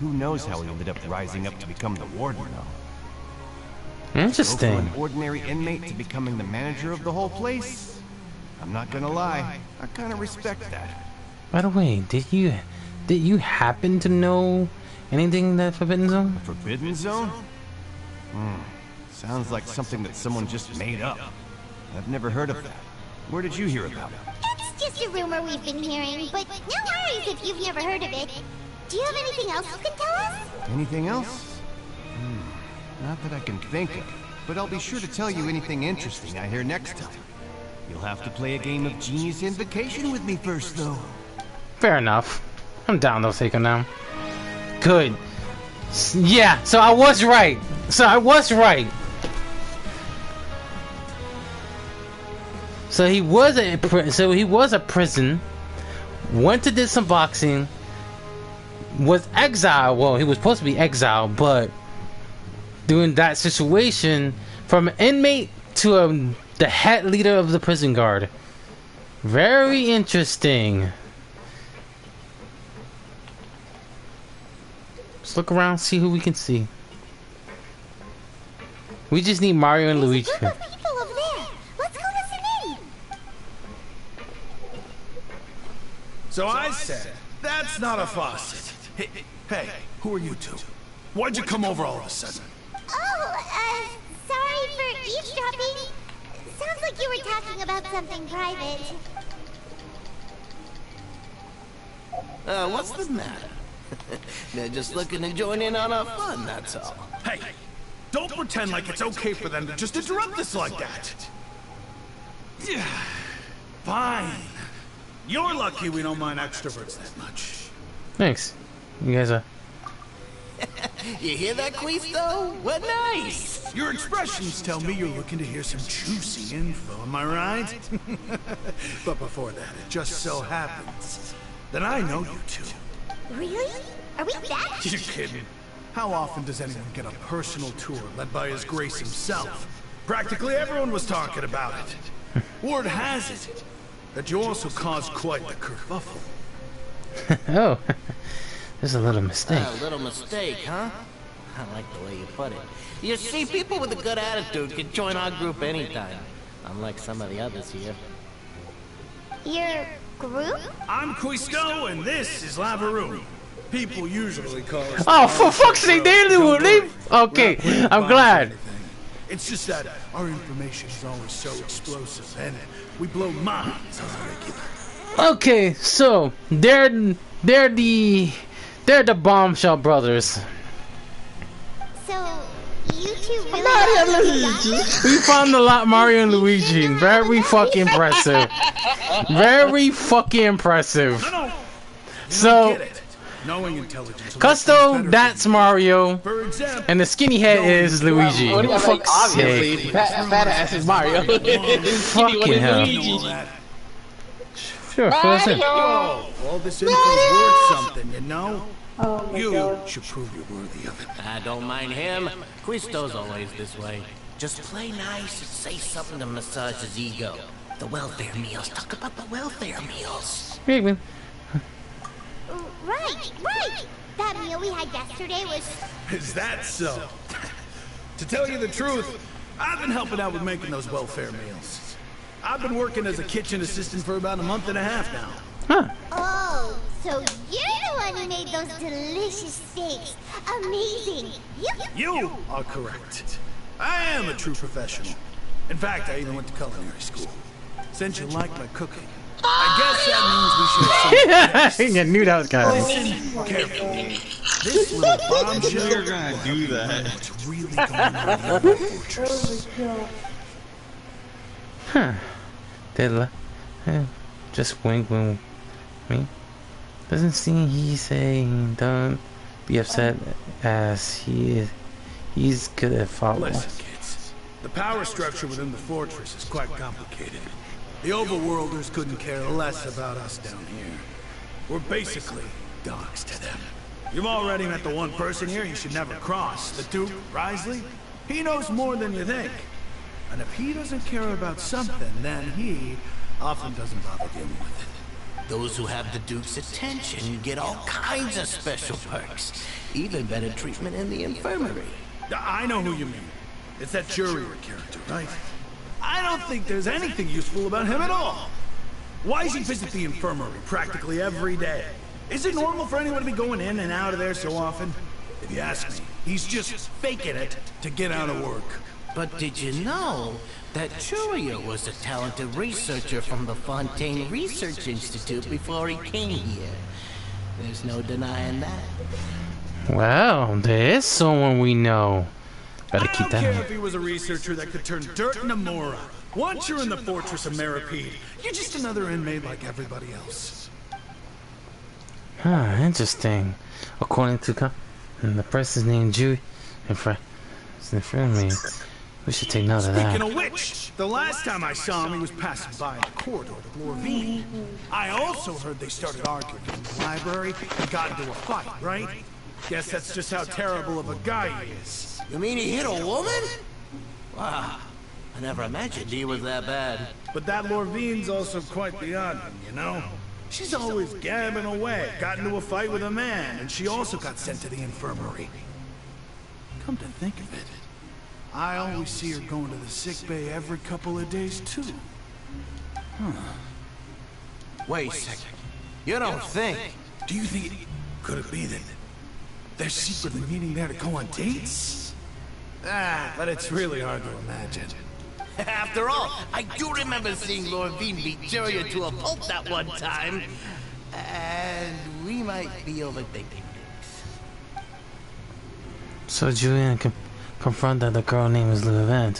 Who knows how he ended up rising up to become the warden, though. Interesting. Go from an ordinary inmate to becoming the manager of the whole place? I'm not gonna lie, I kind of respect that. By the way, did you happen to know anything in that Forbidden Zone? Forbidden Zone? Sounds like something that someone just made up. I've never heard of that. Where did you hear about it? It's just a rumor we've been hearing, but no worries if you've never heard of it. Do you have anything else you can tell us? Anything else? Not that I can think of, but I'll be sure to tell you anything interesting I hear next time. You'll have to play a game of Genius Invocation with me first, though. Fair enough. I'm down to take him now. Good. Yeah, so I was right. So he was a prison, went to do some boxing, was exiled. Well, he was supposed to be exiled, but during that situation, from an inmate to the head leader of the prison guard. Very interesting. Let's look around, see who we can see. We just need Mario and Luigi. There's a group of people over there. Let's go listen in. So I said, that's not a faucet. Hey, who are you two? Why'd you come over all of a sudden? Oh, sorry for eavesdropping. Sounds like you were talking about something private. What's the matter? They're just looking to join in on our fun, that's all. Hey, don't pretend like it's okay for them to just interrupt us like that. Fine. You're lucky we don't mind extroverts that much. Thanks. You guys are... You hear that, Quisto? What nice! Your expressions tell me you're looking to hear some juicy info, am I right? But before that, it just so happens that I know you two. Really? Are we that? You're kidding. How often does anyone get a personal tour led by His Grace himself? Practically everyone was talking about it. Word has it that you also caused quite the kerfuffle. Oh, there's a little mistake. A little mistake, huh? I like the way you put it. You see, people with a good attitude can join our group anytime. Unlike some of the others here. Your group? I'm Quisto, and this is Lavaroon. People usually call us... Oh, for fuck's sake, they do it! Okay, I'm glad. It's just that our information is always so explosive, and we blow minds on the regular. Okay, so they're the Bombshell brothers. So you two really We found a lot Mario and Luigi. Very fucking impressive. Very fucking impressive. So Knowing intelligence. Custo, that's Mario, and the skinny head is Luigi. Obviously, fat ass is Mario. Fucking hell. Sure, Yo, all this info's worth something, you know? Oh my you God. should prove you're worthy of it. I don't mind him. Quisto's always this way. Just play nice and say something to massage his ego. The welfare meals. Talk about the welfare meals. Right. That meal we had yesterday was... Is that so? To tell you the truth, I've been helping out with making those welfare meals. I've been working as a kitchen assistant for about a month and a half now. Oh, so you're the one who made those delicious steaks. Amazing. You are correct. I am a true professional. In fact, I even went to culinary school. Since you like my cooking, I guess that means we should have some... I knew that was coming. Listen carefully. This little bombshell... You're gonna do that. What's really going on in the fortress. Huh. Just wink when me. Doesn't seem he's saying don't be upset as he's good at following. Listen, kids. The power structure within the fortress is quite complicated. The overworlders couldn't care less about us down here. We're basically dogs to them. You've already met the one person here you should never cross, the Duke, Risley. He knows more than you think. And if he doesn't care about something, then he often doesn't bother dealing with it. Those who have the Duke's attention get all kinds of special perks. Even better treatment in the infirmary. I know who you mean. It's that Jurier character, right? I don't think there's anything useful about him at all. Why does he visit the infirmary practically every day? Is it normal for anyone to be going in and out of there so often? If you ask me, he's just faking it to get out of work. But did you know that Churio was a talented researcher from the Fontaine Research Institute before he came here? There's no denying that. Well, there is someone we know. Better keep that I don't care on. if he was a researcher that could turn dirt into Mora. Once you're in the fortress of Meripede, you're just another inmate like everybody else. Huh, interesting. According to the person's name Jew in front of me. We should take note of that. Speaking of which, the last time I saw him, he was passing by in the corridor to Lorvine. I also heard they started arguing in the library and got into a fight, right? Guess that's just how terrible of a guy he is. You mean he hit a woman? Wow, I never imagined he was that bad. But that Lorvine's also quite the odd one, you know? She's always gabbing away, got into a fight with a man, and she also got sent to the infirmary. Come to think of it, I always see her going to the sick bay every couple of days, too. Huh. Wait a second. You don't think? Do you think could it be that they're secretly meeting there to go on dates? But it's really hard to imagine. After all, I do remember seeing Lorvine beat Juria to a pulp that one time. And we might be overthinking things. So Julian confronted the girl named Lou.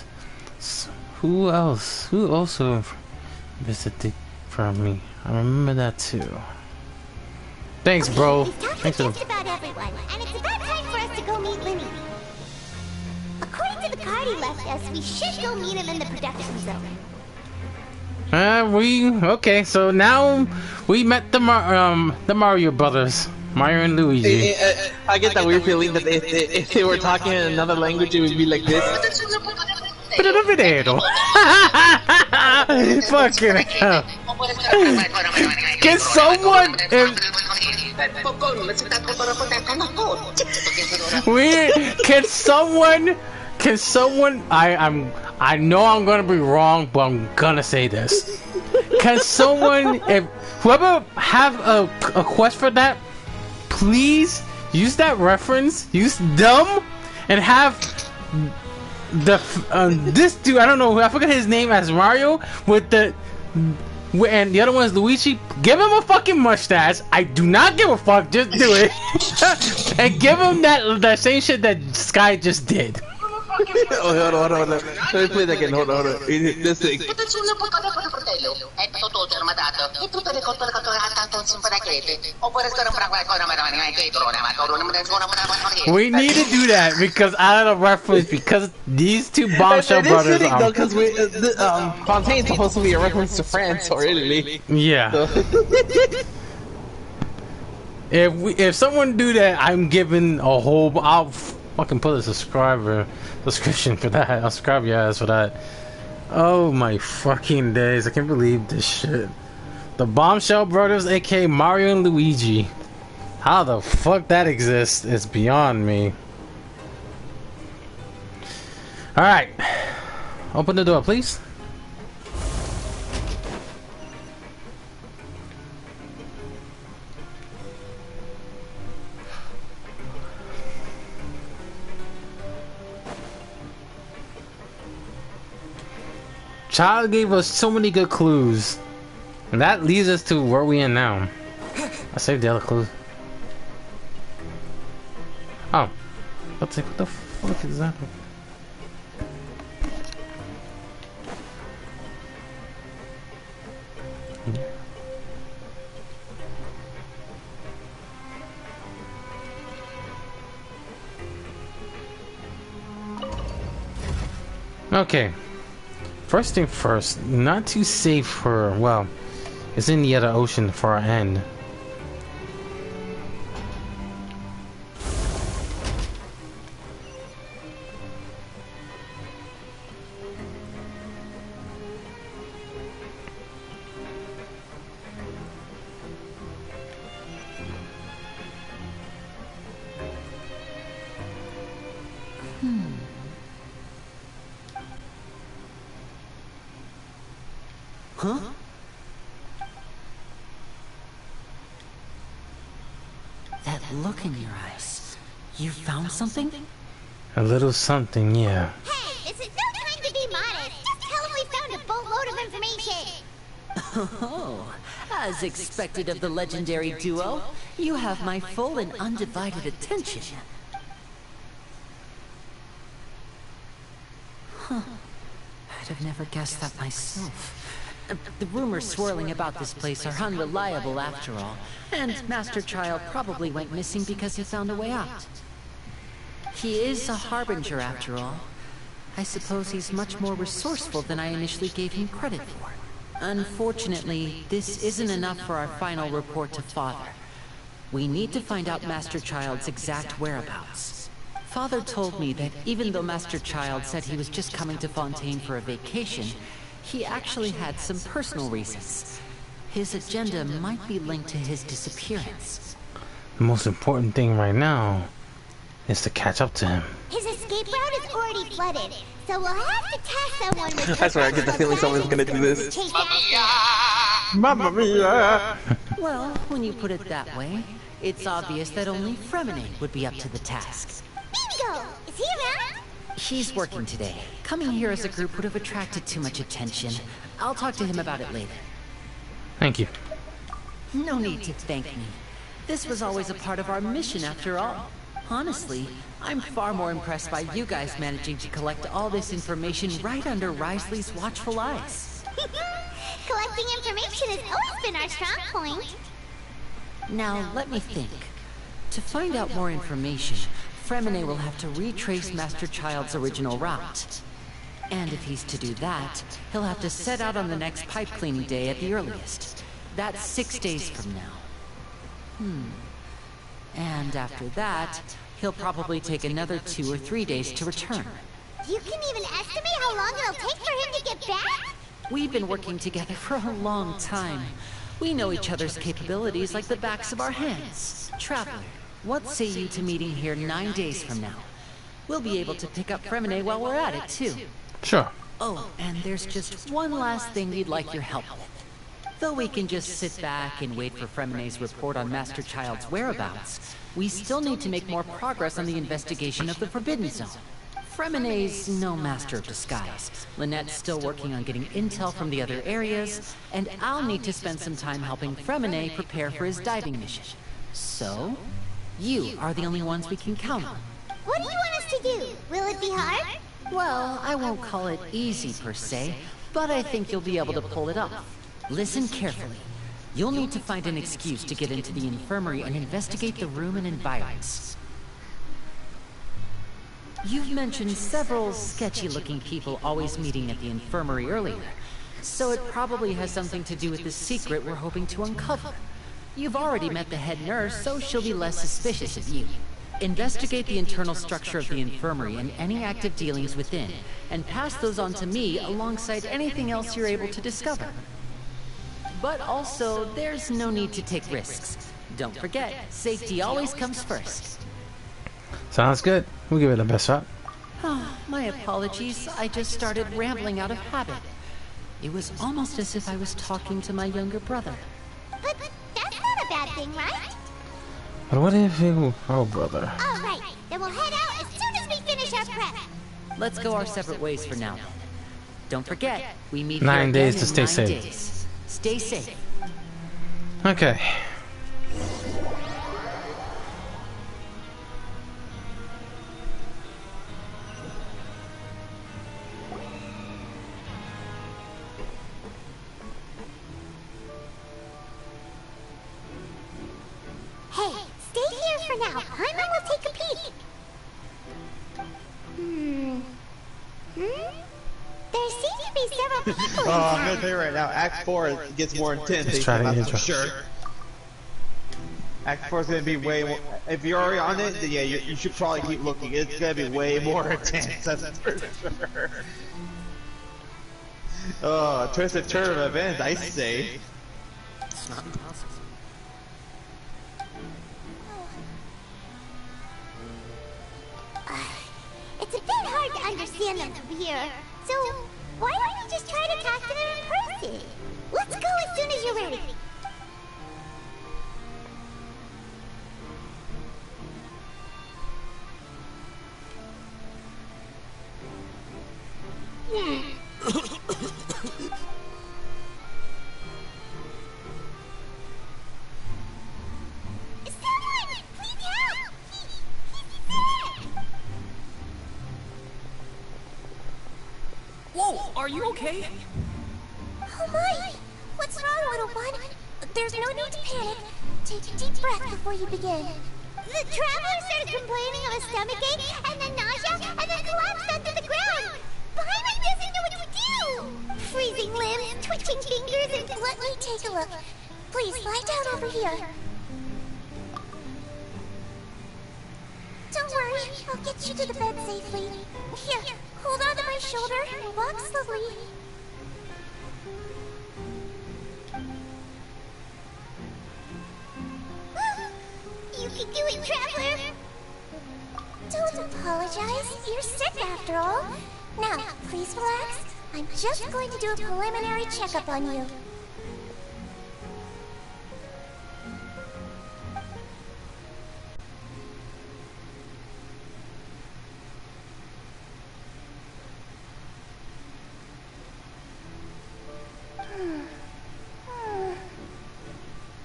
Who else? Who also visited from me? I remember that too. Thanks, bro. Thanks for just about everyone, and it's about time for us to go meet Linny. According to the card he left us, we should go meet him in the production zone. Okay, so now we met the Mario brothers, Mario and Luigi. I get that weird feeling that if they were talking in another language, it would be like this. Fucking hell. Can someone can someone I know I'm gonna be wrong, but I'm gonna say this. Can someone, if whoever have a quest for that, please use that reference, use dumb, and have the this dude, I don't know, I forget his name, as Mario with the and the other one is Luigi. Give him a fucking mustache. I do not give a fuck. Just do it. And give him that same shit that Sky just did. Hold on. Let me play that again. Hold on. This thing. We need to do that because out of the reference, because these two bombshell brothers are. Because Fontaine's supposed to be a reference to France or Italy. Yeah. So. If someone do that, I'm giving a whole. I'll fucking put a subscriber description for that. I'll subscribe your ass for that. Oh my fucking days! I can't believe this shit. The Bombshell Brothers, aka Mario and Luigi. How the fuck that exists is beyond me. Alright. Open the door, please. Child gave us so many good clues. And that leads us to where we in now. I saved the other clues. Oh. Let's see, what the fuck is that? Okay. First thing first, not too safe for, well, it's in the other ocean for our end. Huh? That look in your eyes. You found something? A little something, yeah. Hey, this is no time to be modest. Just tell him we found a boatload of information. Oh, as expected of the legendary duo, you have my full and undivided attention. Huh. I'd have never guessed that myself. The rumors swirling about this place are unreliable after all, and Master Child probably went missing because he found a way out. He is a harbinger after all. I suppose he's much more resourceful than I initially gave him credit for. Unfortunately, this isn't enough for our final report to Father. We need to find out Master Child's exact whereabouts. Father told me that even though Master Child said he was just coming to Fontaine for a vacation, he actually had some personal reasons. His agenda might be linked to his disappearance. The most important thing right now is to catch up to him. His escape route is already flooded, so we'll have to task someone with... I swear I get the feeling someone's gonna do this. Mamma mia! Well, when you put it that way, it's obvious that only Fremine would be up to the task. Bingo! Is he around? He's working today. Coming here as a group would have attracted too much attention. I'll talk to him about it later. Thank you. No need to thank me. This was always a part of our mission after all. Honestly, I'm far more impressed by you guys managing to collect all this information right under Risley's watchful eyes. Collecting information has always been our strong point. Now, let me think. To find out more information, Fremine will have to retrace Master Child's original route. And if he's to do that, he'll have to set out on the next pipe cleaning day at the earliest. That's 6 days from now. And after that, he'll probably take another 2 or 3 days to return. You can even estimate how long it'll take for him to get back? We've been working together for a long time. We know each other's capabilities like the backs of our hands. Traveler, what say you to meeting here 9 days from now? We'll be able to pick up Fremine while we're at it, too. Sure. Oh, and there's just one last thing we'd like your help with. Though we can just sit back and wait for Fremine's report on Master Child's whereabouts, we still need to make more progress on the investigation of the Forbidden Zone. Fremine's no master of disguise. Lynette's still working on getting intel from the other areas, and I'll need to spend some time helping Fremine prepare for his diving mission. So, you are the only ones we can count on. What do you want us to do? Will it be hard? Well, I won't call it easy per se, but I think you'll be able to pull it off. Listen carefully. You'll need to find an excuse to get into the infirmary and investigate the room and environs. You've mentioned several sketchy-looking people always meeting at the infirmary earlier, so it probably has something to do with the secret we're hoping to uncover. You've already met the head nurse, so she'll be less suspicious of you. Investigate the internal structure of the infirmary and any active dealings within, and pass those on to me alongside anything else you're able to discover. But also, there's no need to take risks. Don't forget, safety always comes first. Sounds good. We'll give it the best shot. Oh, my apologies. I just started rambling out of habit. It was almost as if I was talking to my younger brother. But that's not a bad thing, right? But what if you... Oh, brother. All right, then we'll head out as soon as we finish our prep. Let's go our separate ways for now. Don't forget, we meet 9 here days again to in stay 9 safe. days. Stay safe. Okay. Hey, stay here for now. Paimon will take a peek. Oh, I'm gonna tell you right now, Act 4 gets more intense. Let's try the that's intro. for sure. Act 4 is gonna be way more. If you're already on it, then yeah, you should probably keep looking. It's gonna be way more intense. That's for sure. Oh, twisted turn of events, I say. It's not impossible. It's a bit hard to understand them from here. So, why don't you just try to talk to them in person? Let's go as soon as you're ready. Someone! Please help! He's sick! Whoa, are you okay? Oh my! What's wrong, little one? There's no need to panic. Take a deep breath before you begin. The traveler started complaining of a stomachache, and then nausea, and then collapsed onto the ground. Paimon doesn't know what to do. Freezing limbs, twitching fingers, and let me take a look. Please lie down over here. Don't worry, I'll get you to the bed safely. Here, hold on to my shoulder and walk slowly. You can do it, traveler. Don't apologize. You're sick after all. Now, please relax. I'm just going to do a preliminary checkup on you.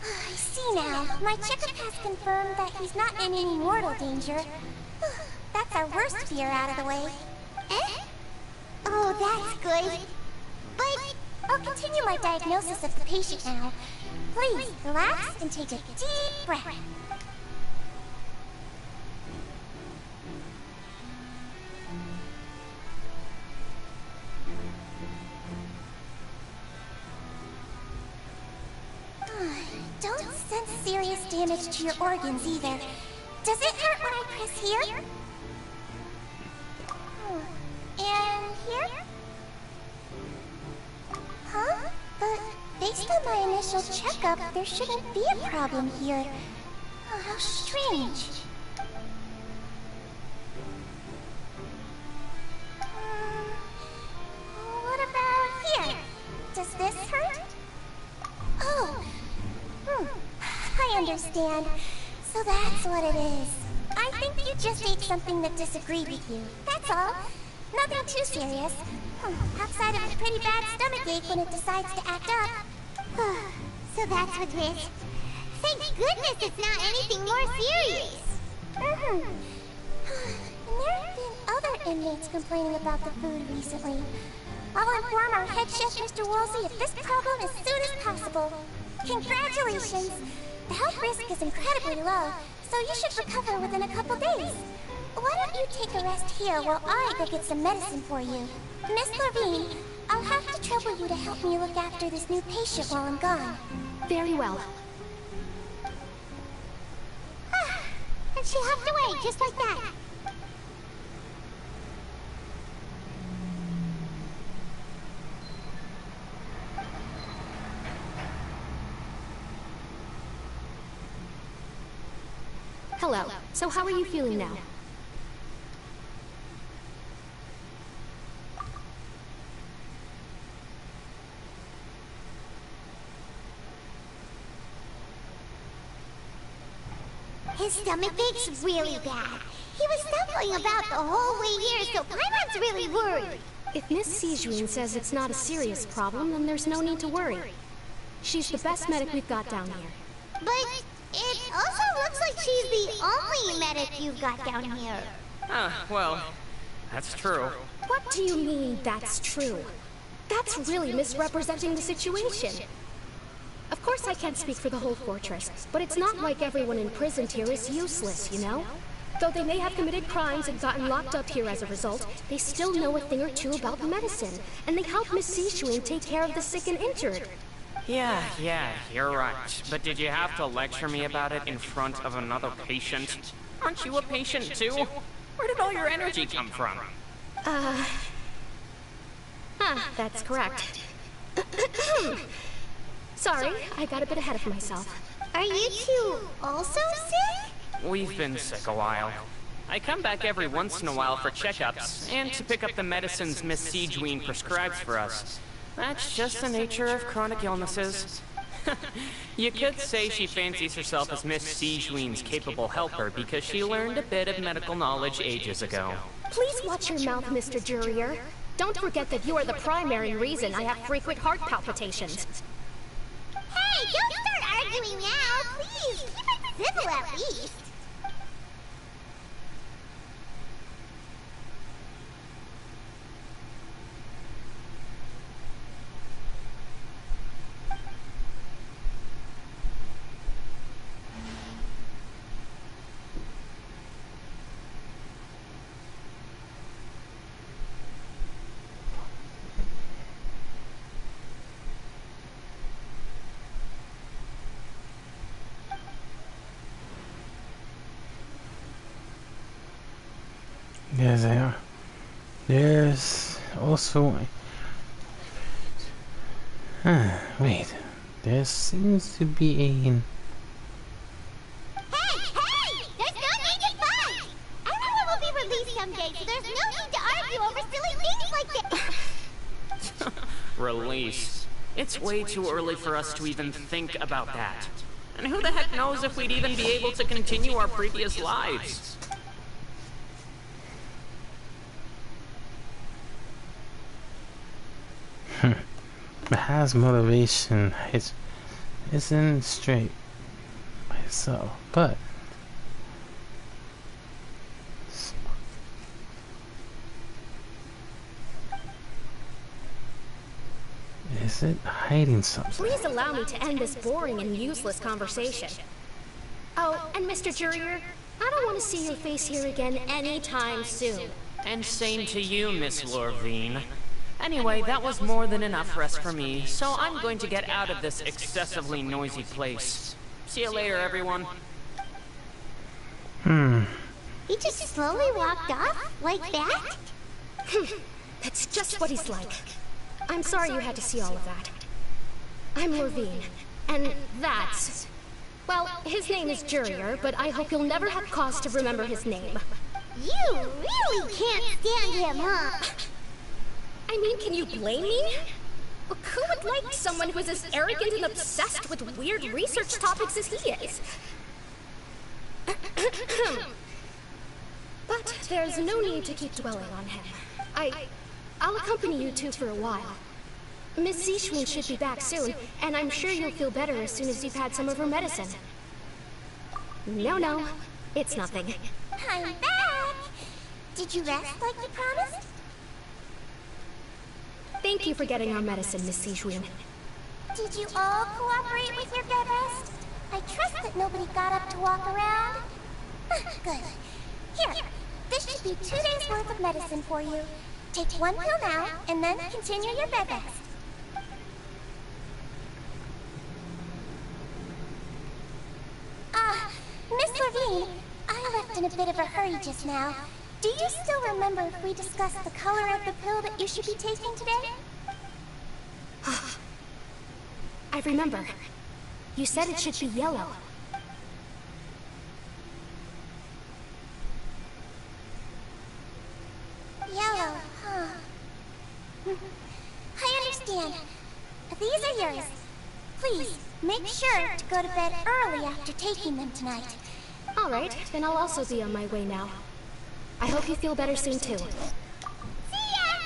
I see now. My checkup has confirmed that he's not in any mortal danger. That's our worst fear out of the way. Eh? Oh, that's good. But I'll continue my diagnosis of the patient now. Please relax and take a deep breath. Don't sense serious damage to your organs either. Does it hurt when I press here? And here? Huh? But based on my initial checkup, there shouldn't be a problem here. Oh, how strange. What about here? Does this hurt? Oh. I understand. So that's what it is. I think you just ate something that disagreed with you. That's all. Nothing too serious. Outside of a pretty bad stomachache when it decides to act up. So that's what it is. Thank goodness it's not anything more serious. And there have been other inmates complaining about the food recently. I'll inform our head chef, Mr. Woolsey, of this problem as soon as possible. Congratulations! The health risk is incredibly low, so you should recover within a couple days. Why don't you take a rest here while I go get some medicine for you? Miss Levine, I'll have to trouble you to help me look after this new patient while I'm gone. Very well. And she hopped away just like that. Hello. So how are you feeling now? His stomach ache's really bad. He was stumbling about the whole way here, so Paimon's really worried. If Miss Sejuin says it's not a serious problem, then there's no need to worry. She's the best medic we've got down here. But it also looks like she's the only medic you've got down here. Well, that's true. What do you mean, that's true? That's really misrepresenting the situation. Of course I can't speak for the whole fortress, but it's not like everyone imprisoned here is useless, you know? Though they may have committed crimes and gotten locked up here as a result, they still know a thing or two about medicine, and they help Miss Sishuin take care of the sick and injured. Yeah, you're right. But did you have to lecture me about it in front of another patient? Aren't you a patient too? Where did all your energy come from? That's correct. Sorry, I got a bit ahead of myself. Are you two also sick? We've been sick a while. I come back every once in a while for checkups, and to pick up the medicines Miss Sijween prescribes for us. That's just the nature of chronic illnesses. You could say she fancies herself as Miss Sijween's capable helper because she learned a bit of medical knowledge ages ago. Please watch your mouth, Mr. Jurier. Don't forget that you are the primary reason I have frequent heart palpitations. Hey, don't start arguing now, please. Keep it civil at least. Yes, they are. There's also... wait. There seems to be a... Hey! There's no need to fight! Everyone will be released someday, so there's no need to argue over silly things like this! Release? It's way too early for us to even think about that. And who the heck knows if we'd even be able to continue our previous lives? It has motivation. It isn't straight by itself, but is it hiding something? Please allow me to end this boring and useless conversation. Oh, and Mr. Jurier, I don't want to see your face here again anytime soon. And same to you, Miss Lorvine. Anyway, that was more than enough rest for me, so I'm going to get out of this excessively noisy place. See you later, everyone. He just slowly walked off? Like that? That's just what he's like. I'm sorry you had to see all of that. I'm Lorvine, and that's... Well, his name is Jurier, but I hope you'll never have cause to remember his name. You really can't stand him, huh? I mean, can you blame me? Who would like someone who's as arrogant and obsessed with weird research topics as he is? But there's no need to keep dwelling on him. I'll accompany you two for a while. Miss Sishuin should be back soon, and I'm sure you'll feel better as soon as you've had some of her medicine. No, it's nothing. I'm back! Did you rest like you promised? Thank you for getting our medicine, Miss Sishuin. Did you all cooperate with your bed rest? I trust that nobody got up to walk around. Good. Here, this should be 2 days' worth of medicine for you. Take 1 pill now, and then continue your bed rest. Miss Lorvine, I left in a bit of a hurry just now. Do you still remember if we discussed the color of the pill that you should be taking today? I remember. You said it should be yellow. Yellow, huh? I understand. These are yours. Please, make sure to go to bed early after taking them tonight. All right, then I'll also be on my way now. I hope you feel better soon, too. See ya!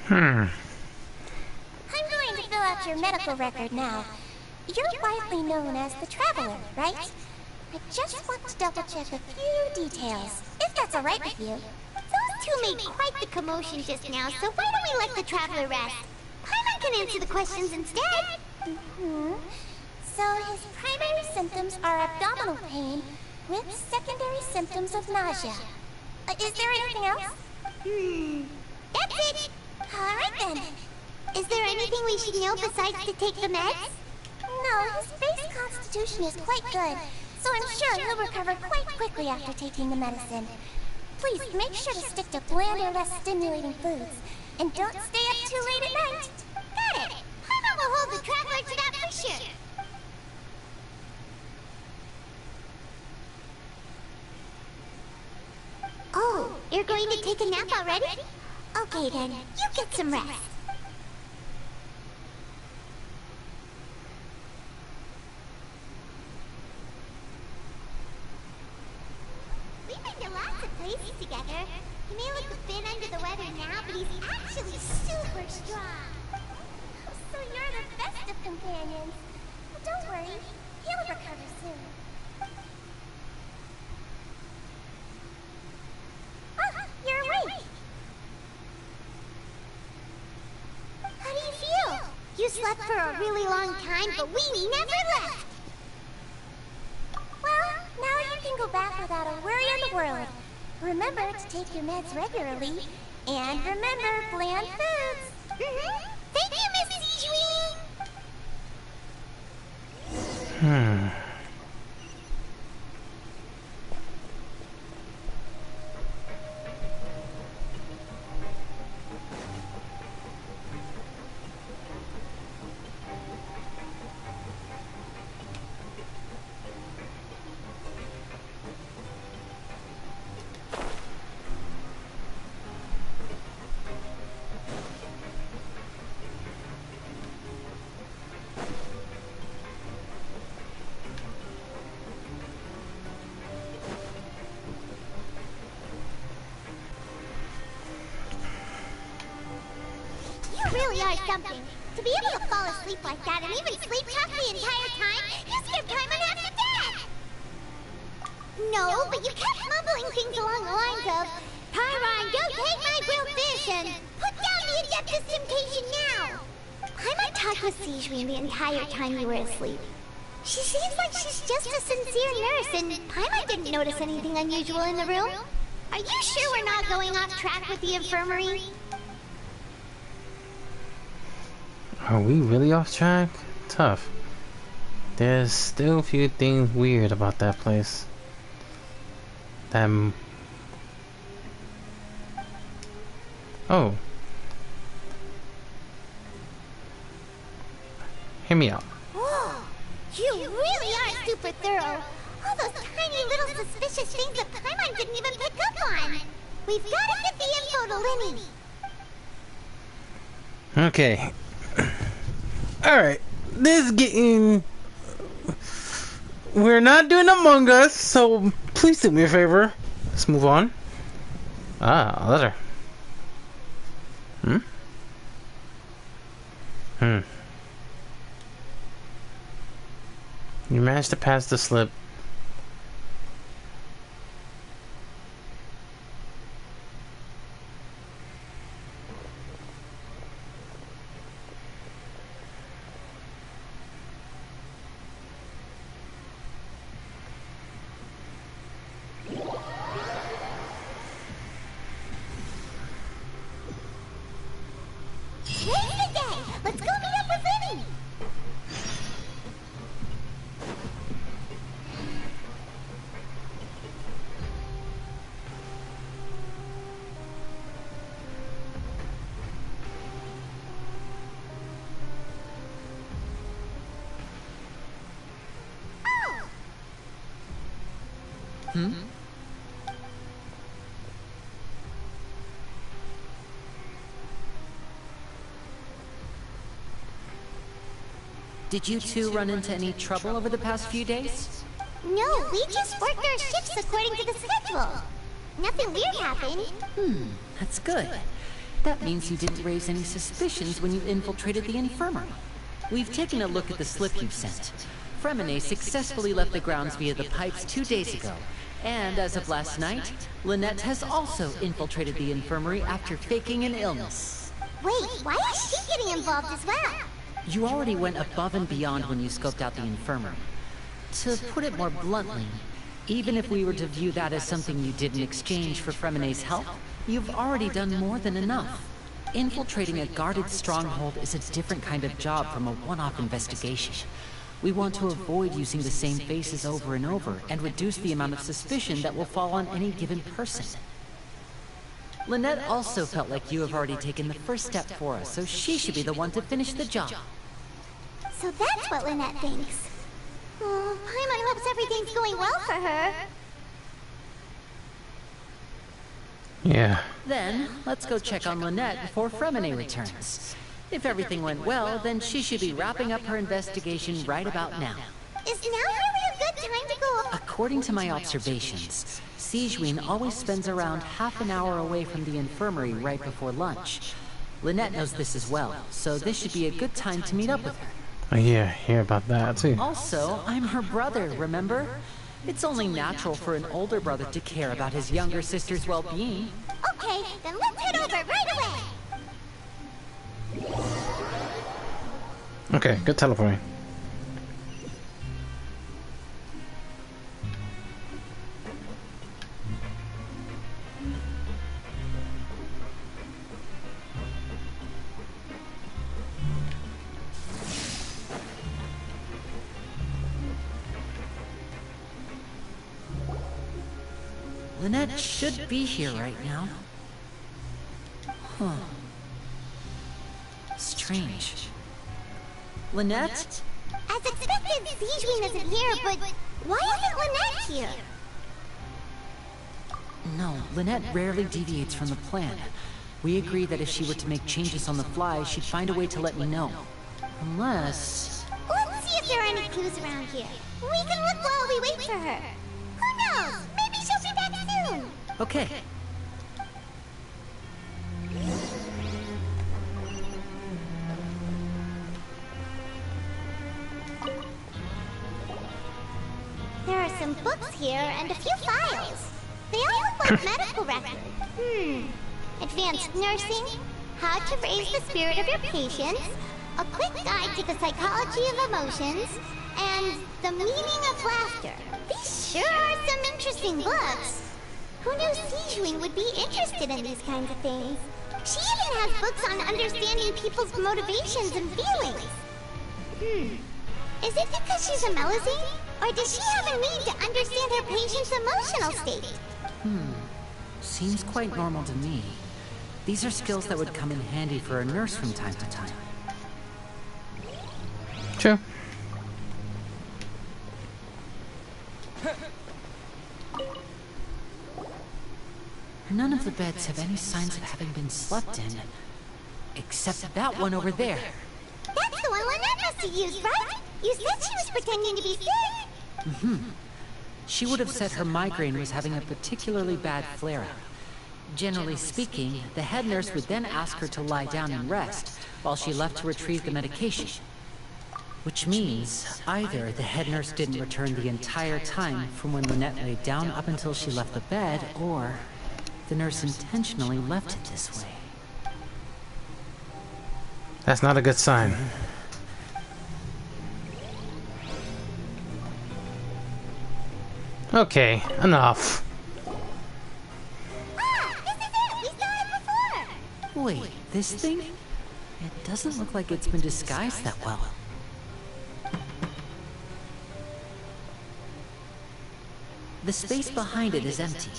I'm going to fill out your medical record now. You're widely known as the Traveler, right? I just want to double-check a few details, if that's all right with you. Those two made quite the commotion just now, so why don't we let the Traveler rest? Paimon can answer the questions instead. So his primary symptoms are abdominal pain with secondary symptoms of nausea. Is there anything else? That's it. Alright then. Is there anything we should know besides to take the meds? No, his base constitution is quite good, so I'm sure he'll recover quite quickly after taking the medicine. Please make sure to stick to bland or less stimulating foods, and don't stay up too late at night. Got it. Paimon will hold the traveler to that for sure. Oh, you're going to take a nap already? Okay then, you get some rest. We've been to lots of places together. He may look a bit under the weather now, but he's actually super strong. So you're the best of companions. But don't worry, he'll recover soon. Ah, you're awake. How do you feel? You slept for a really long time, but we never left. Well, now you can go back without a worry in the world. Remember to take your meds regularly, and remember bland foods. Thank you, Miss Sijui. You really are something. To be able to fall asleep like that and even sleep tough the entire time, you scared Paimon half to death! No, but you kept mumbling things along the lines of, Paimon, go take my grilled fish and put down the Adeptus Temptation now! Paimon talked with Sijui the entire time you were asleep. She seems like she's just a sincere nurse, and Paimon didn't notice anything unusual in the room. Are you sure we're not going off track with the infirmary? Are we really off track? Tough. There's still a few things weird about that place. Oh. Hear me out. Whoa! You really are super thorough. All those tiny little suspicious things that Paimon didn't even pick up on. We've got to get the info to Linny. Okay. Alright. This is getting... We're not doing Among Us, so please do me a favor. Let's move on. Ah, a letter. You managed to pass the slip. Today's the day! Let's go meet up with Linny! Did you two run into any trouble over the past few days? No, we just worked our shifts according to the schedule. Nothing weird happened. That's good. That means you didn't raise any suspicions when you infiltrated the infirmary. We've taken a look at the slip you sent. Fremine successfully left the grounds via the pipes 2 days ago. And as of last night, Lynette has also infiltrated the infirmary after faking an illness. Wait, why is she getting involved as well? You already went above and beyond when you scoped out the infirmary. To put it more bluntly, even if we were to view that as something you did in exchange for Fremene's help, you've already done more than enough. Infiltrating a guarded stronghold is a different kind of job from a one-off investigation. We want to avoid using the same faces over and over and reduce the amount of suspicion that will fall on any given person. Lynette also felt like you have already taken the first step for us, so she should be the one to finish the job. So that's what Lynette thinks. Oh, Paimon hopes everything's going well for her. Yeah. Then, let's go check on Lynette before Fremene returns. If everything went well, then she should be wrapping up her investigation right about now. Is now really a good time to go? According to my observations, Sigewinne always spends around half an hour away from the infirmary right before lunch. Lynette knows this as well, so this should be a good time to meet up with her. Oh yeah, hear about that too. Also, I'm her brother, remember? It's only natural for an older brother to care about his younger sister's well-being. Okay, then let's head over right away. Okay, good teleporting. Lynette should be here right now. Huh. Strange. Lynette? As expected, Sigewinne isn't here, but why isn't Lynette here? No, Lynette rarely deviates from the plan. We agreed that if she were to make changes on the fly, she'd find a way to let me know. Unless... Let's see if there are any clues around here. We can look while we wait for her. Who knows? Maybe she'll be back soon. Okay. There are some books here and a few files. They all look like medical records. Advanced nursing, how to raise the spirit of your patients, a quick guide to the psychology of emotions, and the meaning of laughter. These sure are some interesting books. Who knew Sigewinne would be interested in these kinds of things? She even has books on understanding people's motivations and feelings. Is it because she's a Melusine? Or does she have a need to understand her patient's emotional state? Seems quite normal to me. These are skills that would come in handy for a nurse from time to time. True. None of the beds have any signs of having been slept in. Except that one over there. That's the one Lynette must have used, right? You said she was pretending to be sick. She would have said her migraine was having a particularly bad flare-up. Generally speaking, the head nurse would then ask her to lie down and rest, while she left to retrieve the medication. Which means, either the head nurse didn't return the entire time from when Lynette laid down up until she left the bed, or the nurse intentionally left it this way. That's not a good sign. Okay, enough. This is it! We saw it before! Wait, this thing? It doesn't look like it's been disguised that well. The space behind it is empty.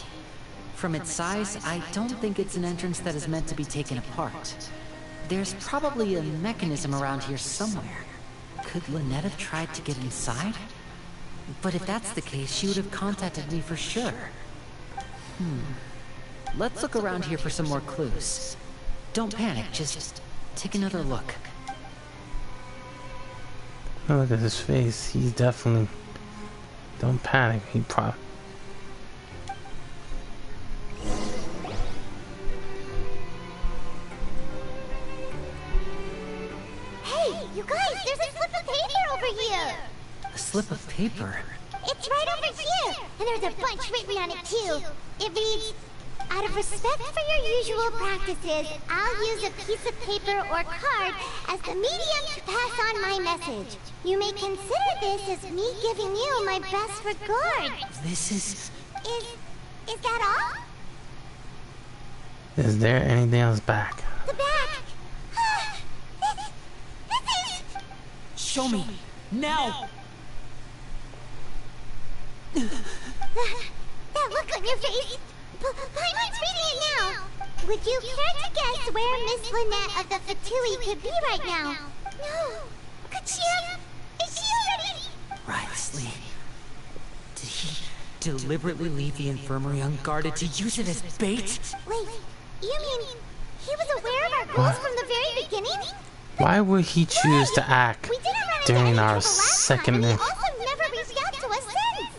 From its size, I don't think it's an entrance that is meant to be taken apart. There's probably a mechanism around here somewhere. Could Lynette have tried to get inside? But if that's the case, she would have contacted me for sure. Let's look around here for some more clues. Don't panic, just take another look. Oh, look at his face. He's definitely... Don't panic. He probably... Hey, you guys, there's a slip of paper over here! A slip of paper? It's right over here! And there's a bunch written on it too. It reads, Out of respect for your usual practices, I'll use a piece of paper or card as the medium to pass on my message. You may consider this as me giving you my best regards. This is... Is that all? Is there anything else back? The back. Show me! Now! That look on your face! Paimon's reading it now! Would you care to guess where Miss Lynette of the Fatui could be right now? No! Could she have... Is she already... Wriothesley. Did he deliberately leave the infirmary unguarded to use it as bait? Wait, you mean he was aware of our goals from the very beginning? Why would he choose to act during our second... He also never reached out to us since!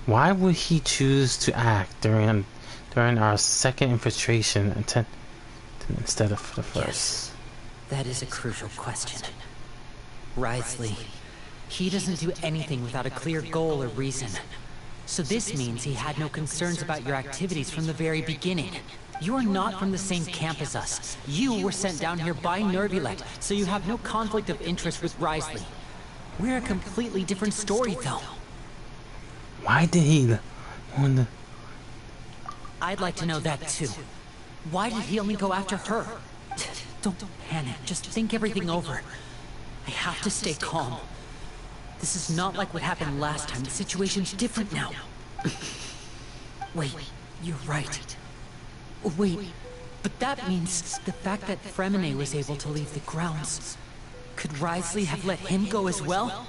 Why would he choose to act during our second infiltration instead of for the first? Yes, that is a crucial question. Wriothesley, he doesn't do anything without a clear goal or reason. So this means he had no concerns about your activities from the very beginning. You are not from the same camp as us. You were sent down here by Nervulette, so you have no conflict of interest with Wriothesley. We're a completely different story, though. Why did he want to... I'd like to know that, too. Why did he only go after her? Don't panic. Just think everything over. I have to stay calm. This is not like what happened last time. The situation's different now. Wait, you're right. Wait, but that means the fact that Fremine was able to leave the grounds. Could Wriothesley have let him go as well?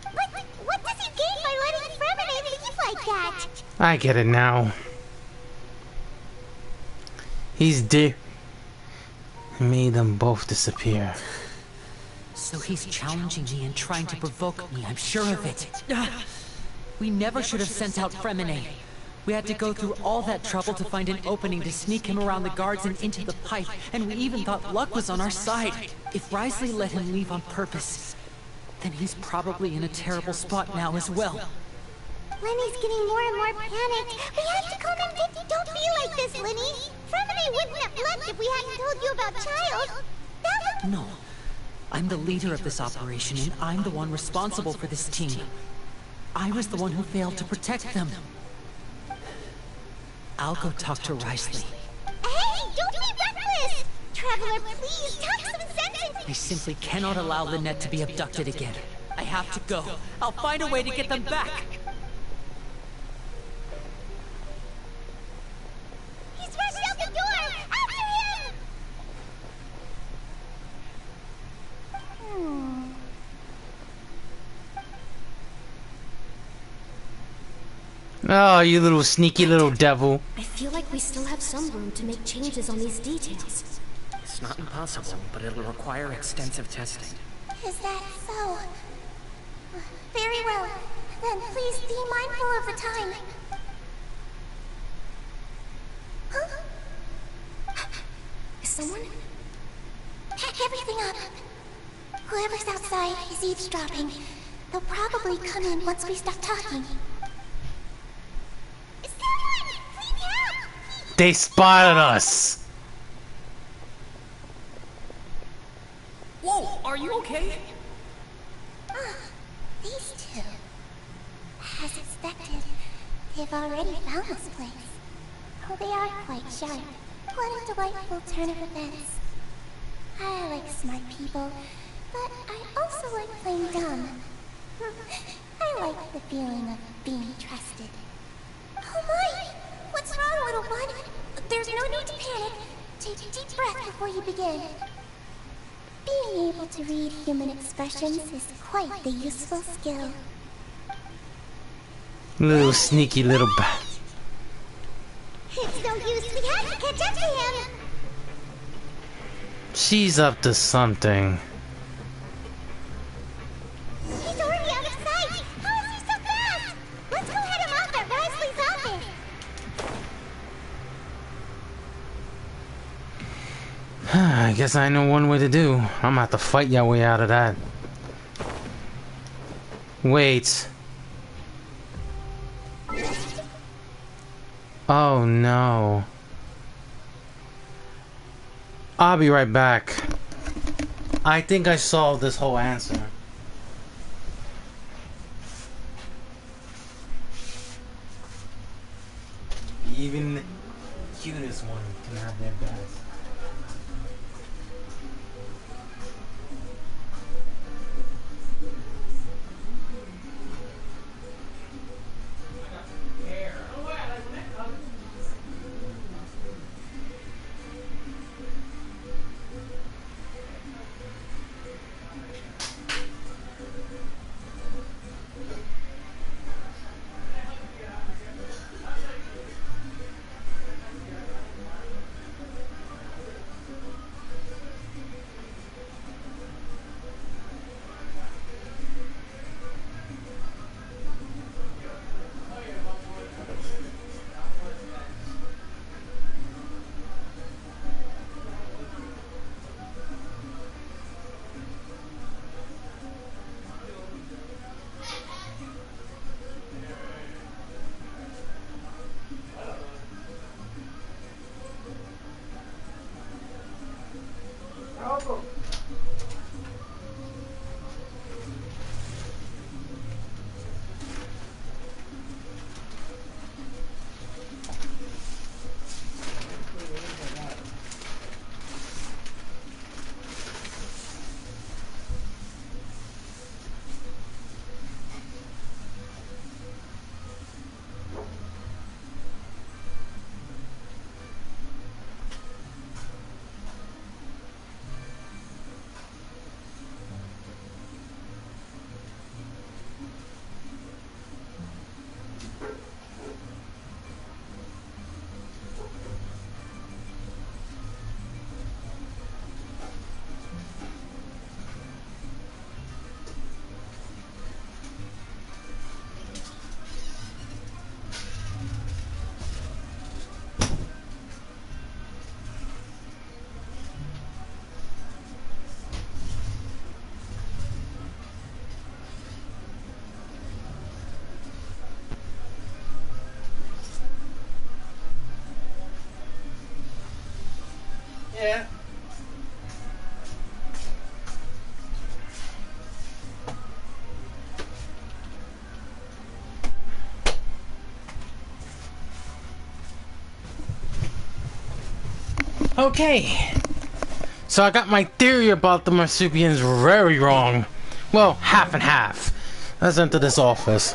But what does he gain by letting Fremine leave like that? I get it now. He made them both disappear. So he's challenging me and trying to provoke me, I'm sure of it. We never should have sent out Fremine. We had to go through all that trouble to find an opening to sneak him around the guards and into the pipe, and we even thought luck was on our side. If Wriothesley let him leave on purpose, then he's probably in a terrible spot now as well. Lenny's getting more and more panicked. We have to calm him down. Don't be like this, Lenny. Fremine wouldn't have left if we hadn't told you about Child. No. I'm the leader of this operation, and I'm the one responsible for this team. I was the one who failed to protect them. I'll go talk to Wriothesley. Hey, don't be reckless! Traveler, please, talk some sense into... I simply cannot allow Lynette to be abducted again. I have to go. I'll find a way to get them back. He's rushed out the door! After him! Oh, you little sneaky little devil. I feel like we still have some room to make changes on these details. It's not impossible, but it'll require extensive testing. Is that so? Very well. Then please be mindful of the time. Huh? Is someone? Pack everything up. Whoever's outside is eavesdropping. They'll probably come in once we stop talking. Someone! Please help! They spotted us. Whoa, are you okay? These two. As expected, they've already found this place. Oh, they are quite sharp. What a delightful turn of events. I like smart people, but I also like playing dumb. I like the feeling of being trusted. Oh my! What's wrong, little one? There's no need to panic. Take a deep breath before you begin. Being able to read human expressions is quite the useful skill. Little sneaky little bat. It's no use, we have to catch up to him! She's up to something. He's already out of sight! How is he so fast? Let's go head him off at Wriothesley's office! I guess I know one way to do. I'm gonna have to fight your way out of that. Wait. Oh no. I'll be right back. I think I solved this whole answer. Even the cutest one can have their best. Yeah. Okay. So I got my theory about the marsupials very wrong. Well, half and half. Let's enter this office.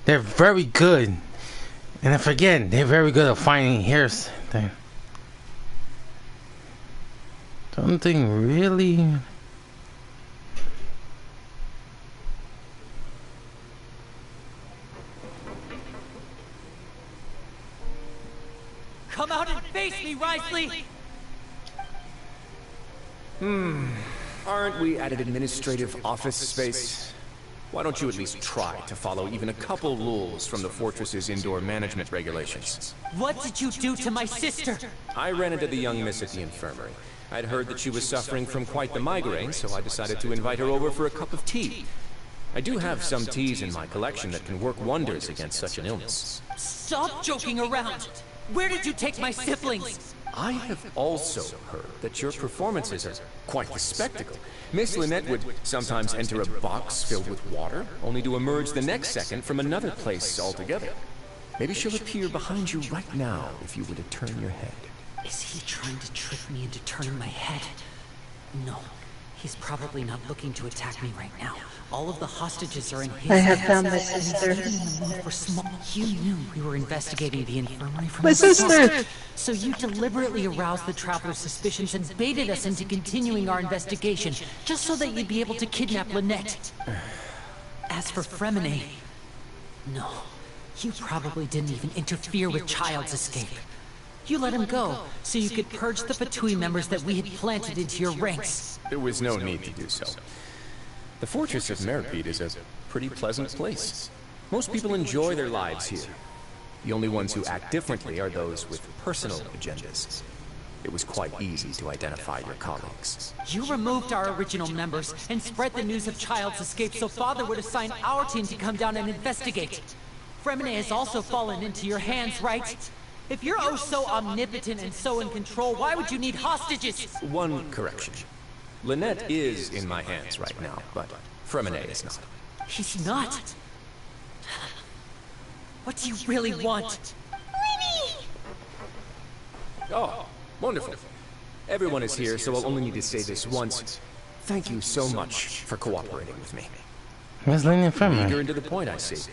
They're very good. And if again, they're very good at finding here's thing. Something really. Come out and face me, Risley! Aren't we at an administrative office space? Why don't you at least try to follow even a couple rules from the fortress's indoor management regulations? What did you do to my sister? I ran into the young miss at the infirmary. I'd heard that she was suffering from quite the migraine, so I decided to invite her over for a cup of tea. I do have some teas in my collection that can work wonders against such an illness. Stop joking around! Where did you take my siblings? I have also heard that your performances are quite the spectacle. Miss Lynette would sometimes enter a box filled with water, only to emerge the next second from another place altogether. Maybe she'll appear behind you right now if you were to turn your head. Is he trying to trick me into turning my head? No. He's probably not looking to attack me right now. All of the hostages are in his I have hands. found my sister. You knew we were investigating the infirmary from My the sister! start. So you deliberately aroused the traveler's suspicions and baited us into continuing our investigation, just so that you'd be able to kidnap Lynette. As for Fremine, no. You probably didn't even interfere with Child's escape. You let him go, so you could purge the Fatui members that we had planted into your ranks. There was no need to do so. The fortress of Meripede is a pretty pleasant place. Most people enjoy their lives here. The only ones who act differently are those with personal agendas. it was quite easy to identify your colleagues. You removed our original members and spread the news of Child's escape so Father would assign our team to come down and investigate. Fremine has also fallen into your hands, right? If you're oh so omnipotent and so in control, why would you need hostages? One correction. Lynette is in my hands right now, but Fremine is not. He's not? What do you really want? Oh, wonderful. Everyone is here, so I'll only need to say this once. Thank you so much for cooperating with me. Miss Lynette Fremine. Eager and to the point, I see.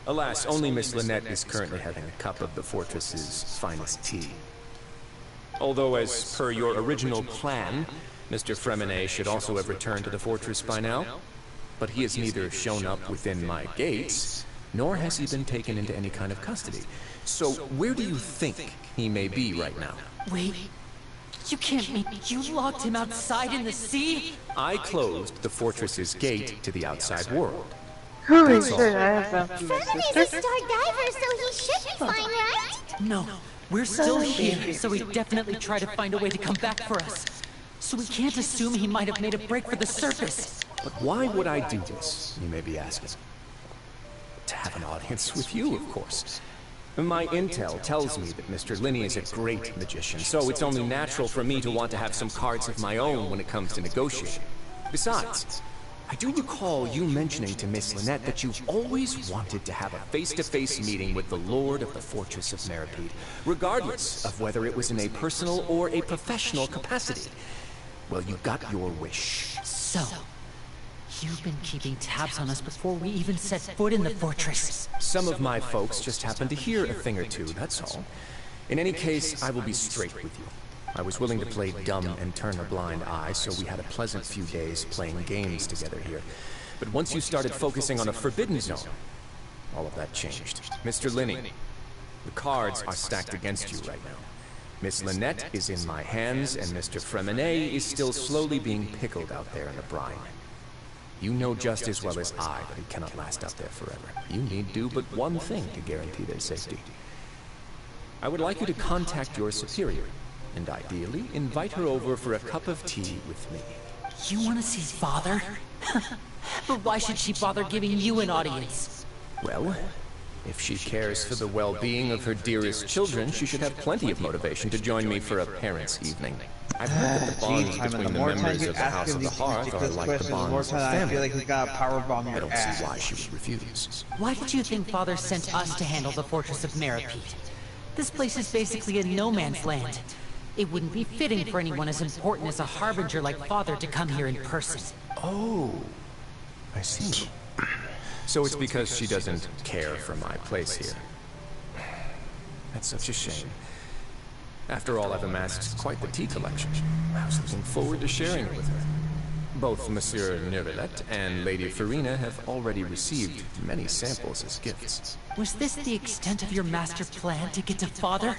Alas, only Miss Lynette is currently having a cup of the fortress's finest tea. Although, as per your original plan, Mr. Fremine should also have returned to the fortress by now. But he has neither shown up within my gates, nor has he been taken into any kind of custody. So, where do you think he may be right now? Wait, you can't mean you locked him outside in the sea? I closed the fortress's gate to the outside world. Holy That's all. shit, I have that from my Fremine's sister. a star diver, so he should be fine, right? No, we're still here, so he'd definitely try to find a way to come back for us. So we can't assume he might have made a break for the surface. But why would I do this, you may be asking? To have an audience with you, of course. My intel tells me that Mr. Linney is a great magician, so it's only natural for me to want to have some cards of my own when it comes to negotiating. Besides, I do recall you mentioning to Miss Lynette that you've always wanted to have a face-to-face meeting with the Lord of the Fortress of Meripede, regardless of whether it was in a personal or a professional capacity. Well, you got your wish. So, you've been keeping tabs on us before we even set foot in the fortress. Some of my folks just happened to hear a thing or two, that's all. In any case, I will be straight with you. I was willing to play dumb and turn a blind eye, so we had a pleasant few days playing games together here. But once you started focusing on a forbidden zone, all of that changed. Mr. Linney, the cards are stacked against you right now. Miss Lynette is in my hands, and Mr. Fremine is still slowly being pickled out there in the brine. You know just as well as I that he cannot last out there forever. You need do but one thing to guarantee their safety. I would like you to contact your superior, and ideally invite her over for a cup of tea with me. You want to see Father? But why should she bother giving you an audience? Well, if she cares for the well-being of her dearest children, she should have plenty of motivation to join me for a parents' evening. I've heard that the bonds between the members of the House of the Hearth are like the bonds of I feel family. like he got a powerbomb I your don't ass. see why she would refuse. Why did you think Father sent us to handle the Fortress of Meripede? This place is basically a no-man's land. It wouldn't be fitting for anyone as important as a harbinger like Father to come here in person. Oh, I see. So it's because she doesn't care for my place here. That's such a shame. After all, I've amassed quite the tea collection. I was looking forward to sharing it with her. Both Monsieur Neuvillette and Lady Farina have already received many samples as gifts. Was this the extent of your master plan to get to Father?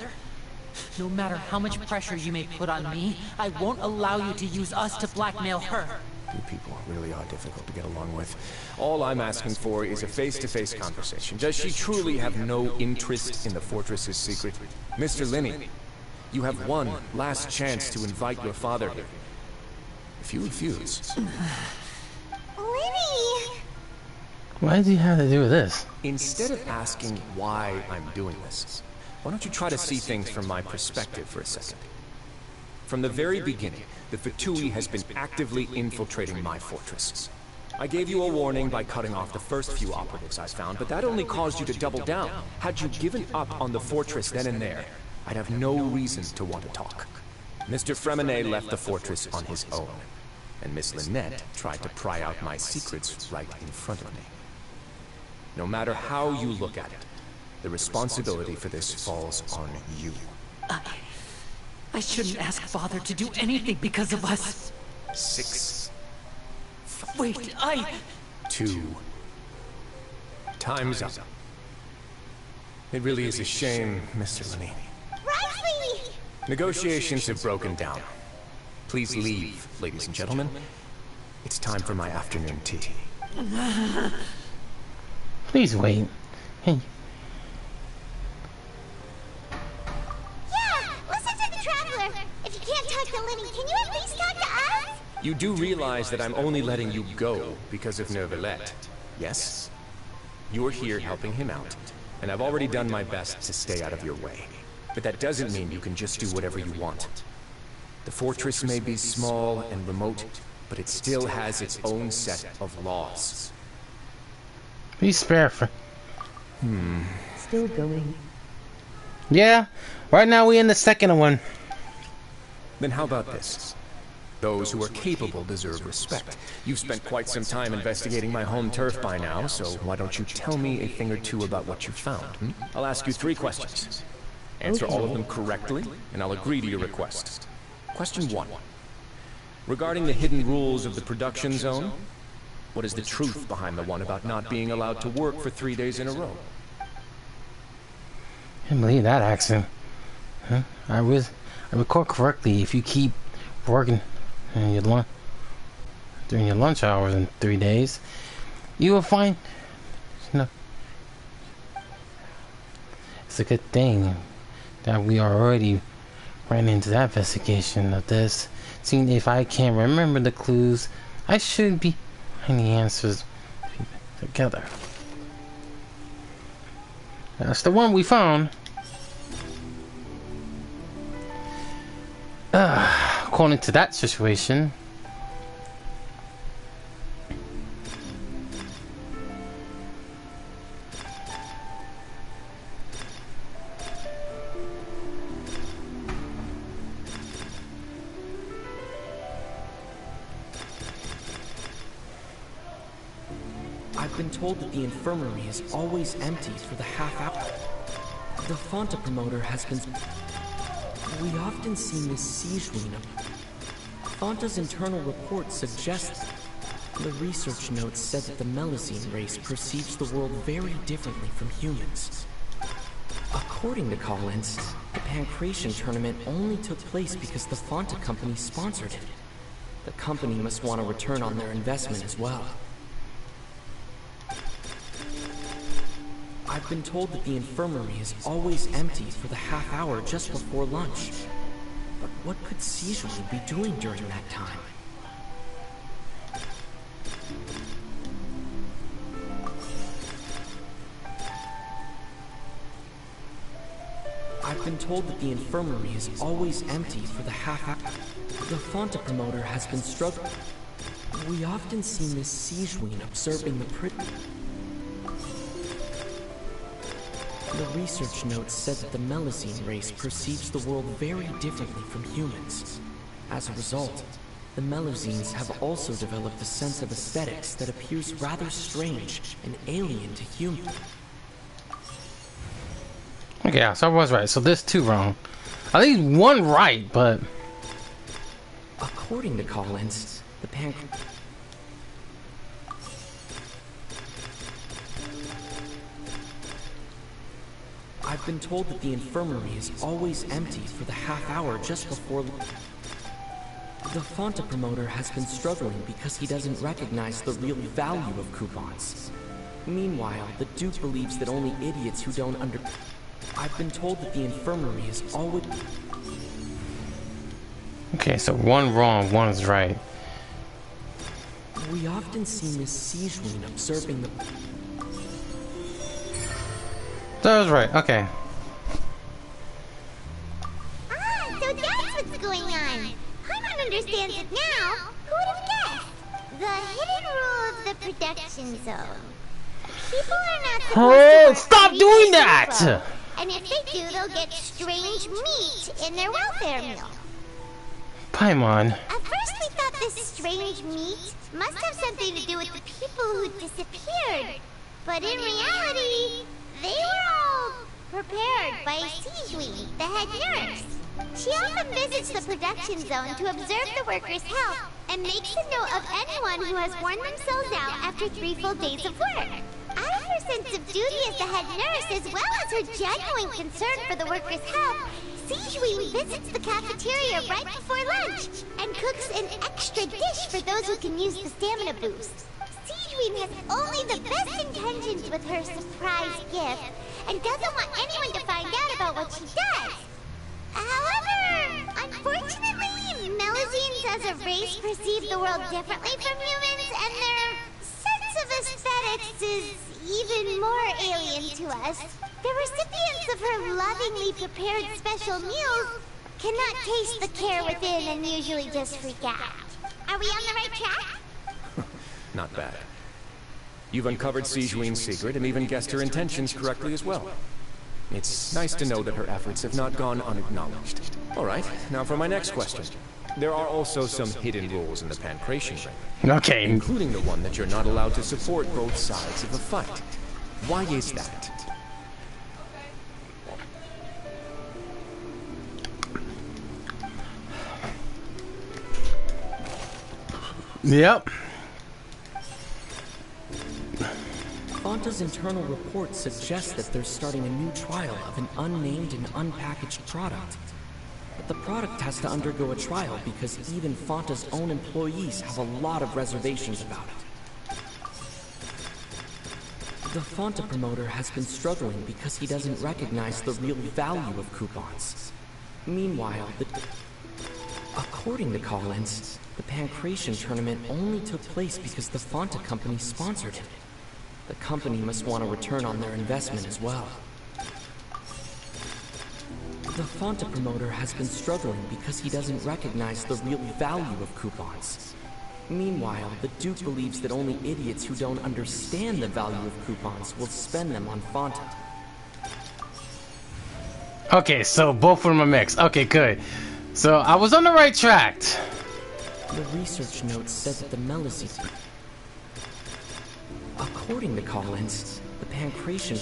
No matter how much pressure you may put on me, I won't allow you to use us to blackmail her. You people really are difficult to get along with. All I'm asking for is a face-to-face conversation. Does she truly have no interest in the fortress's secret? Mr. Linney, you have one last chance to invite your father here. If you refuse... Lenny! Why does he have to do with this? Instead of asking why I'm doing this, why don't you try to see things from my perspective for a second? From the very beginning, the Fatui has been actively infiltrating my fortress. I gave you a warning by cutting off the first few operatives I found, but that only caused you to double down. Had you given up on the fortress then and there, I'd have no reason to want to talk. Mr. Fremine left the fortress on his own, and Miss Lynette tried to pry out my secrets right in front of me. No matter how you look at it, the responsibility for this falls on you. I shouldn't ask Father to do anything because of us. 6. Wait, 2. Time's up. It really is a shame, Mr. Linney. Riley! Negotiations have broken down. Please leave, ladies and gentlemen. It's time for my afternoon tea. Please wait. Hey. Yeah, listen to the Traveler. If You do realize that I'm only letting you go because of Neuvillette, yes? You're here helping him out, and I've already done my best to stay out of your way. But that doesn't mean you can just do whatever you want. The fortress may be small and remote, but it still has its own set of laws. Be spare for. Still going. Yeah, right now we in the second one. Then how about this? Those who are capable deserve respect. You've spent quite some time investigating my home turf by now, so why don't you tell me a thing or two about what you found? I'll ask you 3 questions. Answer all of them correctly, and I'll agree to your request. Question 1. Regarding the hidden rules of the production zone, what is the truth behind the one about not being allowed to work for 3 days in a row? I can't believe that accent. Huh? I recall correctly, if you keep working during your lunch hours in 3 days, you will find, it's a good thing that we already ran into that investigation of this. Seeing if I can't remember the clues, I should be finding the answers together. That's the one we found. According to that situation, I've been told that the infirmary is always empty for the half hour. The Fonta promoter has been... We often see Miss Siegewien. Fonta's internal report suggests... The research notes said that the Melusine race perceives the world very differently from humans. According to Collins, the Pancration tournament only took place because the Fonta company sponsored it. The company must want a return on their investment as well. I've been told that the infirmary is always empty for the half hour just before lunch. But what could Siegewien be doing during that time? I've been told that the infirmary is always empty for the half hour. The Fonta promoter has been struggling. We often see Miss Siegewien observing the The research notes said that the Melusine race perceives the world very differently from humans. As a result, the Melusines have also developed a sense of aesthetics that appears rather strange and alien to humans. Okay, yeah, so I was right. So there's 2 wrong. At least 1 right, but... According to Collins, the I've been told that the infirmary is always empty for the half hour just before... The Fonta promoter has been struggling because he doesn't recognize the real value of coupons. Meanwhile, the Duke believes that only idiots who don't I've been told that the infirmary is always... Okay, so 1 wrong, 1 is right. We often see Miss Siegewien observing the... That was right, okay. Ah, so that's what's going on. Paimon understands it now. Who would have guessed? The hidden rule of the production zone. People are not supposed to work stop doing that! people. And if they do, they'll get strange meat in their welfare meal. Paimon. At first we thought this strange meat must have something to do with the people who disappeared. But in reality, they were all prepared by Siegewien, the head nurse. She often visits the production zone to observe the workers' health and makes a note of anyone who has worn themselves out after 3 full days of work. Out of her sense of duty as the head nurse, as well as her genuine concern for the workers' health, Siegewien visits the cafeteria right before lunch and cooks an extra dish for those who can use the stamina boost. Siegewien has only the best intentions with her surprise gift and doesn't want anyone to find out about what she does. However, unfortunately, Melazines as a race perceive the world differently from humans, and their sense of aesthetics is even more alien to us. The recipients of her lovingly prepared special meals cannot taste the care within and usually just freak out. Are we on the right track? Not bad. You've uncovered Sijuin's secret and even guessed her intentions correctly as well. It's nice to know that her efforts have not gone unacknowledged. All right, now for my next question. There are also some hidden rules in the Pancration Ring. Okay. Including the one that you're not allowed to support both sides of a fight. Why is that? Yep. Fanta's internal report suggests that they're starting a new trial of an unnamed and unpackaged product. But the product has to undergo a trial because even Fanta's own employees have a lot of reservations about it. The Fanta promoter has been struggling because he doesn't recognize the real value of coupons. Meanwhile, according to call-ins, the Pancration tournament only took place because the Fanta company sponsored it. The company must want a return on their investment as well. The Fanta promoter has been struggling because he doesn't recognize the real value of coupons. Meanwhile, the Duke believes that only idiots who don't understand the value of coupons will spend them on Fanta. Okay, so both of them are mixed. Okay, good. So I was on the right track. The research notes said that the Melazine... According to call-ins, the Pancration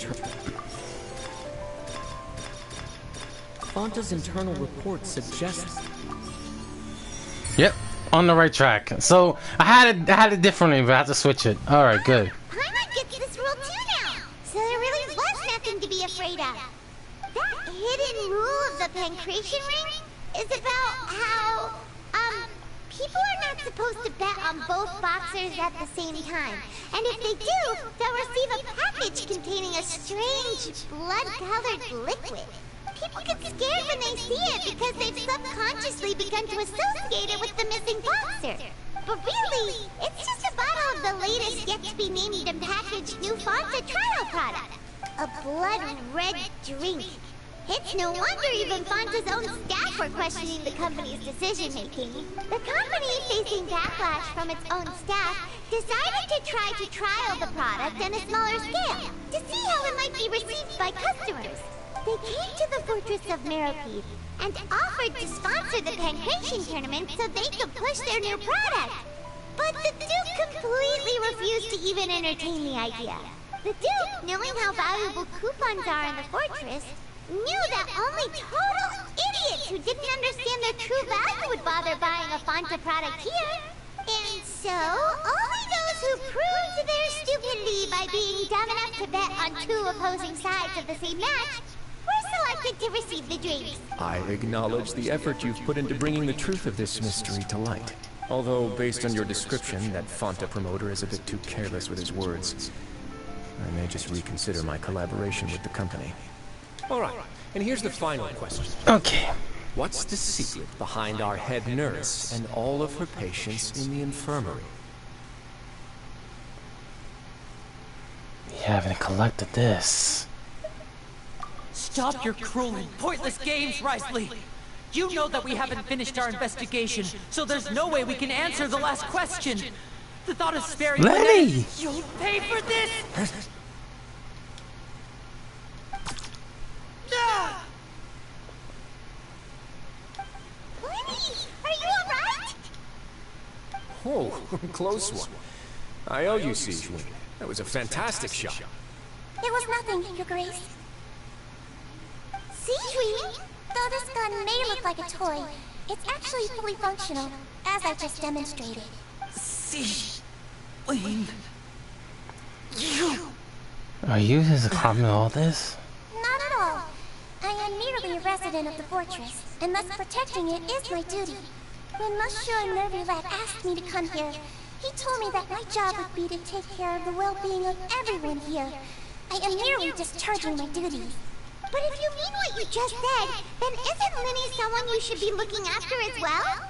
Fanta's internal report suggests... Yep, on the right track. So I had it differently, but I had to switch it. All right, good. Paimon gets this rule too now, so there really was nothing to be afraid of. That hidden rule of the Pancration Ring is about how, people are not supposed to bet on both boxers at the same time. And if they do, they'll receive a package containing a strange, blood-colored liquid. People get scared when they see it because they've subconsciously begun to associate it with the missing boxer. But really, it's just a bottle of the latest yet-to-be-named and packaged new Fanta trial product. A blood-red drink. It's no wonder even Fanta's own staff were questioning the company's decision-making. The company, facing backlash from its own staff, decided to try to trial the product on a smaller scale, to see how it might be received by customers. They came to the Fortress of Meropide and offered to sponsor the Pancration tournament so they could push their new product. But the Duke completely refused to even entertain the idea. The Duke, knowing how valuable coupons are in the fortress, knew that only total idiots who didn't understand their true value would bother buying a Fanta product here. And so, only those who proved their stupidity by being dumb enough to bet on two opposing sides of the same match were selected to receive the drinks. I acknowledge the effort you've put into bringing the truth of this mystery to light. Although, based on your description, that Fanta promoter is a bit too careless with his words. I may just reconsider my collaboration with the company. All right, and here's the final question. Okay. What's the secret behind our head nurse and all of her patients in the infirmary? We haven't collected this. Stop your cruel and pointless games, Risley! You know that we haven't finished our investigation, so there's no way we can answer the last question! The thought of sparing Lenny! You'll pay for this! Lenny, are you alright? Oh, close one. I owe you, Sijuin. That was a fantastic shot. It was nothing, Your Grace. Sijuin? Though this gun may look like a toy, it's actually fully functional, as I just demonstrated. Sijuin... You... Are you his copy of all this? Not at all. I am merely a resident of the fortress, and thus protecting it is my duty. When Monsieur Nervulac asked me to come here, he told me that my job would be to take care of the well-being of everyone here. I am merely discharging my duties. But if you mean what you just said, then isn't Lenny someone you should be looking after as well?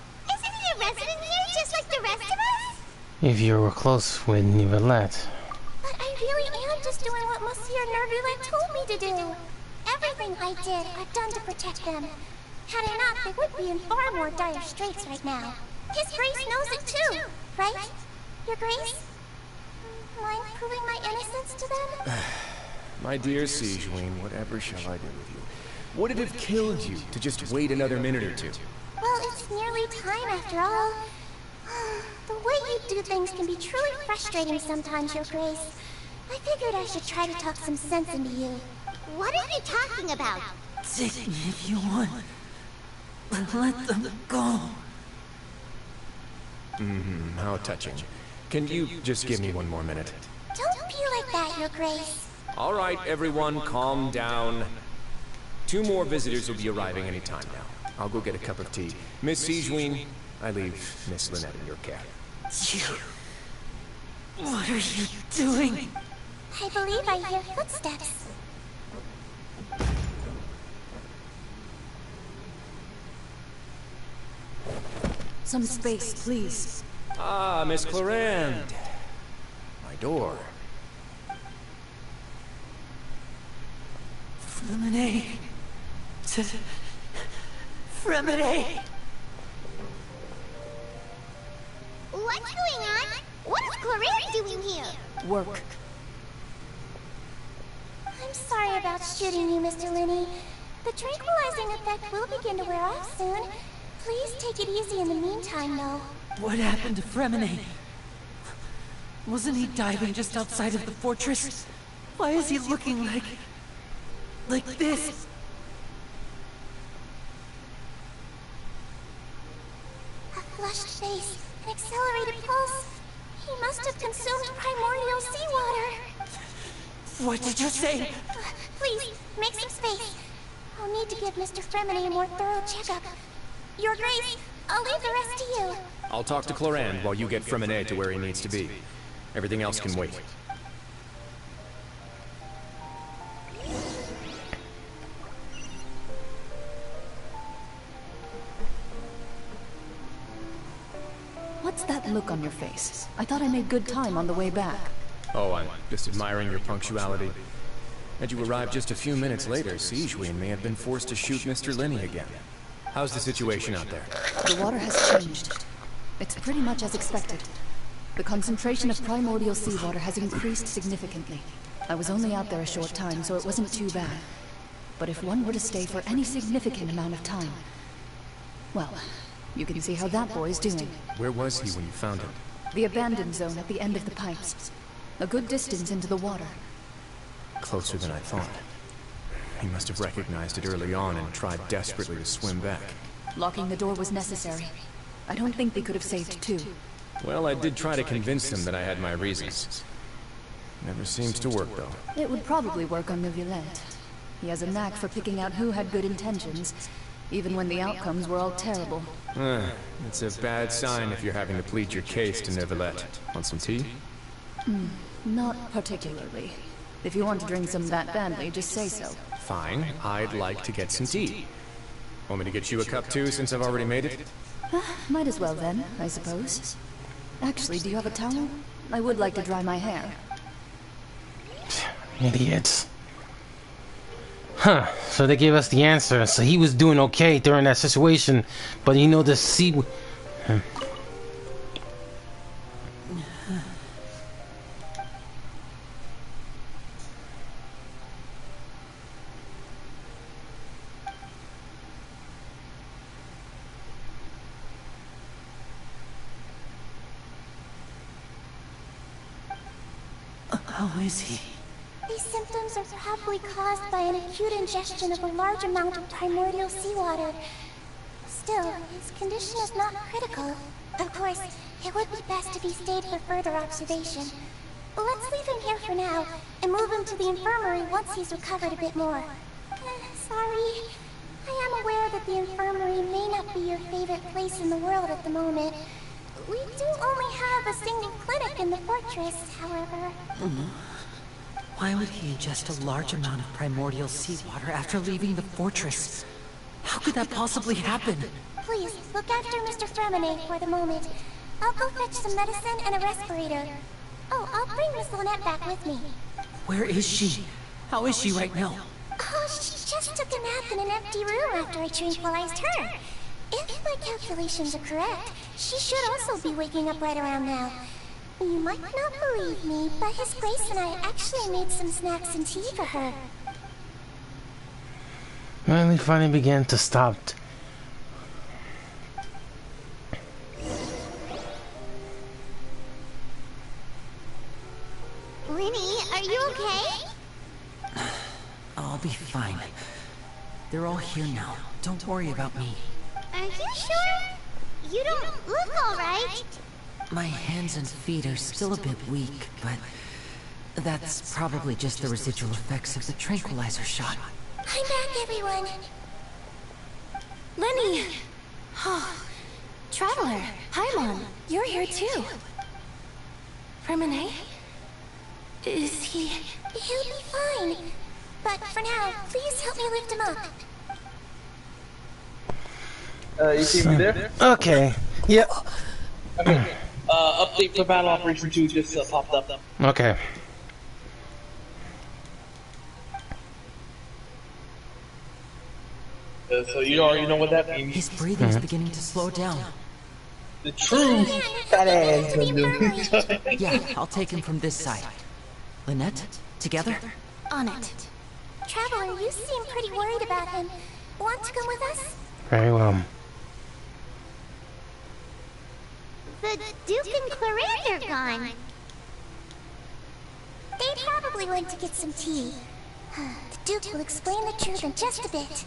a resident here just like the rest of us? If you were close with Nivelette. But I really am just doing what Monsieur Nervulette told me to do. Everything I did, I've done to protect them. Had I not, they would be in far more dire straits right now. His Grace knows it too, right? Your Grace? Mind proving my innocence to them? My dear Sigewinne, whatever shall I do with you? Would it have killed you to just wait another minute or two? Well, it's nearly time after all. The way you do things can be truly frustrating sometimes, Your Grace. I figured I should try to talk some sense into you. What are you talking about? Take me if you want. But let them go. How touching. Can you just give me one more minute? Don't be like that, Your Grace. All right, everyone, calm down. 2 more visitors will be arriving any time now. I'll go get a cup of tea. Miss Sigewinne, I leave Miss Lynette in your care. You... What are you doing? I believe I hear footsteps. Some space, please. Ah, Miss Clarande. My door. Fremine. Fremine. What's going on? What is Clarande doing here? Work. I'm sorry about shooting you, Mr. Linney. The tranquilizing effect will begin to wear off soon. Please take it easy in the meantime, though. What happened to Fremine? Wasn't he diving just outside of the fortress? Why is he looking like this? A flushed face, an accelerated pulse. He must have consumed primordial seawater. What did you say? Please, make some space. I'll need to give Mr. Fremine a more thorough checkup. Your Grace, I'll leave the rest to you. I'll talk to Clarande while you get Fremine to where he needs to be. Everything else can wait. What's that look on your face? I thought I made good time on the way back. Oh, I'm just admiring your punctuality. Had you arrived just a few minutes later, Sigewinne may have been forced to shoot Mr. Linney again. How's the situation out there? The water has changed. It's pretty much as expected. The concentration of primordial seawater has increased significantly. I was only out there a short time, so it wasn't too bad. But if one were to stay for any significant amount of time... Well, you can see how that boy's doing. Where was he when you found him? The abandoned zone at the end of the pipes. A good distance into the water. Closer than I thought. He must have recognized it early on and tried desperately to swim back. Locking the door was necessary. I don't think they could have saved 2. Well, I did try to convince him that I had my reasons. Never seems to work, though. It would probably work on Nervulette. He has a knack for picking out who had good intentions, even when the outcomes were all terrible. It's a bad sign if you're having to plead your case to Nervulette. Want some tea? Not particularly. If you want to drink some that badly, just say so. Fine, I'd like to get some tea. Want me to get you a cup too, since I've already made it? Might as well then, I suppose. Actually, do you have a towel? I would like to dry my hair. Idiots. Huh, so they gave us the answer. So he was doing okay during that situation, but you know the sea... How is he? These symptoms are probably caused by an acute ingestion of a large amount of primordial seawater. Still, his condition is not critical. Of course, it would be best if he stayed for further observation. Let's leave him here for now, and move him to the infirmary once he's recovered a bit more. Sorry. I am aware that the infirmary may not be your favorite place in the world at the moment. We do only have a single clinic in the fortress, however. Why would he ingest a large amount of primordial seawater after leaving the fortress? How could that possibly happen? please, look after Mr. Fremine for the moment. I'll go fetch some medicine and a respirator. Oh, I'll bring Miss Lynette back with me. Where is she? How is she right now? Oh, she just took a nap in an empty room after I tranquilized her. If my calculations are correct, she should also be waking up right around now. You might not believe me, but His Grace and I actually made some snacks and tea for her. When we finally began to stop. Linny, are you okay? I'll be fine. They're all here now. Don't worry about me. Are you sure? You don't look alright. My hands and feet are still a bit weak, but that's probably just the residual effects of the tranquilizer shot. I'm back, everyone. Lenny! Oh, Traveler, Paimon, you're here too. Fremine? Is he... He'll be fine. But for now, please help me lift him up. You see me there? Okay. Yep. Okay. Update for Battle Operation 2 just popped up. Okay. So you already know what that means. His breathing's beginning to slow down. The true fat ass will do. Yeah, I'll take him from this side. Lynette, together? On it. Traveler, you seem pretty worried about him. Want to come with us? Very well. The Duke and Clarette are gone. They probably went to get some tea. The Duke will explain the truth in just a bit.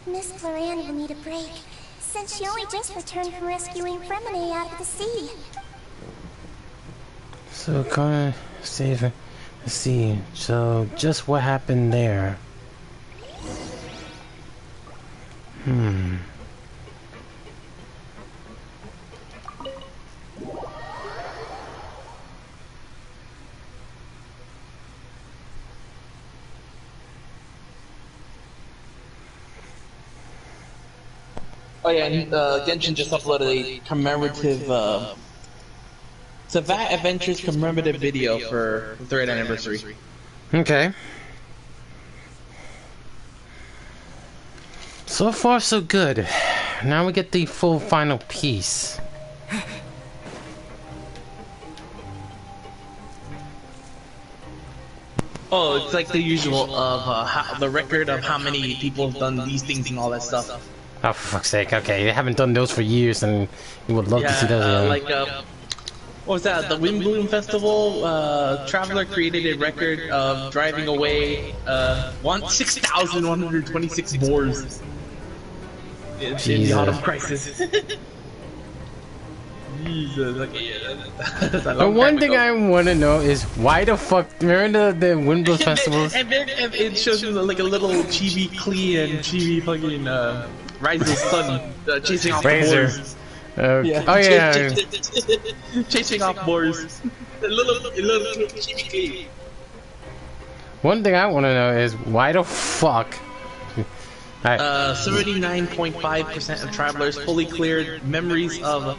Miss Florian will need a break, since she only just returned from rescuing Fremine out of the sea. So, gonna save the sea. So, just what happened there? Oh yeah, and Genshin just uploaded a commemorative, it's a VAT Adventures commemorative video for the 3rd anniversary. Okay. So far, so good. Now we get the full final piece. Oh, it's like the usual of the record of how many people have done these things and all that stuff. Oh, for fuck's sake. Okay, they haven't done those for years, and you would love to see those again. Like, what was that? The Wind Bloom Festival? Traveler created a record of driving away 6,126 boars in the autumn crisis. Jesus, okay, The one thing I want to know is why the fuck, remember the Wind Bloom festivals? And it shows you like a little chibi Klee and chibi fucking Rise of the Sun chasing off boars. Yeah. Oh yeah. Chasing off boars. A little chibi Klee. One thing I want to know is why the fuck. 79.5% of travelers fully cleared memories of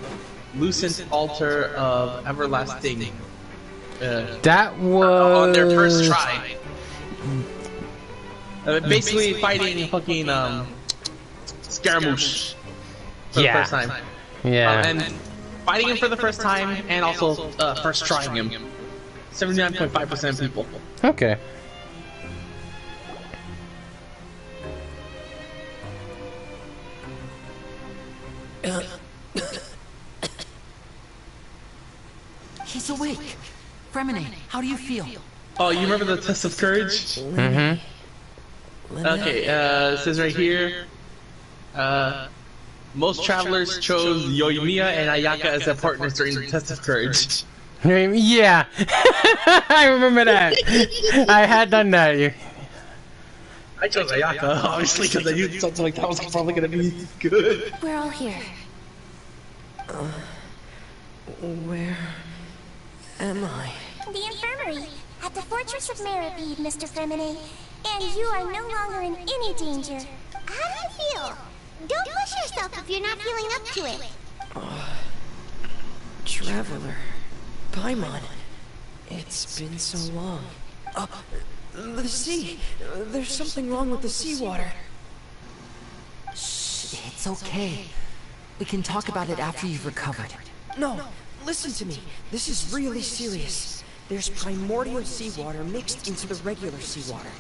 Lucent Altar of Everlasting. That was on their first try. Basically fighting fucking Scaramouche for the first time. Yeah. And fighting him for the first time, and also first trying him. 79.5% of people. Okay. He's awake. Fremine, how do you feel? Oh, you remember the test of courage? Mm-hmm. Okay, it says right here, most travelers chose Yoimiya and Ayaka as their partners during the test of courage. Yeah. I remember that. I had done that. I chose Ayaka, obviously, because I knew something like that was probably going to be good. We're all here. Where am I? The infirmary, at the Fortress of Meribede, Mr. Fremine. And you are no longer in any danger. How do you feel? Don't push yourself if you're not feeling up to it. Traveler. Paimon. It's been so long. The sea. There's something wrong with the seawater. Shh, it's okay. We can talk about it after you've recovered. No, listen to me. This is really serious. There's primordial seawater mixed into the regular seawater.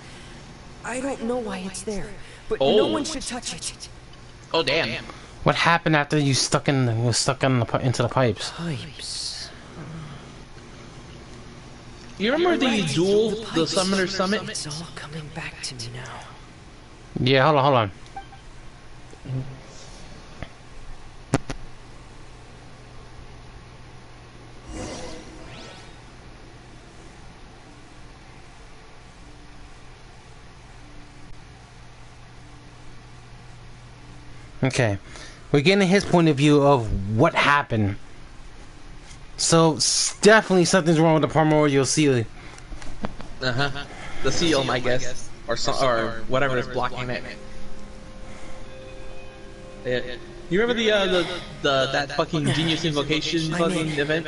I don't know why it's there, but no one should touch it. Oh damn! What happened after you into the pipes? Pipes. You remember the duel, the Summoner Summit? It's all coming back to me now. Yeah, hold on. Okay, we're getting his point of view of what happened. So definitely something's wrong with the primordial seal. The seal, I guess, or whatever is blocking it. Yeah. You remember the that fucking genius invocation fucking event?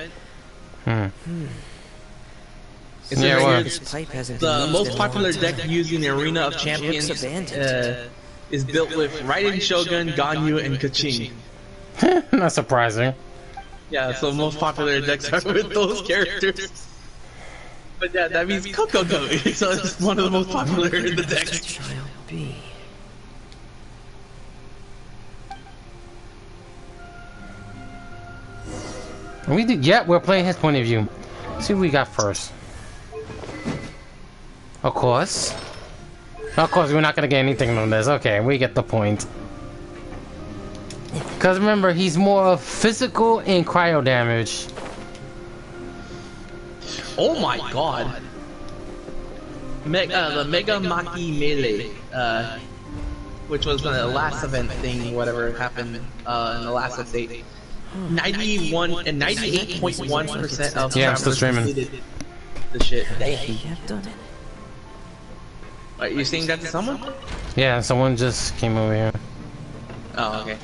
It's Yeah, right this pipe hasn't the been most used in a popular long deck time. used in the Arena of Looks Champions abandoned. is built with Raiden Shogun, Ganyu, and Kaching. Not surprising. Yeah, so most popular decks are with those characters. But yeah, that means Coco. So it's one of the most popular in the deck. Child B. We're playing his point of view. See what we got first. Of course, we're not gonna get anything from this. Okay, we get the point. Because remember, he's more of physical and cryo damage. Oh my god. The Mega Maki Melee, which was the last event thing, whatever happened in the last update. 91 and 98.1% of Yeah, I'm still streaming. completed the shit. He have done it. Are you saying that to someone? Yeah, someone just came over here. Oh, okay.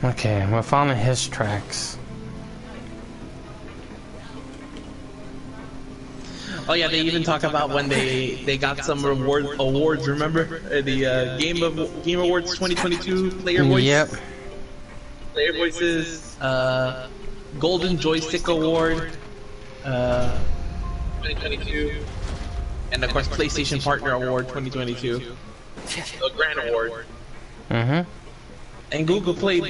Okay, we're following his tracks. Oh yeah, they even talk about when they got some awards. Remember the Game Awards 2022 Player Voice. Yep. Player Voices, Golden Joystick Award, 2022, and of course PlayStation Partner Award 2022, the Grand Award. And Google Play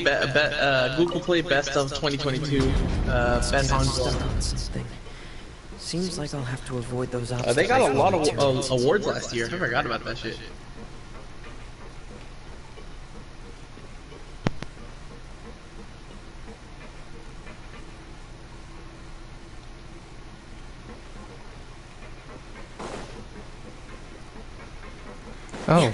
Google Play Best of 2022, Best on Something. Seems like I'll have to avoid those obstacles. They got a lot of awards last year. I forgot about that shit. Oh.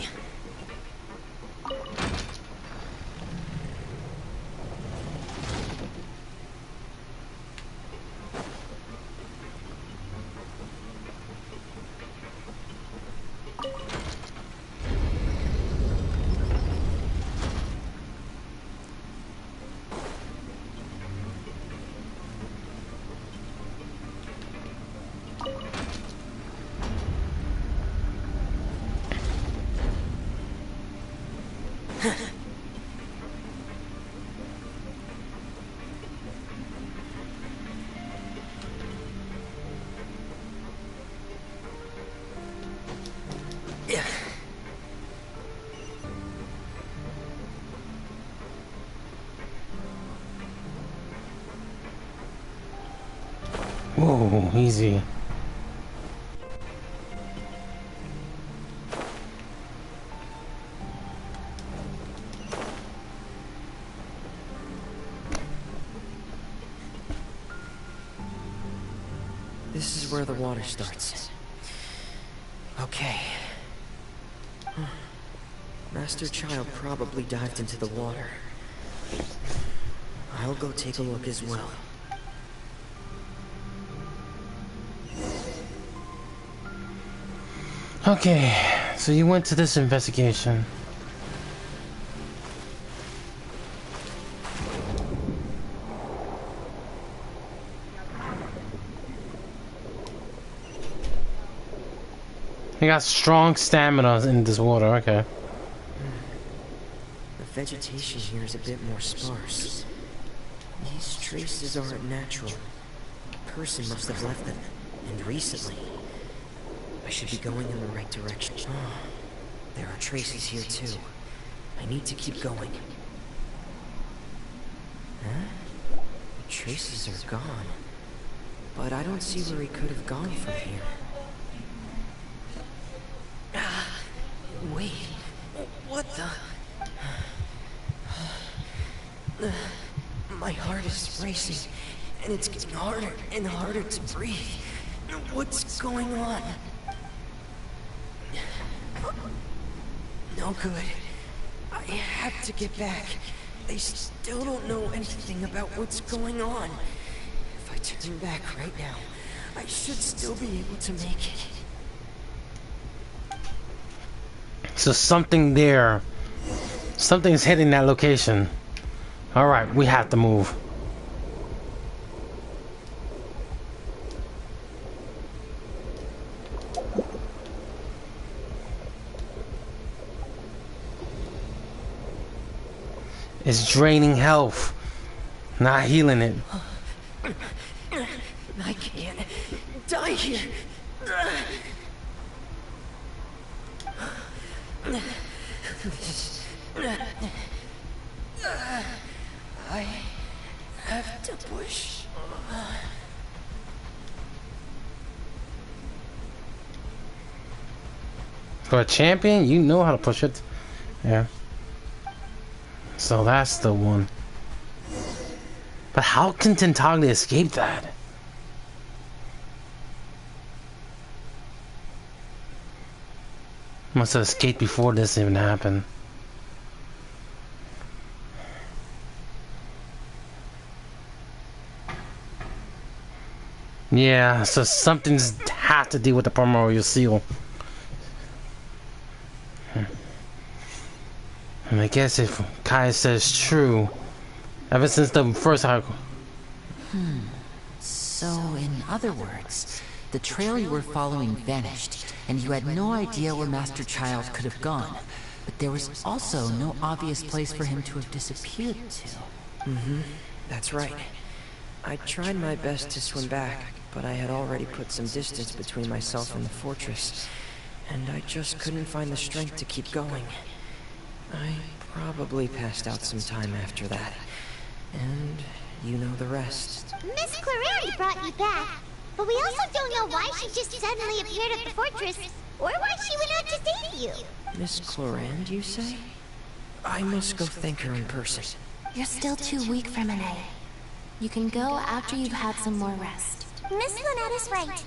Whoa, easy. This is where the water starts. Okay. Master Child probably dived into the water. I'll go take a look as well. Okay, so you went to this investigation. You got strong stamina in this water, okay. The vegetation here is a bit more sparse. These traces aren't natural. A person must have left them, and recently. I should be going in the right direction. Oh, there are traces here too. I need to keep going. Huh? The traces are gone. But I don't see where he could have gone from here. Wait, what the? My heart is racing, and it's getting harder and harder to breathe. What's going on? No good. I have to get back. They still don't know anything about what's going on. If I turn back right now, I should still be able to make it. So something there. Something's hitting that location. Alright, we have to move. It's draining health, not healing it. I can't die here. I have to push. For a champion, you know how to push it. Yeah. So that's the one. But how can Tentaglia escape that? Must have escaped before this even happened. Yeah, so something's had to do with the primordial seal. And I guess if Kai says true, ever since the first article. So, in other words, the trail you were following vanished, and you had no idea where Master Child could have gone. But there was also no obvious place for him to have disappeared to. That's right. I tried my best to swim back, but I had already put some distance between myself and the fortress, and I just couldn't find the strength to keep going. I probably passed out some time after that, and you know the rest. Miss Clarity brought you back, but we also don't know why she just suddenly appeared at the fortress, or why she went out to save you. Miss Clorand, you say? I must go thank her in person. You're still too weak for Monet. You can go after you've had some more rest. Miss Lynette is right.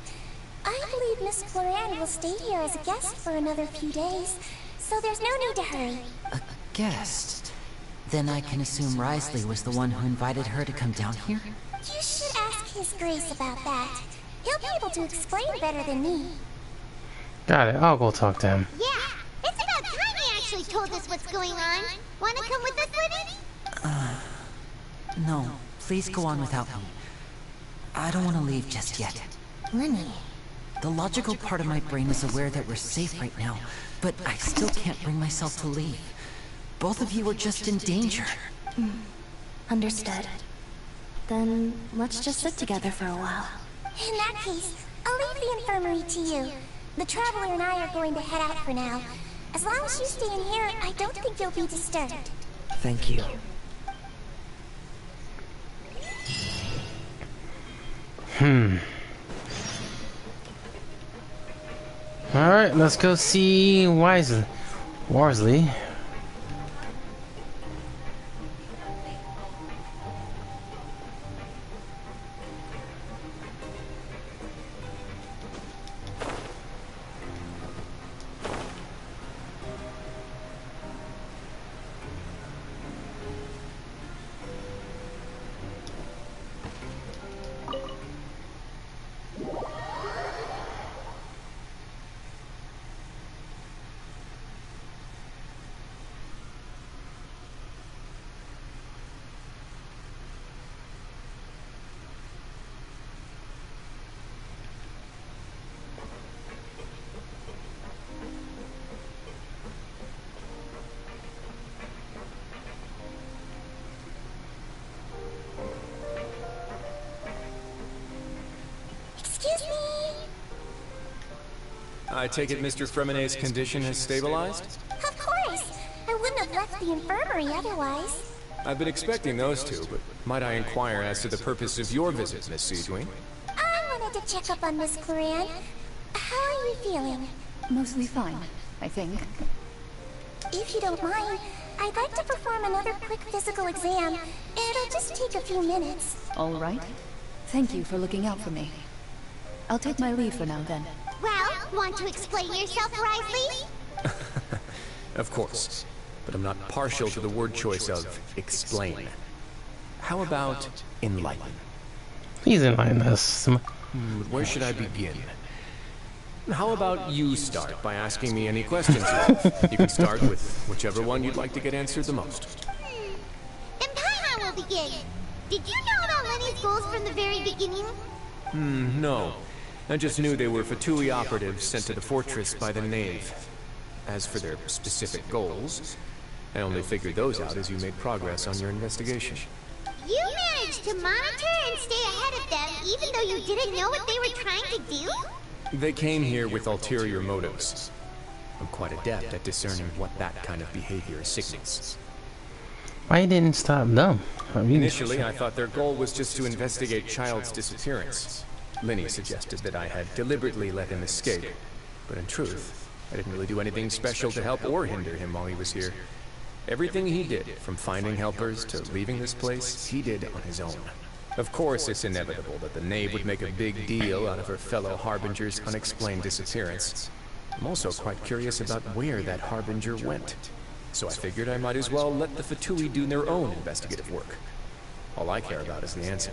I believe Miss Clorand will stay here as a guest for another few days, so there's no need to hurry. A guest? Then I can assume Risley was the one who invited her to come down here? You should ask His Grace about that. He'll be able to explain better than me. Got it, I'll go talk to him. Yeah, it's about time he actually told us what's going on. Wanna come with us, Libby? No, please go on without me. I don't want to leave just yet. Lenny. The logical part of my brain is aware that we're safe right now, but I still can't bring myself to leave. Both of you are just in danger. Understood. Then let's just sit together for a while. In that case, I'll leave the infirmary to you. The Traveler and I are going to head out for now. As long as you stay in here, I don't think you'll be disturbed. Thank you. Alright, let's go see Warsley. I take it Mr. Fremenet's condition has stabilized? Of course! I wouldn't have left the infirmary otherwise. I've been expecting those two, but might I inquire as to the purpose of your visit, Miss Seedwing? I wanted to check up on Miss Claran. How are you feeling? Mostly fine, I think. If you don't mind, I'd like to perform another quick physical exam. It'll just take a few minutes. All right. Thank you for looking out for me. I'll take my leave for now, then. Well, want to explain yourself, Riley? Of course, but I'm not partial to the word choice of explain. How about enlighten? Please enlighten us. Where should I begin? How about you start by asking me any questions you can start with whichever one you'd like to get answered the most. Then Paimon will begin. Did you know about Lenny's goals from the very beginning? No. I just knew they were Fatui operatives sent to the fortress by the Knave. As for their specific goals, I only figured those out as you made progress on your investigation. You managed to monitor and stay ahead of them even though you didn't know what they were trying to do? They came here with ulterior motives. I'm quite adept at discerning what that kind of behavior signals. Why didn't stop them? Initially, I thought their goal was just to investigate Child's disappearance. Linny suggested that I had deliberately let him escape, but in truth, I didn't really do anything special to help or hinder him while he was here. Everything he did, from finding helpers to leaving this place, he did on his own. Of course, it's inevitable that the Knave would make a big deal out of her fellow Harbinger's unexplained disappearance. I'm also quite curious about where that Harbinger went. So I figured I might as well let the Fatui do their own investigative work. All I care about is the answer.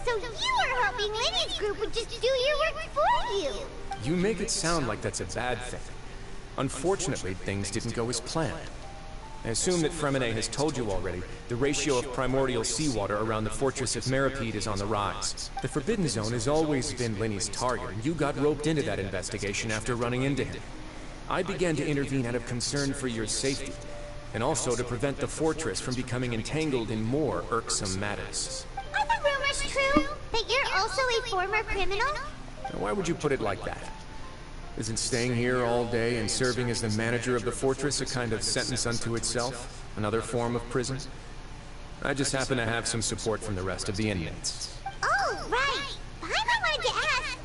So you were hoping Lenny's group would just do your work for you! You make it sound like that's a bad thing. Unfortunately, things didn't go as planned. I assume that Fremenet has told you already, the ratio of primordial seawater around the fortress of Meripede is on the rise. The Forbidden Zone has always been Lenny's target, and you got roped into that investigation after running into him. I began to intervene out of concern for your safety, and also to prevent the fortress from becoming entangled in more irksome matters. Are the rumors true? That you're also a former criminal? Now, why would you put it like that? Isn't staying here all day and serving as the manager of the fortress a kind of sentence unto itself? Another form of prison? I just happen to have some support from the rest of the inmates. Oh, right! I wanted to ask,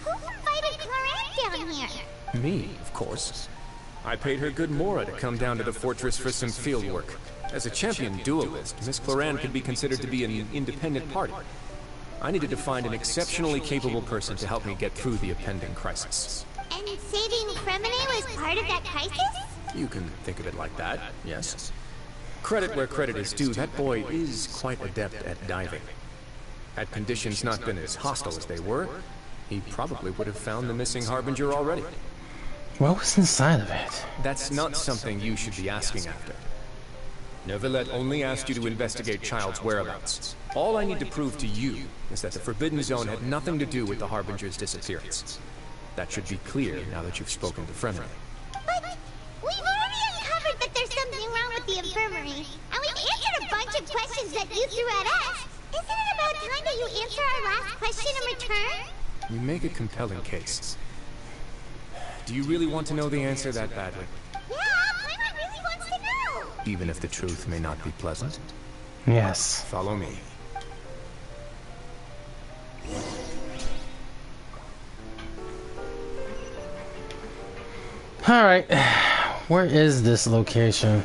who invited Claran down here? Me, of course. I paid her good mora to come down to the fortress for some field work. As a champion duelist, Miss Claran could be considered to be an independent party. I needed to find an exceptionally capable person to help me get through the impending crisis. And saving Fremenet was part of that crisis? You can think of it like that, yes. Credit where credit is due, that boy is quite adept at diving. Had conditions not been as hostile as they were, he probably would have found the missing Harbinger already. What was inside of it? That's not something you should be asking after. Neuvillette only asked you to investigate Child's whereabouts. All I need to prove to you is that the Forbidden Zone had nothing to do with the Harbinger's disappearance. That should be clear now that you've spoken to Fremenet. But we've already uncovered that there's something wrong with the infirmary, and we've answered a bunch of questions that you threw at us. Isn't it about time that you answer our last question in return? You make a compelling case. Do you really want to know the answer that badly? Yeah, Paimon really wants to know! Even if the truth may not be pleasant? Yes. Follow me. Alright, where is this location?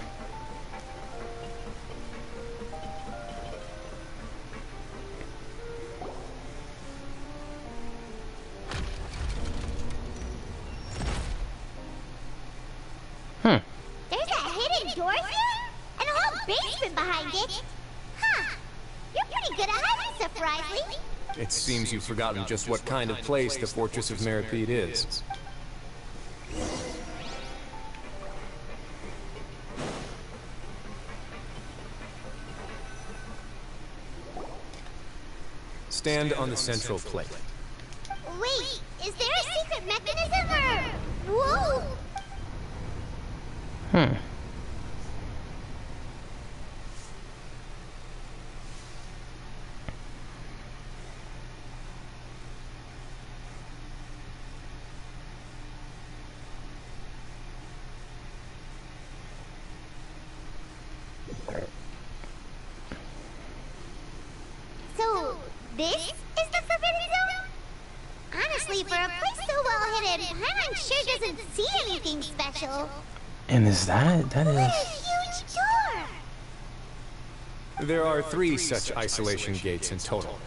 There's a hidden door here? And a whole basement behind it? Huh. You're pretty good at hiding stuff, Riley. It seems you've forgotten just what kind of place the Fortress of Meripede is. Stand on the central plate. Wait, is there a secret mechanism or... Whoa! and Paimon sure doesn't see anything special. And is that What a is huge door! There are 3 such isolation gates in total.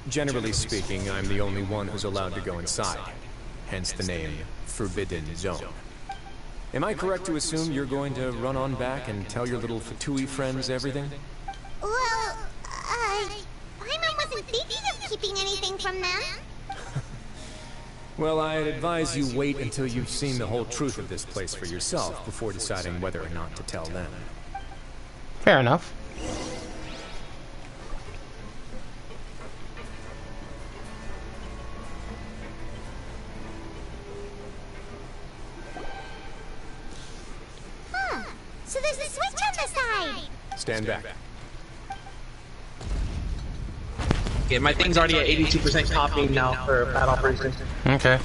Generally speaking, I'm the only one who's allowed to go inside. Hence the name, Forbidden Zone. Am I correct to assume you're going to run on back and tell your little Fatui friends everything? Well, Paimon wasn't thinking of keeping anything from them. Well, I'd advise you wait until you've seen the whole truth of this place for yourself before deciding whether or not to tell them. fair enough. So there's a switch on the side. Stand back. Okay, my thing's already at 82% copying now for bad operation. Okay.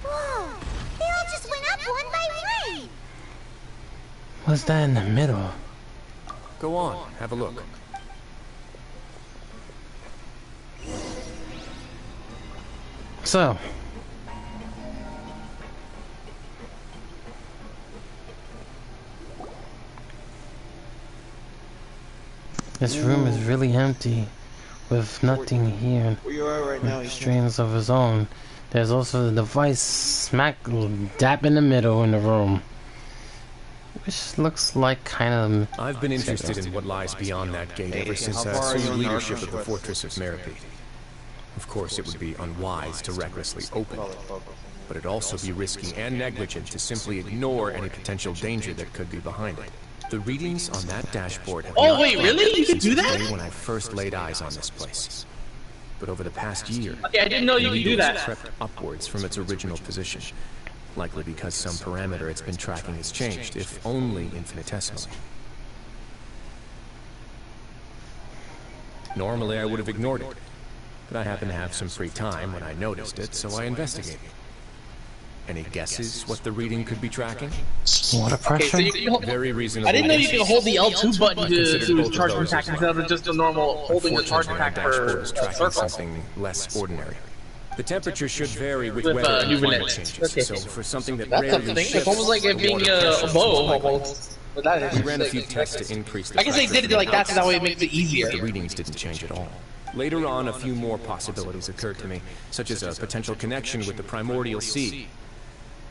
Whoa, they all just went up one by one. What's that in the middle? Go on, have a look. So. This room is really empty, with nothing here. Where you are right now, Strains of his own. There's also the device smack dap in the middle in the room, which looks like kind of. I've been interested in what lies beyond that gate ever since I assumed leadership of the Fortress of Meripede. Of course, it would be unwise to recklessly open it, but it'd also be risky and negligent to simply ignore any potential danger that could be behind it. The readings on that dashboard have Oh wait, really? You can do that? when I first laid eyes on this place. But over the past year, Okay, I didn't know you could do that. crept upwards from its original position, likely because some parameter it's been tracking has changed, if only infinitesimally. Normally I would have ignored it, but I happened to have some free time when I noticed it, so I investigated. Any guesses what the reading could be tracking? What a pressure! Okay, so you can Very reasonable. I didn't know you could hold the L2 button Consider to both charge of those attack as instead of just a normal holding the charge Unfortunately, attack our for dashboard is tracking circle. something less ordinary. The temperature should vary with With, weather new and climate vanilla. changes, Okay. so for something that That's rarely something. shifts, It's almost like it the being water pressure a is bow likely. almost. But that is We ran a few tests to increase the I guess they pressure did it from like the that so that way it outside, makes it easier. but the readings didn't change at all. Later on, a few more possibilities occurred to me, such as a potential connection with the primordial sea.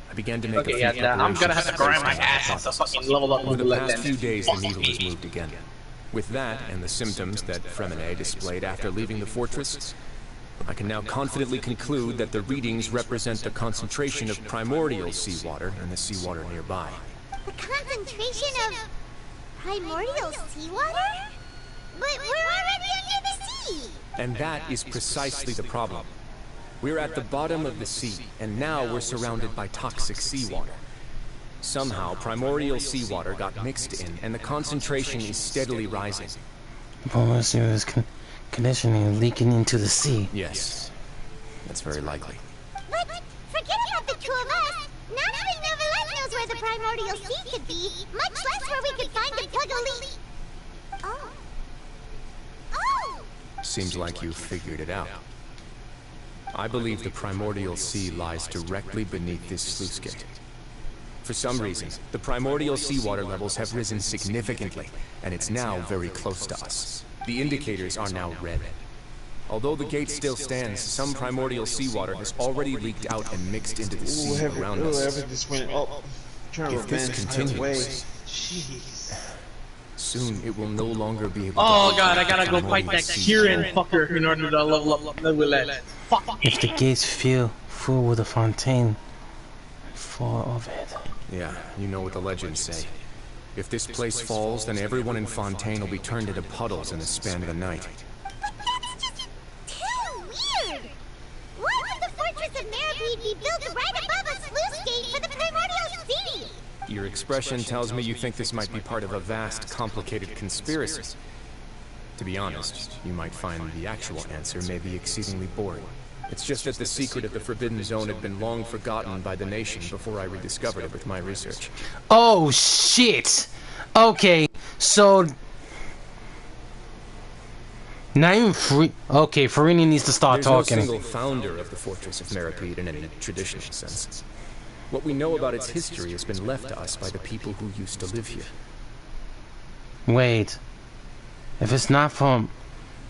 I began to make Okay, a yeah, few I'm gonna have to grind my preparations ass off to fucking level up Over the like past that. few days, the needle was moved again. With that, and the symptoms that Fremine displayed after leaving the fortress, I can now confidently conclude that the readings represent the concentration of primordial seawater in the seawater nearby. The concentration of primordial seawater? But we're already under the sea! And that is precisely the problem. We're at the bottom of the sea, and now we're surrounded by toxic seawater. Somehow, primordial seawater got mixed in, and the concentration is steadily rising. Bonus is conditioning leaking into the sea. Yes, that's very likely. But forget about the two of us! Not even Neverland knows where the primordial sea could be, much less where we could find the plug a leak. Oh. Oh! Seems like you figured it out. I believe the primordial sea lies directly beneath this sluice gate. For some reason, the primordial seawater levels have risen significantly, and it's now very close to us. The indicators are now red. Although the gate still stands, some primordial seawater has already leaked out and mixed into the sea around us. Just went up. If this continues, soon it will no longer be able to... Oh god, I gotta go fight that Kieran fucker in order to level up Neverland. Fuck. If the gates feel full with a fontaine, full of it. Yeah, you know what the legends say. If this place falls, then everyone in Fontaine will be turned into puddles in the span of the night. But that's just too weird! Why would the Fortress of Meripede be built right above a sluice gate for the primordial sea? Your expression tells me you think this might be part of a vast, complicated conspiracy. To be honest, you might find the actual answer may be exceedingly boring. It's just that the secret of the Forbidden Zone had been long forgotten by the nation before I rediscovered it with my research. Oh shit! Okay, so Not even free. Okay, Farini needs to start talking. There's no single founder of the Fortress of Meropide in any traditional sense. What we know about its history has been left to us by the people who used to live here. Wait. If it's not from...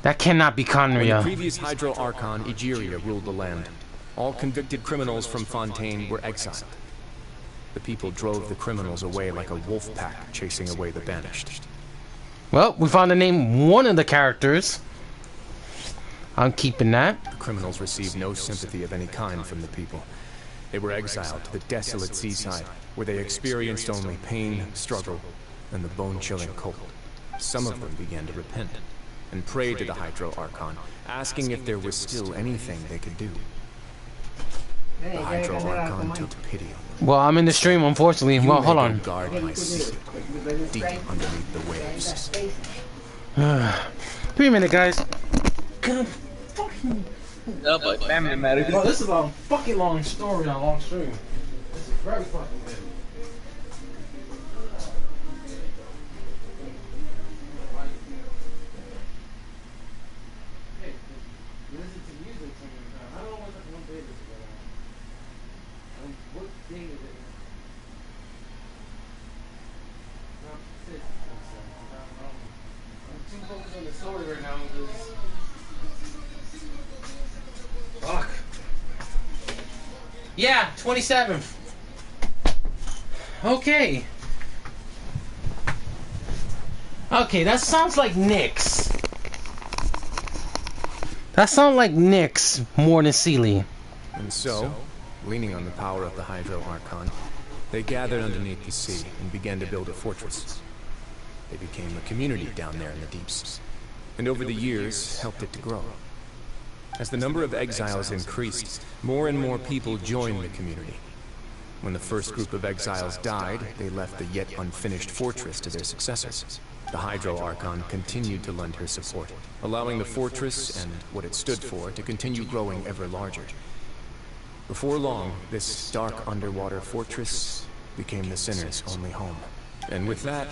That cannot be When the Conria. previous Hydro Archon, Egeria, ruled the land, all convicted criminals from Fontaine were exiled. The people drove the criminals away like a wolf pack chasing away the banished. Well, we found to name one of the characters. I'm keeping that. The criminals received no sympathy of any kind from the people. They were exiled to the desolate seaside, where they experienced only pain, struggle, and the bone-chilling cold. Some of them began to repent, and prayed to the Hydro Archon, asking if there was still anything they could do. The Hydro Archon took pity on them. Well, I'm in the stream, unfortunately. Well, hold on. Guard my secret, deep underneath the waves. 3 minutes, guys. No, but family matters. Oh, this is a fucking long story on a long stream. This is very fucking good. Fuck. Yeah, 27th. Okay. Okay, that sounds like Nyx. That sounds like Nyx more than Sealy. And so, leaning on the power of the Hydro Archon, they gathered underneath the sea and began to build a fortress. They became a community down there in the deeps, and over the years helped it to grow. As the number of exiles increased, more and more people joined the community. When the first group of exiles died, they left the yet unfinished fortress to their successors. The Hydro Archon continued to lend her support, allowing the fortress and what it stood for to continue growing ever larger. Before long, this dark underwater fortress became the sinner's only home. And with that,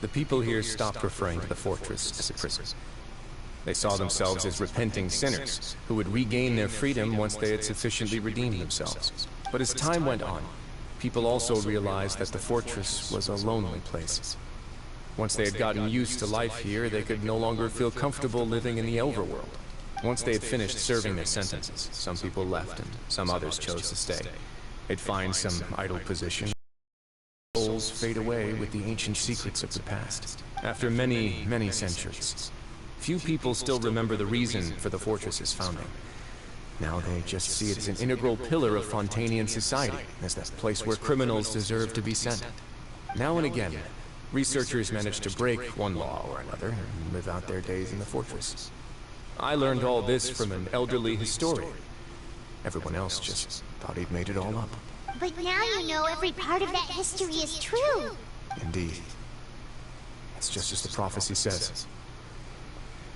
the people here stopped referring to the fortress as a prison. They saw themselves as repenting sinners who would regain their freedom once they had sufficiently redeemed themselves. But as time went on, people also realized that the fortress was a lonely place. Once they had gotten used to life here, they could no longer feel comfortable living in the overworld. Once they had finished serving their sentences, some people left and some others chose to stay. They'd find some idle position. Souls fade away with the ancient secrets of the past. After many, many centuries, few people still remember the reason for the fortress's founding. Now they just see it as an integral pillar of Fontainian society, as that place where criminals deserve to be sent. Now and again, researchers manage to break one law or another and live out their days in the fortress. I learned all this from an elderly historian. Everyone else just thought he'd made it all up. But now you know every part of that history is true. Indeed. It's just as the prophecy says.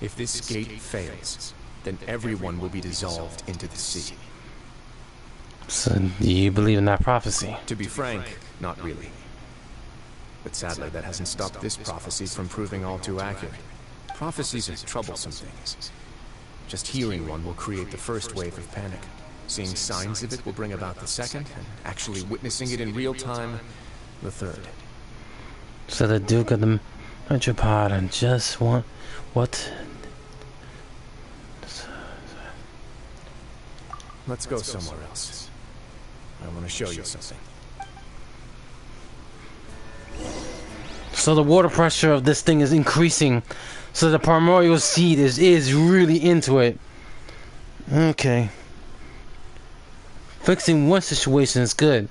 If this gate fails, then everyone will be dissolved into the sea. So, do you believe in that prophecy? To be frank, not really. But sadly, that hasn't stopped this prophecy from proving all too accurate. Prophecies are troublesome things. Just hearing one will create the first wave of panic. Seeing signs of it will bring about the second, and actually witnessing it in real time, the third. So the Duke of the Metropolitan just want... What? Let's go somewhere else. I want to show you something. So the water pressure of this thing is increasing. So the primordial seed is really into it. Okay. Fixing one situation is good.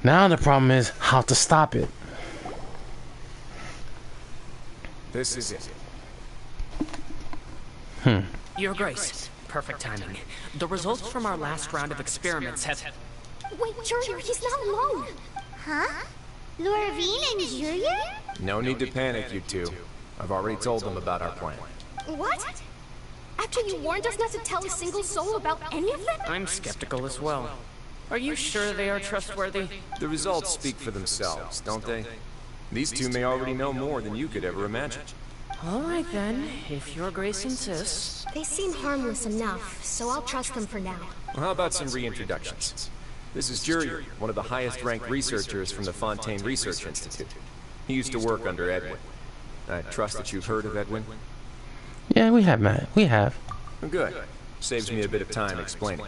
Now the problem is how to stop it. This is it. Your Grace, perfect timing. The results from our last round of experiments have... Wait, Junior, he's not alone. Huh? Lorvine and Junior? No need to panic, you two. I've already told them about our plan. What? After you warned us not to tell a single soul about any of it? I'm skeptical as well. Are you sure they are trustworthy? The results speak for themselves, don't they? These two may already know more than you could ever imagine. All right then, if your grace insists. They seem harmless enough, so I'll trust them for now. Well, how about some reintroductions? This is Jurier, one of the highest-ranked researchers from the Fontaine Research Institute. He used to work under Edwin. I trust that you've heard of Edwin? Yeah, we have, Matt. We have. Good. Saves me a bit of time explaining.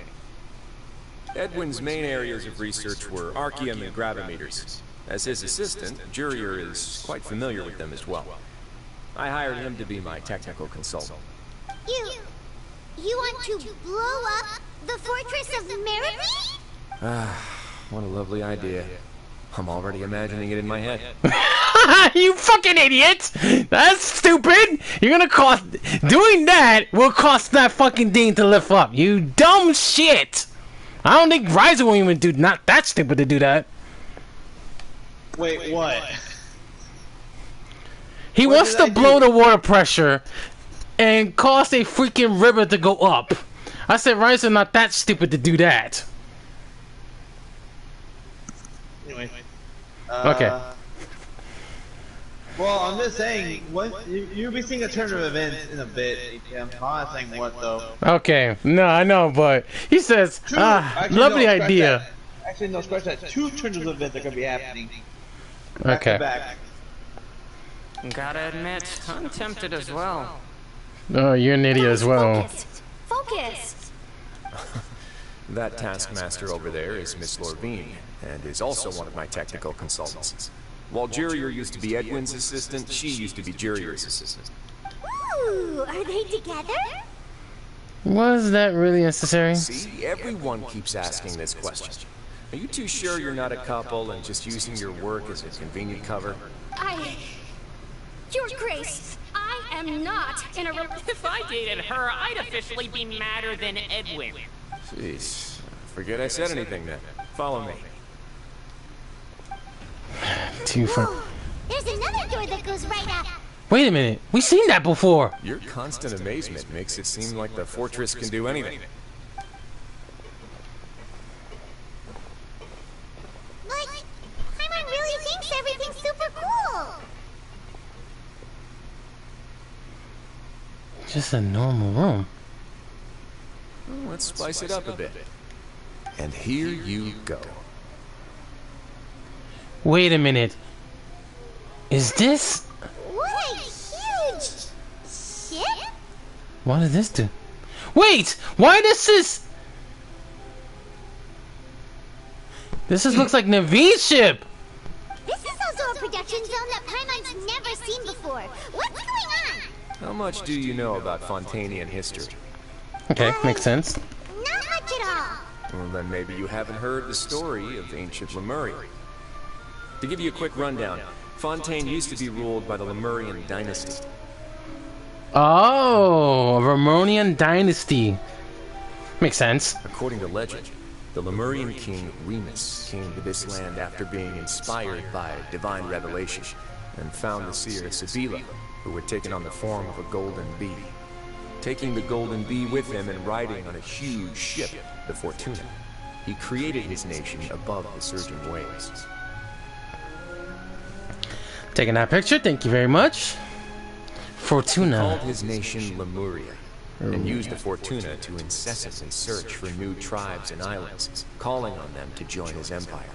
Edwin's main areas of research were archaeum and gravimeters. As his assistant, Jurier is quite familiar with them as well. I hired him to be my technical consultant. You want to blow up the fortress of Merrily? Ah, what a lovely idea. I'm already imagining it in my head. You fucking idiot! That's stupid! You're gonna cost... Doing that will cost that fucking thing to lift up. You dumb shit! I don't think Ryzer will even do... Not that stupid to do that. Wait, what? He wants to blow the water pressure and cause a freaking river to go up. I said Ryzer not that stupid to do that. Anyway. Okay. Well, I'm just saying, you'll be seeing a turn of events in a bit, ATM. I'm not saying what, though. Okay. No, I know, but he says, lovely idea. Actually, no, scratch that. 2 turns of events are going to be happening. Okay. Back. Gotta admit, I'm tempted as well. Oh, you're an idiot as well. Focus! That taskmaster over there is Miss Lorvine, and is also one of my technical consultants. While Jurier used to be Edwin's assistant, she used to be Jurier's assistant. Ooh, are they together? Was that really necessary? See, everyone keeps asking this question. Are you too sure you're not a couple and just using your work as a convenient cover? Your Grace, I am not in a If I dated her, I'd officially be madder than Edwin. Jeez. Forget I said anything then. Follow me. There's another door that goes right up. Wait a minute. We've seen that before. Your constant amazement makes it seem like the fortress can do anything. But Paimon really thinks everything's super cool. Just a normal room. Well, let's spice it up a bit. And here you go. Wait a minute. Is this... What a huge ship? What does this do? Wait! Why does this... This looks like Naveen's ship! This is also a production zone that Paimon's never seen before. What's going on? How much do you know about Fontainian history? Okay, makes sense. Not much at all. Well, then maybe you haven't heard the story of ancient Lemuria. To give you a quick rundown, Fontaine used to be ruled by the Lemurian dynasty. Oh, a Romanian dynasty. Makes sense. According to legend, the Lemurian king Remus came to this land after being inspired by divine revelation and found the seer Sibila, who had taken on the form of a golden bee. Taking the golden bee with him and riding on a huge ship, the Fortuna, he created his nation above the surging waves. Taking that picture, thank you very much. Fortuna. He called his nation Lemuria, and used the Fortuna to incessantly search for new tribes and islands, calling on them to join his empire.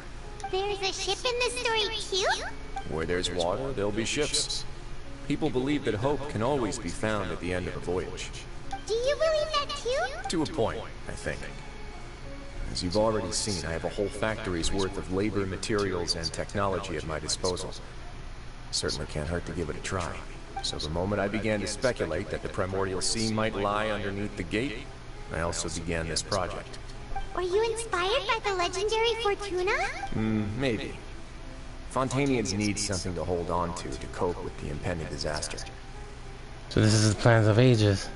There's a ship in this story too? Where there's water, there'll be ships. People believe that hope can always be found at the end of a voyage. Do you believe that too? To a point, I think. As you've already seen, I have a whole factory's worth of labor, materials, and technology at my disposal. Certainly can't hurt to give it a try. So the moment I began to speculate that the primordial sea might lie underneath the gate, I also began this project. Were you inspired by the legendary Fortuna? Maybe. Fontainians need something to hold on to cope with the impending disaster. So this is the plans of ages.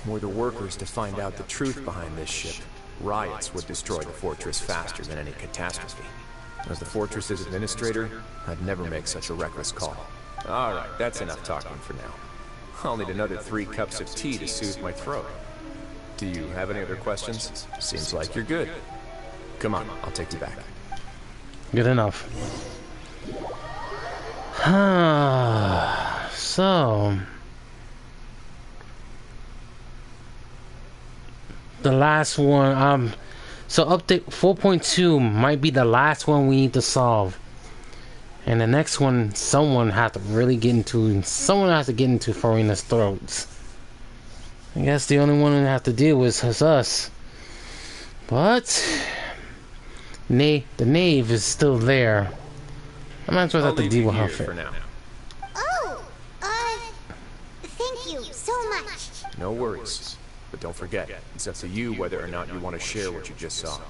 Were the workers to find out the truth behind this ship, riots would destroy the fortress faster than any catastrophe. As the fortress's administrator, I'd never make such a reckless call. Alright, that's enough talking for now. I'll need another 3 cups of tea to soothe my throat. Do you have any other questions? Seems like you're good. Come on, I'll take you back. Good enough. So... the last one. So update 4.2 might be the last one we need to solve. And the next one, someone has to really get into. Someone has to get into Farina's throats. I guess the only one that have to deal with is us. But the knave is still there. I might as well have to deal with her for now. Oh, thank you so much. No worries. But don't forget, it's up to you whether or not you want to share what you just saw.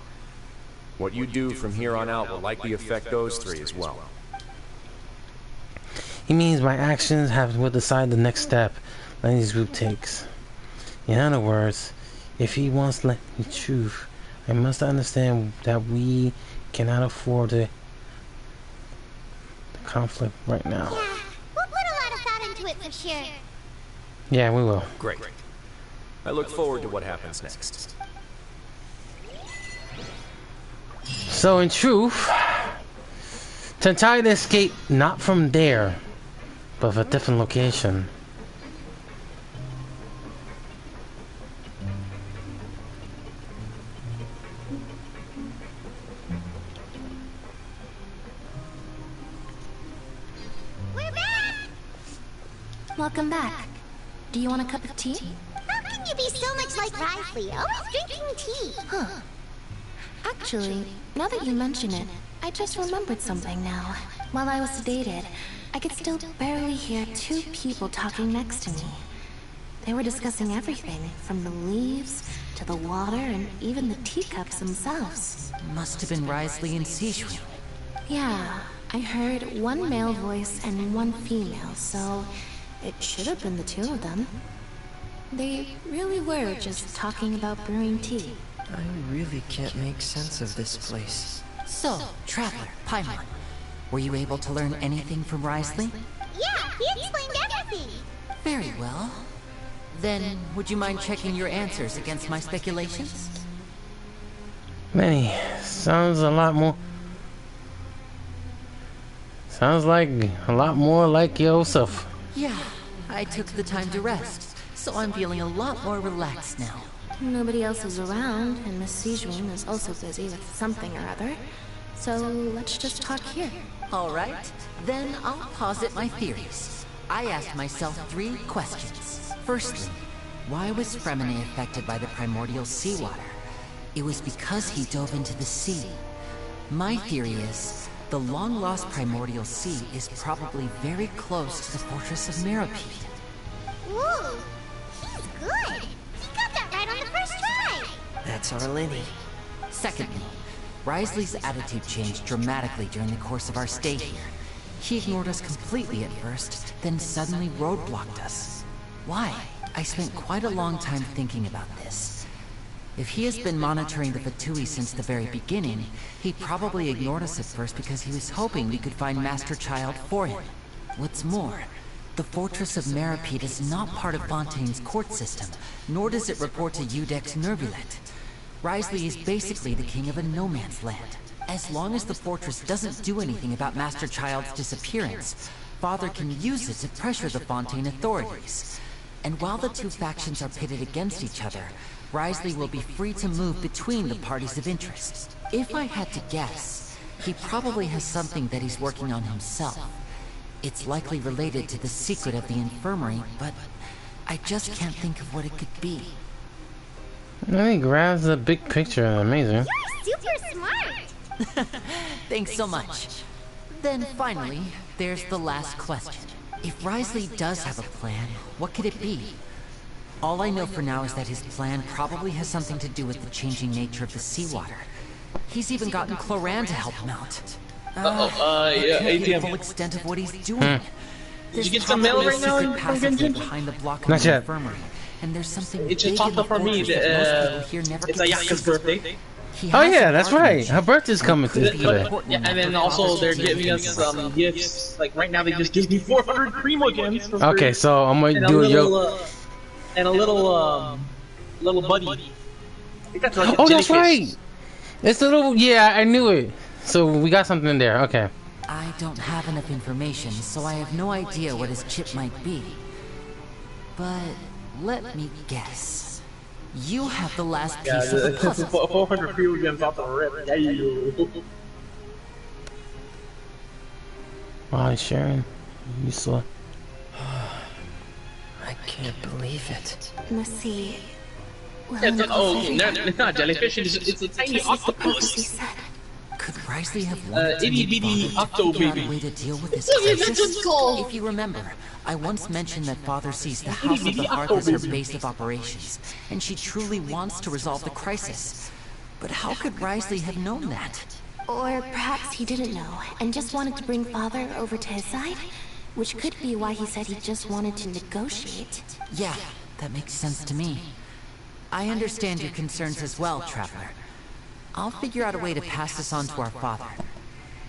What you do from here on out will likely affect those three as well. He means my actions will decide the next step Lenny's group takes. In other words, if he wants Lenny's truth, I must understand that we cannot afford the conflict right now. Yeah, we'll put a lot of thought into it for sure. Yeah, we will. Great. I look forward to what happens next. So in truth, Tentaida escaped not from there, but from a different location. We're back! Welcome back. Do you want a cup of tea? How can you be so much like Risley, always drinking tea? Huh. Actually, now that you mention it, I just remembered something now. While I was sedated, I could still barely hear two people talking next to me. They were discussing everything, from the leaves, to the water, and even the teacups themselves. Must have been Risley and Sijun. Yeah, I heard one male voice and one female, so it should have been the two of them. They really were just talking about brewing tea. I really can't make sense of this place. So, Traveler, Paimon, were you able to learn anything from Risley? Yeah, he explained everything. Very well. Then, would you mind checking your answers against my speculations? Manny, sounds a lot more. Sounds like a lot more like yourself. Yeah, I took the time to rest, so I'm feeling a lot more relaxed now. Nobody else is around, and Miss Sijun is also busy with something or other. So let's just talk here. All right, then I'll posit my theories. I asked myself 3 questions. Firstly, why was Fremine affected by the primordial seawater? It was because he dove into the sea. My theory is, the long-lost primordial sea is probably very close to the fortress of Meripede. Ooh, he's good. He got that right on the first try. That's our Lenny. Secondly, Risley's attitude changed dramatically during the course of our stay here. He ignored us completely at first, then suddenly roadblocked us. Why? I spent quite a long time thinking about this. If he has been monitoring the Fatui since the very beginning, he probably ignored us at first because he was hoping we could find Master Child for him. What's more, the Fortress of Meripede is not part of Fontaine's court system, nor does it report to Udex Nervulet. Risley is basically the king of a no-man's land. As long as the fortress doesn't do anything about Master Child's disappearance, Father can use it to pressure the Fontaine authorities. And while the two factions are pitted against each other, Risley will be free to move between the parties of interest. If I had to guess, he probably has something that he's working on himself. It's likely related to the secret of the infirmary, but I just can't think of what it could be. And he grabs the big picture. Amazing. You're super smart. Thanks so much. Then finally, there's the last question. If Risley does have a plan, what could it be? All I know for now is that his plan probably has something to do with the changing nature of the seawater. He's even gotten Cloran to help him out. Yeah, I can't get the ATM. full extent of what he's doing. Did you get some mail right now from Genshin? Behind the block of Not the yet. infirmary, and there's something It just big in popped the up for me. fortress that most people here never It's get to Ayaka's see. birthday. He Oh has yeah, an that's argument. right. Her birthday's coming today. Yeah, and then also they're giving us some gifts. Like right now, they just gave me 400 Primo gems. for Okay, free. so I'm And gonna a do a little, joke. and a little buddy. I think that's like a Oh, that's jellyfish. right. It's a little. Yeah, I knew it. So we got something in there. Okay. I don't have enough information, so I have no idea what his chip might be. But let me guess. You have the last Yeah, piece of the puzzle. 400 people gems off the rip. Yeah, you. Wow, Sharon, you slow. I can't believe it. Let's see. Well, It's not jellyfish. It's a tiny octopus. Could Risley have wanted to Itty bitty octo figure out baby. a way to deal with this Look at that, crisis? that's cool. If you remember, I once mentioned that Father sees the House of the Hearth as her base of operations, and she truly wants to resolve the crisis. But how could Risley have known that? Or perhaps he didn't know and just wanted to bring Father over to his side? Which could be why he said he just wanted to negotiate. Yeah, that makes sense to me. I understand your concerns as well, Traveler. I'll figure out a way to pass this on to our father.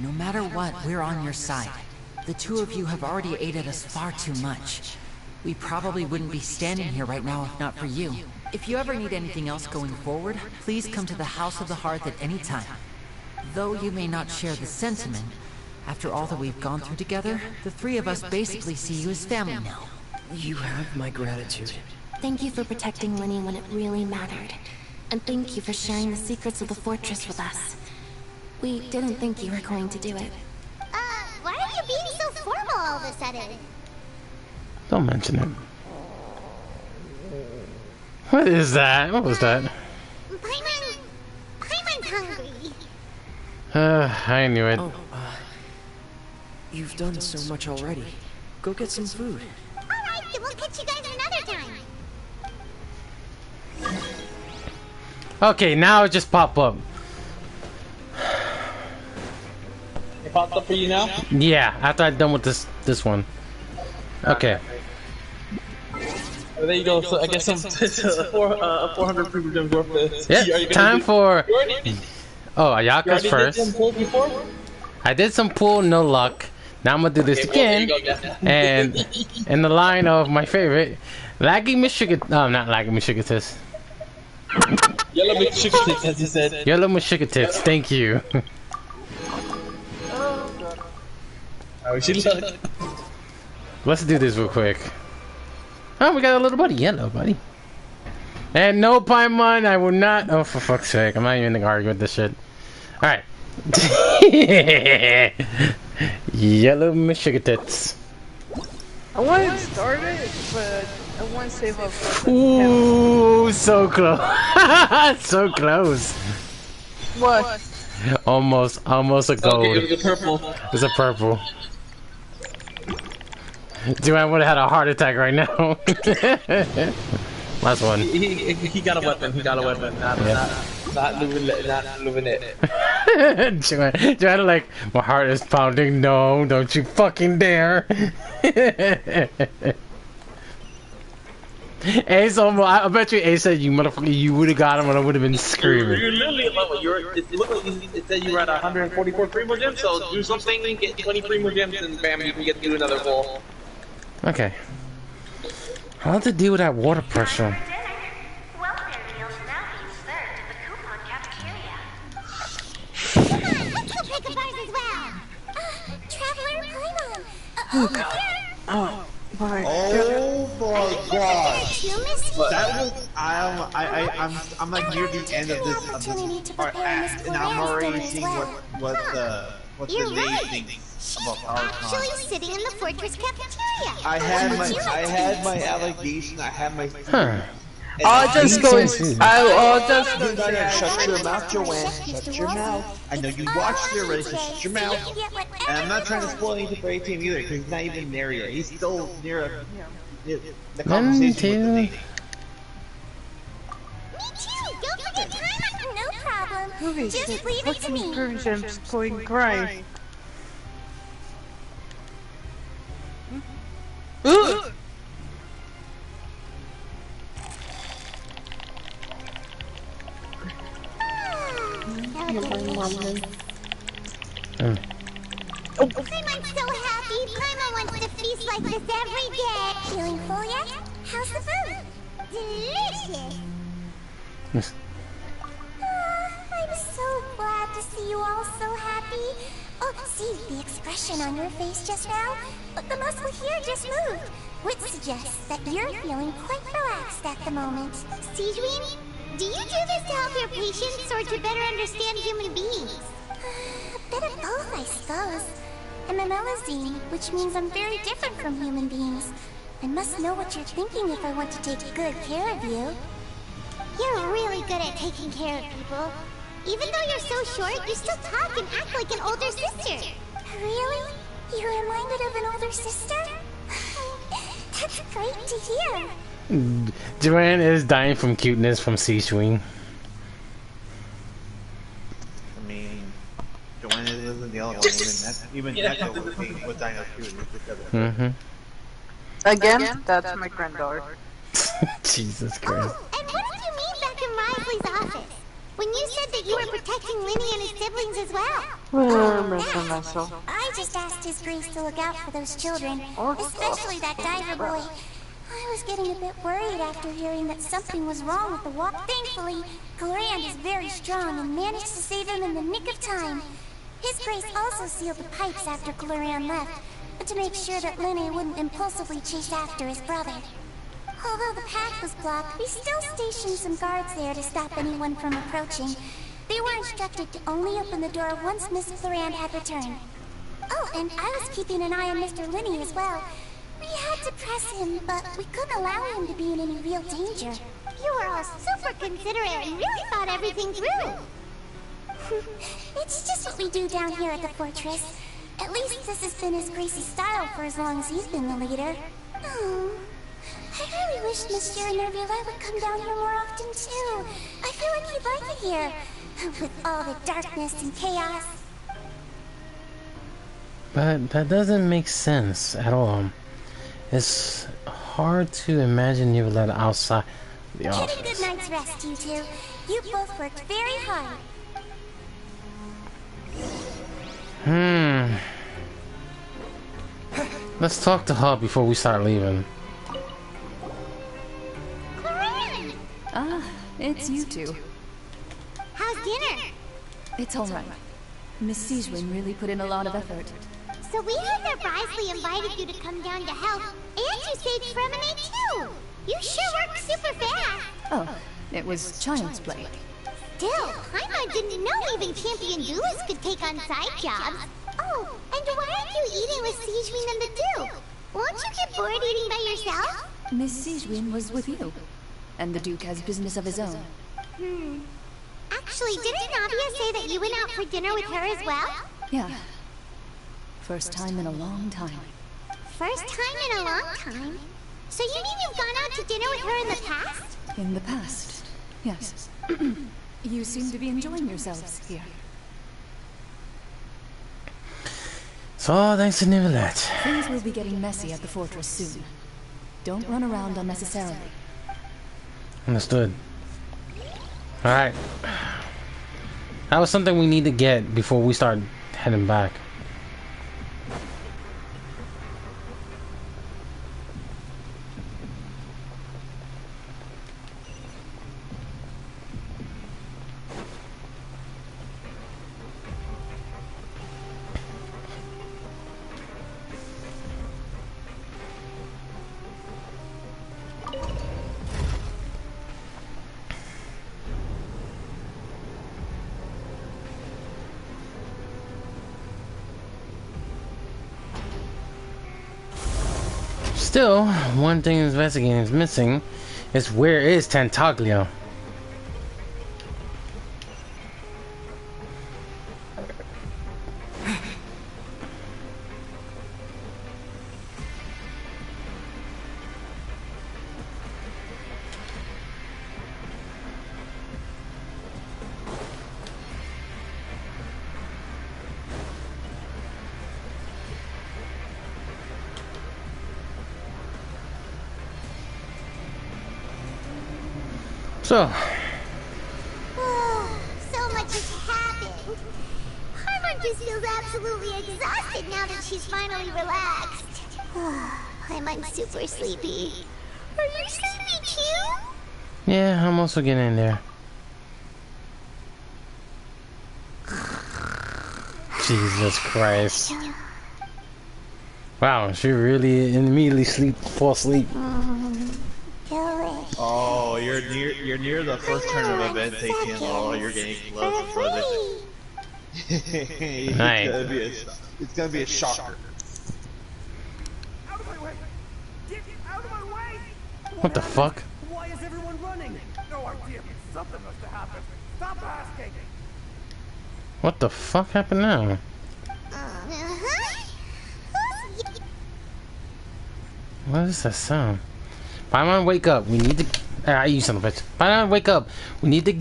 No matter what, we're on your side. The two of you have already aided us far too much. We probably wouldn't be standing here right now if not for you. If you ever need anything else going forward, please come to the House of the Hearth at any time. Though you may not share the sentiment, after all that we've gone through together, the three of us basically see you as family now. You have my gratitude. Thank you for protecting Winnie when it really mattered. And thank you for sharing the secrets of the fortress with us. We didn't think you were going to do it. Why are you being so formal all of a sudden? Don't mention it. What is that? What was that? Paimon's hungry. I knew it. Oh, you've done so much already. Go get some food. Alright, then we'll catch you guys another time. Okay, now it just pop up. It popped up for you now? Yeah, after I'm done with this one. Okay. Well, there you go. So I guess some 400 people gems worth of. Yep, time for. Oh, Ayaka's first. I did some pull, no luck. Now I'm gonna do this again. And in the line of my favorite, Laggy Michigan. No, not Laggy Michigan. Yellow McShigatits, as you said. Yellow McShigatits, thank you. Oh, she look. Let's do this real quick. Oh, we got a little buddy. Yellow buddy. And no Paimon, I will not. Oh, for fuck's sake. I'm not even gonna argue with this shit. Alright. Yellow McShigatits. I want to start it, but I want to save up for the Ooh, so close. So close. What? Almost a gold. Okay, it was a purple. It's a purple. Dude, I would have had a heart attack right now. Last one. He got a weapon. He got a weapon. Not moving it. Joanna, like, my heart is pounding. No, don't you fucking dare. Ace almost, I bet you Ace said you motherfucker, you would have got him and I would have been screaming. You're literally about what it looked like it said you were at 144 primo gems, so do something, get 20 primo gems, and bam, you can get through another wall. Okay. How to deal with that water pressure? Traveler Paimon. Oh my god. That was I'm like near the end of this part, and I'm already seeing what the name thinks about our Actually sitting in the fortress cafeteria. I had my allegation, I had my I'll just go. I'll just go. Shut your mouth, Joanne. Shut your mouth. I know you watched it already, so shut your mouth. And I'm not trying to spoil anything for ATM either, because he's not even there yet. He's still near the conversation with the lady. Me too. Don't forget time. No problem. Holy Just shit, leave it to me. Persian's going crying. Ugh! Paimon's so happy. Paimon wants to feast like this every day. Feeling full yet? How's the food? Delicious. I'm so glad to see you all so happy. Oh, see the expression on your face just now? The muscle here just moved. would suggest that you're feeling quite relaxed at the moment. Sijwin, do you do this to help your patients or to better understand human beings? A bit of both, I suppose. I'm a Melazine, which means I'm very different from human beings. I must know what you're thinking if I want to take good care of you. You're really good at taking care of people. Even though you're so short, you still talk and act like an older sister. Really? You're reminded of an older sister? That's great to hear. Joanne is dying from cuteness from C-Swing. I mean, Joanna isn't the only one. Even Neko was dying of cuteness. Again? That's my granddaughter. Jesus Christ. And what did you mean back in Risley's office? When you said that you were protecting Linny and his siblings as well. I just asked His Grace to look out for those children, especially that diver boy. I was getting a bit worried after hearing that something was wrong with the walk. Thankfully, Glorand is very strong and managed to save him in the nick of time. His Grace also sealed the pipes after Glorand left, but to make sure that Linny wouldn't impulsively chase after his brother. Although the path was blocked, we still stationed some guards there to stop anyone from approaching. They were instructed to only open the door once Miss Glorand had returned. Oh, and I was keeping an eye on Mr. Linny as well. We had to press him, but we couldn't allow him to be in any real danger. You were all super considerate and really thought everything through. It's just what we do down here at the fortress. At least this has been His Grace's style for as long as he's been the leader. Oh, I really wish Monsieur Nervula would come down here more often too. I feel like he'd like it here, with all the darkness and chaos. But that doesn't make sense at all. It's hard to imagine you let outside the office. Get a good night's rest, you two. You both worked very hard. Let's talk to her before we start leaving. Corinne! Ah, it's you two. How's dinner? It's alright. Miss Sijwin really put in a lot of effort. So we heard that Risley invited you to come down to help, and you saved Fremine too! You sure worked super fast! Oh, it was child's play. Still, Paimon didn't know even champion duelists could take on side jobs. Oh, and why aren't you eating with Sijwin and the Duke? Won't you get bored eating by yourself? Miss Sijwin was with you, and the Duke has business of his own. Actually, didn't Navia say that you went out for dinner with her as well? Yeah. First time in a long time. First time in a long time? So you mean you've gone out to dinner with her in the past? In the past, yes. You seem to be enjoying yourselves here. So thanks to Nivelette. Things will be getting messy at the fortress soon. Don't run around unnecessarily. Understood. Alright. That was something we need to get before we start heading back. Still, one thing investigating is missing is where is Tantaglio? So much has happened. Paimon just feels absolutely exhausted now that she's finally relaxed. I'm super sleepy. Are you sleepy too? yeah, I'm also getting in there. Jesus Christ. Wow, she really immediately fall asleep. Oh, you're near the first turn of events, ATM. Oh, you're getting close, brother. Nice. It's gonna be a shocker. Out of my way! Get out of my way! What the fuck? Why is everyone running? No idea. Something must have happened. Stop asking. What the fuck happened now? What is that sound? Paimon, wake up. We need to. I use some of it. Paimon, wake up. We need to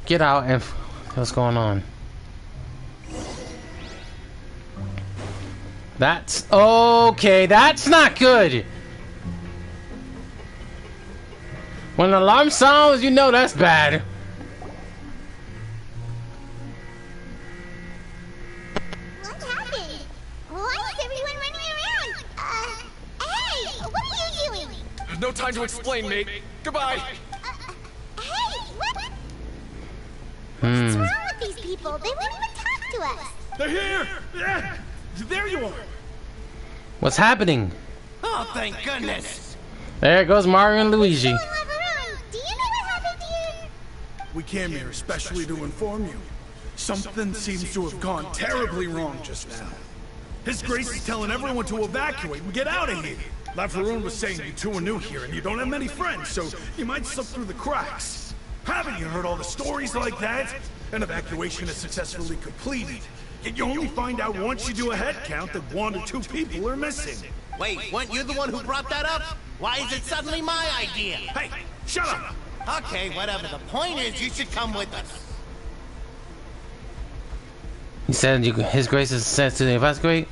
get out and. What's going on? That's okay. That's not good. When the alarm sounds, you know that's bad. What happened? Why is everyone running around? Hey, what are you doing? There's no time to explain, mate. Goodbye. Hey, what? What's wrong with these people? They won't even talk to us. They're here! Yeah. There you are! What's happening? Oh, thank goodness! There goes Mario and Luigi. Do you know what happened here? We came here especially to inform you. Something seems to have gone terribly wrong just now. His Grace is telling everyone to evacuate and get out of here. Laveroon was saying you two are new here and you don't have many friends, so you might slip through the cracks. Haven't you heard all the stories like that? An evacuation is successfully completed. Yet you only find out once you do a head count that 1 or 2 people are missing. Wait, weren't you the one who brought that up? Why is it suddenly my idea? Hey, shut up! Okay, whatever. The point is, you should come with us. He said His Grace is sent to evacuate.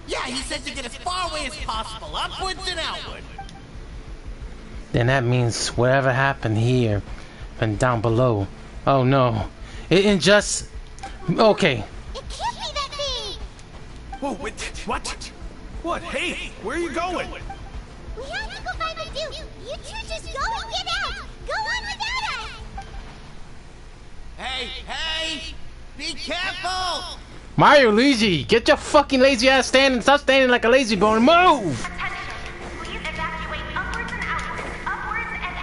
Yeah, he said to get as far away as possible, upwards and outward. Then that means whatever happened here and down below. Oh no. It just... Okay. It can't be that thing! Whoa, wait, what? What? Hey, where are you going? We have to go find the Duke! You two just go and get out! Go on without us! Hey! Be careful! Mario, Luigi, get your fucking lazy ass standing. Stop standing like a lazy bone and move!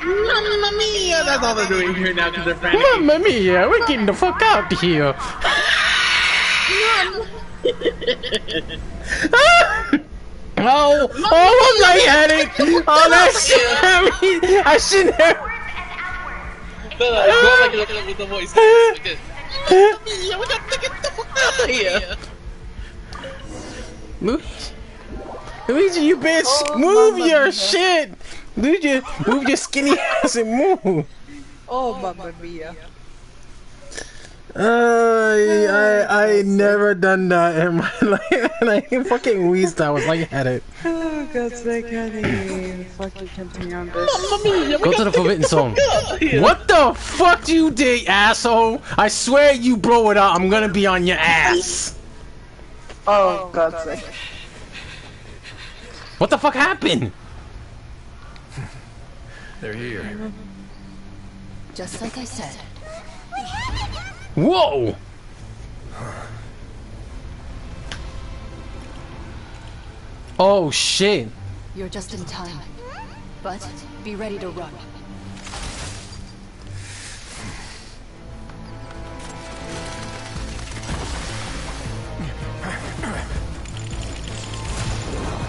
Mamma mia! That's all they're doing here now because they're frantic. Mamma mia, we're getting the fuck out of here. Oh, I'm lightheaded. Oh, that shit. I shouldn't have. Go like with the voice. Okay. We got to get the fuck out of here. Luigi, you bitch, move your shit. Luigi, move your skinny ass and move. Oh, mamma mia. I never done that in my life, and I fucking wheezed. I was like at it. Oh, God's sake, honey. Fucking continue on this. Go to the forbidden zone. What the fuck you did, asshole? I swear you blow it up, I'm gonna be on your ass. Oh, God's sake. What the fuck happened? They're here. Just like I said. Whoa! Oh shit! You're just in time. But be ready to run.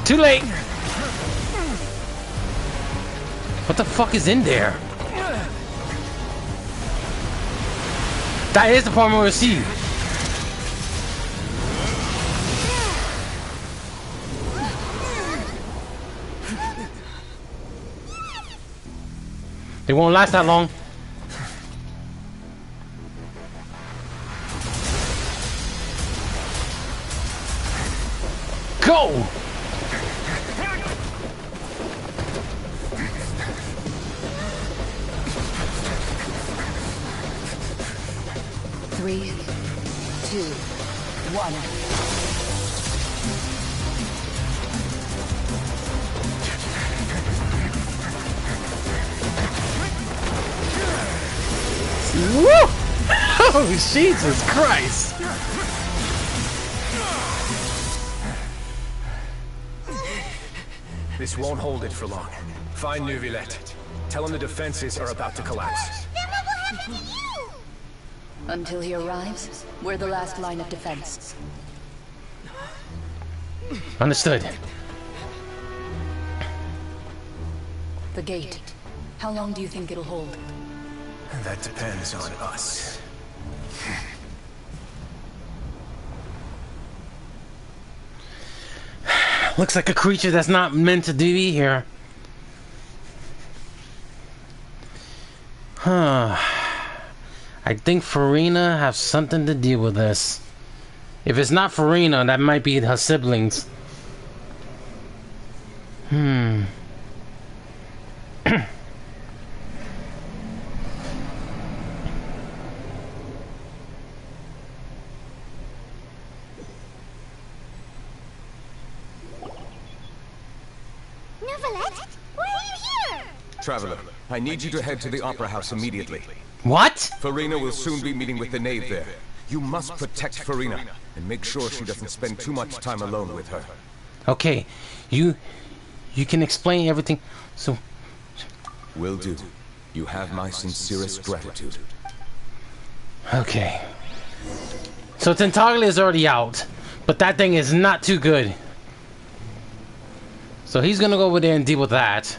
Too late! What the fuck is in there? That is the part we'll see. They won't last that long. Go! Three, two, one. Woo! Oh, Jesus Christ! This won't hold it for long. Find Neuvillette. Tell him the defenses are about to collapse. Then what will happen to you? Until he arrives, we're the last line of defense. Understood. The gate. How long do you think it'll hold? That depends on us. Looks like a creature that's not meant to be here. Huh. I think Farina has something to deal with this. If it's not Farina, that might be her siblings. Neuvillette? Why are you here? Traveler, I need you to head to the Opera House immediately. What? Farina will soon be meeting with the knave there. You must protect Farina and make sure she doesn't spend too much time alone with her. Okay, you can explain everything. So, Will do. You have my sincerest gratitude. okay. So Tentaglia is already out, but that thing is not too good. So he's gonna go over there and deal with that.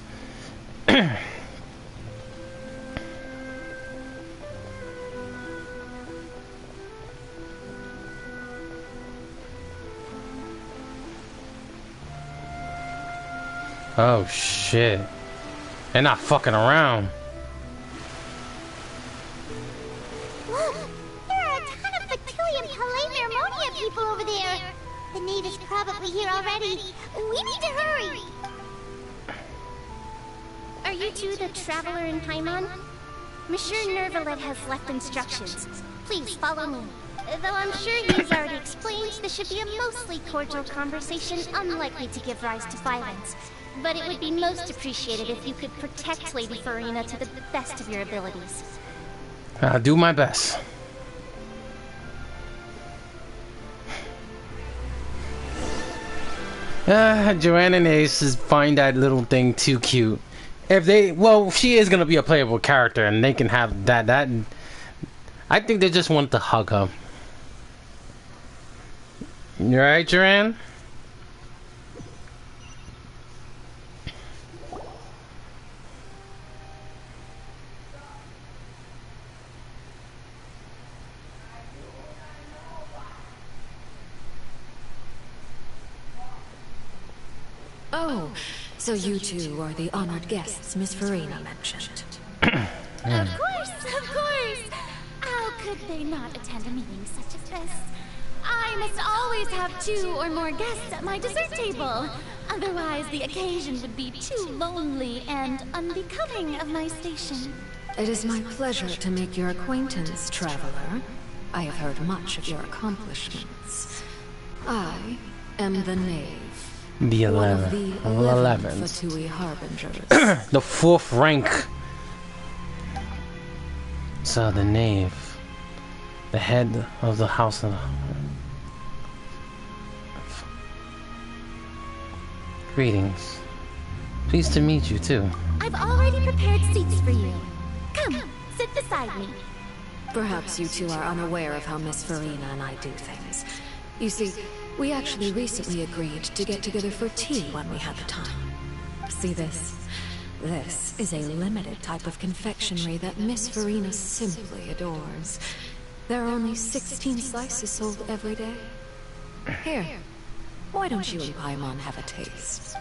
Oh shit. They're not fucking around. Look, there are a ton of Factilium Palais people over there. The knave is probably here already. We need to hurry. Are you two the traveler in Paimon? Monsieur Neuvillette has left instructions. Please follow me. Though I'm sure he's already explained, this should be a mostly cordial conversation, unlikely to give rise to violence. But it would be most appreciated if you could protect Lady Farina to the best of your abilities. I'll do my best. Joanne and Ace find that little thing too cute. If they, well, she is gonna be a playable character, and they can have that. I think they just want to hug her. You right, Joanne? Oh, so you two are the honored guests Miss Farina mentioned. Of course! How could they not attend a meeting such as this? I must always have 2 or more guests at my dessert table. Otherwise, the occasion would be too lonely and unbecoming of my station. It is my pleasure to make your acquaintance, traveler. I have heard much of your accomplishments. I am the knave. The 11. One of the 11 Fatui Harbingers. The 4th rank. So the knave. The head of the house of... Greetings. Pleased to meet you too. I've already prepared seats for you. Come, sit beside me. Perhaps you two are unaware of how Miss Farina and I do things. You see, we actually recently agreed to get together for tea when we had the time. See this? This is a limited type of confectionery that Miss Farina simply adores. There are only 16 slices sold every day. Here, why don't you and Paimon have a taste?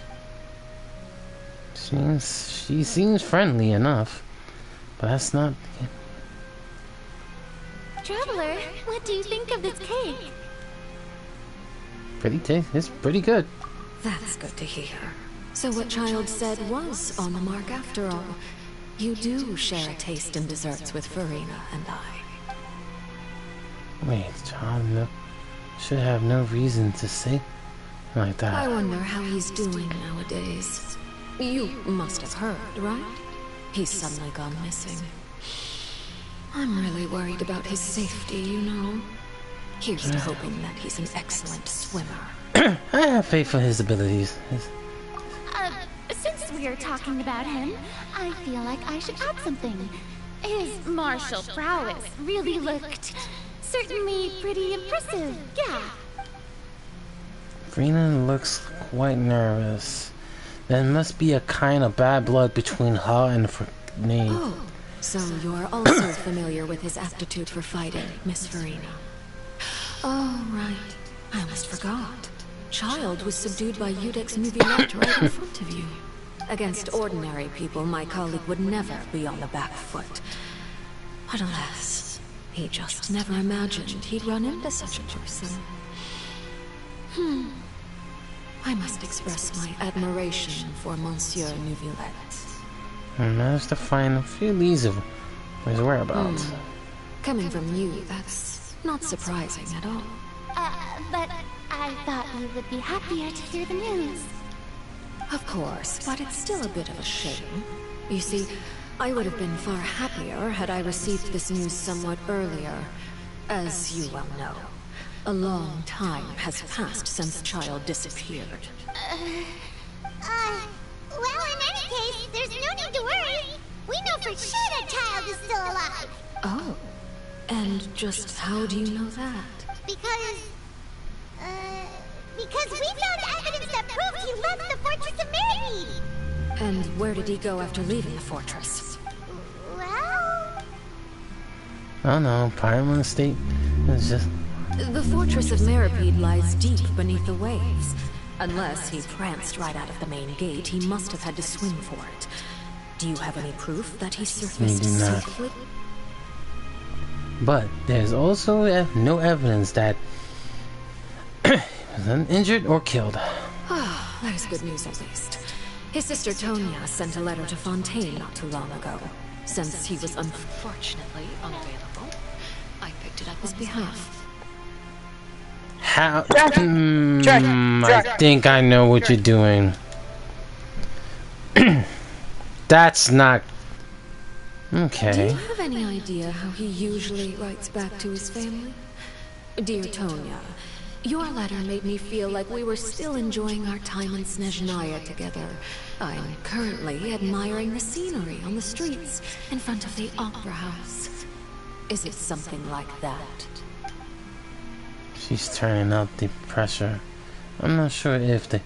She seems friendly enough, but that's not... Traveler, what do you think of this cake? It's pretty good. That's good to hear. So what Child said was on the mark after all. You do share a taste in desserts with Farina and I. Wait, Child should have no reason to say like that. I wonder how he's doing nowadays. You must have heard, right? He's suddenly gone missing. I'm really worried about his safety, you know. Here's to hoping that he's an excellent swimmer. I have faith in his abilities. talking about him, I feel like I should add something. His martial prowess really looked certainly pretty impressive, yeah. Freenan looks quite nervous. There must be a kind of bad blood between her and me. Oh, so you're also familiar with his aptitude for fighting, Miss Farina. Oh, right. I almost forgot. Child was subdued by Udek's Nuvillette right in front of you. Against ordinary people, my colleague would never be on the back foot. But alas, he just never imagined he'd run into such a person. I must express my admiration for Monsieur Nuvillette. I managed to find a few leads of his whereabouts. Coming from you, that's not surprising at all. But I thought you would be happier to hear the news. Of course, but it's still a bit of a shame. You see, I would have been far happier had I received this news somewhat earlier. As you well know, a long time has passed since Child disappeared. Well, in any case, there's no need to worry. We know for sure that Child is still alive. Oh, and just how do you know that? Because we found evidence that proved he left the Fortress of Meride. And where did he go after leaving the fortress? Well... Oh no, Pyramid State is just... The Fortress of Meride lies deep beneath the waves. Unless he pranced right out of the main gate, he must have had to swim for it. Do you have any proof that he surfaced safely? But there's also no evidence that he was injured or killed. Ah, that is good news at least. His sister Tonya sent a letter to Fontaine not too long ago. Since he was unfortunately unavailable, I picked it up his behalf. How? I think I know what you're doing. That's not... Okay. Do you have any idea how he usually writes back to his family? Dear Tonya, your letter made me feel like we were still enjoying our time in Snezhnaya together. I'm currently admiring the scenery on the streets in front of the Opera House. Is it something like that? She's turning up the pressure. I'm not sure if they...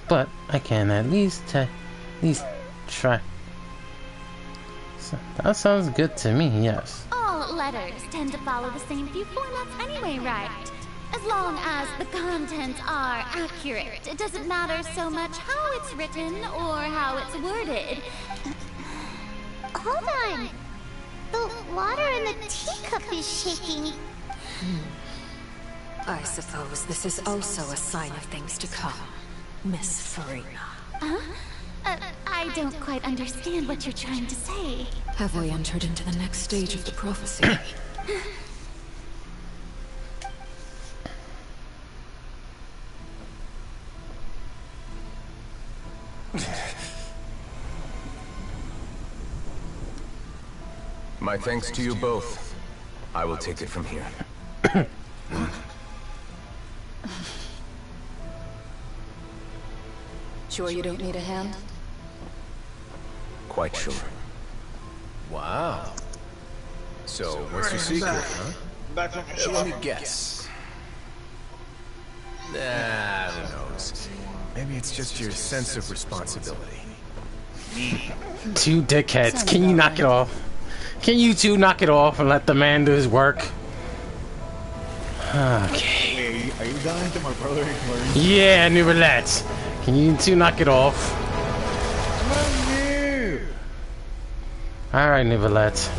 but I can at least try. So, that sounds good to me, yes. All letters tend to follow the same few formats anyway, right? As long as the contents are accurate, it doesn't matter so much how it's written or how it's worded. Hold on. The water in the teacup is shaking. I suppose this is also a sign of things to come, Miss Farina. Huh? I don't quite understand what you're trying to say. Have we entered into the next stage of the prophecy? My thanks to you both. I will take it from here. Sure you don't need a hand? Quite sure. Wow. So, what's your secret, huh? Let me guess. Nah, who knows? Maybe it's just your sense of responsibility. Two dickheads. Can you knock it off? Can you two knock it off and let the man do his work? Okay. Wait, are you dying to my brother? Yeah, new roulette. Can you two knock it off? Alright, Nivelette.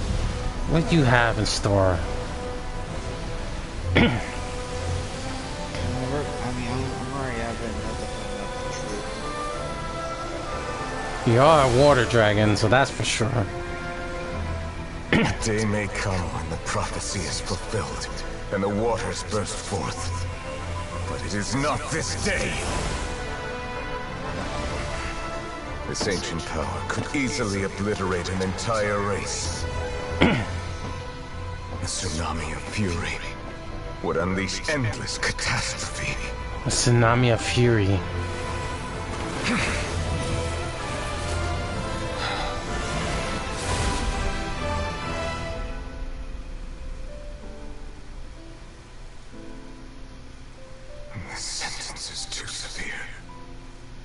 What do you have in store? I'm already having nothing. You are a water dragon, so that's for sure. A day may come when the prophecy is fulfilled, and the waters burst forth. But it is not this day. This ancient power could easily obliterate an entire race. A tsunami of fury would unleash endless catastrophe. A tsunami of fury. This sentence is too severe.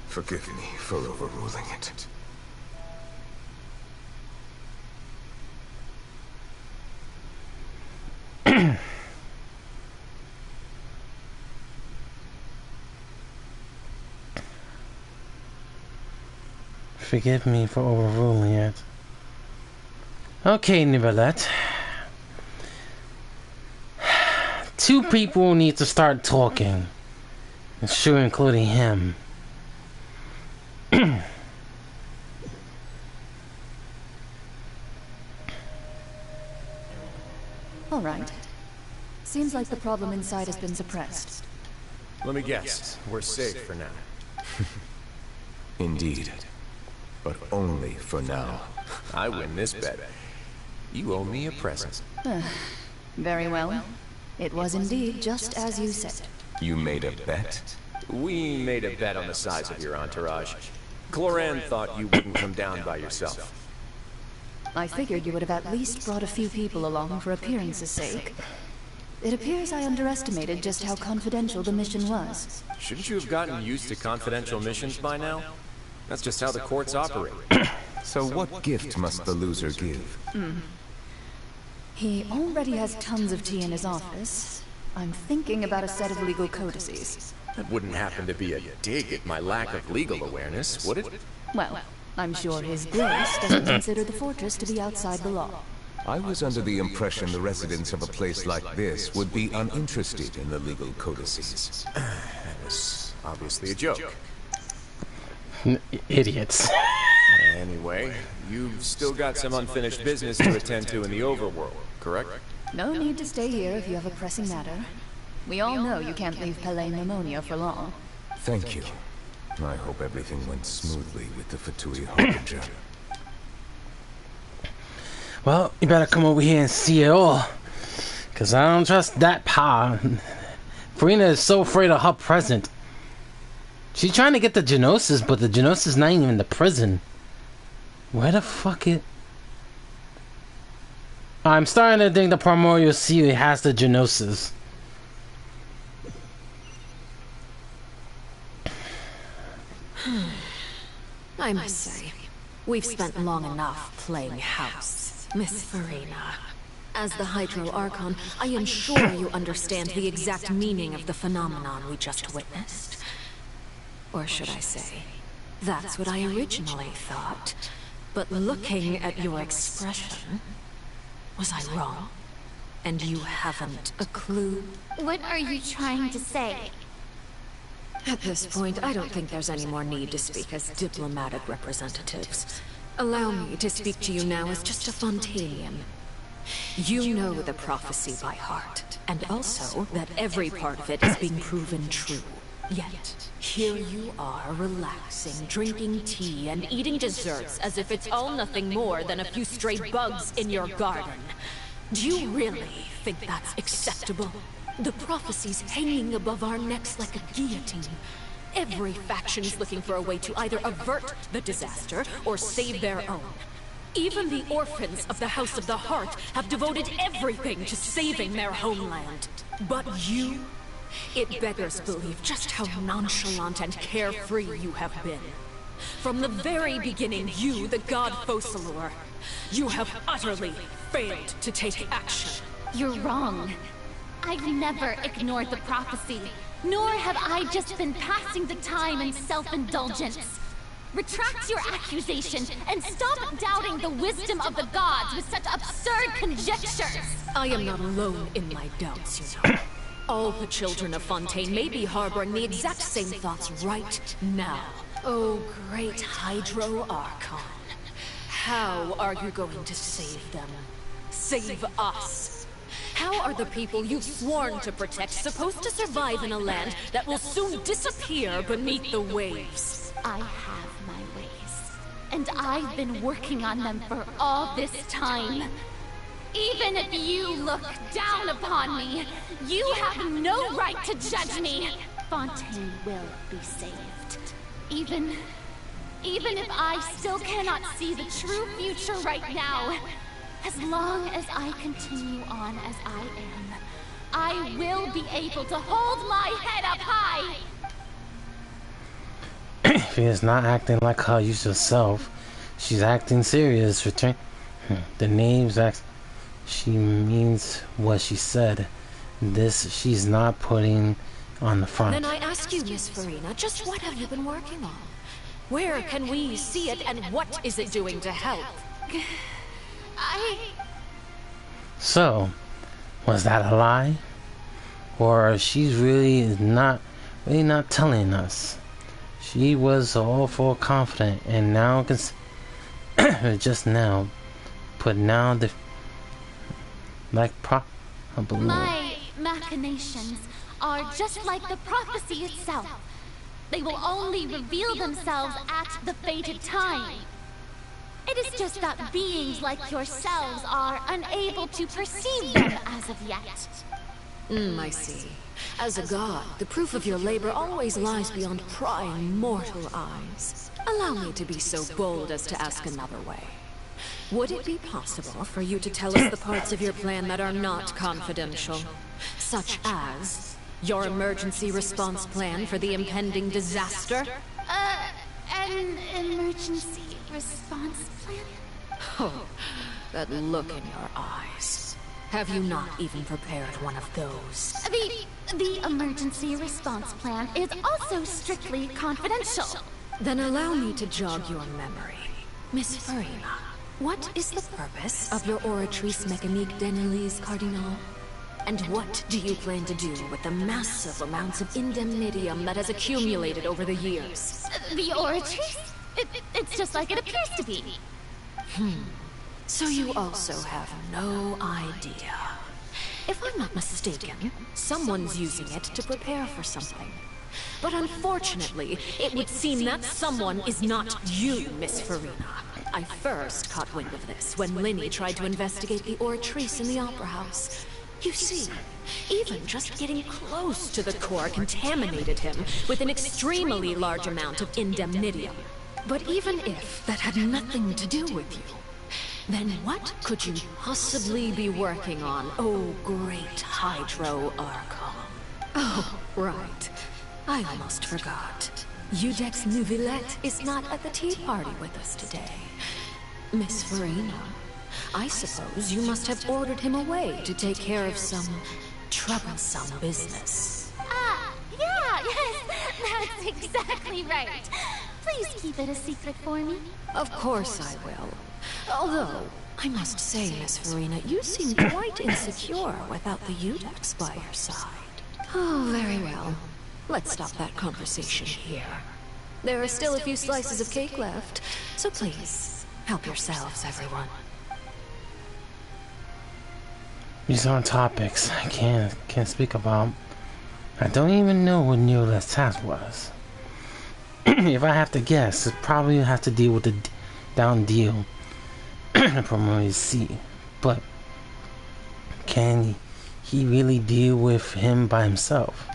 Forgive me for overruling it. Forgive me for overruling it. Okay, Nicolette. Two people need to start talking. Sure, including him. All right. Seems like the problem inside has been suppressed. Let me guess. We're safe for now. Indeed. But only for now. I win this bet. You owe me a present. Very well. It was indeed just as you said. You made a bet? We made a bet on the size of your entourage. Cloran thought you wouldn't come down by yourself. I figured you would have at least brought a few people along for appearance's sake. It appears I underestimated just how confidential the mission was. Shouldn't you have gotten used to confidential missions by now? That's just how the courts operate. So what gift must the loser give? He already has tons of tea in his office. I'm thinking about a set of legal codices. That wouldn't happen to be a dig at my lack of legal awareness, would it? Well, I'm sure His Grace doesn't consider the fortress to be outside the law. I was under the impression the residents of a place like this would be uninterested in the legal codices. That was obviously a joke. Idiots. Anyway, you've still got some unfinished business to attend to in the overworld, correct? No need to stay here if you have a pressing matter. We all know you can't leave Palais Pneumonia for long. Thank you. I hope everything went smoothly with the Fatui Harbinger. Well, you better come over here and see it all. Because I don't trust that pa. Farina is so afraid of her present. She's trying to get the Genosis, but the Genosis is not even in the prison. Where the fuck it? I'm starting to think the Primordial Sea has the Genosis. I must say, we've spent long enough playing house, Miss Farina. As the Hydro Archon, I am sure you understand the exact meaning of the phenomenon we just witnessed. Or should I say, that's what I originally thought. But looking at your expression, was I wrong? And you haven't a clue? What are you trying to say? At this point, I don't think there's any more need to speak as diplomatic representatives. Allow me to speak to you now as just a Fontanian. You know the prophecy by heart, and also that every part of it is being proven true. Yet, here you are relaxing, drinking tea, and eating desserts as if it's all nothing more than a few stray bugs in your garden. Do you really think that's acceptable? The prophecy's hanging above our necks like a guillotine. Every faction is looking for a way to either avert the disaster or save their own. Even the orphans of the House of the Heart have devoted everything to saving their homeland. But you... it beggars belief just how nonchalant and carefree you have been. From the very beginning, you, the god Focalor, you have utterly failed to take action. You're wrong. I've never ignored the prophecy, nor have I just been passing the time in self-indulgence. Retract your accusation and stop doubting the wisdom of the gods with such absurd conjectures. I am not alone in my doubts, you know. All the children of Fontaine may be harboring the exact same thoughts right now. Oh, great Hydro Archon. How are you going to save them? Save us? How are the people you've sworn to protect supposed to survive in a land that will soon disappear beneath the waves? I have my ways, and I've been working on them for all this time. Even if you look down upon me, you have no right to judge me. Fontaine will be saved. Even if I still cannot see the true future right now, as long as I continue on as I am, I will be able to hold my head up high Sophia's not acting like her usual self. She's acting serious. Return. The name's act. She means what she said. This she's not putting on the front. Then I ask you, Miss Farina, just what have you been working on? Where can we see it, and what is it doing to help? So, was that a lie? Or she's really not telling us? She was all for confident, and now just now, but now the My machinations are just like the prophecy itself. They will only reveal themselves at the fated time. It is just that beings like yourselves are unable to perceive them as of yet. I see. As a god, the proof of your labor always lies beyond prying mortal eyes. Allow me to be so bold as to ask another way. Would it be possible for you to tell us the parts of your plan that are not confidential? Such as your emergency response plan for the impending disaster? An emergency response plan? Oh, that look in your eyes. Have you not even prepared one of those? The emergency response plan is also strictly confidential. Then allow me to jog your memory. Miss Farina, what is the purpose of your Oratrice Mécanique d'Annelise Cardinal? And what do you plan to do with the massive amounts of indemnitium that has accumulated over the years? The Oratrice? It's just like it appears to be. So you also have no idea. If I'm not mistaken, someone's using it to prepare for something. But unfortunately, it would seem that someone is not you, Miss Farina. I first caught wind of this when Linny tried to investigate the Oratrice in the Opera House. You see, even just getting close to the core contaminated him with an extremely large amount of indemnitium. But even if that had nothing to do with you, then what could you possibly be working on, oh great Hydro Archon? Oh, right. I almost forgot. Udex Neuvillette is not at the tea party with us today. Miss Farina, I suppose you must have ordered him away to take care of some troublesome business. Yes, that's exactly right. Please keep it a secret for me. Of course I will. Although, I must say, Miss Farina, you seem quite insecure without the Udex by your side. Oh, very well. Let's stop that conversation here. There are still a few slices of cake left, so please, help yourselves, everyone. These aren't topics I can't speak about. I don't even know what Neolet's task was. If I have to guess, it probably have to deal with the down deal from what you see. But can he really deal with him by himself?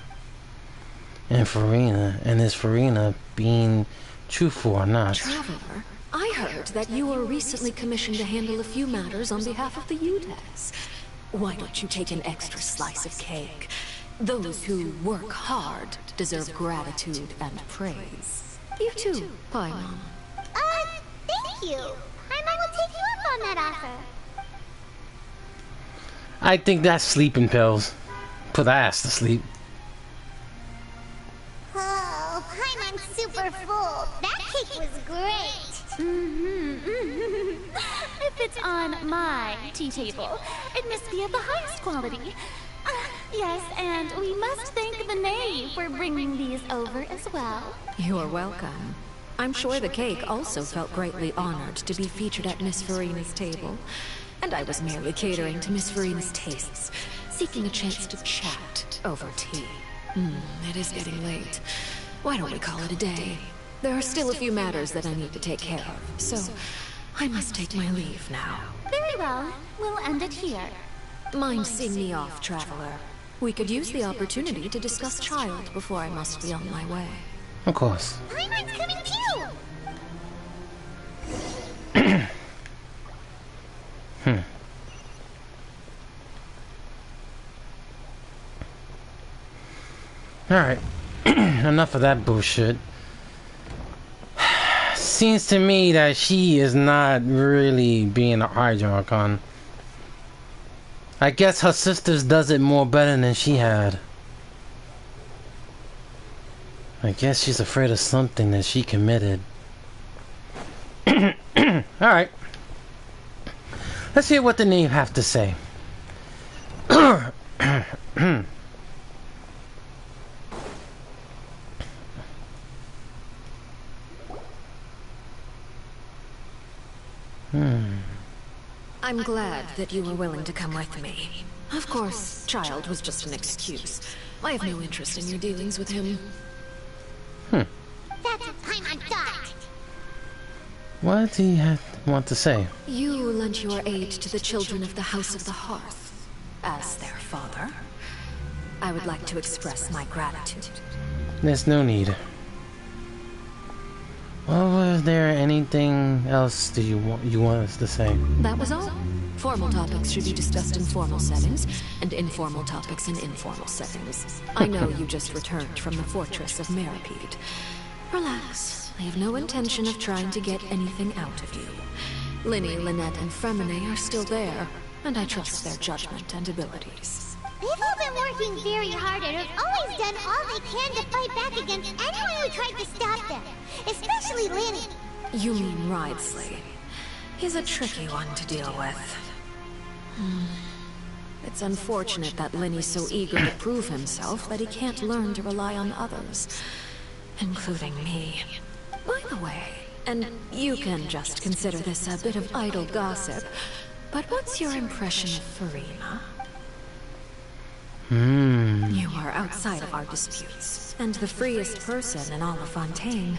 And Farina, and is Farina being truthful or not? Traveler, I heard that you were recently commissioned to handle a few matters on behalf of the Udex. Why don't you take an extra slice of cake? Those who work hard deserve gratitude and praise. You too, Paimon. Thank you. Paimon will take you up on that offer. I think that's sleeping pills. Put the ass to sleep. Oh, Paimon's super full. That cake was great. If it's on my tea table, it must be of the highest quality. Yes, and we must thank the knave for bringing these over as well. You're welcome. I'm sure the cake also felt greatly honored to be featured at Miss Farina's table. And I was merely catering to Miss Farina's tastes, seeking a chance to chat over tea. It is getting late. Why don't we call it a day? There are still a few matters that I need to take care of, so I must take my leave now. Very well. We'll end it here. Mind seeing me off, Traveler? We could use the opportunity to discuss Child before I must be on my way. Of course. Paimon's coming too! Alright. Enough of that bullshit. seems to me that she is not really being a Hydra Archon. I guess her sisters does it more better than she had. I guess she's afraid of something that she committed. Alright. Let's hear what the name have to say. I'm glad that you were willing to come with me. Of course, child was just an excuse. I have no interest in your dealings with him. That's the time I died. What do you want to say? You lent your aid to the children of the House of the Hearth. As their father, I would like to express my gratitude. There's no need. Well, was there anything else do you want us to say? That was all. Formal topics should be discussed in formal settings, and informal topics in informal settings. I know you just returned from the fortress of Meripede. Relax. I have no intention of trying to get anything out of you. Linny, Lynette, and Fremine are still there, and I trust their judgment and abilities. They've all been working very hard and have always done all they can to fight back against anyone who tried to stop them. Especially Linny. You mean Ridesley. He's a tricky one to deal with. It's unfortunate that Linny's so eager to prove himself that he can't learn to rely on others, including me. By the way, and you can just consider this a bit of idle gossip, but what's your impression of Farina? You are outside of our disputes, and the freest person in all of Fontaine,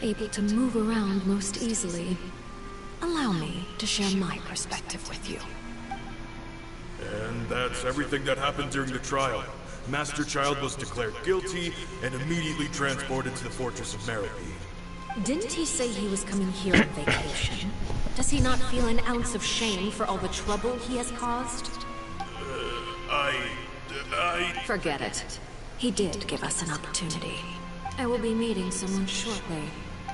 able to move around most easily. Allow me to share my perspective with you. And that's everything that happened during the trial. Master Child was declared guilty and immediately transported to the Fortress of Meripede. Didn't he say he was coming here on vacation? Does he not feel an ounce of shame for all the trouble he has caused? Forget it. He did give us an opportunity. I will be meeting someone shortly.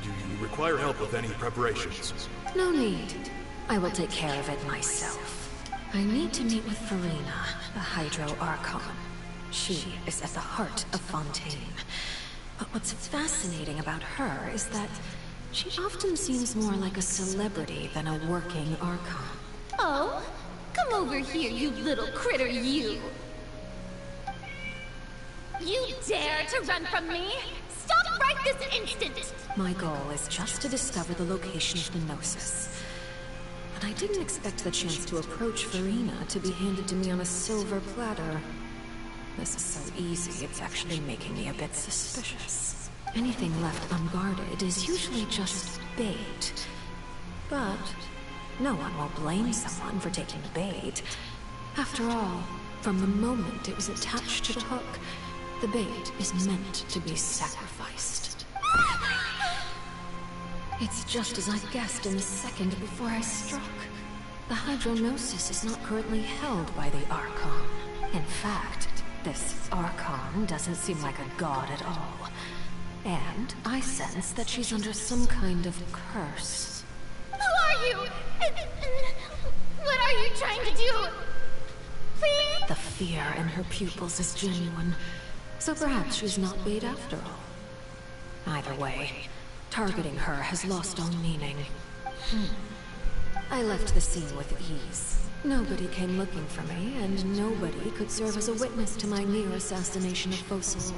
Do you require help with any preparations? No need. I will take care of it myself. I need to meet with Farina, the Hydro Archon. She is at the heart of Fontaine. But what's fascinating about her is that she often seems more like a celebrity than a working Archon. Oh, come over here, you little critter, you! You dare to run from me? Stop right this instant! My goal is just to discover the location of the Gnosis. But I didn't expect the chance to approach Farina to be handed to me on a silver platter. This is so easy, it's actually making me a bit suspicious. Anything left unguarded is usually just bait. But no one will blame someone for taking bait. After all, from the moment it was attached to the hook, the bait is meant to be sacrificed. It's just as I guessed in the second before I struck. The Hydronosis is not currently held by the Archon. In fact, this Archon doesn't seem like a god at all. And I sense that she's under some kind of curse. Who are you? What are you trying to do? Please? The fear in her pupils is genuine. So perhaps she's not bait after all. Either way, targeting her has lost all meaning. I left the scene with ease. Nobody came looking for me, and nobody could serve as a witness to my near assassination of Focalor.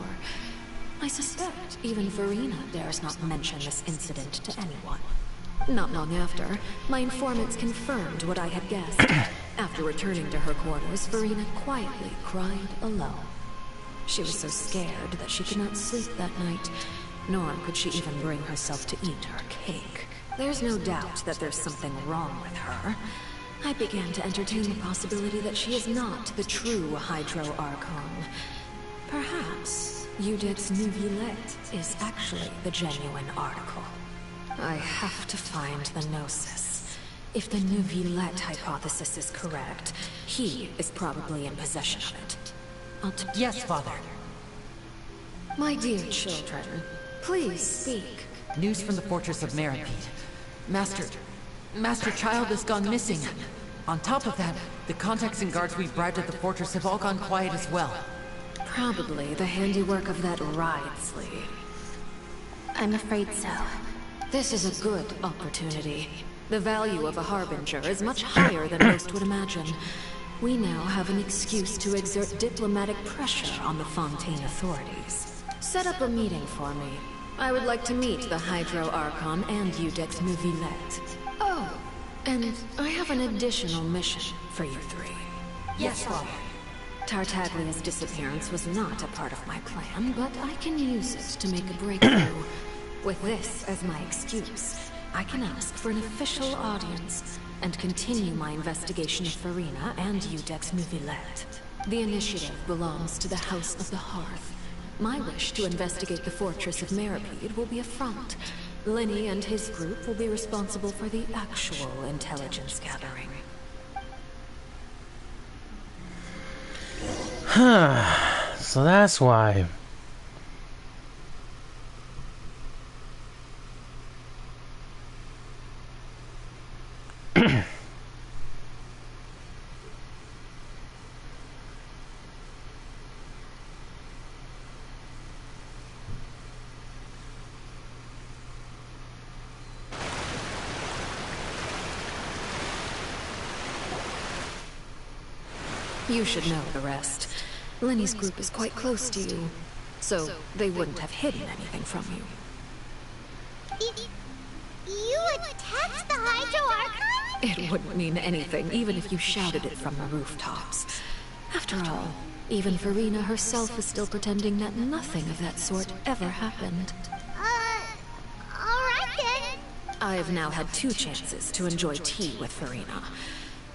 I suspect even Farina dares not mention this incident to anyone. Not long after, my informants confirmed what I had guessed. After returning to her quarters, Farina quietly cried alone. She was so scared that she could not sleep that night, nor could she even bring herself to eat her cake. There's no doubt that there's something wrong with her. I began to entertain the possibility that she is not the true Hydro Archon. Perhaps Eudix Nuvillette is actually the genuine article. I have to find the Gnosis. If the Nuvillette hypothesis is correct, he is probably in possession of it. Yes, Father. My dear children, please speak. News from the fortress of Meripede. Master Child has gone missing. On top of that, the contacts and guards we bribed at the fortress have all gone quiet as well. Probably the handiwork of that Ridesley. I'm afraid so. This is a good opportunity. The value of a Harbinger is much higher than most would imagine. We now have an excuse to exert diplomatic pressure on the Fontaine authorities. Set up a meeting for me. I would like to meet the Hydro Archon and Udex Mouvillette. Oh, and I have an additional mission for you three. Yes, Father. Tartaglia's disappearance was not a part of my plan, but I can use it to make a breakthrough. With this as my excuse, I can ask for an official audience and continue my investigation of Farina and Udex Mouvillette. The initiative belongs to the House of the Hearth. My wish to investigate the fortress of Meripede will be a front. Lenny and his group will be responsible for the actual intelligence gathering. So that's why. You should know the rest. Lenny's group is quite close to you, so they wouldn't have hidden anything from you. You attacked the Hydro Archon? It wouldn't mean anything, even if you shouted it from the rooftops. After all, even Farina herself is still pretending that nothing of that sort ever happened. Alright then. I've now had 2 chances to enjoy tea with Farina.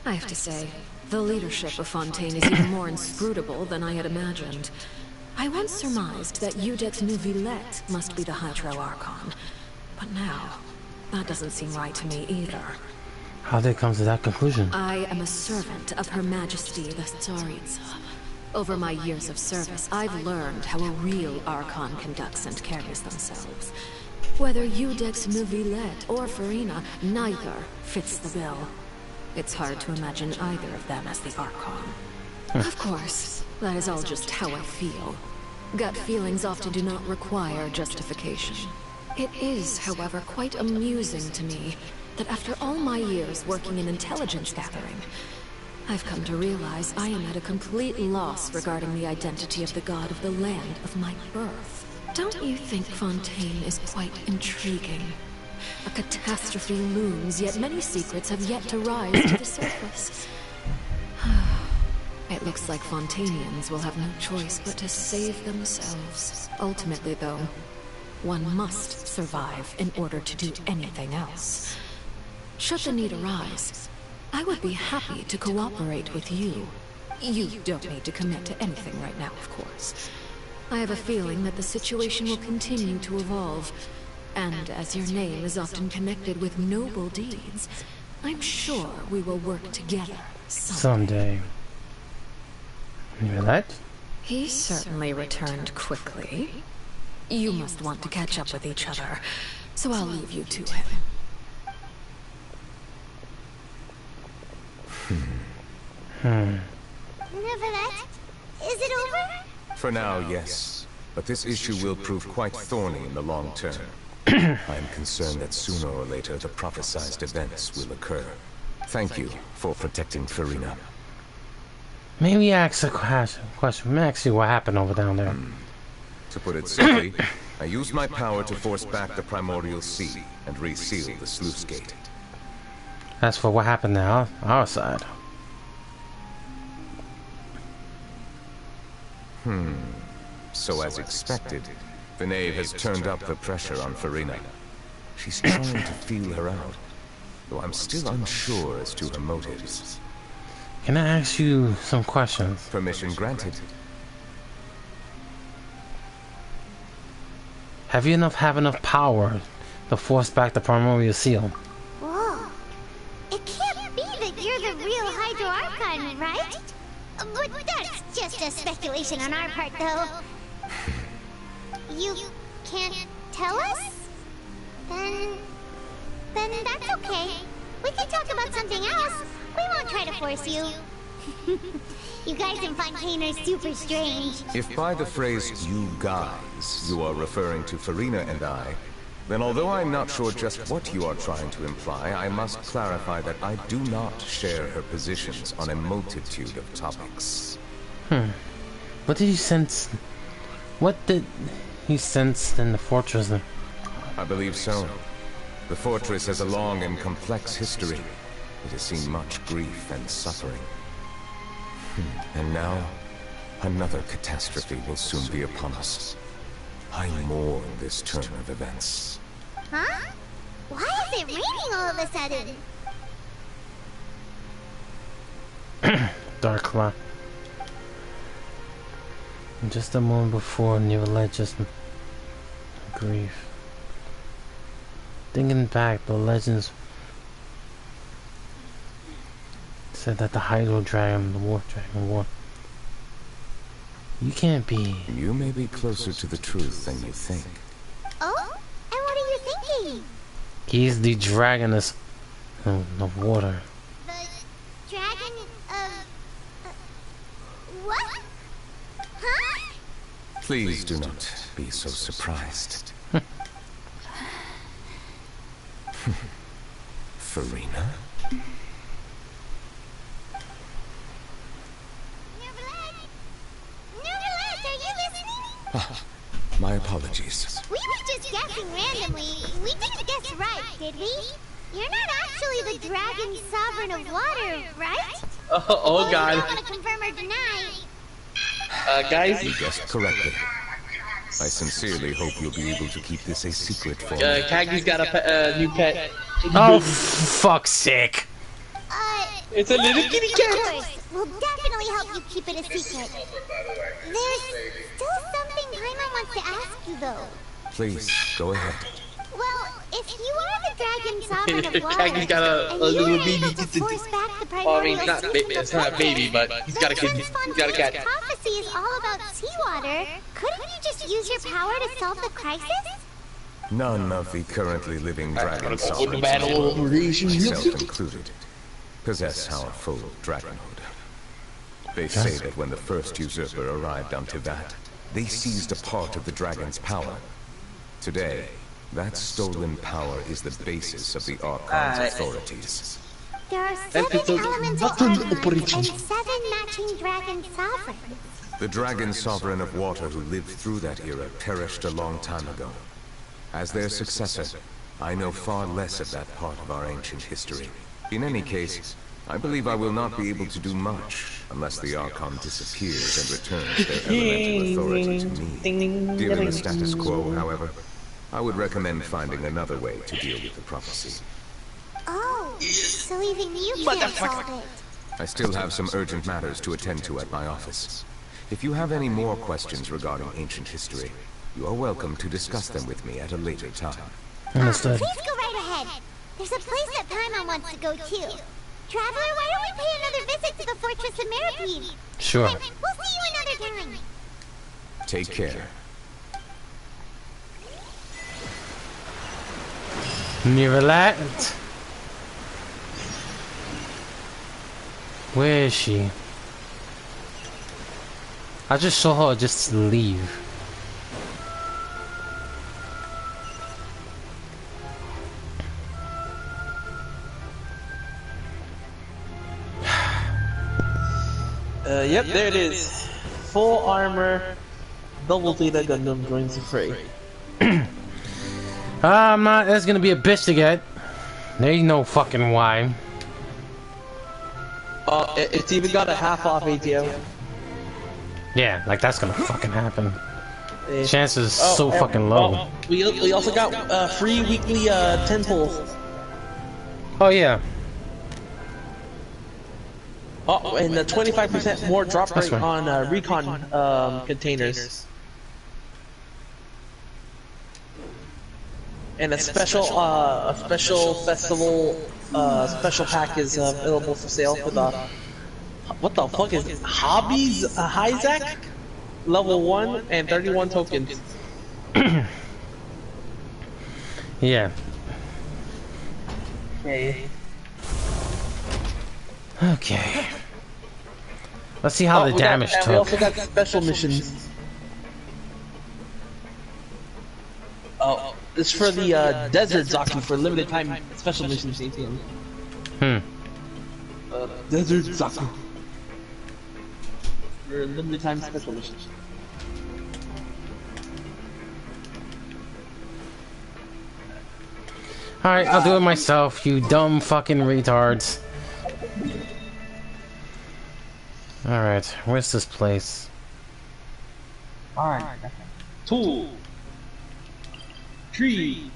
I have to say, the leadership of Fontaine is even more inscrutable than I had imagined. I once surmised that Udex Mouvillette must be the Hydro Archon, but now, that doesn't seem right to me either. How did it come to that conclusion? I am a servant of Her Majesty the Tsaritsa. Over my years of service, I've learned how a real Archon conducts and carries themselves. Whether Udex Mouvillette or Farina, neither fits the bill. It's hard to imagine either of them as the Archon. Of course, that is all just how I feel. Gut feelings often do not require justification. It is, however, quite amusing to me that after all my years working in intelligence gathering, I've come to realize I am at a complete loss regarding the identity of the god of the land of my birth. Don't you think Fontaine is quite intriguing? A catastrophe looms, yet many secrets have yet to rise to the surface. It looks like Fontainians will have no choice but to save themselves. Ultimately, though, one must survive in order to do anything else. Should the need arise, I would be happy to cooperate with you. You don't need to commit to anything right now, of course. I have a feeling that the situation will continue to evolve. And as your name is often connected with noble deeds, I'm sure we will work together someday. Mouvillette? He certainly returned quickly. You must want to catch up with each other, so I'll leave you to him. Mouvillette, is it over? For now, yes. But this issue will prove quite thorny in the long term. I am concerned that sooner or later the prophesized events will occur. Thank you for protecting Farina. Maybe ask a question. Maybe ask you what happened over down there. To put it simply, I used my power to force back the Primordial Sea and reseal the sluice gate. As for what happened now, our side. So as expected, Vinay has turned up the pressure on Farina. She's trying to feel her out, though I'm still unsure as to her motives. Can I ask you some questions? Permission granted. Have you have enough power to force back the Primordial Seal? Whoa. It can't be that you're the real Hydro Archon, right? But that's just a speculation on our part, though. You can't tell us? Then that's okay. We can talk about something else. We won't try to force you. You guys in Fontaine are super strange. If by the phrase "you guys" you are referring to Farina and I, then although I'm not sure just what you are trying to imply, I must clarify that I do not share her positions on a multitude of topics. What did you sense? What did he sense in the fortress? I believe so. The fortress has a long and complex history. It has seen much grief and suffering. And now, another catastrophe will soon be upon us. I mourn this turn of events. Huh? Why is it raining all of a sudden? Dark cloud. Just a moment before, Neverlet just grief. Thinking back, the legends said that the Hydro Dragon, the War Dragon, war. You can't be. You may be closer to the truth than you think. Oh? And what are you thinking? He's the dragoness of water. The dragon of... what? Huh? Please do not be so surprised. Farina? Neverland, are you listening? My apologies. We were just guessing randomly. We didn't guess right, did we? You're not actually the dragon sovereign of water, right? Oh God. You don't want to confirm or deny. Guys. You guessed correctly. I sincerely hope you'll be able to keep this a secret for me. Kagi's got a new pet. Oh, fuck's sake. It's a little kitty Of cat. course. We'll definitely help you keep it a secret. There's still something Paimon wants to ask you, though. Please, go ahead. Well, if you are the dragon sovereign of water, Kagi's got a little baby. force back the Well, I mean, primordial not sea baby. from It's not a baby, but he's got a kid. He's got a cat. prophecy is all about seawater. Couldn't you just use your power to solve the crisis? None of the currently living dragon the sovereigns, battle of myself included, possess our full dragonhood. They say that when the first usurper arrived on Tivat, they seized a part of the dragon's power. Today, that stolen power is the basis of the Archon's authorities. There are 7 elements of Archon and 7 matching dragon sovereigns. The dragon sovereign of water who lived through that era perished a long time ago. As their successor, I know far less of that part of our ancient history. In any case, I believe I will not be able to do much unless the Archon disappears and returns their elemental authority to me. Given the status quo, however, I would recommend finding another way to deal with the prophecy. Oh, so even you can't solve it. I still have some urgent matters to attend to at my office. If you have any more questions regarding ancient history, you are welcome to discuss them with me at a later time. Understood. Please go right ahead. There's a place that Paimon wants to go too. Traveler, why don't we pay another visit to the Fortress of Meripede? Sure. We'll see you another time. Take care. Neverlet. Where is she? I just saw her just leave. Yep, there it is. Full armor, double Zeta Gundam joins the fray. I'm not. That's gonna be a bitch to get. There ain't no fucking why. It's even got a half off ATM. Yeah, like that's gonna fucking happen. Eh. Chances so fucking low. We also got free weekly 10 pulls. Oh yeah. Oh, and 25% more drop That's rate right. on recon containers. And a special festival special pack is available for sale for the what the fuck is it? Hobbies Hyzak level 1 and 31 tokens. Yeah. Okay. Okay. Let's see how the damage took. We also got special missions. Oh, it's for the Desert Zaku for limited time special missions. ATM. Desert Zaku for limited time special missions. Alright, I'll do it myself, you dumb fucking retards. Alright, where's this place? Alright. 2, 3.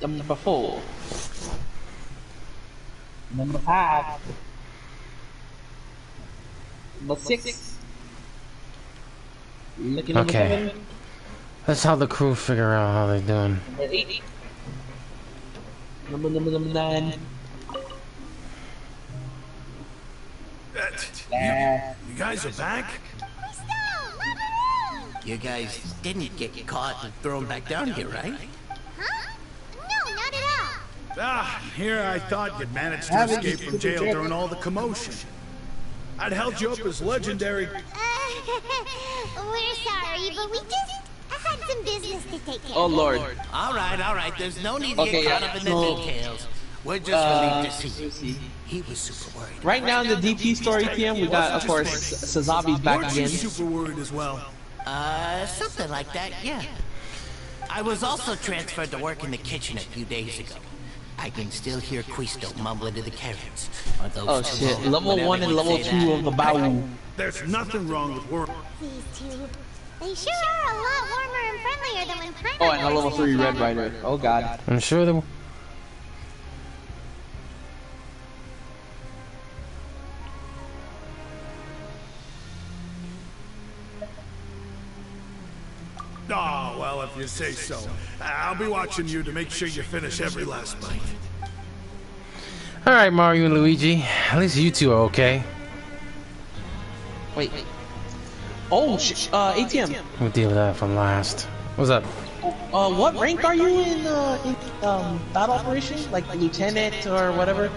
Number 4. Number 5. Number 6. Okay. That's how the crew figure out how they're doing. Number 8. Number 9. You guys are back? You guys didn't get caught and thrown back down here, right? Huh? No, not at all. Ah, here I thought you'd managed to escape from jail during all the commotion. I'd held you up as legendary. We're sorry, but we just had some business to take care of. Oh lord. All right. There's no need to get caught up in the details. We're just relieved to see you. He was super worried. Right now in the DP story, TM, we got, of course, Sazabi's back again. Weren't you super worried as well? Something like that, yeah. I was also transferred to work in the kitchen a few days ago. I can still hear Quisto mumbling to the carrots. Oh shit, level 1 and level 2 of the Bawu. There's nothing wrong with work. These two. They sure are a lot warmer and friendlier than when Prime. Oh, and a level 3 Red Rider. Oh god. I'm sure they will. Oh, well, if you say so. I'll be watching you to make sure you finish every last bite. Alright, Mario and Luigi. At least you two are okay. Wait. Oh, ATM. We'll deal with that from last. What's up? What rank are you in battle operation? Like lieutenant or whatever?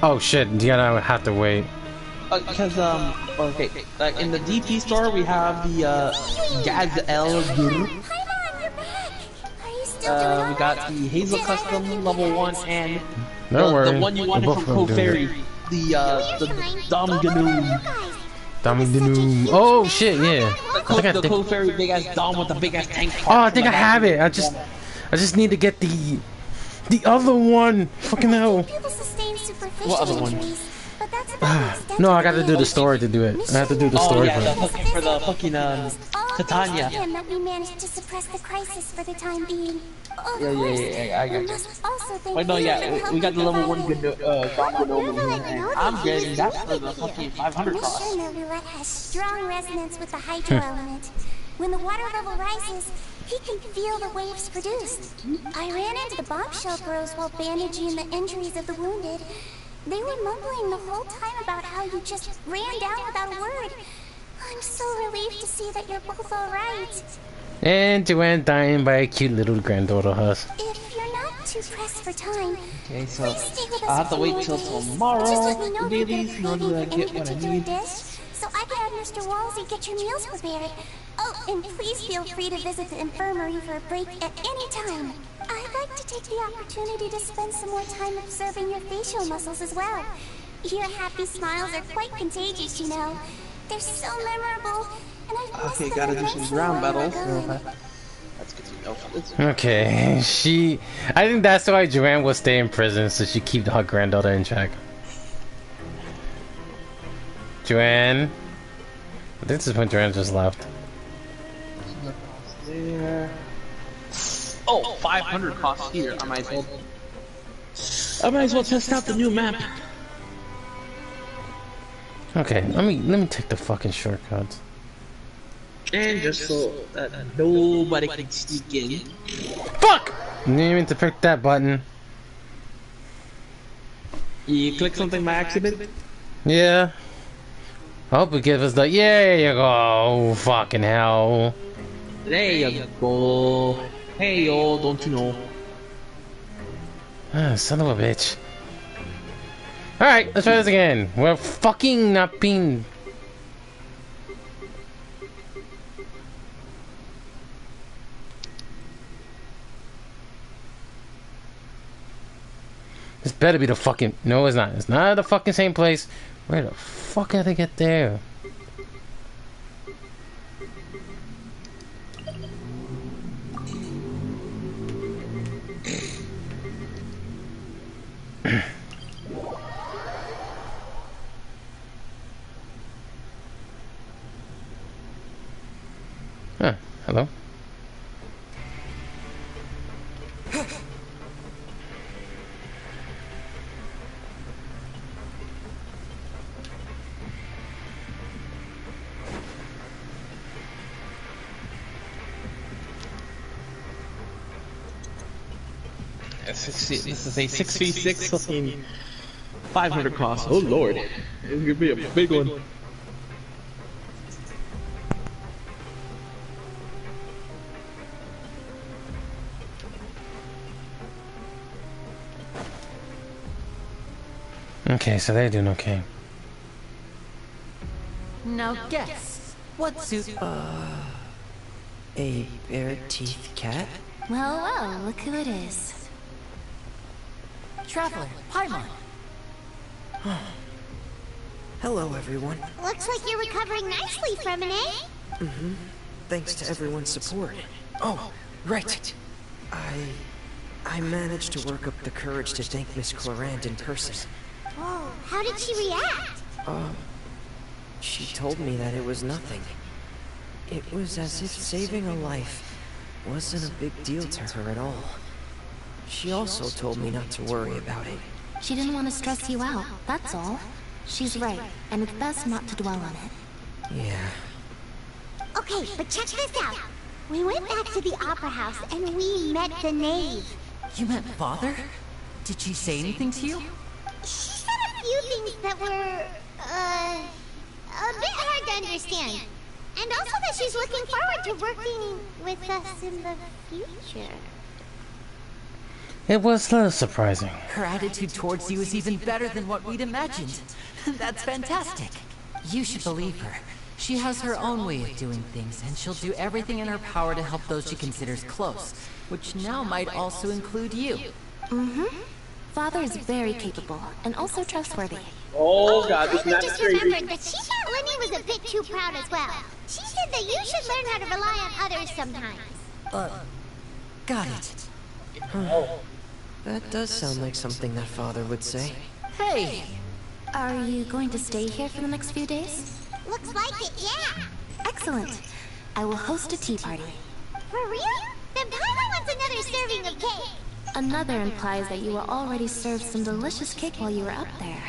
Oh shit, you gotta have to wait. Because, okay, in the DP store we have the, Gaz-El Guru. We got the Hazel Custom level 1 and the one you wanted from Cove Fairy. The Dom Ganoom. Dom Ganoom. Oh shit, yeah. The Cove Fairy big ass Dom with the big ass tank. Oh, I think I have it. I just need to get the other one. Fucking hell. What other one? No, I gotta do the story to do it. I have to do the story for the fucking Titania. That we managed to suppress the crisis for the time being. Yeah, I got you. Wait, no, yeah, we got the level 1 Dom over here, and I'm getting that for the fucking 500 cross. The roulette has strong resonance with the hydro element. When the water level rises, he can feel the waves produced. I ran into the bombshell bros while bandaging the injuries of the wounded. They were mumbling the whole time about how you just ran down without a word. I'm so relieved to see that you're both alright. And Joanne dying by a cute little granddaughter of hers. If you're not too pressed for time, okay, so I'll have to wait till tomorrow for dailies in order to get what I need. So I can have Mr. Walsey get your meals prepared. Oh, and please feel free to visit the infirmary for a break at any time. I'd like to take the opportunity to spend some more time observing your facial muscles as well. Your happy smiles are quite contagious, you know. They're so memorable, and I've missed them gotta do some ground battles. That's good to know. Okay, I think that's why Joanne will stay in prison, so she keep her granddaughter in check. Joanne? I think this is when Joanne just left. There. Oh, 500 costs here. I might as well test out the new map. Okay, let me take the fucking shortcuts. And just so that nobody can sneak in. Fuck! Didn't mean to pick that button. You click something by accident? Yeah. I hope it gives us the, yeah, you go, fucking hell. There you go. Hey yo, don't you know? Ah, son of a bitch. Alright, let's try this again. We're fucking not being... This better be the fucking... No, it's not. It's not the fucking same place. Where the fuck did I get there? Huh, hello? This is a 6v6 fucking 500 cost. Oh lord, it's gonna be a big one. Okay, so they're doing okay. Now guess, what suit... A bare-teeth cat? Well, well, look who it is. Traveler, Paimon. Hello, everyone. Looks like you're recovering nicely from it, eh? Mm-hmm. Thanks to everyone's support. Oh, right. I managed to work up the courage to thank Miss Clorand in person. Whoa, how did she react? She told me that it was nothing. It was as if saving a life wasn't a big deal to her at all. She also told me not to worry about it. She didn't want to stress you out, that's all. She's right, and it's best not to dwell on it. Yeah. Okay, but check this out. We went back to the opera house and we met the knave. You met Father? Did she say anything to you? She said a few things that were, a bit hard to understand. And also that she's looking forward to working with us in the future. It was a little surprising. Her attitude towards you is even better than what we'd imagined. That's fantastic. You should believe her. She has her own way of doing things, and she'll do everything in her power to help those she considers close, which now might also include you. Mm-hmm. Father is very capable, and also trustworthy. Oh god, this map is just crazy. remembered that she thought Lenny was a bit too proud as well. She said that you should learn how to rely on others sometimes. Got it. That does sound like something that Father would say. Hey! Are you going to stay here for the next few days? Looks like it, yeah. Excellent. I will host a tea party. For real? Then Paimon wants another serving of cake. Another implies that you were already served some delicious cake while you were up there.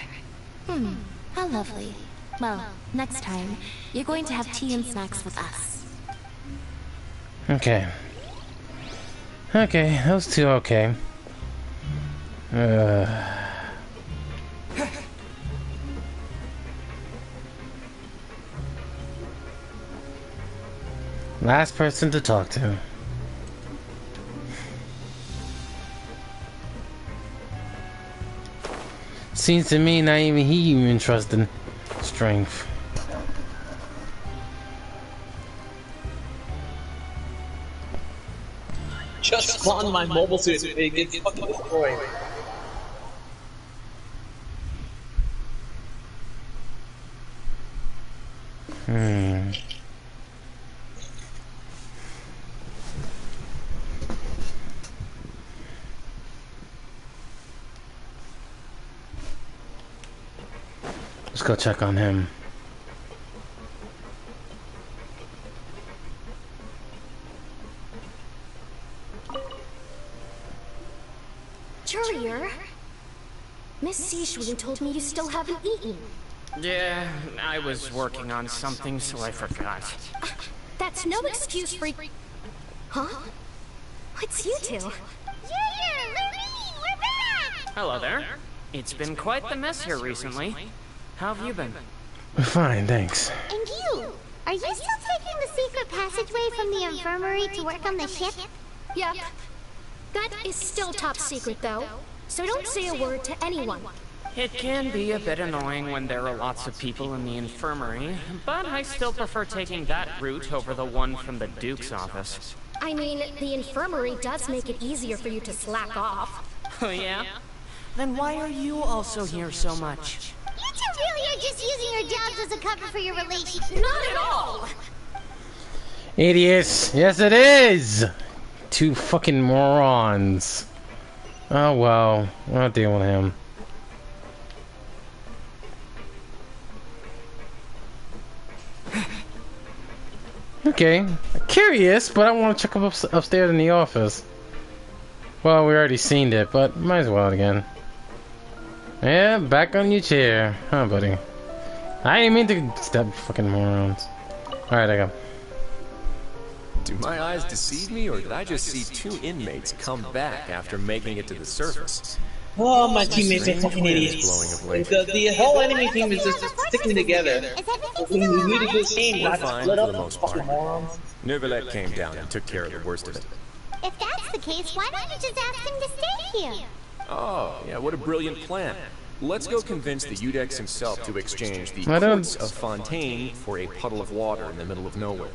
How lovely. Well, next time, you're going to have tea and snacks with us. Okay. Okay, those two are okay. Last person to talk to. Seems to me not even he even trusted strength. Just spawned my mobile suit and it gets fucking destroyed. Let's go check on him. Courier? Miss Sijun told me you still haven't eaten. Yeah, I was working on something, so I forgot. That's no excuse for... Huh? What's you two? Yeah, Lorene, we're back! Hello there. It's been quite the mess here recently. How have you been? Fine, thanks. And you? Are you still taking the secret passageway from the the infirmary to work on the ship? Yep. That is still top secret, though. So don't say a word to anyone. It can be a bit annoying when there are lots of people in the infirmary, but I still prefer taking that route over the one from the Duke's office. I mean, the infirmary does make it easier for you to slack off. Oh yeah? Then why are you also here so much? You two really are just using your jobs as a cover for your relationship. Not at all! Idiots! Yes, it is! Two fucking morons. Oh well, I'll deal with him. Okay, curious, but I want to check up upstairs in the office. Well, we already seen it, but might as well again. Yeah, back on your chair. Huh, buddy? I didn't mean to step fucking morons. Alright, I go. Do my eyes deceive me, or did I just see two inmates come back after making it to the surface? Oh, my teammates are fucking idiots. The whole enemy team is just sticking together. We need to do the same, not Fine split for up, the most fucking part. morons. Neuvillette came down and took care of the worst of it. If that's the case, why don't you just ask him to stay here? Oh, yeah, what a brilliant plan. Let's go convince the Udex himself to exchange the I don't- courts of Fontaine for a puddle of water in the middle of nowhere.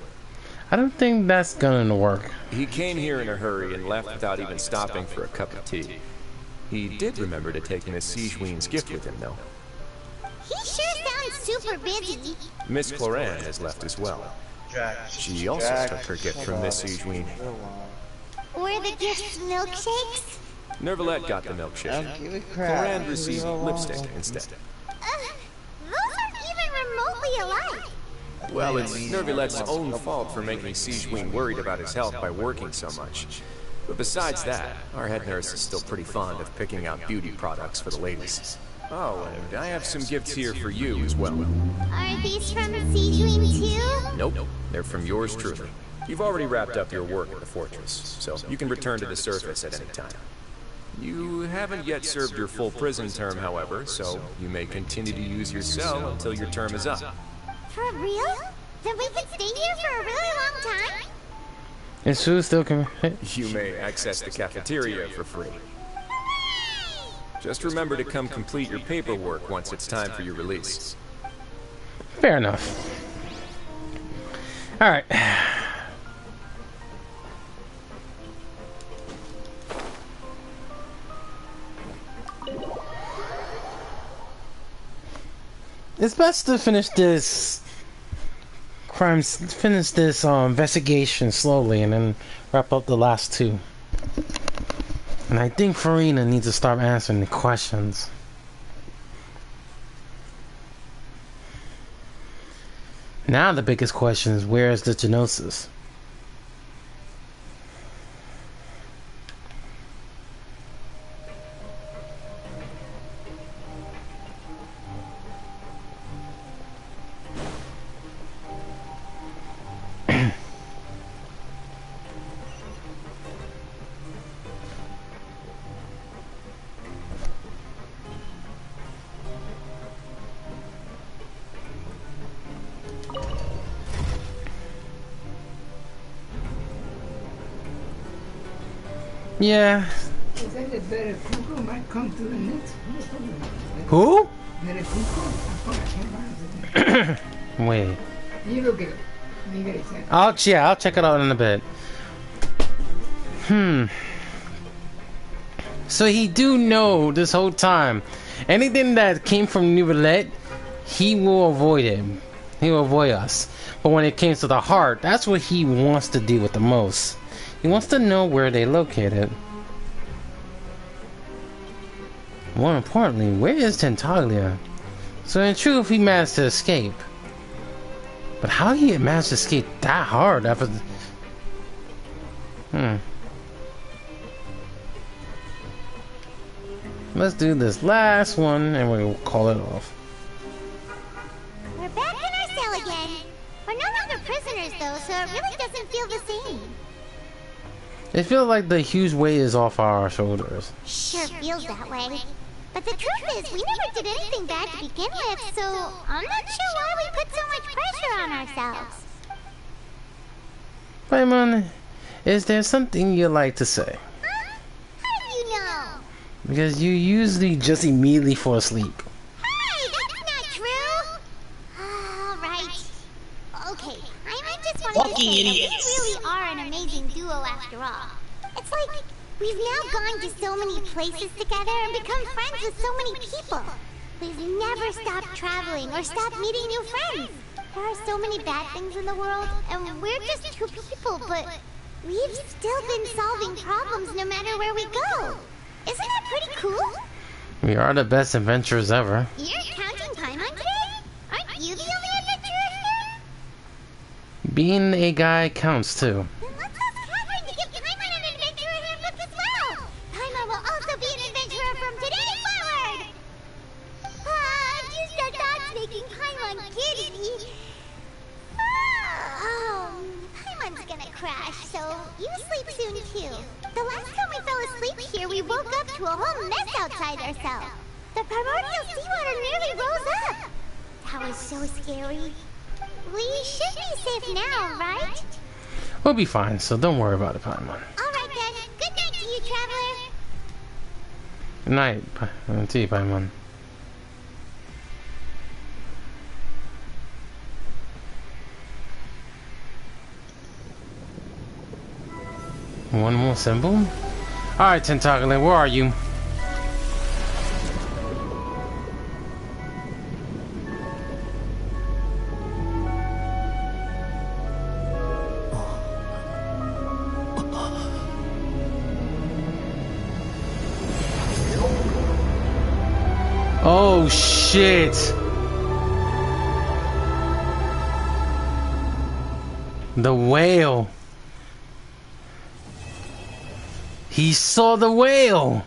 I don't think that's gonna work. He came here in a hurry and left without even stopping for a cup of tea. He did remember to take Miss Sigewinne's gift with him, though. He sure sounds super busy. Miss Cloran has left as well. She also took her gift from Miss Sigewinne. Were the gifts milkshakes? Neuvillette got the milkshake. Cloran received lipstick instead. Those aren't even remotely alike. Well, it's Neuvillette's own fault for making Sigewinne worried about his health by working so much. But besides that, our head nurse is still pretty fond of picking out beauty products for the ladies. Oh, and I have some gifts here for you as well. Are these from Sigewinne too? Nope, they're from yours truly. You've already wrapped up your work at the fortress, so you can return to the surface at any time. You haven't yet served your full prison term, however, so you may continue to use your cell until your term is up. For real? Then we can stay here for a really long time? Is Sue still coming? You may access the cafeteria for free. Just remember to come complete your paperwork once it's time for your release. Fair enough. Alright. It's best to finish this investigation slowly and then wrap up the last two. And I think Farina needs to start answering the questions. Now the biggest question is, where is the Genosis? Yeah. Is that the better Kuko might come to the next Who? Better Kuko? I can't remember. Wait. You look at it. You get it. I'll check it out in a bit. So he do know this whole time. Anything that came from Neuvillette, he will avoid it. He will avoid us. But when it came to the heart, that's what he wants to deal with the most. He wants to know where they located. More importantly, where is Tentaglia? So in truth, he managed to escape. But how he managed to escape that hard after... Let's do this last one and we'll call it off. We're back in our cell again. We're no longer prisoners though, so it really doesn't feel the same. It feels like the huge weight is off our shoulders. Sure feels that way. But the truth is, we never did anything bad to begin with, so I'm not sure why we put so much pressure on ourselves. Paimon, is there something you'd like to say? How do you know? Because you usually just immediately fall asleep. Hey, that's not true! Alright. Okay, I just wanted to say that we really are an amazing duo after all. It's like, we've now gone to so many places together and become friends with so many people. We've never stopped traveling or stopped meeting new friends. There are so many bad things in the world, and we're just two people, but we've still been solving problems no matter where we go. Isn't that pretty cool? We are the best adventurers ever. You're counting Paimon today? Aren't you the only adventurer here? Being a guy counts too. Then let's ask Catherine to give Paimon an adventurer handbook as well. Paimon will also be an adventurer from today forward. Just our thoughts making Paimon giddy. Paimon's gonna crash, so you sleep soon too. The last time we fell asleep here, we woke up to a whole mess outside ourselves. The primordial seawater nearly rose up. That was so scary. We should be safe now, right? We'll be fine, so don't worry about it, Paimon. Alright then. Good night to you, traveler. Good night. To you, Paimon. One more symbol? Alright, Tentacle, where are you? Oh shit! The whale! He saw the whale!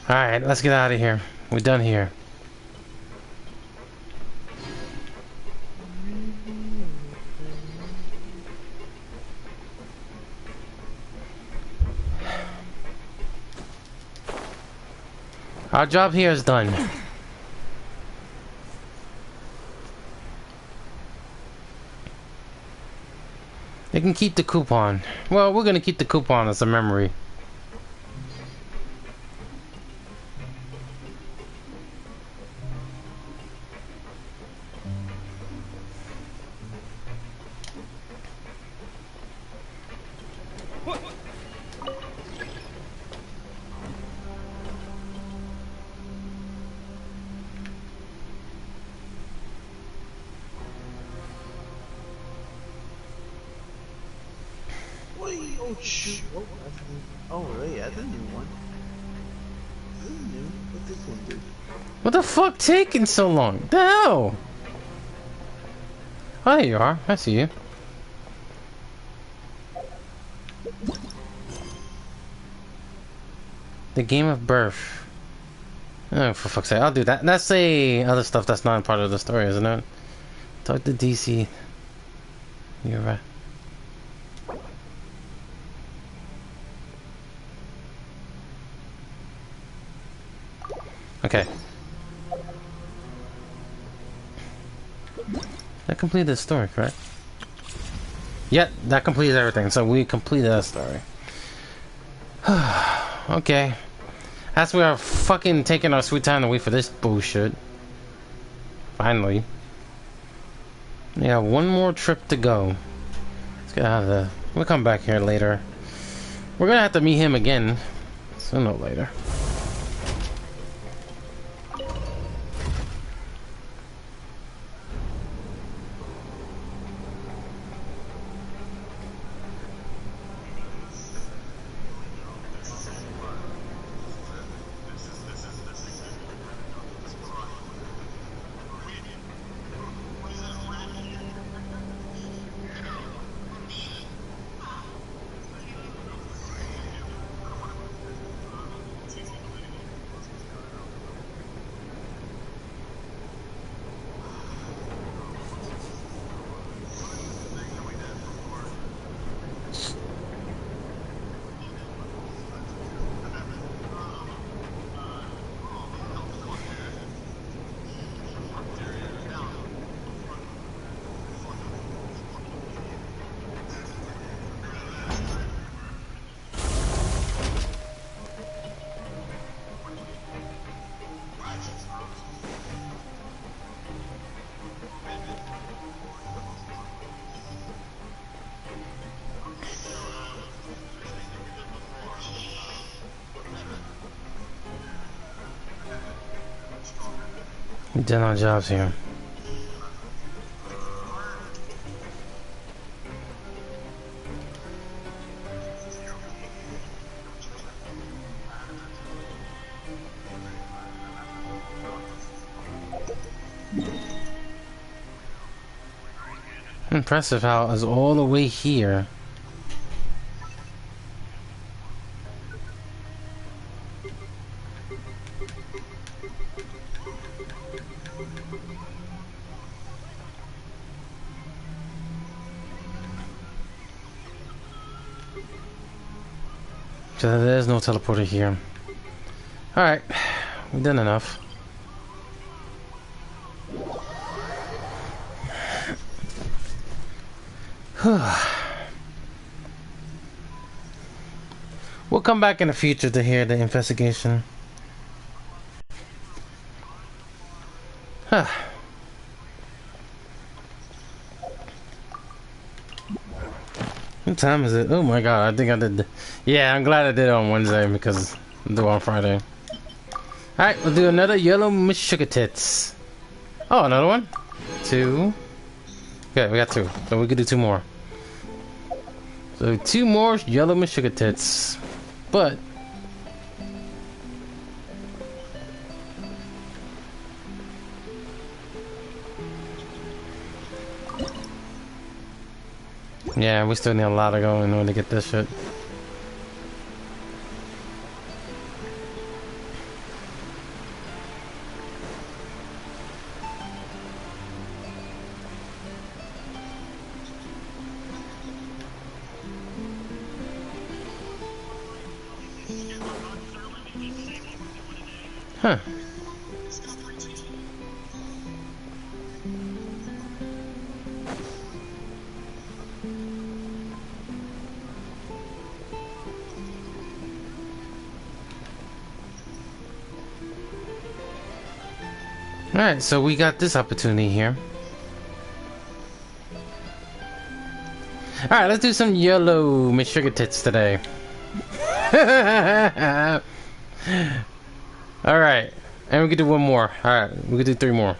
Alright, let's get out of here. We're done here. Our job here is done. They can keep the coupon. Well, we're gonna keep the coupon as a memory. Oh shoot! Oh really? Yeah, that's a new one. This is new. What's this one do? What the fuck taking so long? The hell? Oh, there you are. I see you. The game of birth. Oh, for fuck's sake, I'll do that. That's the other stuff that's not part of the story, isn't it? Talk to DC. You're right. Okay. That completed the story, correct? Yep, that completed everything. So we completed that story. Okay. That's we are fucking taking our sweet time to wait for this bullshit. Finally. We have one more trip to go. Let's get out of the... We'll come back here later. We're gonna have to meet him again. Sooner or later. Done our jobs here. Impressive how it's all the way here. So there's no teleporter here. Alright, we've done enough. We'll come back in the future to hear the investigation. Huh. What time is it? Oh my god, I think I did. Yeah, I'm glad I did it on Wednesday because I'll do it on Friday. Alright, we'll do another yellow Miss Sugar Tits. Oh, another one? 2. Okay, we got 2. So we could do 2 more. So 2 more yellow Miss Sugar Tits. But yeah, we still need a lot of going in order to get this shit. Huh. Alright, so we got this opportunity here. Alright, let's do some yellow Miss Sugar Tits today. Alright, and we could do 1 more. Alright, we could do 3 more.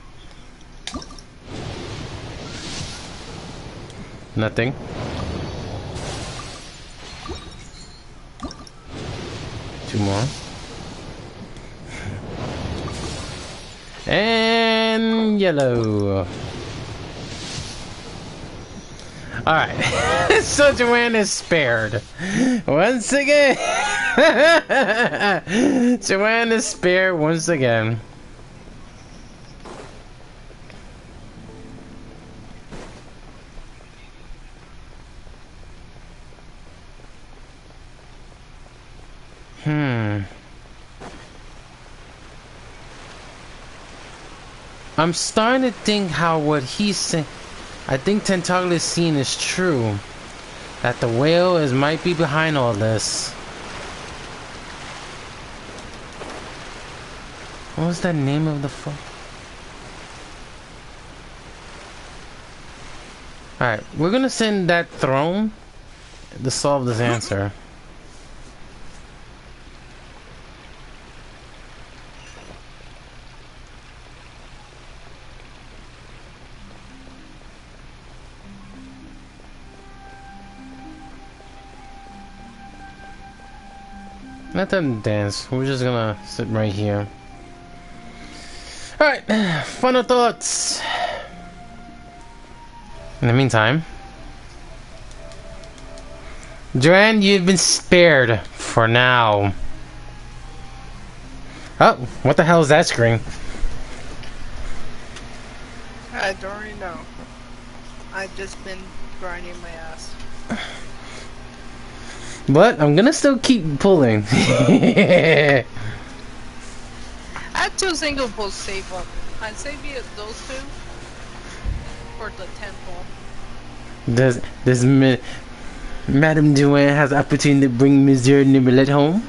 Nothing. Two more. And yellow. Alright. So Joanne is spared. Once again. Joanne is spared once again. I'm starting to think how what he's saying. I think Tentacle is seeing is true. That the whale might be behind all this. What was that name of the fuck? Alright, we're gonna send that throne to solve this answer. Let them dance. We're just gonna sit right here. Alright, final thoughts. In the meantime, Joanne, you've been spared for now. Oh, what the hell is that screen? I don't really know. I've just been grinding my ass. But I'm gonna still keep pulling. I have 2 single pulls saved up. I save you those 2 for the temple. Madame Joanne has the opportunity to bring Monsieur Nibelet home.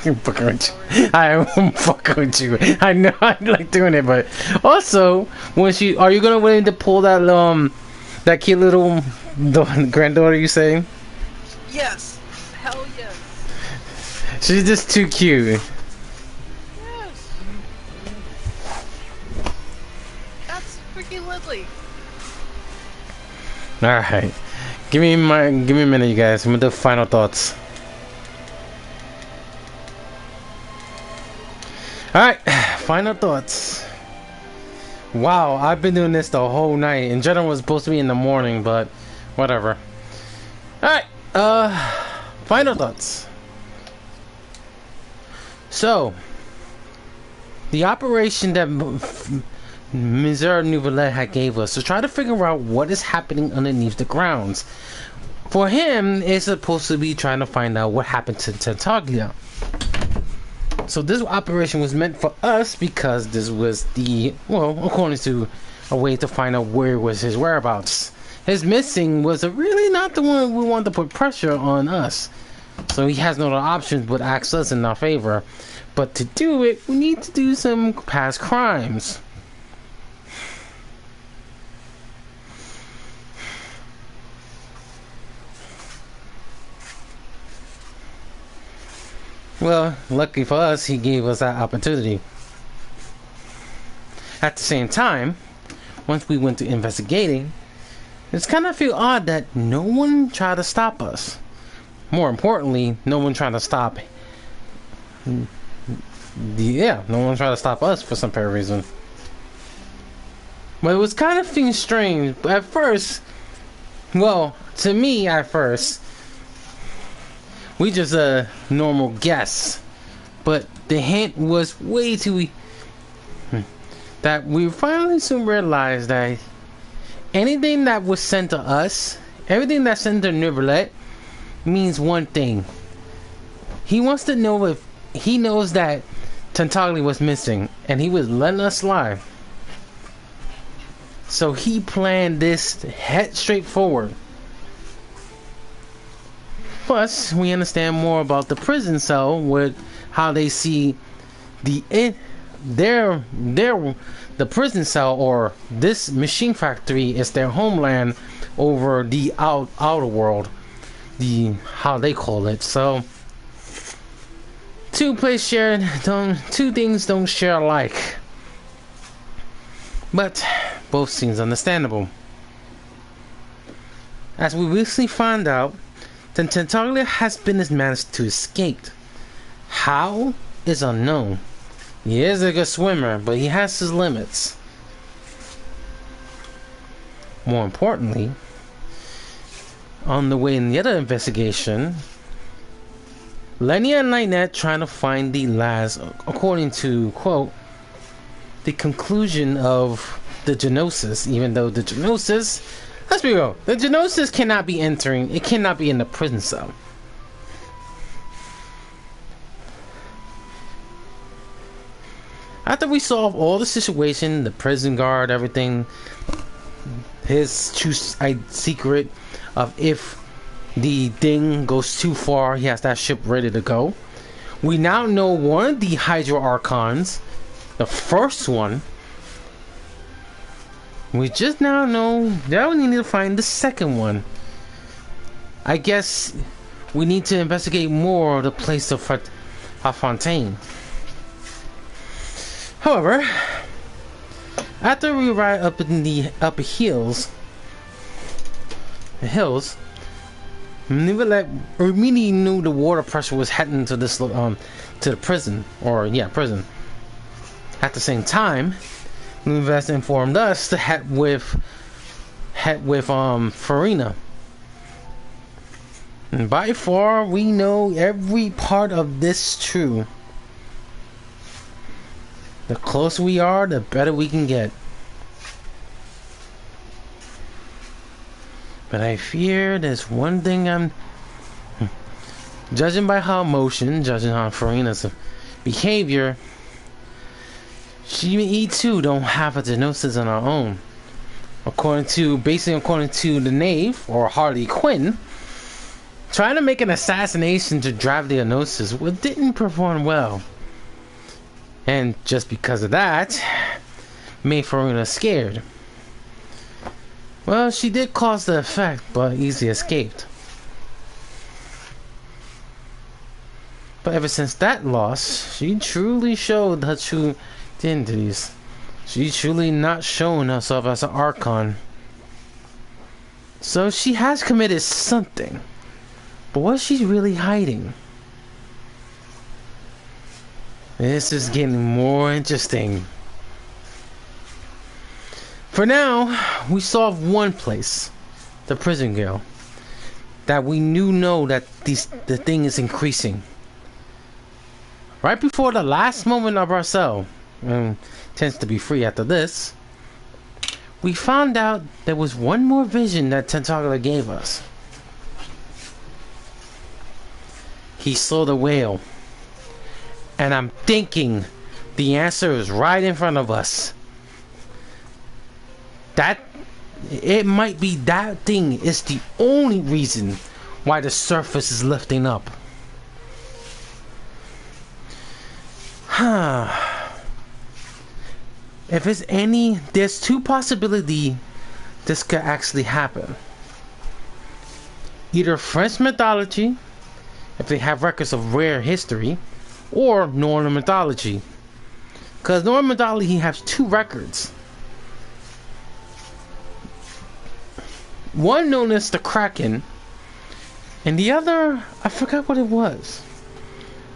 I'm fucking with you. I'm fucking with you. I know I like doing it, but also when are you gonna willing to pull that cute little granddaughter you say? Yes. Hell yes. She's just too cute. Yes. freaking Lily. Alright. Give me a minute, you guys. I'm gonna do final thoughts. Alright, final thoughts. Wow, I've been doing this the whole night. In general, it was supposed to be in the morning, but whatever. Alright, final thoughts. So, the operation that Missouri Nouvelle had gave us to try to figure out what is happening underneath the grounds. For him, it's supposed to be trying to find out what happened to Tentaglia. So this operation was meant for us because this was according to a way to find out where was his whereabouts. His missing was really not the one we wanted to put pressure on us. So he has no other options but ask us in our favor. But to do it, we need to do some past crimes. Well, lucky for us, he gave us that opportunity. At the same time, once we went to investigating, it's kind of feel odd that no one tried to stop us. More importantly, no one tried to stop. No one tried to stop us for some apparent reason. But it was kind of feeling strange. At first, well, to me, at first, we just a normal guess. But the hint was way too. That we finally soon realized that anything that was sent to us, everything that's sent to Neuvillette, means one thing. He wants to know if he knows that Tentaglia was missing, and he was letting us slide. So he planned this head straight forward. Plus, we understand more about the prison cell with how they see the prison cell, or this machine factory, is their homeland over the outer world, how they call it. So two things don't share alike, but both seems understandable. As we recently found out, then Tentaglia has been managed to escape. How is unknown. He is a good swimmer, but he has his limits. More importantly, on the way in the other investigation, Lenny and Lynette trying to find the last, according to, quote, the conclusion of the Genosis, even though the Genosis, let's be real, the Genosis cannot be entering, it cannot be in the prison cell. After we solve all the situation, the prison guard, everything, his true secret of if the thing goes too far, he has that ship ready to go. We now know one of the Hydro Archons, the first one. We just now know that we need to find the second one. I guess we need to investigate more of the place of Fontaine. However, after we ride up in the upper hills, Neuvillette immediately knew the water pressure was heading to this to the prison, prison. At the same time, Neuvillette informed us to head with Farina. And by far, we know every part of this true. The closer we are, the better we can get. But I fear there's one thing I'm... Judging by her emotion, judging on Farina's behavior, she too don't have a Genosis on her own. According to the knave, or Harley Quinn, trying to make an assassination to drive the Genosis didn't perform well. And just because of that, made Farina scared. Well, she did cause the effect, but easily escaped. But ever since that loss, she truly showed her true identities. She's truly not showing herself as an Archon. So she has committed something. But what's she really hiding? This is getting more interesting. For now, we solved one place. The prison girl. That we know that the thing is increasing. Right before the last moment of our cell, and tends to be free after this, we found out there was one more vision that Tentacula gave us. He saw the whale. And I'm thinking the answer is right in front of us. That it might be that thing is the only reason why the surface is lifting up. If it's any, there's two possibilities this could actually happen. Either French mythology, if they have records of rare history, or Northern mythology. Because Northern mythology has two records. One known as the Kraken, and the other, I forgot what it was.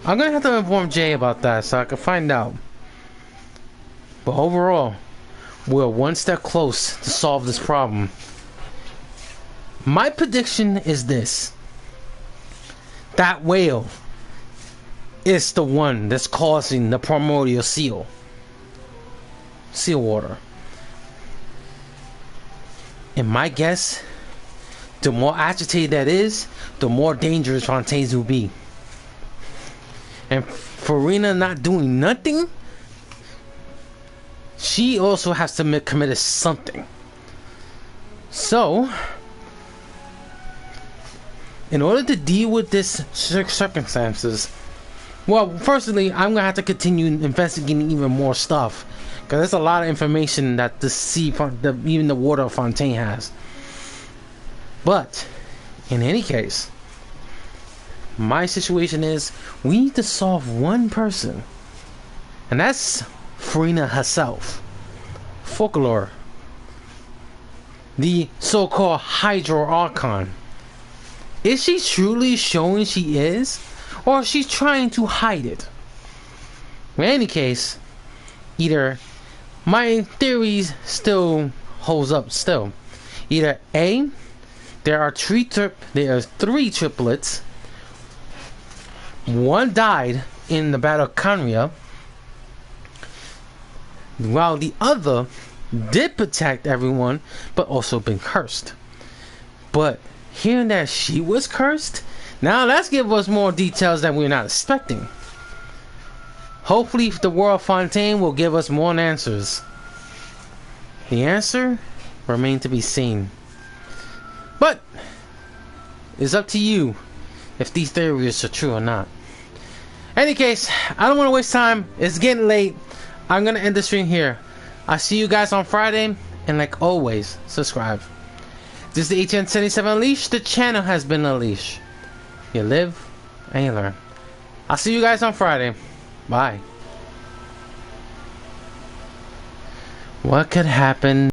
I'm gonna have to inform Jay about that so I can find out. But overall, we're one step close to solve this problem. My prediction is this. That whale is the one that's causing the primordial seal water. And my guess, the more agitated that is, the more dangerous Fontaines will be. And Farina not doing nothing, she also has to commit something. So, in order to deal with this circumstances, well, firstly, I'm gonna have to continue investigating even more stuff, because there's a lot of information that the sea, even the water of Fontaine has. But in any case, my situation is we need to solve one person, and that's Farina herself, Folklore, the so-called Hydro Archon. Is she truly showing she is, or is she trying to hide it? In any case, either my theories still holds up still. Either A, there are three triplets. One died in the Battle of Canria, while the other did protect everyone, but also been cursed. But hearing that she was cursed, now let's give us more details that we're not expecting. Hopefully the World of Fontaine will give us more answers. The answer remains to be seen. But it's up to you if these theories are true or not. Any case, I don't want to waste time. It's getting late. I'm going to end the stream here. I'll see you guys on Friday. And like always, subscribe. This is the ATM77 Unleashed. The channel has been unleashed. You live and you learn. I'll see you guys on Friday. Bye. What could happen?